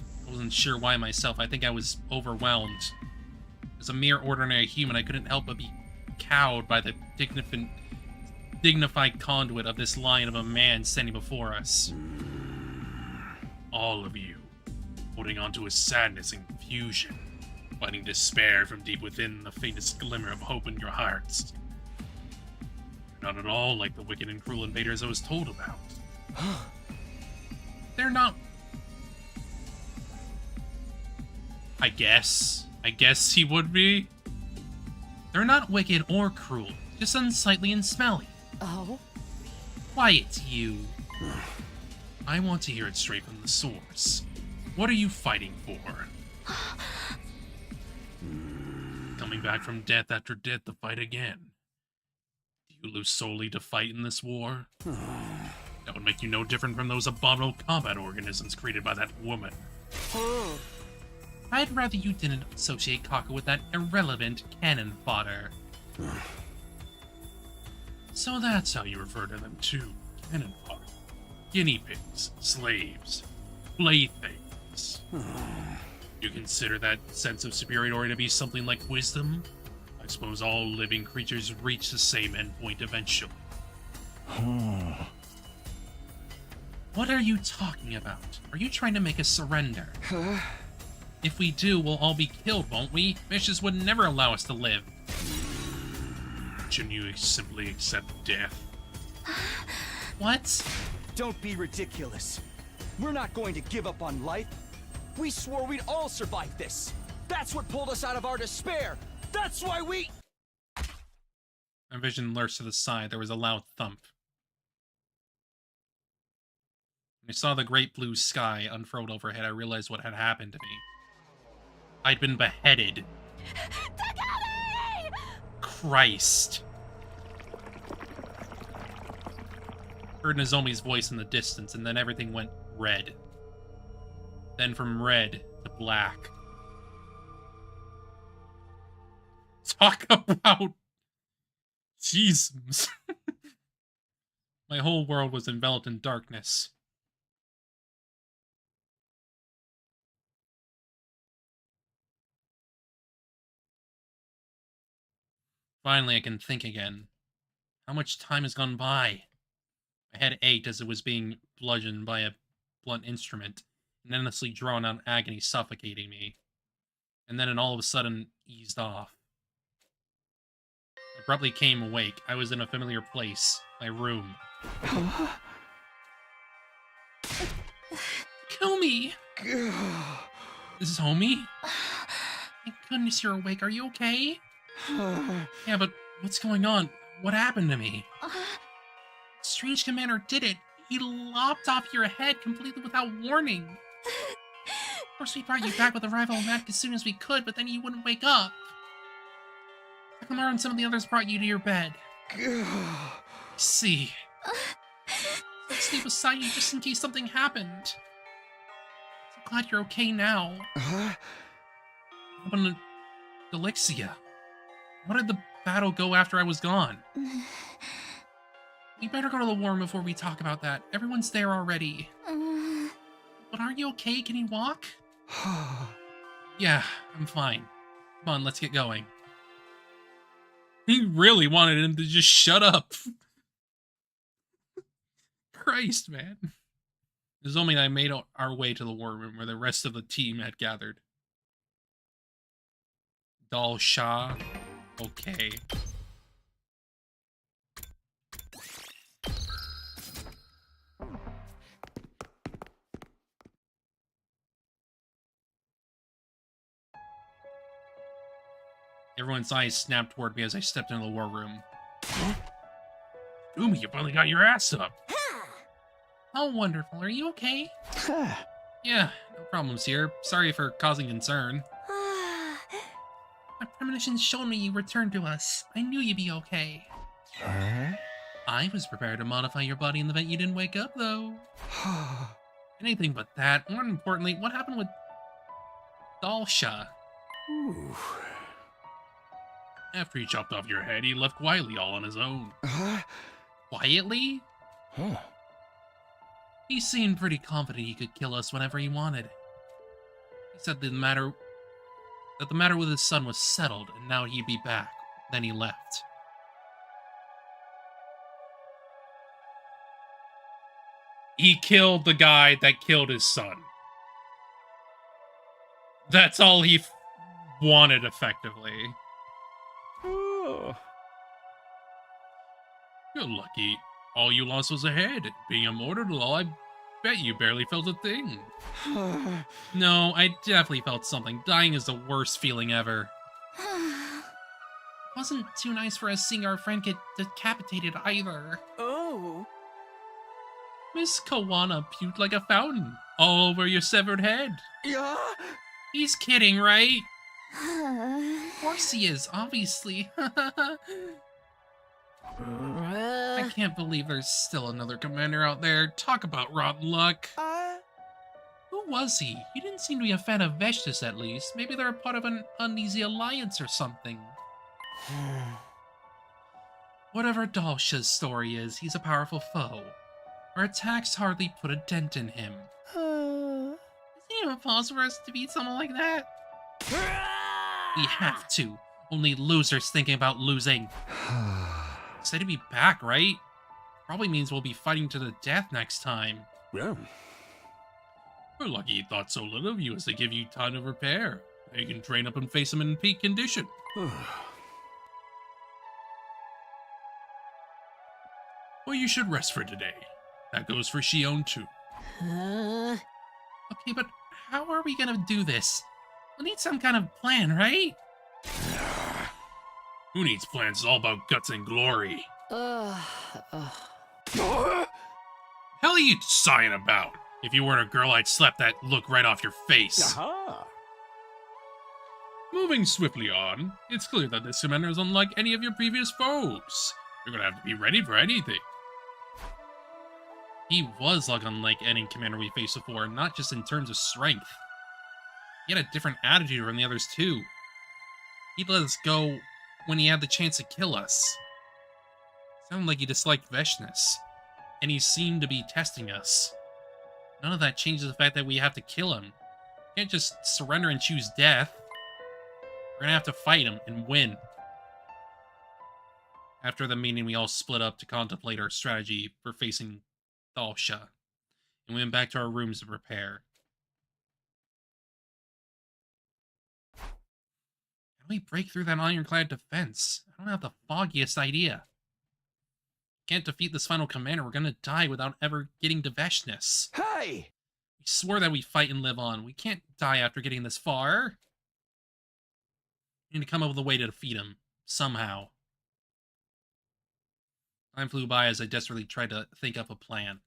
I wasn't sure why myself. I think I was overwhelmed. As a mere ordinary human, I couldn't help but be cowed by the dignified conduit of this lion of a man standing before us. All of you, holding on to a sadness and confusion, fighting despair from deep within the faintest glimmer of hope in your hearts. Not at all like the wicked and cruel invaders I was told about. They're not... I guess he would be. They're not wicked or cruel, just unsightly and smelly. Oh? Quiet, you. I want to hear it straight from the source. What are you fighting for? Coming back from death after death to fight again. Do you lose solely to fight in this war? That would make you no different from those abominable combat organisms created by that woman. I'd rather you didn't associate Kaka with that irrelevant cannon fodder. So that's how you refer to them too. Cannon fodder. Guinea pigs, slaves, playthings. You consider that sense of superiority to be something like wisdom? I suppose all living creatures reach the same endpoint eventually. What are you talking about? Are you trying to make us surrender? If we do, we'll all be killed, won't we? Vicious would never allow us to live. Shouldn't you simply accept death? What? Don't be ridiculous. We're not going to give up on life. We swore we'd all survive this. That's what pulled us out of our despair. That's why we... My vision lurched to the side. There was a loud thump. When I saw the great blue sky unfurled overhead, I realized what had happened to me. I'd been beheaded. Takumi! Christ. Heard Nozomi's voice in the distance, and then everything went red. Then from red to black. Talk about... Jesus. My whole world was enveloped in darkness. Finally, I can think again. How much time has gone by? My head ached as it was being bludgeoned by a blunt instrument, an endlessly drawn-out agony suffocating me. And then it all of a sudden eased off. I abruptly came awake. I was in a familiar place, my room. Kumi! This is Homie? Thank goodness you're awake. Are you okay? Yeah, but what's going on? What happened to me? strange commander did it. He lopped off your head completely without warning. Of course, we brought you back with a rival map as soon as we could, but then you wouldn't wake up. Takamura and some of the others brought you to your bed. See. Let's stay beside you just in case something happened. So glad you're okay now. What happened to Delixia? How did the battle go after I was gone? We better go to the war room before we talk about that. Everyone's there already. But are you okay? Can you walk? Yeah, I'm fine. Come on, let's get going. He really wanted him to just shut up. Christ, man. Zomi and I made our way to the war room where the rest of the team had gathered. Dal Shah. Okay. Everyone's eyes snapped toward me as I stepped into the war room. Umi, you finally got your ass up. Oh, wonderful. Are you okay? Yeah, no problems here. Sorry for causing concern. My premonitions showed me you returned to us. I knew you'd be okay. I was prepared to modify your body in the event you didn't wake up, though. Anything but that. More importantly, what happened with Dalsha? After he chopped off your head, he left quietly all on his own. Quietly? He seemed pretty confident he could kill us whenever he wanted. He said that the matter with his son was settled, and now he'd be back. Then he left. He killed the guy that killed his son. That's all he wanted, effectively. You're lucky. All you lost was a head. Being immortal, I bet you barely felt a thing. No, I definitely felt something. Dying is the worst feeling ever. It wasn't too nice for us seeing our friend get decapitated either. Oh. Miss Kawana puked like a fountain all over your severed head. Yeah? He's kidding, right? Of course he is, obviously. I can't believe there's still another commander out there. Talk about rotten luck. Who was he? He didn't seem to be a fan of Veshtis, at least. Maybe they're a part of an uneasy alliance or something. Whatever Dalsha's story is, he's a powerful foe. Our attacks hardly put a dent in him. Is it even possible for us to beat someone like that? We have to. Only losers thinking about losing. Said to be back, right? Probably means we'll be fighting to the death next time. Yeah. We're lucky he thought so little of you as to give you time to prepare. Now you can train up and face him in peak condition. Well, you should rest for today. That goes for Shion too. Okay, but how are we gonna do this? We'll need some kind of plan, right? Who needs plans? It's all about guts and glory. Hell are you sighing about? If you weren't a girl, I'd slap that look right off your face. Moving swiftly on, it's clear that this commander is unlike any of your previous foes. You're gonna have to be ready for anything. He was unlike any commander we faced before, not just in terms of strength. He had a different attitude from the others too. He let us go when he had the chance to kill us. Sounded like he disliked Veshnis, and he seemed to be testing us. None of that changes the fact that we have to kill him. We can't just surrender and choose death. We're gonna have to fight him and win. After the meeting, we all split up to contemplate our strategy for facing Dalsha, and we went back to our rooms to prepare. How do we break through that ironclad defense? I don't have the foggiest idea. Can't defeat this final commander. We're gonna die without ever getting to Veshnis. Hey! We swore that we fight and live on. We can't die after getting this far. We need to come up with a way to defeat him. Somehow. Time flew by as I desperately tried to think up a plan.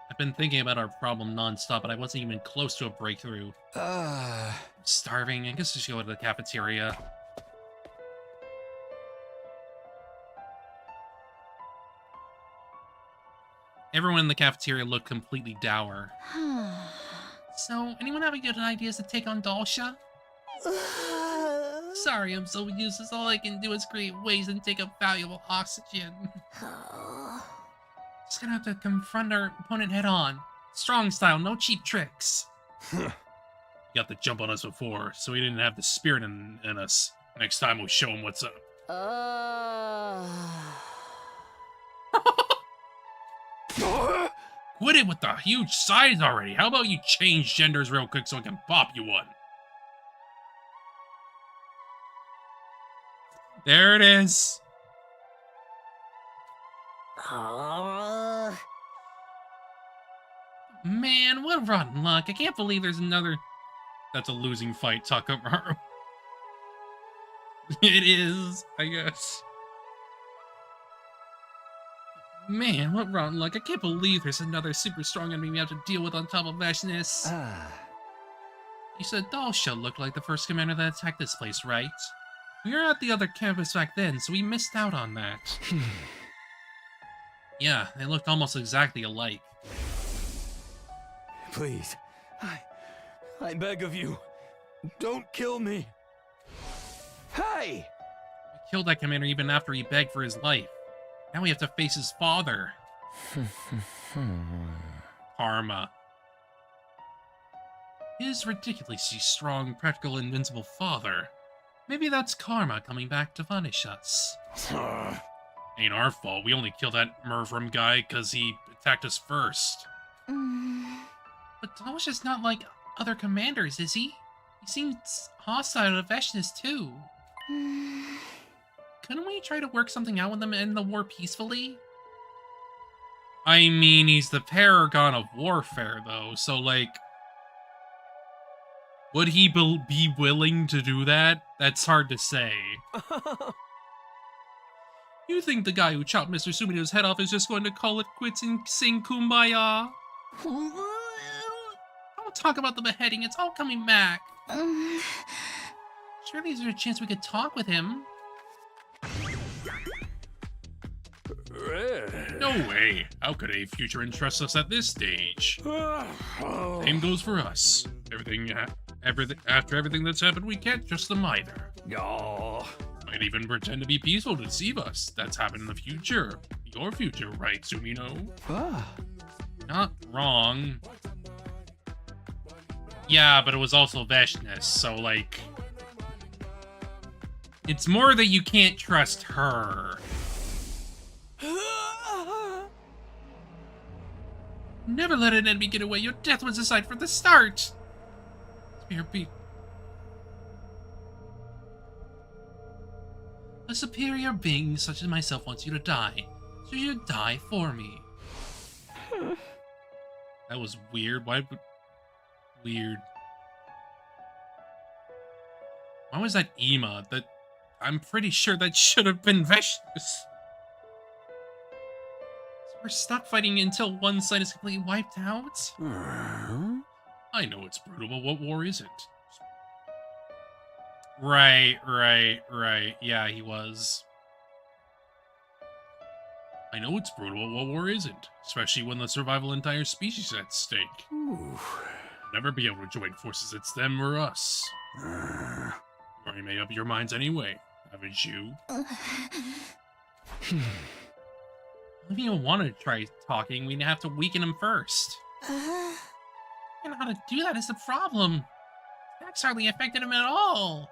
I've been thinking about our problem nonstop, but I wasn't even close to a breakthrough. I'm starving. I guess I should go to the cafeteria. Everyone in the cafeteria looked completely dour. So, anyone have any good ideas to take on Dalsha? Sorry, I'm so useless. All I can do is create waves and take up valuable oxygen. Just gonna have to confront our opponent head on. Strong style, no cheap tricks. He got the jump on us before, so he didn't have the spirit in us. Next time we'll show him what's up. Quit it with the huge size already. How about you change genders real quick so I can pop you one? There it is. Man, what rotten luck. I can't believe there's another... That's a losing fight, Takamaru. It is, I guess. Man, what rotten luck. I can't believe there's another super strong enemy we have to deal with on top of Vashness. You said Dalsha looked like the first commander that attacked this place, right? We were at the other campus back then, so we missed out on that. Yeah, they looked almost exactly alike. Please, I beg of you, don't kill me. Hey! We killed that commander even after he begged for his life. Now we have to face his father. Karma. His ridiculously strong, practical, invincible father. Maybe that's karma coming back to punish us. Ain't our fault. We only killed that Mervrim guy because he attacked us first. But Dalsha's not like other commanders, is he? He seems hostile to Vashness too. Couldn't we try to work something out with him and end the war peacefully? I mean, he's the paragon of warfare, though, so, like... Would he be willing to do that? That's hard to say. You think the guy who chopped Mr. Sumino's head off is just going to call it quits and sing Kumbaya? Don't talk about the beheading, it's all coming back. Surely there's a chance we could talk with him. No way. How could a future entrust us at this stage? Same goes for us. After everything that's happened, we can't trust them either. Might even pretend to be peaceful to deceive us. That's happened in the future. Your future, right, Sumino? Not wrong. Yeah, but it was also Vashness, so, like... It's more that you can't trust her. Never let an enemy get away. Your death was decided from the start. A superior being such as myself wants you to die, so you die for me. That was weird. Why would... Weird. Why was that Ima? That... I'm pretty sure that should have been Vashness. We're stuck fighting until one side is completely wiped out? I know it's brutal, but what war isn't? Right. Yeah, he was. I know it's brutal, but what war isn't? Especially when the survival of the entire species is at stake. Never be able to join forces, it's them or us. You already made up your minds anyway, haven't you? If you want to try talking, we'd have to weaken him first. I don't know how to do that is the problem. That's hardly affected him at all.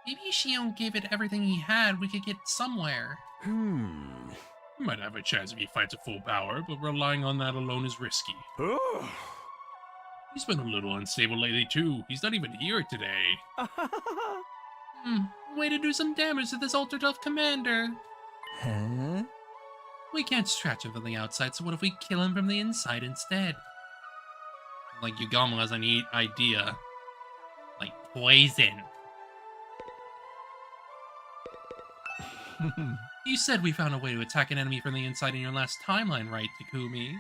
Maybe if Shion gave it everything he had, we could get somewhere. We might have a chance if he fights at full power, but relying on that alone is risky. He's been a little unstable lately too. He's not even here today. Way to do some damage to this altered elf commander. We can't stretch him from the outside, so what if we kill him from the inside instead? Like, Yugamo has a neat idea. Like, poison. You said we found a way to attack an enemy from the inside in your last timeline, right, Takumi?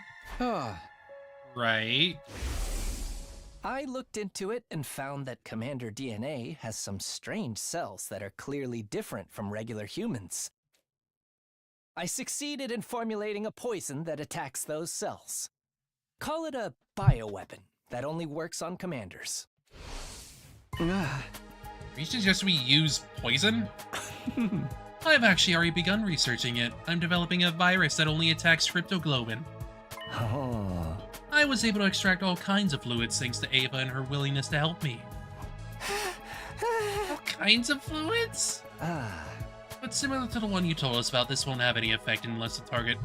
Right. I looked into it and found that Commander DNA has some strange cells that are clearly different from regular humans. I succeeded in formulating a poison that attacks those cells. Call it a bioweapon that only works on commanders. You suggest we use poison? I've actually already begun researching it. I'm developing a virus that only attacks cryptoglobin. Oh. I was able to extract all kinds of fluids thanks to Ava and her willingness to help me. All kinds of fluids? But similar to the one you told us about, this won't have any effect unless the target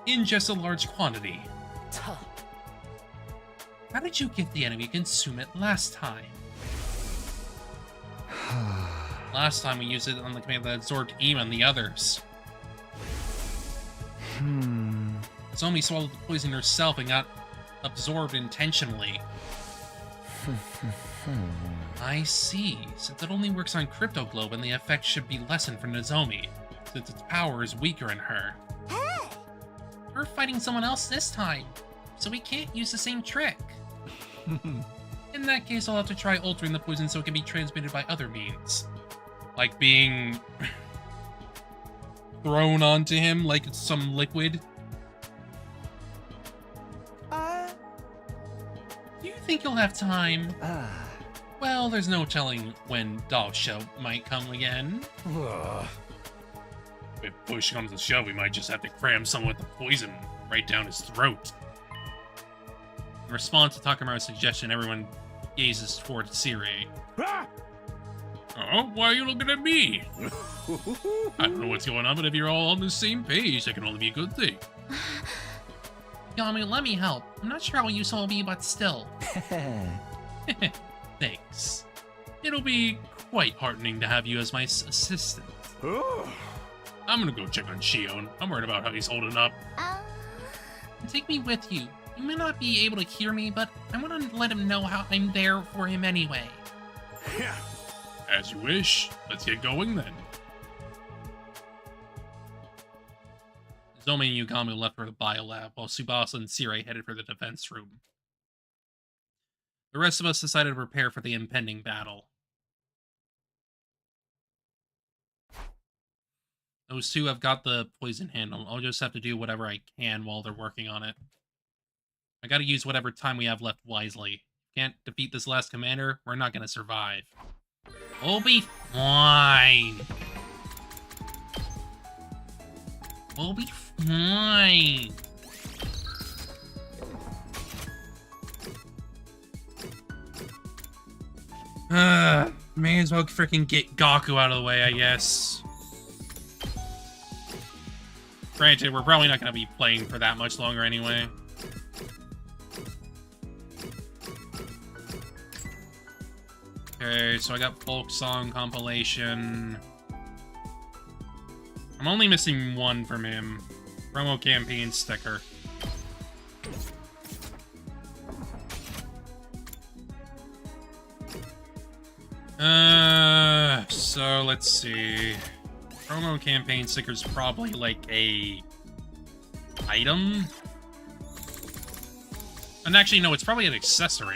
ingests a large quantity. How did you get the enemy to consume it last time? Last time we used it on the command that absorbed Ema and the others. Zombie swallowed the poison herself and got absorbed intentionally. I see. Since it only works on cryptoglobin, the effect should be lessened for Nozomi, since its power is weaker in her. Hey! We're fighting someone else this time, so we can't use the same trick. In that case, I'll have to try altering the poison so it can be transmitted by other means. Like being thrown onto him like it's some liquid. Do you think you'll have time? Well, there's no telling when Doll Show might come again. If push comes to shove, we might just have to cram someone with the poison right down his throat. In response to Takamaru's suggestion, everyone gazes toward Siri. Oh, why are you looking at me? I don't know what's going on, but if you're all on the same page, that can only be a good thing. Yami, let me help. I'm not sure how useful it'll be, but still. Thanks. It'll be quite heartening to have you as my assistant. I'm gonna go check on Shion. I'm worried about how he's holding up. Take me with you. You may not be able to hear me, but I want to let him know how I'm there for him anyway. Yeah. As you wish. Let's get going then. Zomi and Yugami left for the biolab, while Tsubasa and Sirei headed for the defense room. The rest of us decided to prepare for the impending battle. Those two have got the poison handle. I'll just have to do whatever I can while they're working on it. I gotta use whatever time we have left wisely. Can't defeat this last commander, we're not gonna survive. We'll be fine. We'll be fine. May as well freaking get Gaku out of the way, I guess. Granted, we're probably not going to be playing for that much longer anyway. Okay, so I got folk song compilation. I'm only missing one from him. Promo campaign sticker. So let's see. Promo campaign sticker's probably like a item. And actually, no, it's probably an accessory.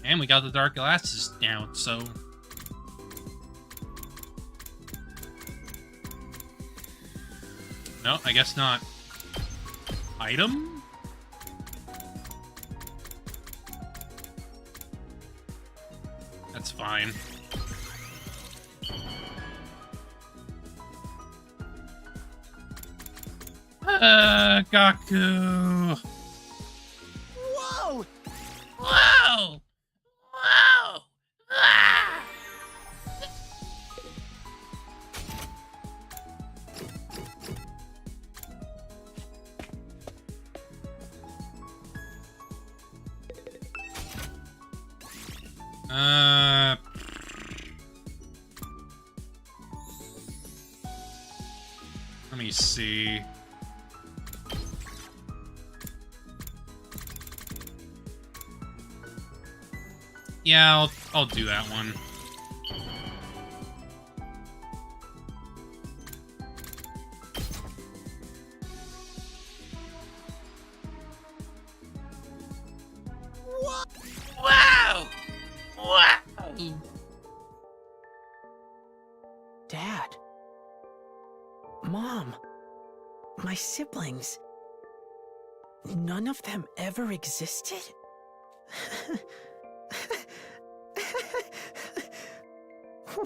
And we got the dark glasses down, so... No, I guess not. Item? That's fine. Gaku! Whoa! Whoa! Whoa! Ah! Let me see. Yeah, I'll do that one. Wow! Wow! Dad. Mom. My siblings. None of them ever existed?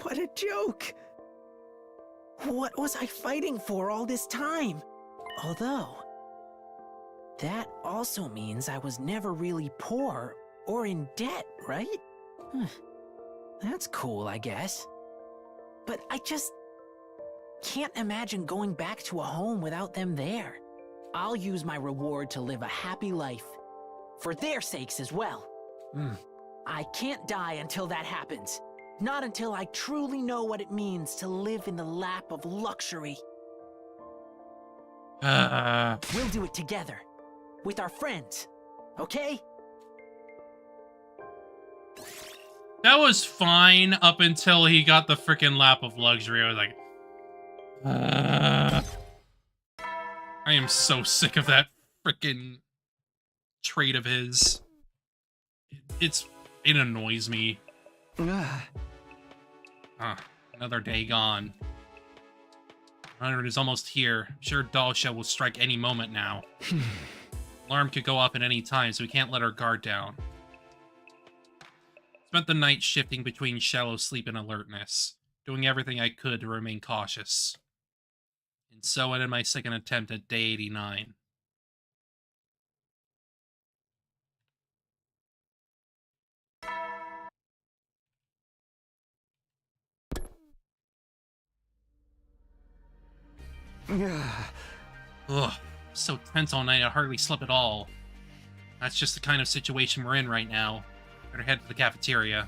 What a joke! What was I fighting for all this time? Although, that also means I was never really poor or in debt, right? That's cool, I guess. But I just can't imagine going back to a home without them there. I'll use my reward to live a happy life. For their sakes as well. I can't die until that happens. Not until I truly know what it means to live in the lap of luxury. We'll do it together. With our friends. Okay? That was fine up until he got the freaking lap of luxury. I was like, I am so sick of that freaking trait of his. It annoys me. Another day gone. 100 is almost here. I'm sure Dalsha will strike any moment now. Alarm could go off at any time, so we can't let our guard down. Spent the night shifting between shallow sleep and alertness, doing everything I could to remain cautious. And so ended my second attempt at day 89. Ugh, so tense all night I hardly slept at all. That's just the kind of situation we're in right now. Better head to the cafeteria.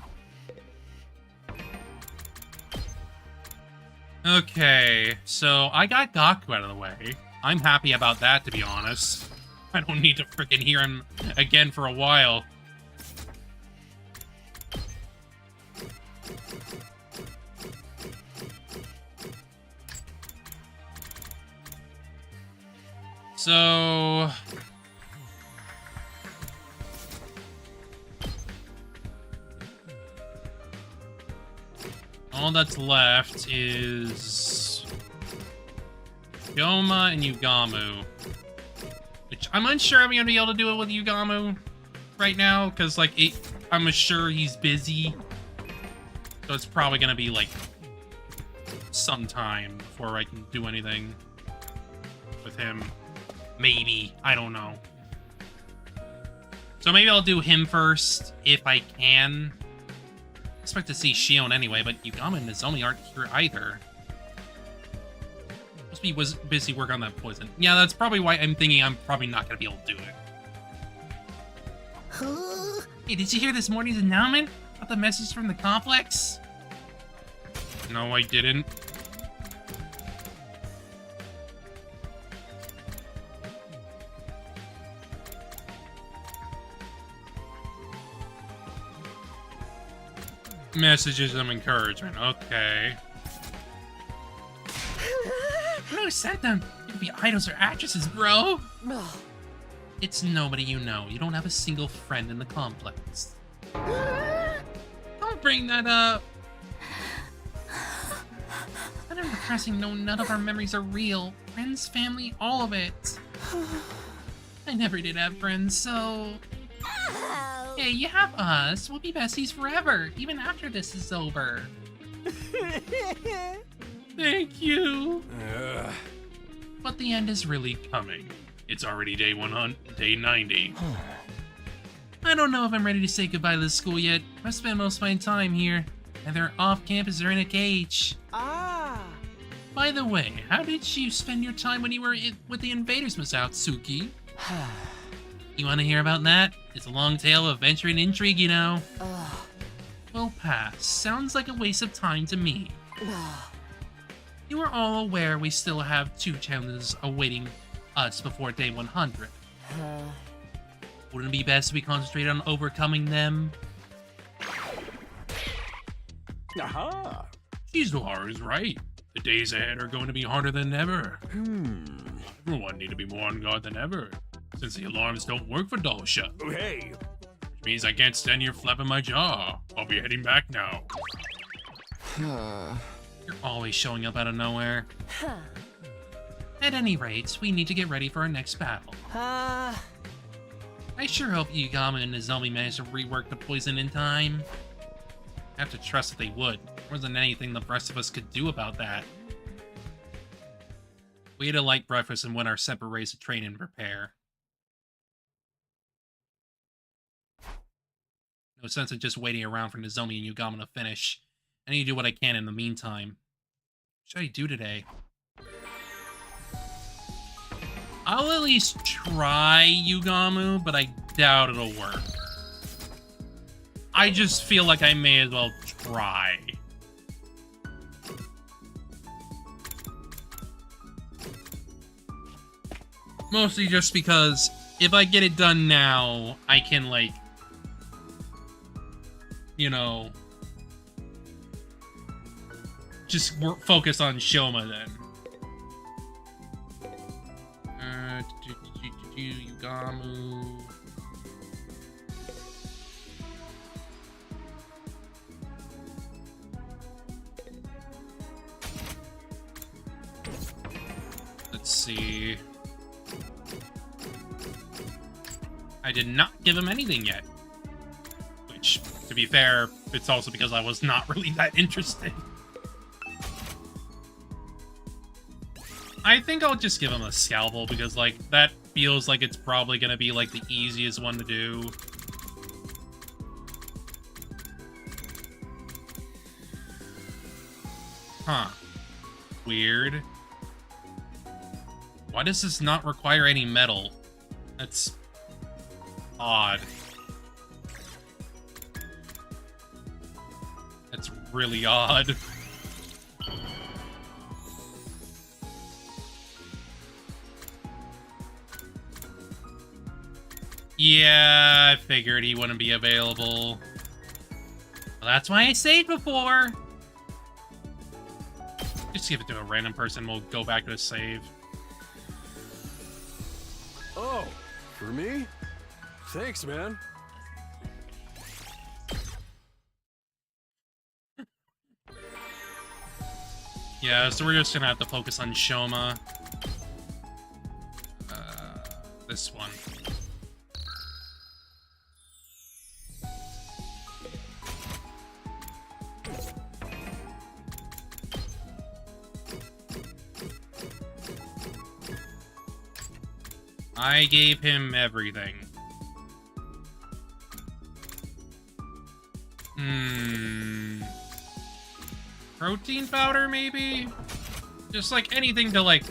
Okay, so I got Gaku out of the way. I'm happy about that, to be honest. I don't need to freaking hear him again for a while. So... all that's left is... Yoma and Yugamu. Which I'm unsure I'm gonna be able to do it with Yugamu right now, because, like, I'm sure he's busy. So it's probably gonna be, like, some time before I can do anything with him. Maybe. I don't know. So maybe I'll do him first, if I can. I expect to see Shion anyway, but Yugama and Nozomi aren't here either. Must be busy working on that poison. Yeah, that's probably why I'm thinking I'm probably not going to be able to do it. Hey, did you hear this morning's announcement about the message from the complex? No, I didn't. Messages of encouragement. Okay. Who sent them? It could be idols or actresses, bro. It's nobody you know. You don't have a single friend in the complex. Don't bring that up. It's not depressing. No, none of our memories are real. Friends, family, all of it. I never did have friends, so... Hey, you have us. We'll be besties forever, even after this is over. Thank you. But the end is really coming. It's already day 90. I don't know if I'm ready to say goodbye to the school yet. I've spent most of my time here, either off campus or in a cage. By the way, how did you spend your time when you were with the invaders, Miss Atsuki? You want to hear about that? It's a long tale of adventure and intrigue, you know. Well, pass. Sounds like a waste of time to me. You are all aware we still have 2 challenges awaiting us before day 100. Wouldn't it be best if we concentrate on overcoming them? Aha! Shizuharu is right. The days ahead are going to be harder than ever. Everyone need to be more on guard than ever, since the alarms don't work for Dalsha. Oh, hey! Which means I can't stand here flapping my jaw. I'll be heading back now. You're always showing up out of nowhere. At any rate, we need to get ready for our next battle. I sure hope Yugama and Nozomi managed to rework the poison in time. I have to trust that they would. There wasn't anything the rest of us could do about that. We ate a light breakfast and went our separate ways to train and prepare. No sense in just waiting around for Nozomi and Yugama to finish. I need to do what I can in the meantime. What should I do today? I'll at least try Yugamu, but I doubt it'll work. I just feel like I may as well try. Mostly just because if I get it done now, I can, like, you know, just focus on Shoma then. Yugamu. Let's see. I did not give him anything yet. Which, to be fair, it's also because I was not really that interested. I think I'll just give him a scalpel because, like, that feels like it's probably gonna be, like, the easiest one to do. Huh. Weird. Why does this not require any metal? That's odd. That's really odd. Yeah, I figured he wouldn't be available. Well, that's why I saved before. Just give it to a random person, we'll go back to a save. Oh, for me? Thanks, man. Yeah, so we're just gonna have to focus on Shoma. This one. I gave him everything. Protein powder, maybe? Just, like, anything to, like,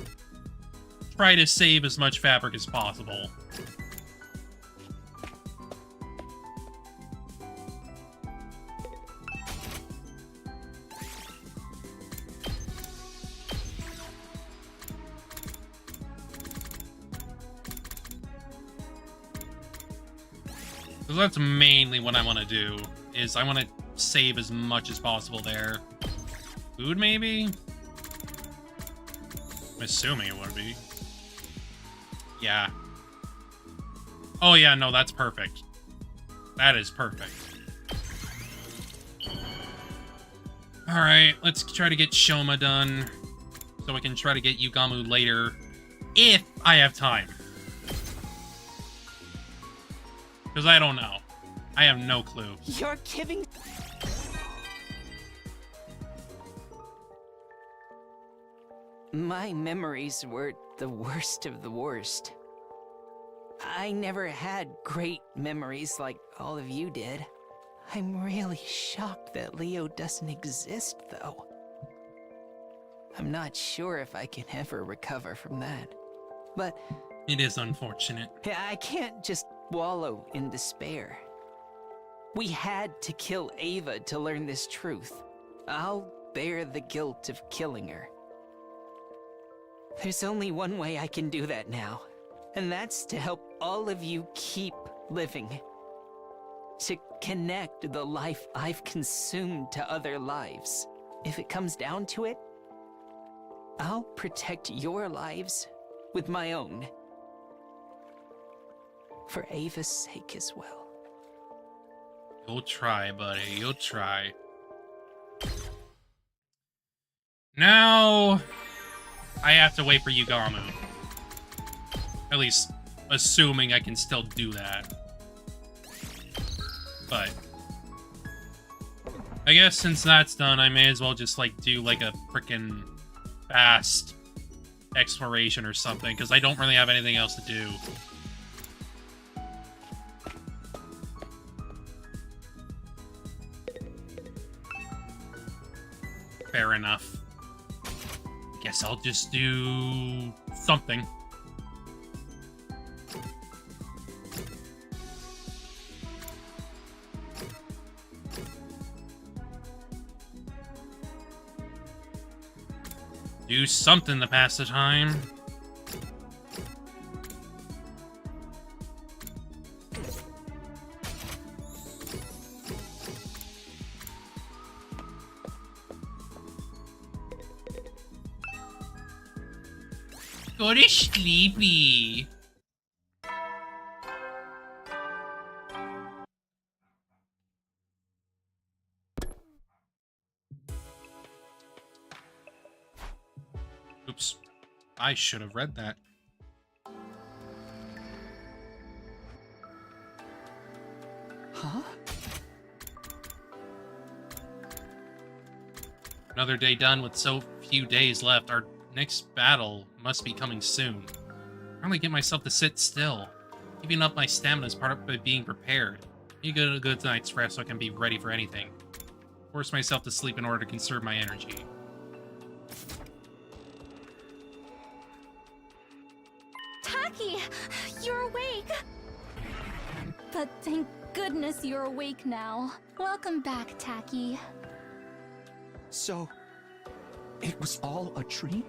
try to save as much fabric as possible. So that's mainly what I want to do, is I want to save as much as possible there. Food, maybe? I'm assuming it would be. Yeah. Oh yeah, no, that's perfect. That is perfect. Alright, let's try to get Shoma done, so we can try to get Yugamu later, if I have time. Because I don't know. I have no clue. You're giving... My memories were the worst of the worst. I never had great memories like all of you did. I'm really shocked that Leo doesn't exist, though. I'm not sure if I can ever recover from that. But... it is unfortunate. I can't just wallow in despair. We had to kill Ava to learn this truth. I'll bear the guilt of killing her. There's only one way I can do that now, and that's to help all of you keep living. To connect the life I've consumed to other lives. If it comes down to it, I'll protect your lives with my own. For Ava's sake as well. You'll try, buddy. You'll try. Now, I have to wait for Yugamu. At least, assuming I can still do that. But I guess since that's done, I may as well just, like, do, like, a frickin' fast exploration or something, because I don't really have anything else to do. Fair enough. Guess I'll just do something. Do something to pass the time. Go to sleepy. Oops. I should have read that. Huh? Another day done with so few days left. Our next battle must be coming soon. I only get myself to sit still. Keeping up my stamina is part of being prepared. I need to get a good night's rest so I can be ready for anything. Force myself to sleep in order to conserve my energy. Taki, you're awake. But thank goodness you're awake now. Welcome back, Taki. So, it was all a dream?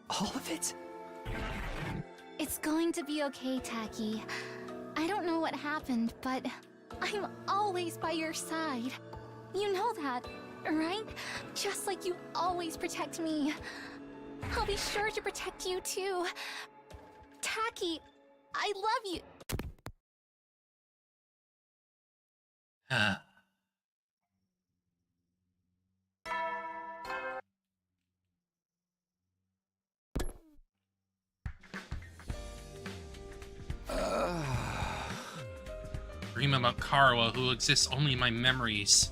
All of it? It's going to be okay, Taki. I don't know what happened, but I'm always by your side. You know that, right? Just like you always protect me. I'll be sure to protect you too. Taki, I love you. Dream about Karawa, who exists only in my memories.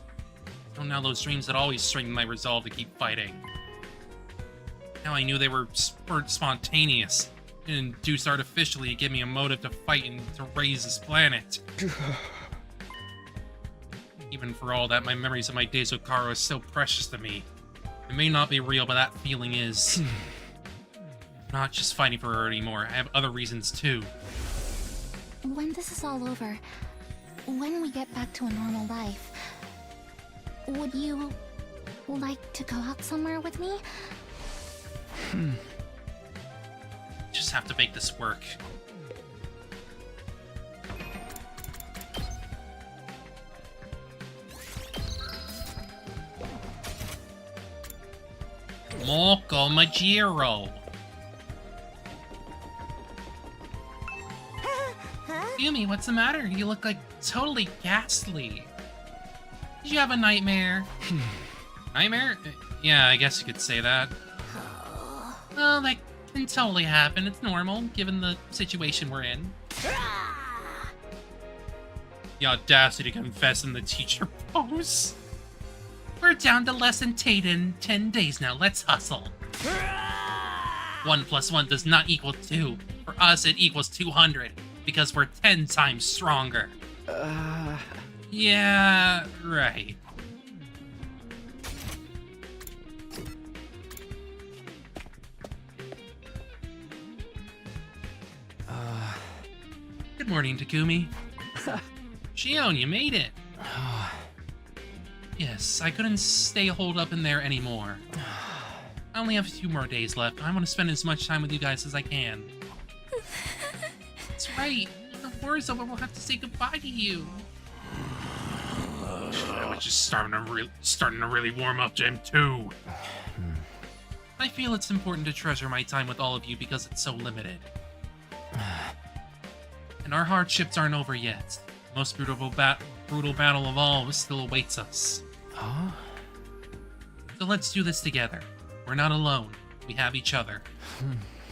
Oh, now those dreams that always strengthen my resolve to keep fighting. Now I knew they were spontaneous and induced artificially to give me a motive to fight and to raise this planet. Even for all that, my memories of my days with Karawa is so precious to me. It may not be real, but that feeling is. I'm not just fighting for her anymore. I have other reasons too. When this is all over, when we get back to a normal life, would you like to go out somewhere with me? Just have to make this work. Moko Majiro. Yumi, what's the matter? You look like totally ghastly. Did you have a nightmare? Nightmare? Yeah, I guess you could say that. Well, that can totally happen. It's normal, given the situation we're in. The audacity to confess in the teacher pose. We're down to less than 10 days now. Let's hustle. 1 + 1 does not equal 2. For us, it equals 200. Because we're 10 times stronger. Yeah, right. Good morning, Takumi. Shion, you made it. Yes, I couldn't stay holed up in there anymore. I only have a few more days left. I want to spend as much time with you guys as I can. That's right. The war's over, we'll have to say goodbye to you. I was just starting to really warm up, Jim, too. I feel it's important to treasure my time with all of you because it's so limited. And our hardships aren't over yet. The most brutal battle of all still awaits us. Huh? So let's do this together. We're not alone. We have each other.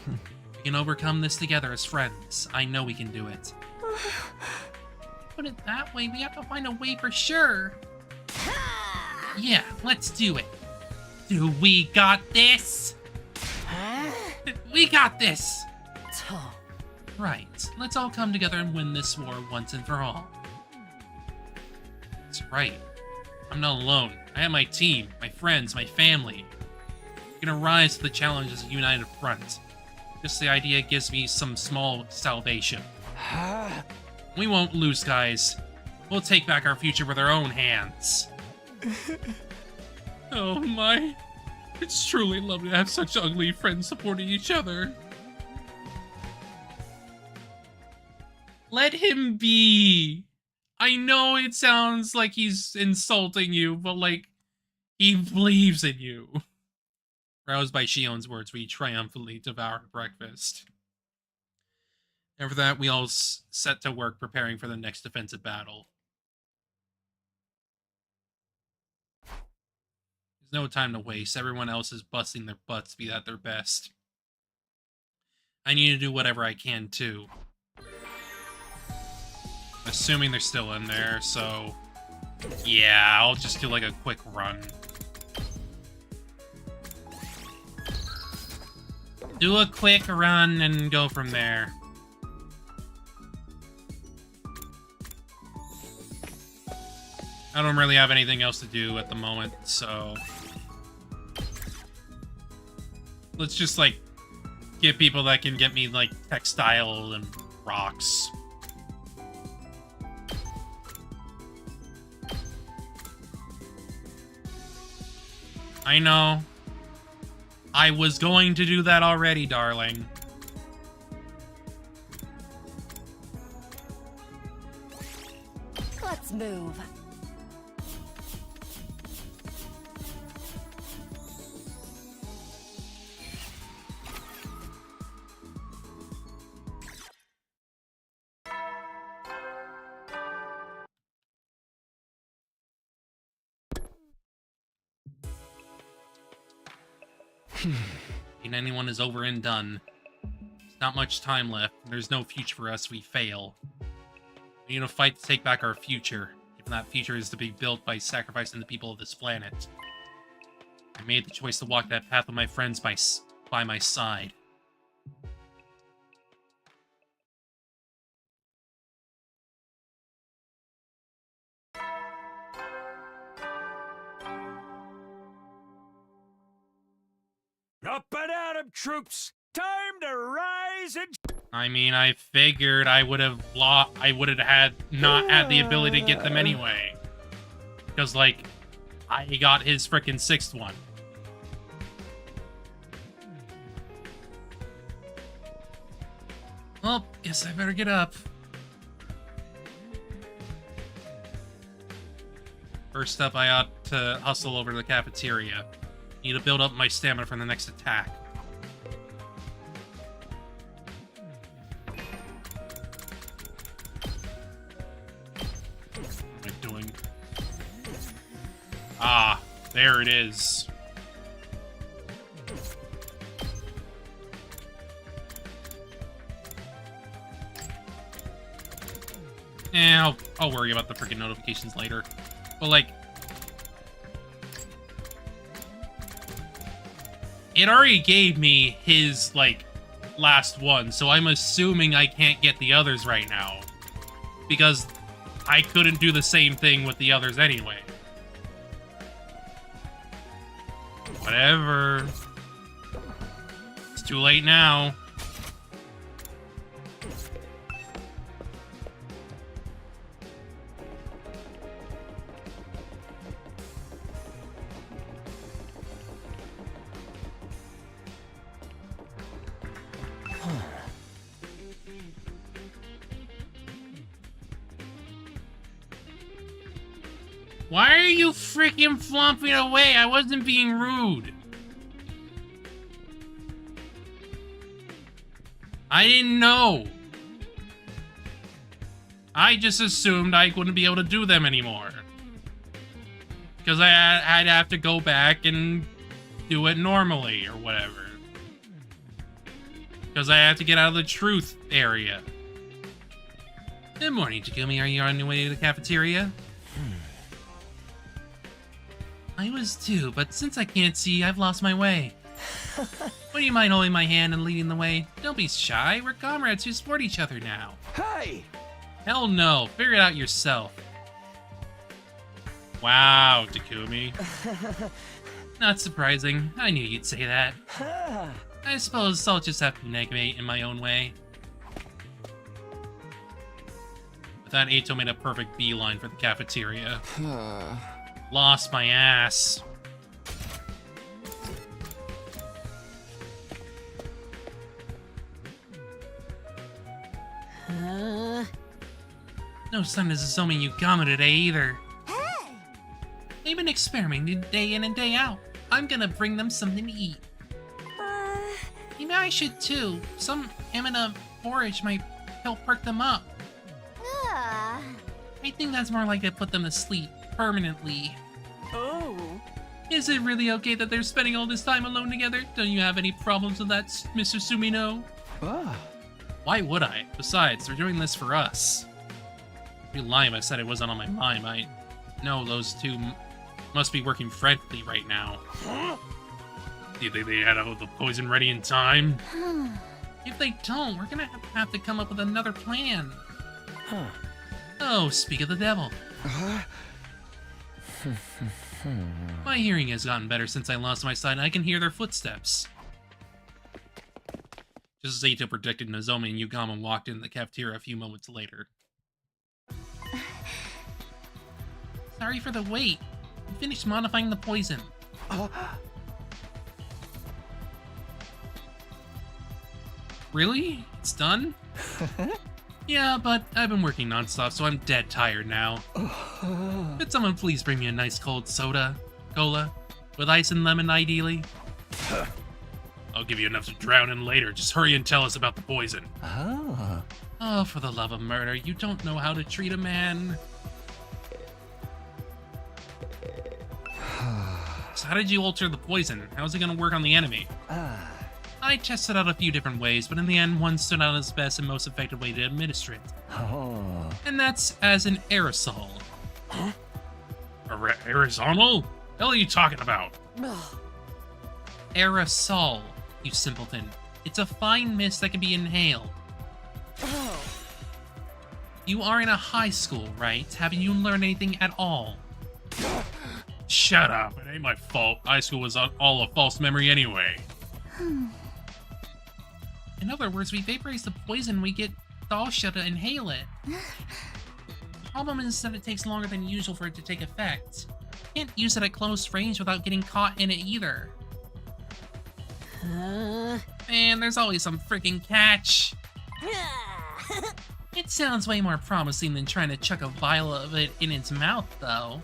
We can overcome this together as friends. I know we can do it. Put it that way, we have to find a way for sure. Yeah, let's do it. Do we got this? We got this! Right. Let's all come together and win this war once and for all. That's right. I'm not alone. I have my team, my friends, my family. We're gonna rise to the challenge as a united front. Just the idea gives me some small salvation. We won't lose, guys. We'll take back our future with our own hands. Oh my. It's truly lovely to have such ugly friends supporting each other. Let him be. I know it sounds like he's insulting you, but like, he believes in you. Roused by Shion's words, we triumphantly devour breakfast. After that, we all set to work preparing for the next defensive battle. There's no time to waste. Everyone else is busting their butts to be at their best. I need to do whatever I can, too. Assuming they're still in there, so... yeah, I'll just do like a quick run. Do a quick run and go from there. I don't really have anything else to do at the moment, so... let's just, like, get people that can get me, like, textile and rocks. I know. I was going to do that already, darling. Let's move. And anyone is over and done. There's not much time left. There's no future for us if we fail. We need to fight to take back our future. If that future is to be built by sacrificing the people of this planet. I made the choice to walk that path with my friends by my side. Up and at 'em, troops! Time to rise and... I mean, I figured I would have not had the ability to get them anyway. Because, like, I got his frickin' 6th one. Well, guess I better get up. First up, I ought to hustle over to the cafeteria. Need to build up my stamina for the next attack. What am I doing? Ah, there it is. I'll worry about the freaking notifications later. But like, it already gave me his, like, last one, so I'm assuming I can't get the others right now. Because I couldn't do the same thing with the others anyway. Whatever. It's too late now. Why are you freaking flomping away? I wasn't being rude. I didn't know. I just assumed I wouldn't be able to do them anymore. Because I'd have to go back and do it normally or whatever. Because I have to get out of the truth area. Good morning, Takumi. Are you on your way to the cafeteria? I was too, but since I can't see, I've lost my way. Would you mind holding my hand and leading the way? Don't be shy. We're comrades who support each other now. Hey! Hell no. Figure it out yourself. Wow, Takumi. Not surprising. I knew you'd say that. I suppose I'll just have to navigate in my own way. With that, Ato made a perfect beeline for the cafeteria. Lost my ass. No sign of Zomi Yugama today either. Hey! They've been experimenting day in and day out. I'm gonna bring them something to eat. Maybe I should too. Some Amina forage might help perk them up. I think that's more likely to put them to sleep permanently. Oh. Is it really okay that they're spending all this time alone together? Don't you have any problems with that, Mr. Sumino? Why would I? Besides, they're doing this for us. I'd be lying if I said it wasn't on my mind. I know those two must be working frantically right now. Do you think they had all the poison ready in time? If they don't, we're gonna have to come up with another plan. Oh, speak of the devil. My hearing has gotten better since I lost my sight, and I can hear their footsteps. Just as Ato predicted, Nozomi and Yugama walked into the cafeteria a few moments later. Sorry for the wait. We finished modifying the poison. Really? It's done? Yeah, but I've been working nonstop, so I'm dead tired now. Could someone please bring me a nice cold soda? Cola? With ice and lemon, ideally? I'll give you enough to drown in later. Just hurry and tell us about the poison. Oh, for the love of murder, you don't know how to treat a man. So how did you alter the poison? How's it gonna work on the enemy? I tested out a few different ways, but in the end, one stood out as the best and most effective way to administer it. And that's as an aerosol. Huh? Aerosol? What the hell are you talking about? Aerosol, you simpleton. It's a fine mist that can be inhaled. You are in a high school, right? Haven't you learned anything at all? Shut up. It ain't my fault. High school was all a false memory anyway. In other words, we vaporize the poison, we get Dalsha to inhale it. The problem is that it takes longer than usual for it to take effect. You can't use it at close range without getting caught in it either. Man, there's always some freaking catch. It sounds way more promising than trying to chuck a vial of it in its mouth, though.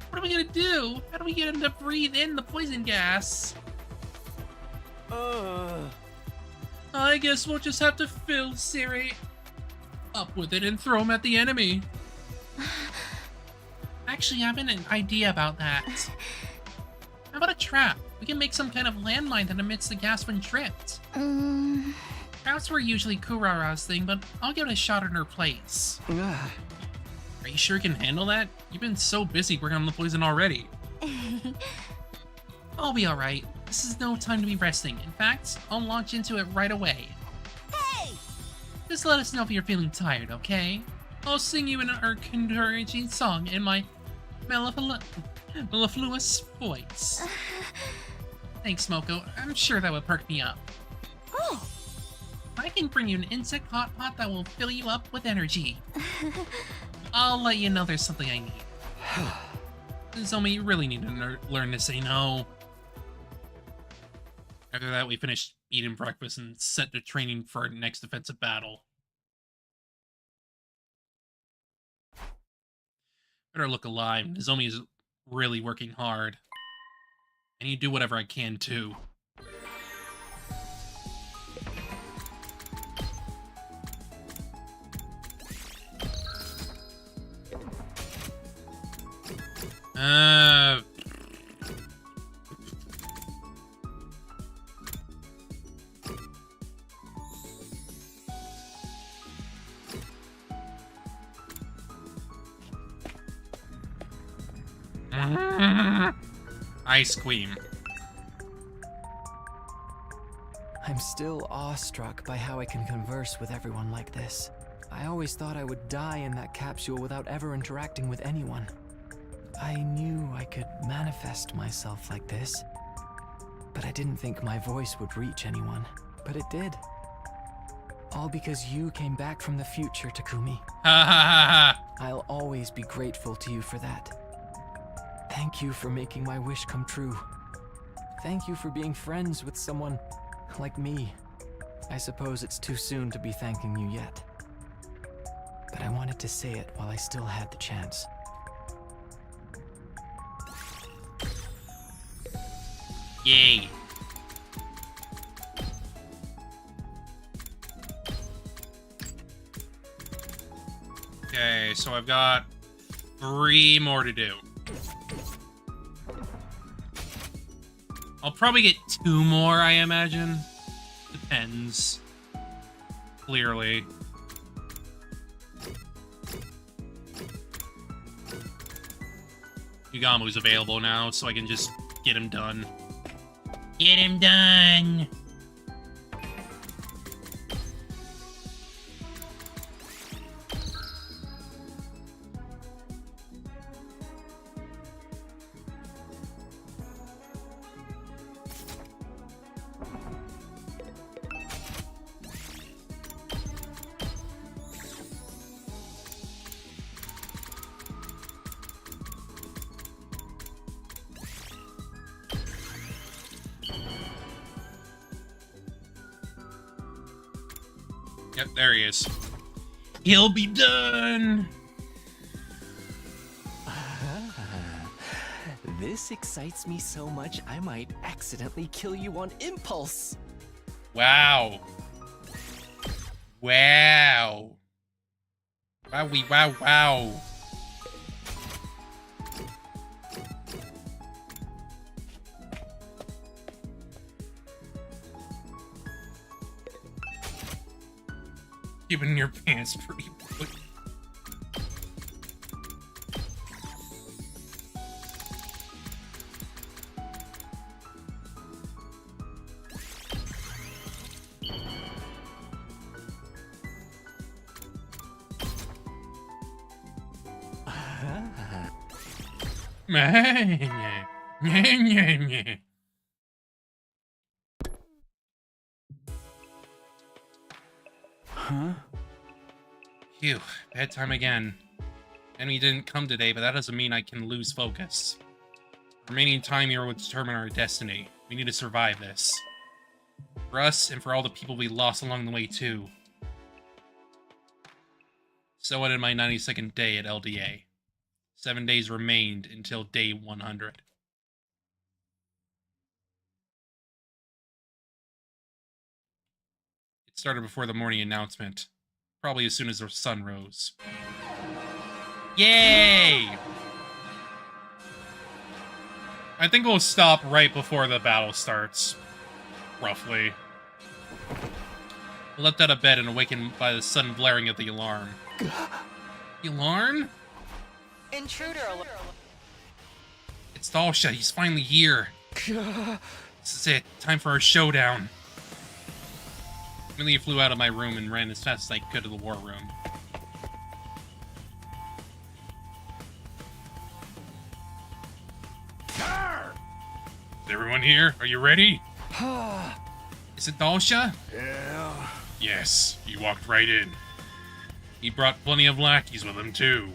What are we gonna do? How do we get him to breathe in the poison gas? I guess we'll just have to fill Siri up with it and throw him at the enemy. Actually, I have an idea about that. How about a trap? We can make some kind of landmine that emits the gas when tripped. Traps were usually Kurara's thing, but I'll give it a shot in her place. Are you sure you can handle that? You've been so busy working on the poison already. I'll be alright. This is no time to be resting. In fact, I'll launch into it right away. Hey! Just let us know if you're feeling tired, okay? I'll sing you an encouraging song in my mellifluous voice. Thanks, Moko. I'm sure that would perk me up. Oh! I can bring you an insect hot pot that will fill you up with energy. I'll let you know there's something I need. Zomi, you really need to learn to say no. After that, we finished eating breakfast and set to training for our next defensive battle. Better look alive. Nozomi is really working hard. I need to do whatever I can, too. Ice cream. I'm still awestruck by how I can converse with everyone like this. I always thought I would die in that capsule without ever interacting with anyone. I knew I could manifest myself like this, but I didn't think my voice would reach anyone. But it did. All because you came back from the future, Takumi. Ha ha ha ha! I'll always be grateful to you for that. Thank you for making my wish come true. Thank you for being friends with someone like me. I suppose it's too soon to be thanking you yet. But I wanted to say it while I still had the chance. Yay. Okay, so I've got 3 more to do. I'll probably get 2 more, I imagine. Depends. Clearly. Yugamu's available now, so I can just get him done. Get him done! Yep, there he is. He'll be done! This excites me so much, I might accidentally kill you on impulse. Wow. Wow. Wowie, wow, wow. Keeping your pants pretty quick. Huh? Phew, bedtime again. Enemy didn't come today, but that doesn't mean I can lose focus. Remaining time here will determine our destiny. We need to survive this. For us, and for all the people we lost along the way, too. So ended my 92nd day at LDA. 7 days remained until day 100. It started before the morning announcement. Probably as soon as the sun rose. Yay! I think we'll stop right before the battle starts. Roughly. Leapt out of bed and awakened by the sudden blaring of the alarm. The alarm? Intruder alert. It's Dalsha, he's finally here. This is it, time for our showdown. Immediately flew out of my room and ran as fast as I could to the war room. Is everyone here? Are you ready? Is it Dalsha? Yeah. Yes, he walked right in. He brought plenty of lackeys with him, too.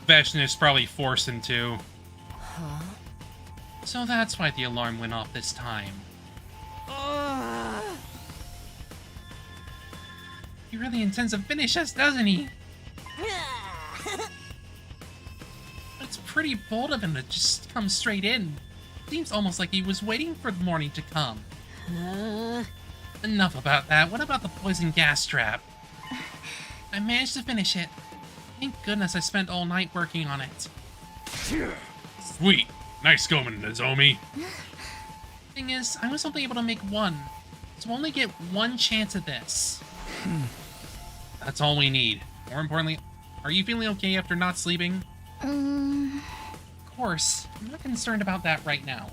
Veshness probably forced him to. Huh? So that's why the alarm went off this time. He really intends to finish us, doesn't he? pretty bold of him to just come straight in. Seems almost like he was waiting for the morning to come. Enough about that. What about the poison gas trap? I managed to finish it. Thank goodness I spent all night working on it. Sweet. Nice going, Nozomi. Thing is, I was only able to make one. So we'll only get one chance at this. That's all we need. More importantly, are you feeling okay after not sleeping? Of course. I'm not concerned about that right now.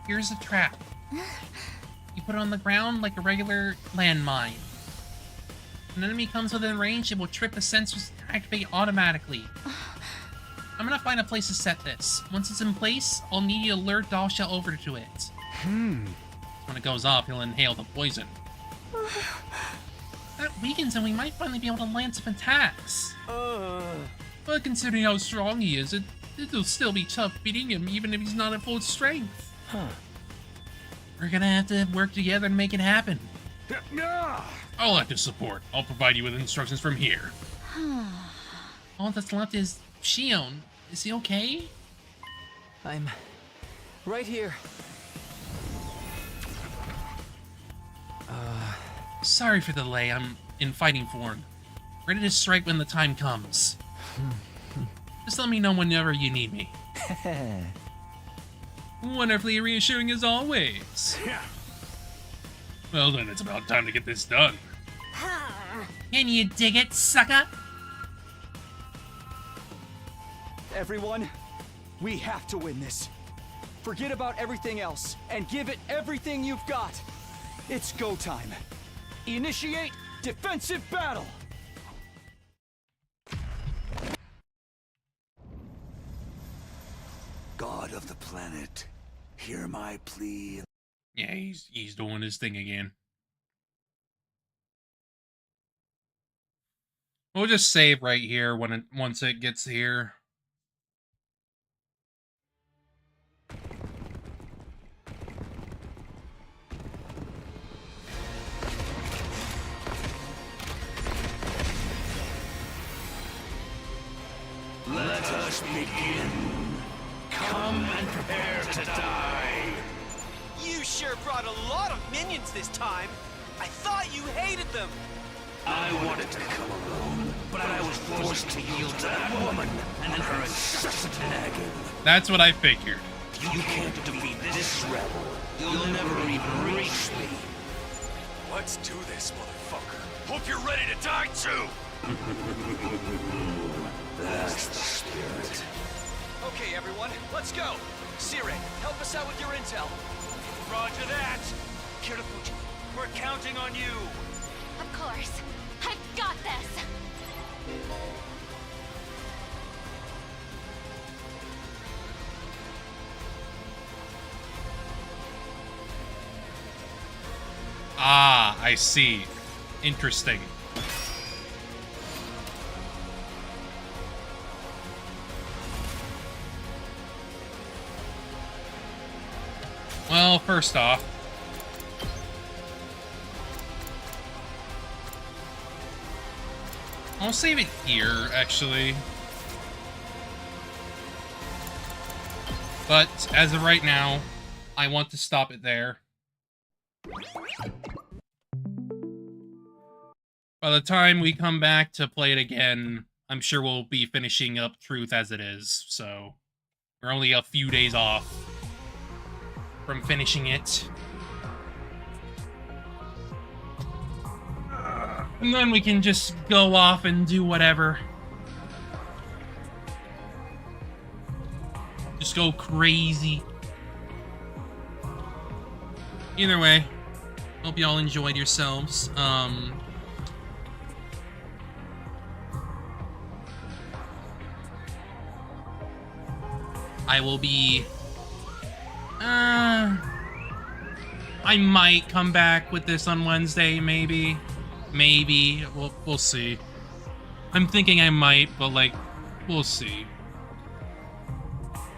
Here's a trap. You put it on the ground like a regular landmine. When an enemy comes within range, it will trip the sensors and activate automatically. I'm gonna find a place to set this. Once it's in place, I'll need you to lure Dollshell over to it. When it goes off, he'll inhale the poison. That weakens him, we might finally be able to land some attacks. But considering how strong he is, it'll still be tough beating him even if he's not at full strength. We're gonna have to work together to make it happen. I'll act as support. I'll provide you with instructions from here. All that's left is Shion. Is he okay? I'm right here. Sorry for the delay. I'm in fighting form. Ready to strike when the time comes. Just let me know whenever you need me. Wonderfully reassuring as always. Well then, it's about time to get this done. Can you dig it, sucker? Everyone, we have to win this. Forget about everything else and give it everything you've got. It's go time. Initiate defensive battle. God of the planet, hear my plea. Yeah, he's doing his thing again. We'll just save right here once it gets here. Let us begin. Come and prepare to die. You sure brought a lot of minions this time. I thought you hated them. I wanted to come alone, but I was forced to yield to that woman and her incessant nagging. That's what I figured. You can't defeat this rebel. You'll never even reach me. Let's do this, motherfucker. Hope you're ready to die too. That's the spirit. Okay, everyone, let's go. Siren, help us out with your intel. Roger that. Kirafuji, we're counting on you. Of course. I've got this. Ah, I see. Interesting. Well, first off, I'll save it here, actually. But, as of right now, I want to stop it there. By the time we come back to play it again, I'm sure we'll be finishing up Truth as it is, so we're only a few days off from finishing it. And then we can just go off and do whatever. Just go crazy. Either way, hope y'all enjoyed yourselves. I will be... I might come back with this on Wednesday, maybe. Maybe. We'll see. I'm thinking I might, but, like, we'll see.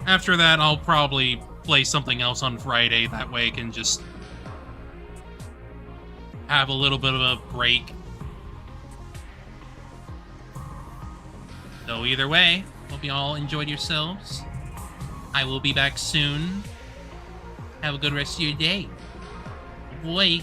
After that, I'll probably play something else on Friday. That way I can just have a little bit of a break. So either way, hope you all enjoyed yourselves. I will be back soon. Have a good rest of your day. Boy.